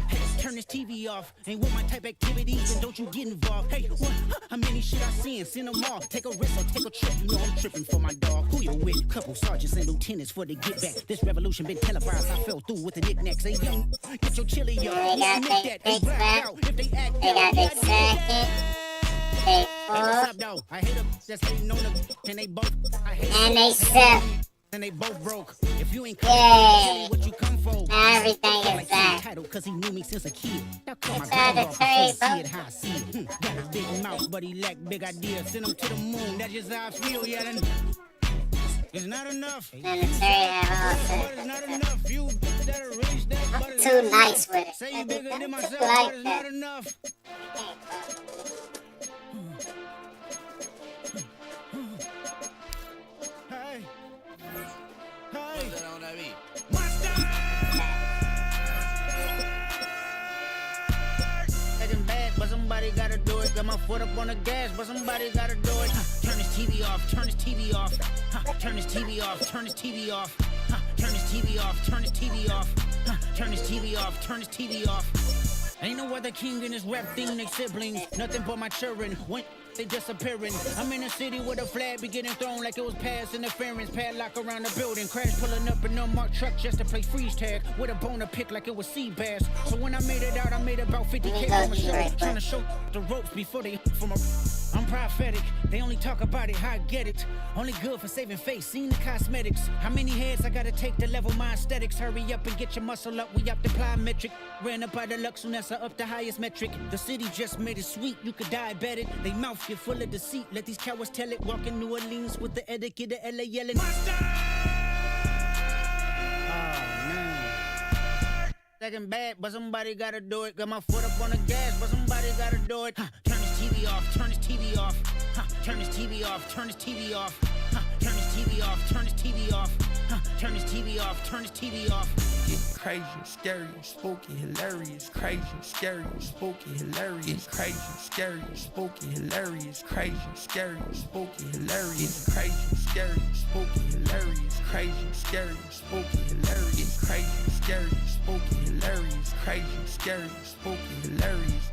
Hey, turn this TV off. Ain't with my type activities, and don't you get involved. Hey, what? How many shit I seen? Send them all. Take a risk or take a trip. You know I'm tripping for my dog. Who you with? Couple sergeants and lieutenants for the get back. This revolution been televised. I fell through with the knickknacks. Hey, young, get your chili up. They got big back. They got big second. Big fourth. I hate them. Just hating on them. And they both. I hate and they sip. And they both broke. If you ain't Yay. what you come for. Now everything is back. Cause he knew me since a kid. Now It's hard to trade, see it how I see it. Got a big mouth, but he lack big ideas. Send him to the moon. That's just how I feel. Yeah, then it's not enough. Then the Terry have all It's not enough. You better reach that. I'm too nice with it. Say you bigger than myself, like but it's not enough. Hey. Hey. Getting bad, but somebody gotta do it. Got my foot up on the gas, but somebody gotta do it. Turn this TV off, turn this TV off. Turn this TV off, turn this TV off. Turn this TV off, turn this TV off. Turn this TV off, turn this TV off. Ain't no other king in this rap thing, they siblings. Nothing but my children. When they disappearing. I'm in a city with a flag be getting thrown like it was past interference. Padlock around the building. Crash pulling up an unmarked truck just to play freeze tag. With a bone to pick like it was sea bass. So when I made it out, I made about 50K from a show. Trying to show the ropes before they from a... I'm prophetic. They only talk about it, how I get it. Only good for saving face, seen the cosmetics. How many heads I gotta take to level my aesthetics? Hurry up and get your muscle up, we up the plyometric. Ran up out of luck, soon as I up the highest metric. The city just made it sweet, you could diabetic. They mouth get full of deceit, let these cowards tell it. Walk in New Orleans with the etiquette of LA yelling. Second bad, but somebody gotta do it. Got my foot up on the gas, but somebody gotta do it. Turn this TV off, turn this TV off. Turn this TV off, turn this TV off. Turn this TV off, turn this TV off. Turn this TV off, turn this TV off. Getting crazy, scary, spooky, hilarious. Crazy, scary, spooky, hilarious. Crazy, scary, spooky, hilarious. Crazy, scary, spooky, hilarious. Crazy, scary, spooky, hilarious. Crazy, scary, spooky, hilarious. Crazy, scary, spooky, hilarious. Crazy, scary, spooky, hilarious.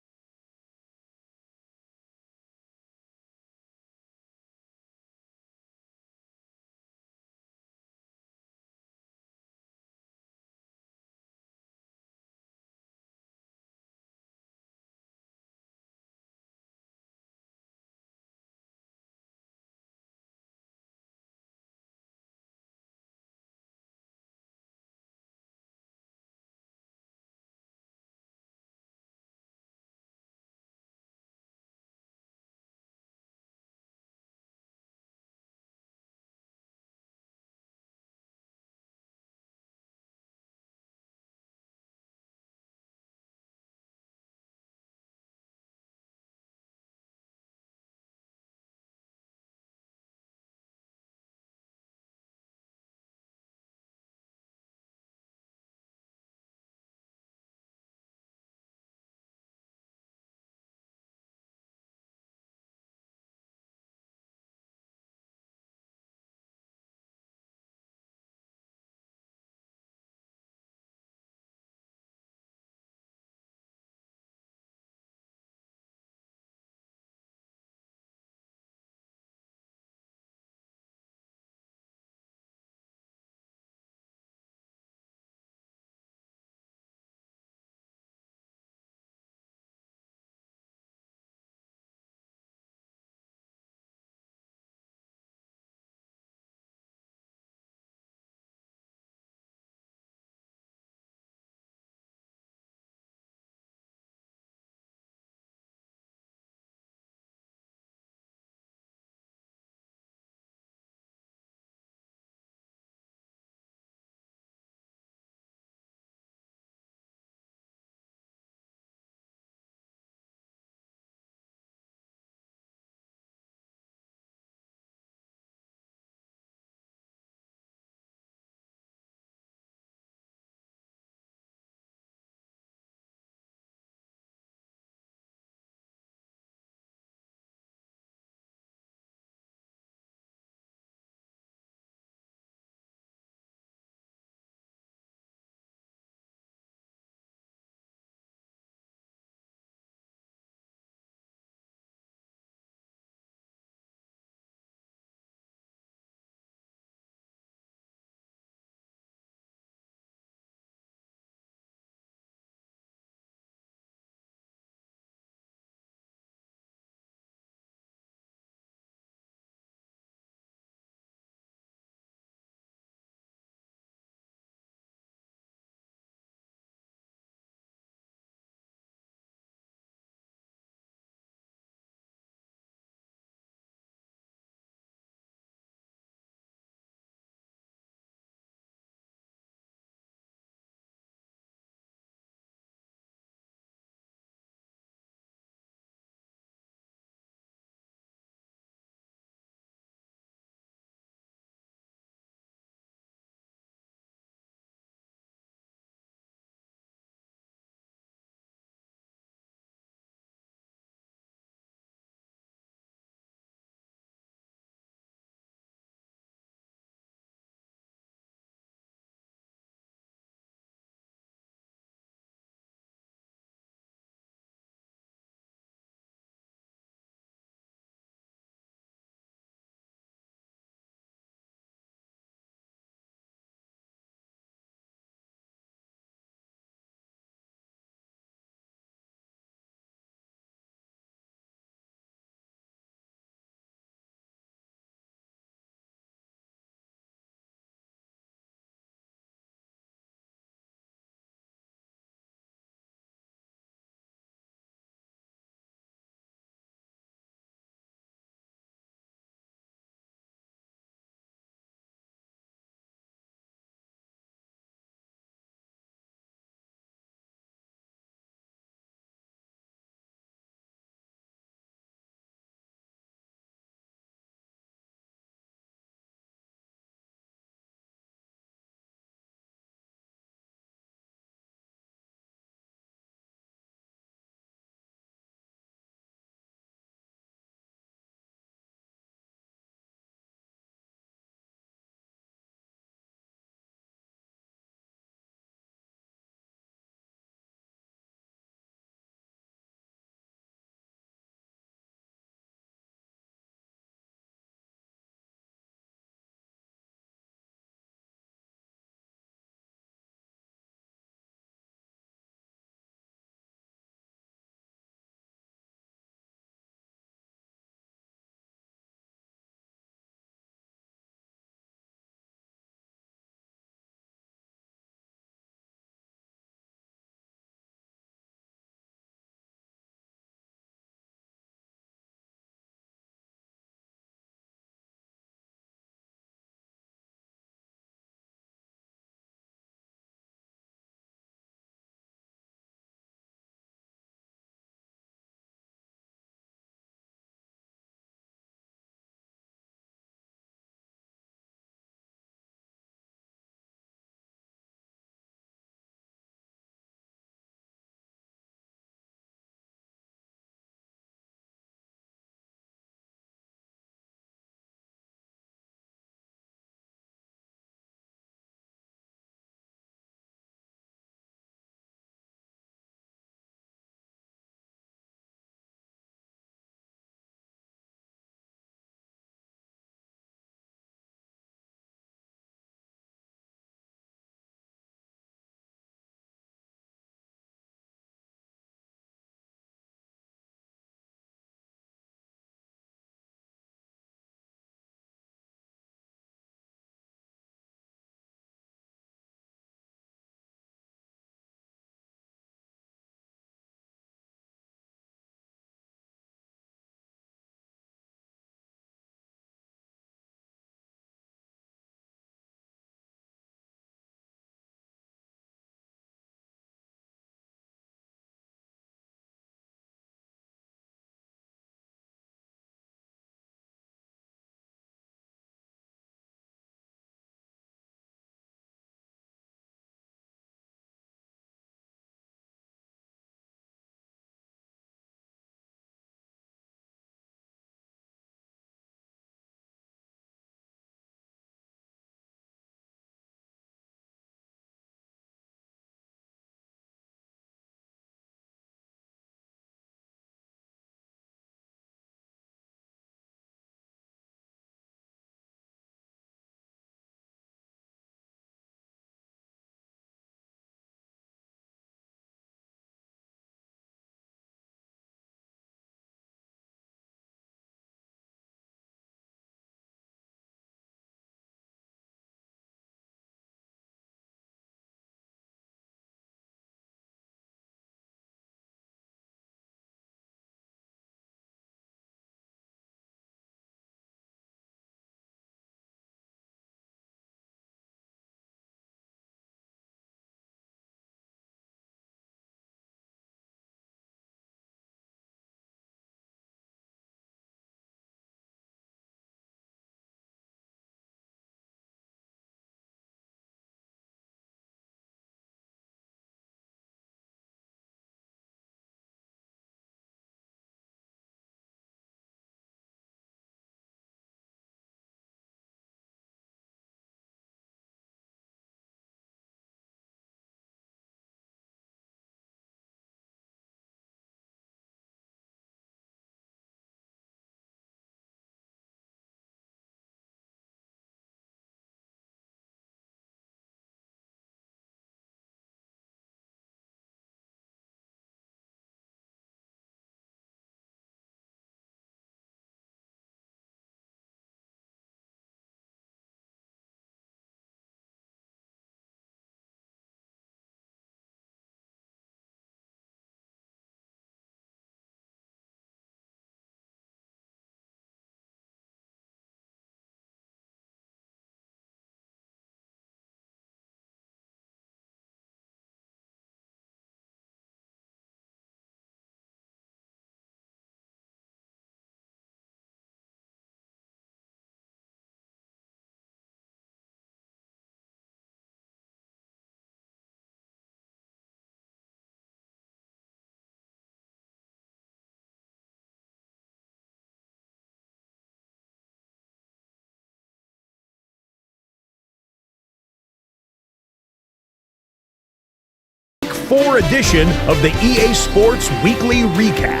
4 edition of the EA Sports Weekly Recap.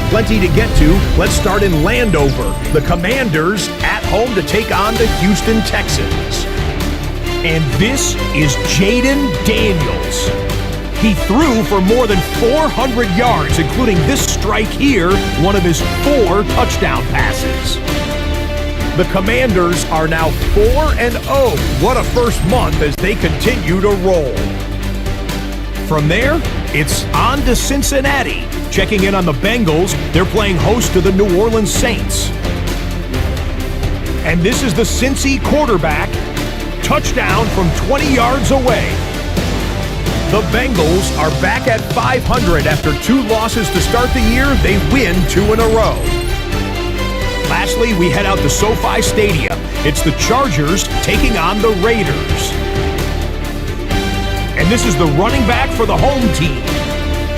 Plenty to get to. Let's start in Landover. The Commanders at home to take on the Houston Texans. And this is Jaden Daniels. He threw for more than 400 yards, including this strike here, one of his 4 touchdown passes. The Commanders are now 4-0. What a first month as they continue to roll. From there, it's on to Cincinnati. Checking in on the Bengals, they're playing host to the New Orleans Saints. And this is the Cincy quarterback. Touchdown from 20 yards away. The Bengals are back at 500 after 2 losses to start the year. They win 2 in a row. Lastly, we head out to SoFi Stadium. It's the Chargers taking on the Raiders. And this is the running back for the home team.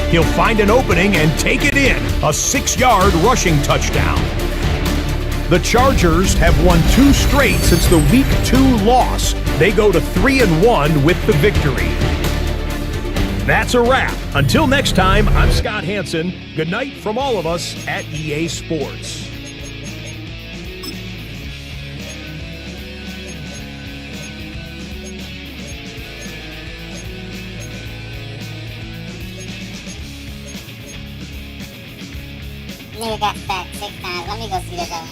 He'll find an opening and take it in. A 6-yard rushing touchdown. The Chargers have won 2 straight since the Week 2 loss. They go to 3-1 with the victory. That's a wrap. Until next time, I'm Scott Hanson. Good night from all of us at EA Sports. Nigga got sacked 6 times. Let me go see this though.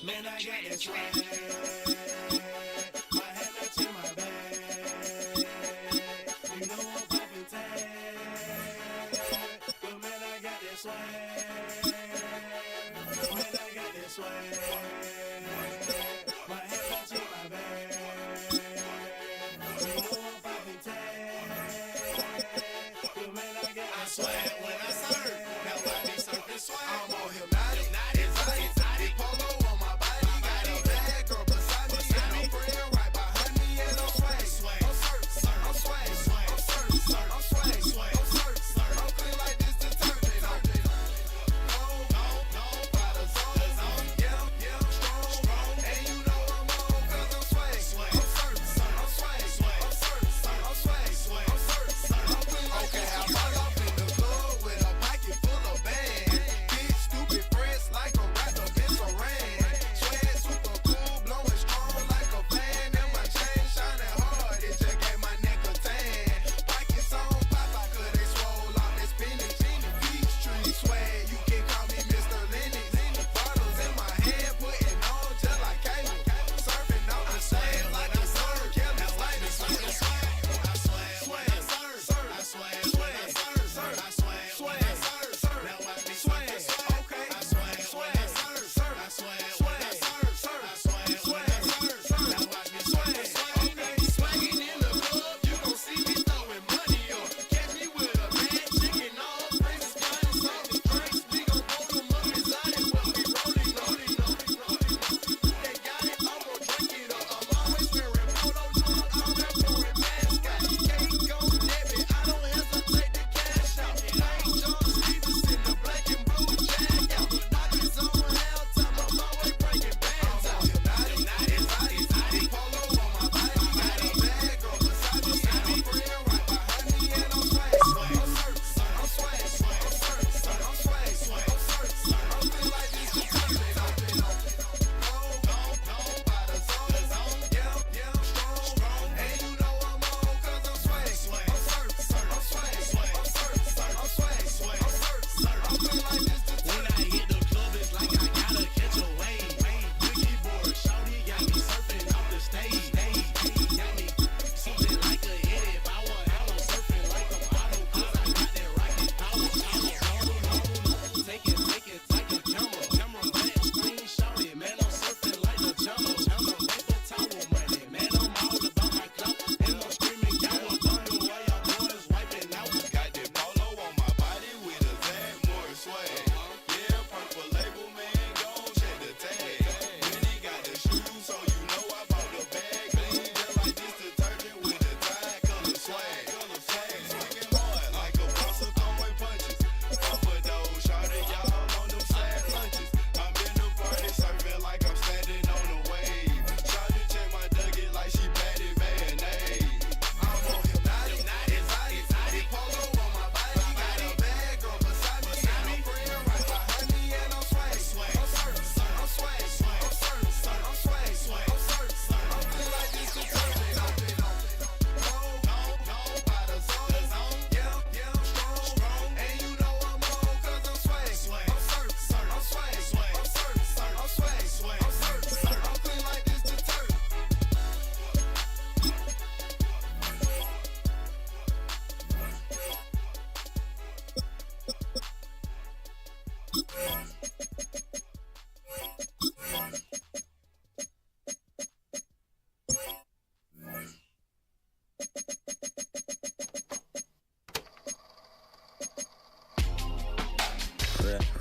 Man, I got this swag. My head up to my bag. You know I'm poppin' tag. But man, I got this swag. Man, I got this swag. My head up to my bag. You know I'm poppin' tag. But man, I got this swag. When I serve, now I be surfing swag. I'm on hypnotic. Exotic polo on my body. Got a bad girl beside me. Got no friend right behind me. And I'm swag. I'm surf. I'm swag. I'm surf. I'm swag. I'm surf. I'm clean like this detergent. No, by the zone. Yeah, strong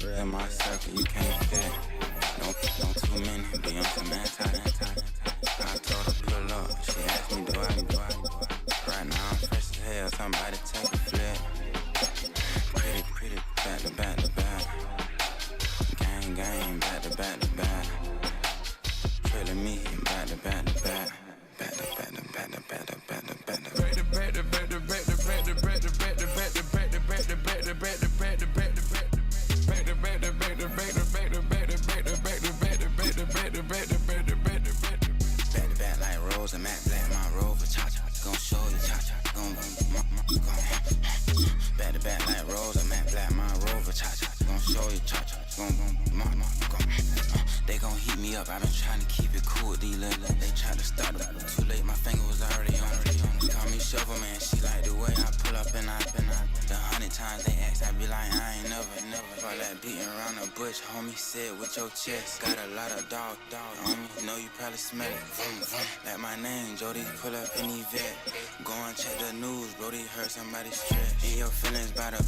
Real in my circle, you can't fit. Don't too many, be on some anti. I told her pull up, she asked me do I. Right now I'm fresh as hell, somebody take a flip. Pretty, back to back. Gang, back to back. Pretty me, back to back. Back like Rose and Matt Black, my Rover, cha-cha, gon' show you, cha-cha, gon' back like Rose and Matt Black, my Rover, cha-cha, gon' show you, cha-cha, gon' they gon' heat me up, I been trying to keep it cool with these little, they try to start up, too late, my finger was already on, call me Shovel Man, she like the way I pull up and I, the 100 times they ask, I be like, I ain't never, all that beating around the bush, homie, said with your chest, got a lot of dog on me, know you probably smell it, like my name, Jody, pull up in the vet, go and check the news, Brody heard somebody stretch, in your feelings by the,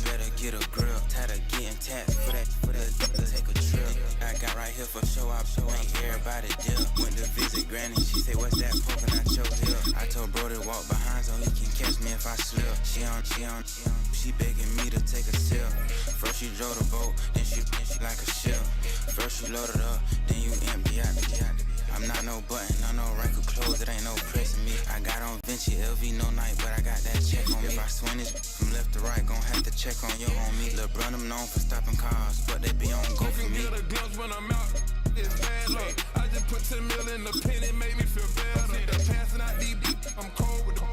better get a grill, tired of getting taxed, for that, take a trip, I got right here for show up, ain't everybody deal, went to visit granny, she say, what's that poking out your hill, I told Brody walk behind so he can catch me if I slip, she begging me to take a sip, first she drove the boat, then she like a ship, first she loaded up, then you empty out the I'm not no button, no rank of clothes, it ain't no pressing me. I got on Vinci, LV, no night, but I got that check on me. If I swing this from left to right, gon' have to check on your homie. Lil' brother, I'm known for stopping cars, but they be on go for me. Get a glimpse when I'm out, it's bad luck. I just put 10 mil in the pen, it made me feel better. Passing out deep, I'm cold with the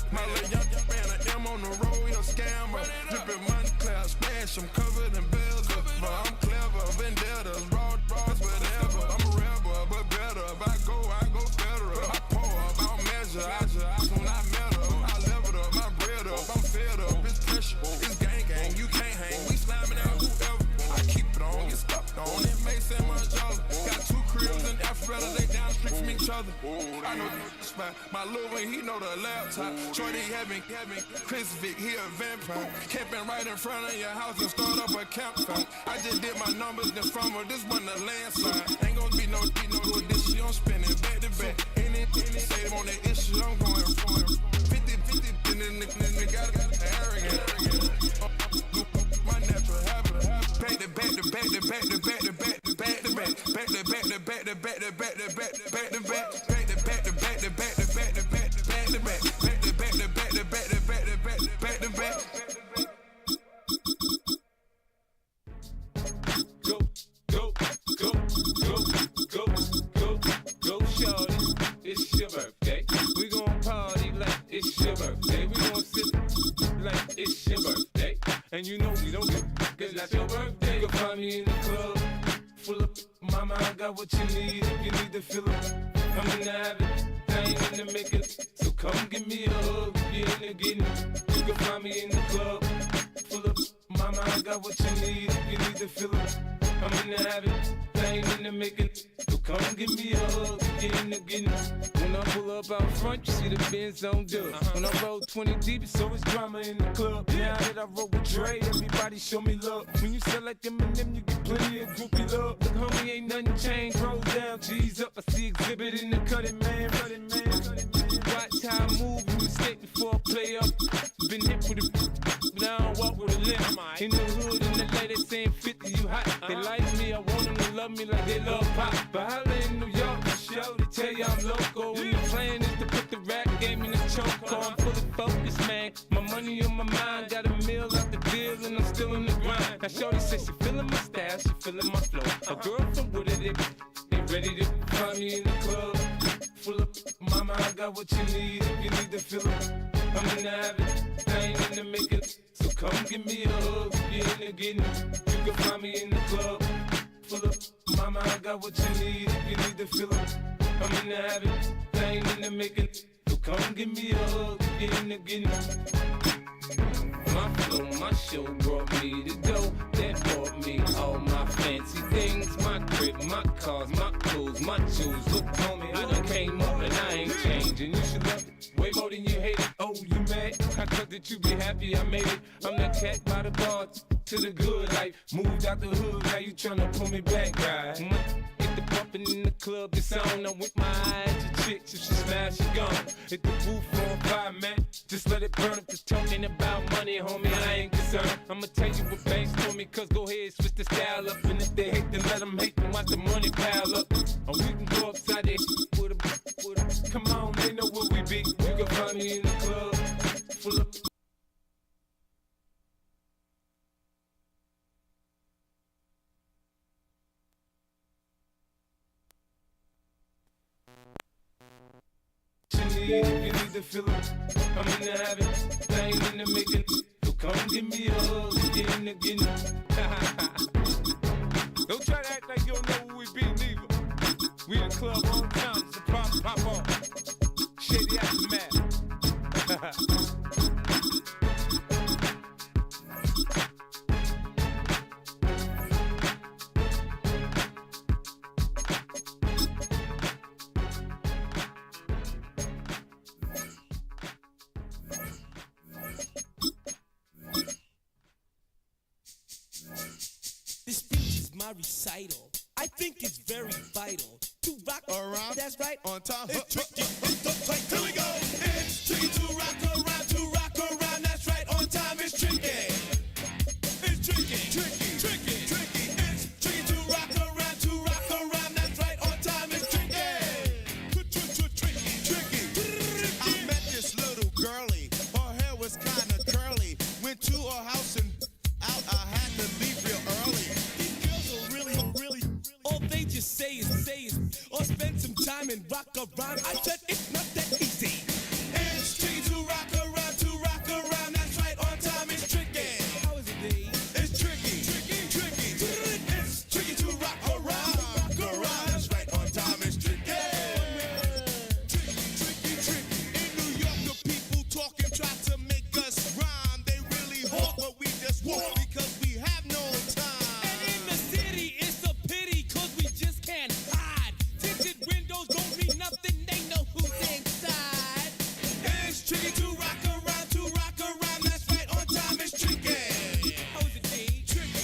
my little young man, an M on the road, he a scammer. Drippin' money, cloud splash, I'm covered in bells. But I'm clever, vendettas, raw, whatever. I'm a rebel, but better. If I go federal. I pour up, I'll measure. I when I met her, I leveled up, my bread up, I'm fed up. It's pressure, it's gang, you can't hang. We slamming out whoever. I keep it on, get stuck on. It may say much dollar. Got 2 cribs in Alpharetta, they down the street from each other. I know the spot. My little one, he know the laptop. Shorty having Chris Vick, he a vampire. Camping right in front of your house and start up a campfire. I just did my numbers then from her, this one a landslide. Ain't gonna be no with this shit, I'm spinning back to back. Any save on that issue, I'm going 50, and then the guy got arrogant. My natural habit. Back to back to back to back to back to back to back to back. Back to back to back to back to back to back to back to back. Back to back to back to back to back to back to back to back. Back to back to back to back to back to back to back. Go, shorty, it's your birthday. We gon' party like it's your birthday. We gon' sip like it's your birthday. And you know we don't get it's your birthday. You can find me in the club, full of mama, I got what you need. If you need to fill up, I'm in the habit, I ain't in the making. So come give me a hug, you in the getting. You can find me in the club, full of mama, I got what you need. If you need to fill up, I'm in the habit, I ain't in the making. So come give me a hug, get in the getting. When I pull up out front, you see the Benz on dub. When I roll 20 deep, it's always drama in the club. Now that I roll with Dre, everybody show me love. When you sell like Eminem, you get plenty of groupie love. Look, homie, ain't nothing changed. Roll down, G's up. I see exhibit in the cutting, man. Watch how I move, you mistake before I play up. Been hit with a but I don't walk with a limp. In the hood, in the lady saying 50, you hot. They like me, I want them to love me like they love pop. But holla in New York, show, they tell you I'm local. When the plan is to put the rap game in the choke. I'm fully focused, man. My money on my mind, got a meal out the deal, and I'm still in the grind. Now shorty says she feeling my style, she feeling my flow. A girl from Wooded, they ready to find me in the club. Full of mama, I got what you need. If you need to fill up, I'm in the habit, I ain't in the making. So come give me a hug, you in the getting. You can find me in the club. Full of mama, I got what you need. If you need to fill up, I'm in the habit, I ain't in the making. So come give me a hug, you in the getting. My flow, my show brought me to go. That boy fancy things, my crib, my cars, my clothes, my shoes. Look, homie, I done came up and I ain't changing. You should love it way more than you hate it. Oh, you mad? I thought that you be happy I made it. I'm that cat by the bar to the good life. Moved out the hood, now you tryna pull me back, right? Get the bumpin' in the club, it's on. I'm with my eyes to chicks, if she smash, she gone. Hit the roof on fire, man. Just let it burn if it's talking about money, homie, I ain't concerned. I'ma tell you what banks told me, cause go ahead, switch the style up. And if they hate, then let them hate, then watch the money pile up. Or we can go upside there with a, come on, they know where we be. You can find me in the club, full of. If you need to feel it, I'm in the having, I ain't in the making. So come give me a hug, get in the getting. Don't try to act like you don't know who we be, neither. We in the club all the time, it's a pop on. Shady aftermath. This speech is my recital. I think it's very vital to rock around. That's right, on time. It's tricky. Here we go. It's tricky to rock around. That's right, on time. It's tricky. It's tricky. It's tricky to rock around. That's right, on time. It's tricky. I met this little girlie. Her hair was kinda curly. Went to her house and out. I had to leave real early. These girls are really. All they just say is, or spend some time and rock around. I said it's not that easy. It's tricky to rock around. That's right, on time. It's tricky. How is it, D? It's tricky. It's tricky to rock around. That's right, on time. It's tricky. Tricky. In New York, the people talking try to make us rhyme. They really hawk, but we just walk because we have no time. And in the city, it's a pity, cause we just can't hide. Tinted windows don't mean nothing, they know who's inside. It's tricky to rock around. That's right, on time. It's tricky. How is it, D? Tricky.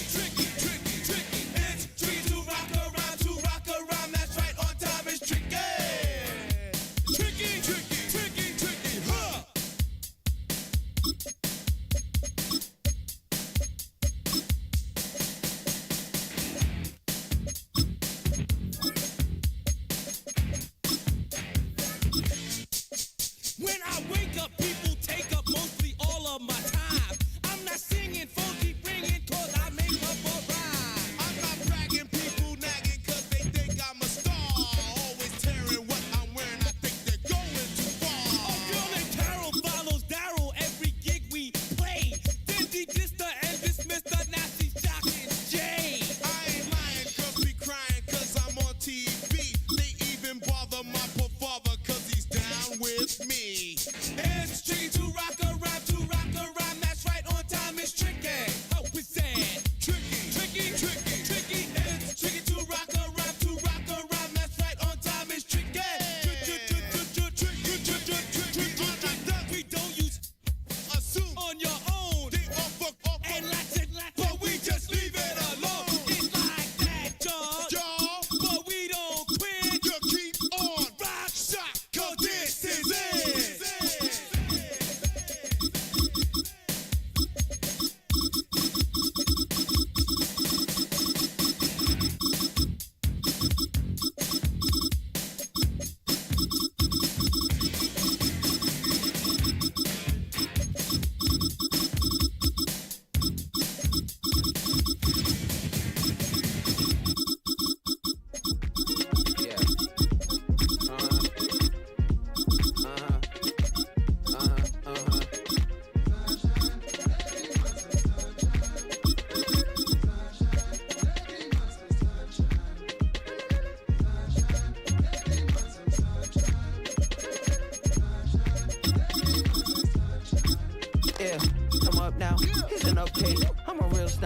It's tricky to rock around. That's right, on time. It's tricky. Tricky, huh? When I wake up, people take up mostly all of my time. I'm not singing, phone keep ringing, cause I make up a rhyme. I'm not bragging, people nagging cause they think I'm a star. Always tearing what I'm wearing, I think they're going too far. A girl named Carol follows Daryl every gig we play. Then she dissed her and dismissed her, now she's shocking Jay. I ain't lying, girls be crying cause I'm on TV. They even bother my poor father cause he's down with me. It's tricky to rock around. That's right, on time. It's tricky. How is that? Tricky. It's tricky to rock around. That's right, on time. It's tricky. We don't use assume on your own. They all fuck off And lots, but we just leave it alone. It's like that, y'all. But we don't quit. You keep on Rock, shock, cause this is it.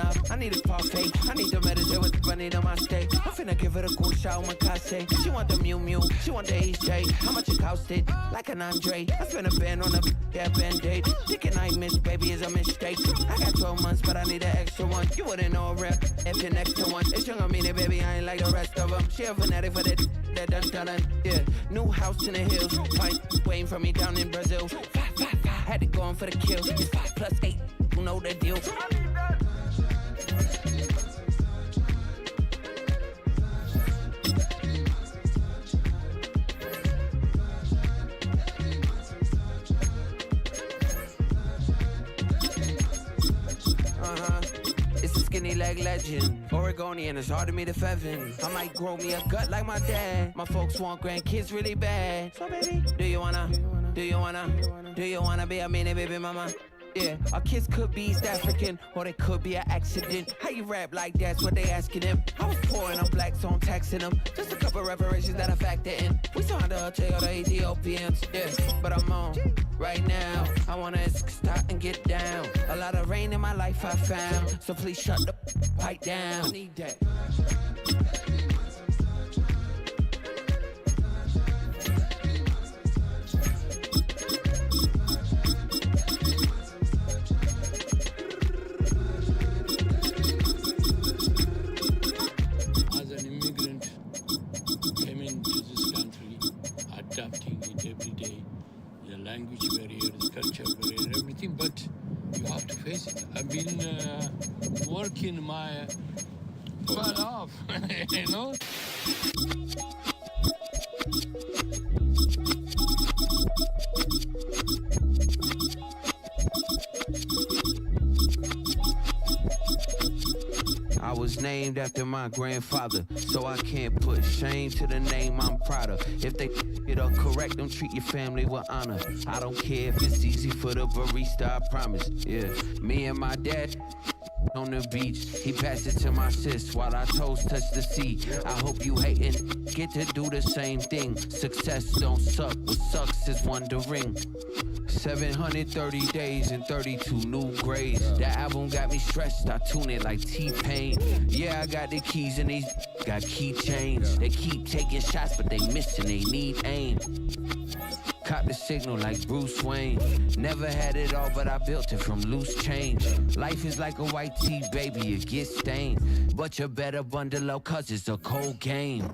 stop. I need a parfait. I need to meditate with the bunny on my steak. I'm finna give it a cool shot with my casse. She want the Mew Mew. She want the HJ. How much it costed? Like an Andre. I spent a band on a that band-aid. Thinking I miss, baby, is a mistake. I got 12 months, but I need an extra one. You wouldn't know a rep if you're next to one. It's young on me, that baby, I ain't like the rest of them. She a fanatic for that dun. Yeah, new house in the hills. Fine, waiting for me down in Brazil. 5, had to go on for the kill. It's 5 plus 8, you know the deal. Skinny leg legend, Oregonian, it's hard to meet a Fevin. I might grow me a gut like my dad. My folks want grandkids really bad. So baby, do you wanna be a mini baby mama? Yeah, our kids could be East African, or they could be an accident. How you rap like that's what they asking him. I was poor and I'm black, so I'm taxing them. Just a couple reparations that I factor in. We saw the or the Ethiopians, yeah, but I'm on right now. I wanna stop and get down. A lot of rain in my life I found, so please shut the pipe down. I need that. Adapting it every day, the language barrier, the culture barrier, everything, but you have to face it. I've been working my butt off, you know? I was named after my grandfather, so I can't put shame to the name I'm proud of. If they it up correct, don't treat your family with honor. I don't care if it's easy for the barista, I promise. Yeah, me and my dad on the beach, he passed it to my sis while our toes touch the sea. I hope you hatin', get to do the same thing. Success don't suck, what sucks is wondering. 730 days and 32 new grades. That album got me stressed, I tune it like T-Pain. Yeah, I got the keys and these got keychains. They keep taking shots, but they missing, they need aim. Caught the signal like Bruce Wayne. Never had it all, but I built it from loose change. Life is like a white tee, baby, it gets stained. But you better bundle up, cause it's a cold game.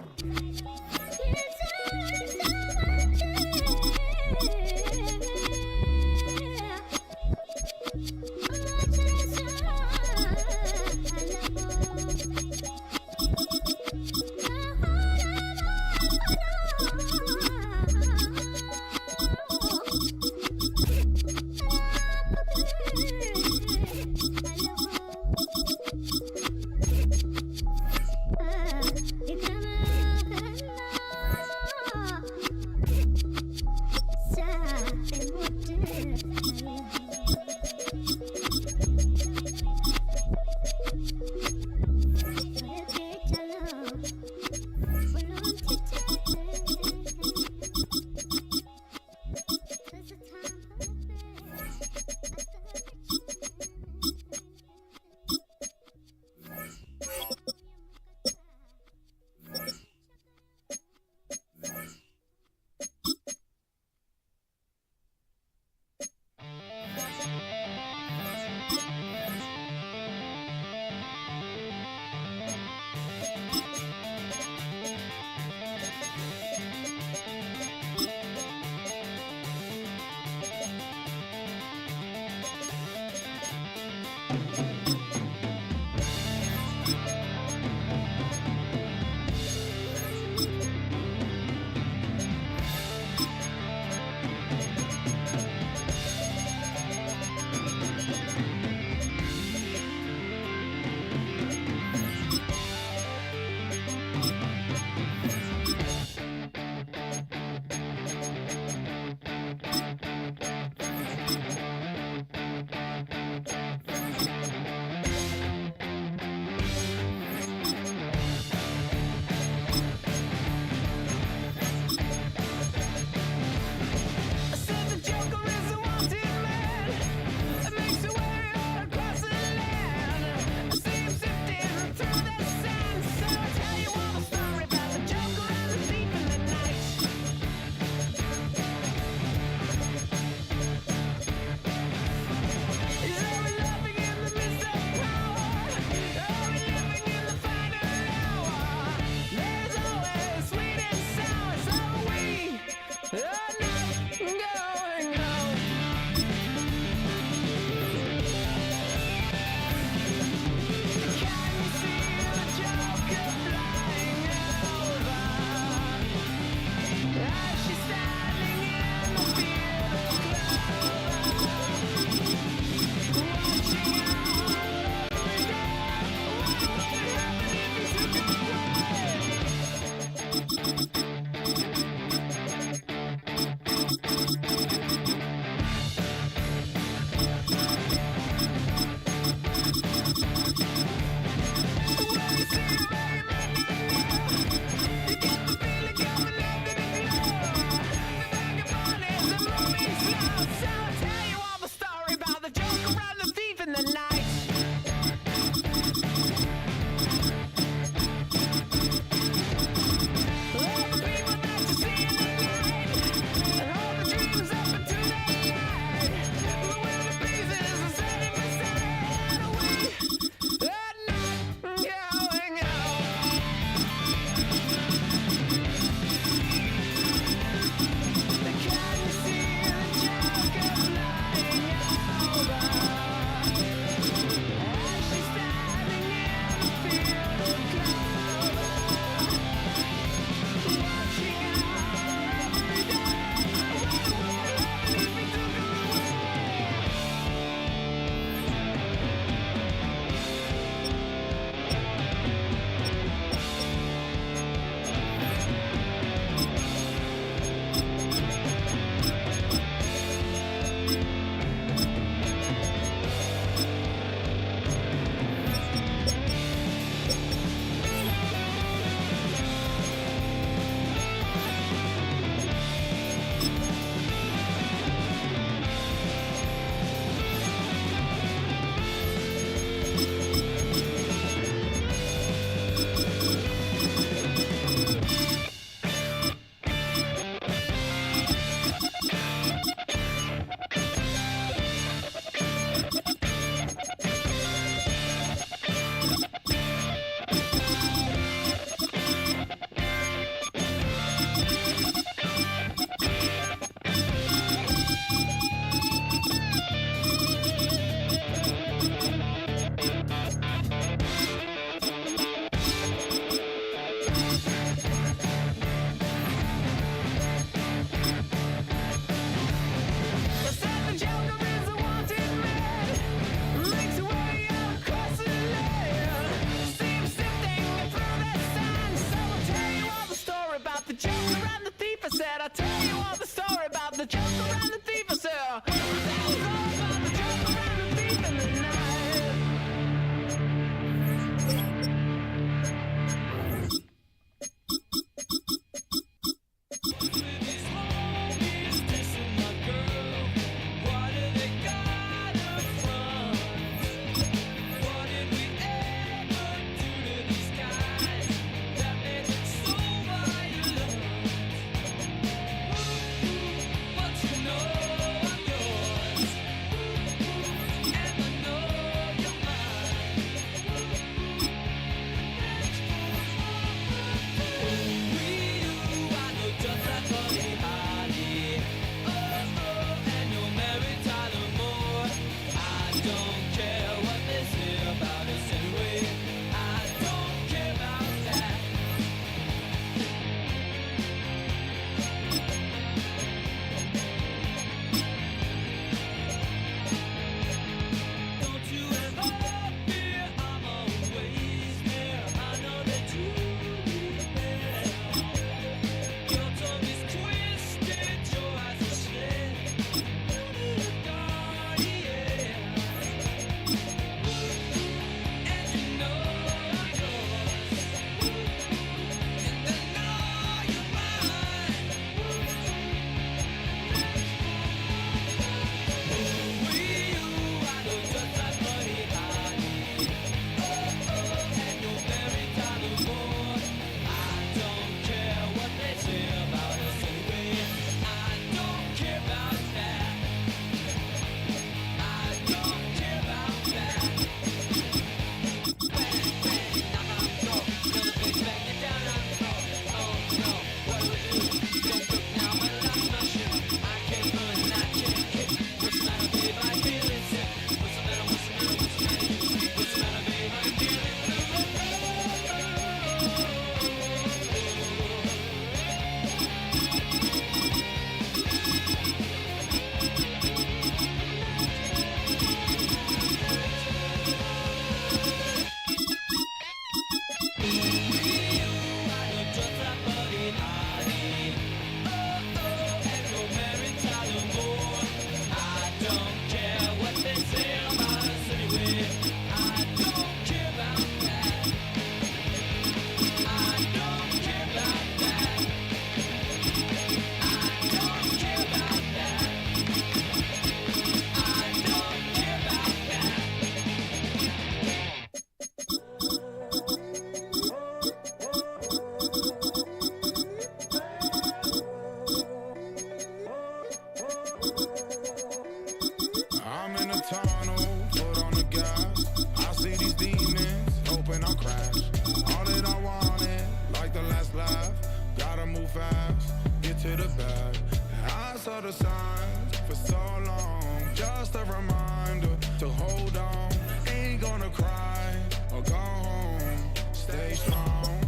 strong,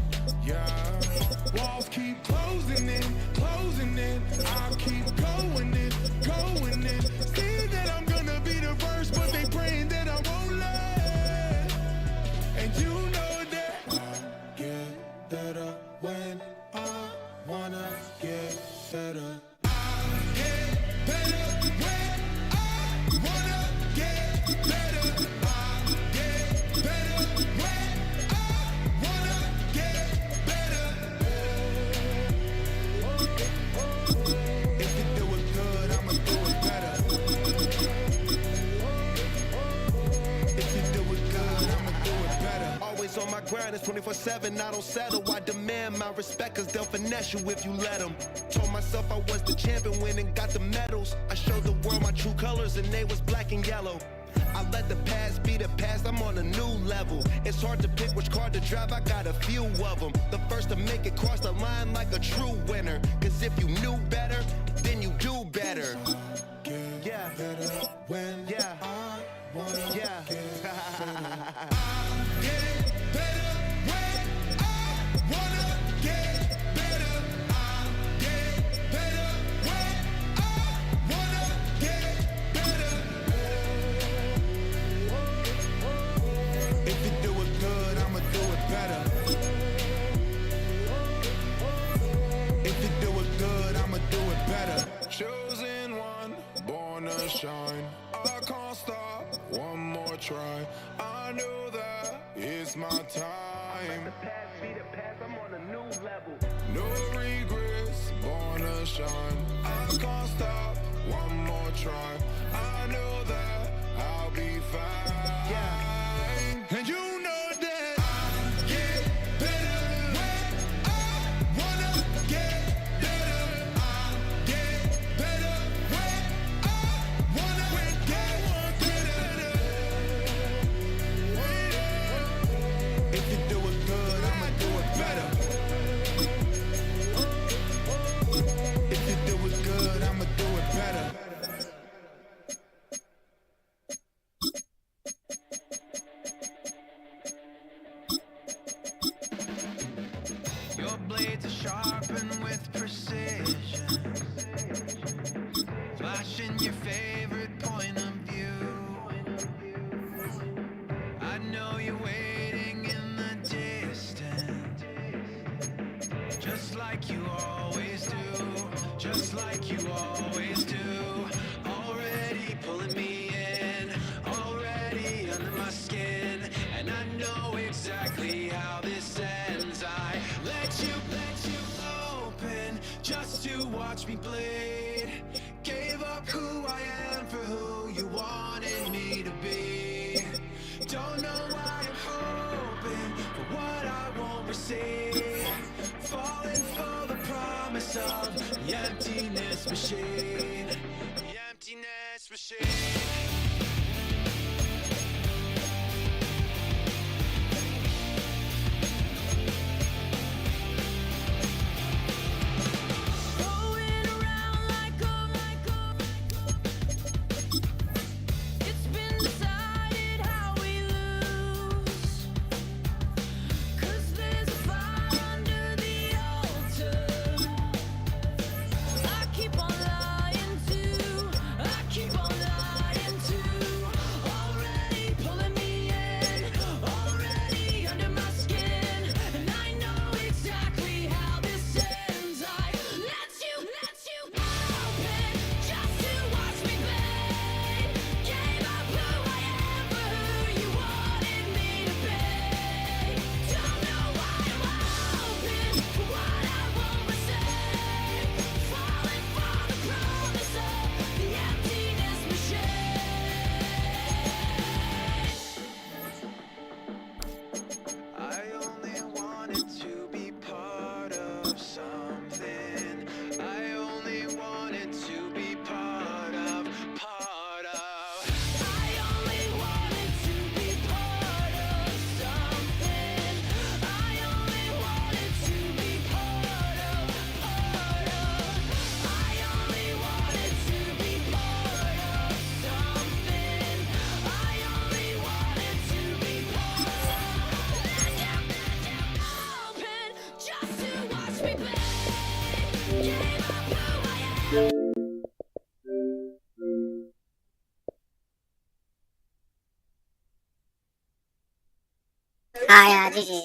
yeah. Walls keep closing in, I keep going in. See that I'm gonna be the first, but they praying that I won't let. And you know that I get better when I wanna get better. I get better when I wanna get better. I get better when I wanna get better. If you do it good, I'ma do it better. If you do it good, I'ma do it better. Always on my grind, it's 24/7, I don't settle. I demand my respect, cause they'll finesse you if you let them. Told myself I was the champion, went and got the medals. I showed the world my true colors and they was black and yellow. I let the past be the past, I'm on a new level. It's hard to pick which car to drive, I got a few of them. The first to make it cross the line like a true winner. Cause if you knew better, then you do better. Yeah. When yeah. I wanna yeah. get better. I get better when I wanna get better. I get better when I wanna get better. If you do it good, I'ma do it better. If you do it good, I'ma do it better. Chosen one, born to shine. I can't stop, one more try. I know that it's my time. The past be the past, I'm on a new level. No regrets, born to shine. I can't stop, one more try. I know that I'll be fine. Yeah. And you know that I get better when I wanna get better. I get better when I wanna get better. If you do it good, I'ma do it better. If you do it good, I'ma do it better. Your blades are sharpened with precision, flashing your favorite point of view. I know you're waiting in the distance, just like you always do, just like you always do. Already pulling me in, already under my skin, and I know exactly how this ends. I let you open just to watch me bleed. Gave up who I am for who you wanted me to be. Don't know why I'm hoping for what I won't receive. Falling for the promise of the emptiness machine. The emptiness machine. It's been decided how we lose. 'Cause there's a fire under the altar. I keep on lying to, I keep on lying. Alright, GG.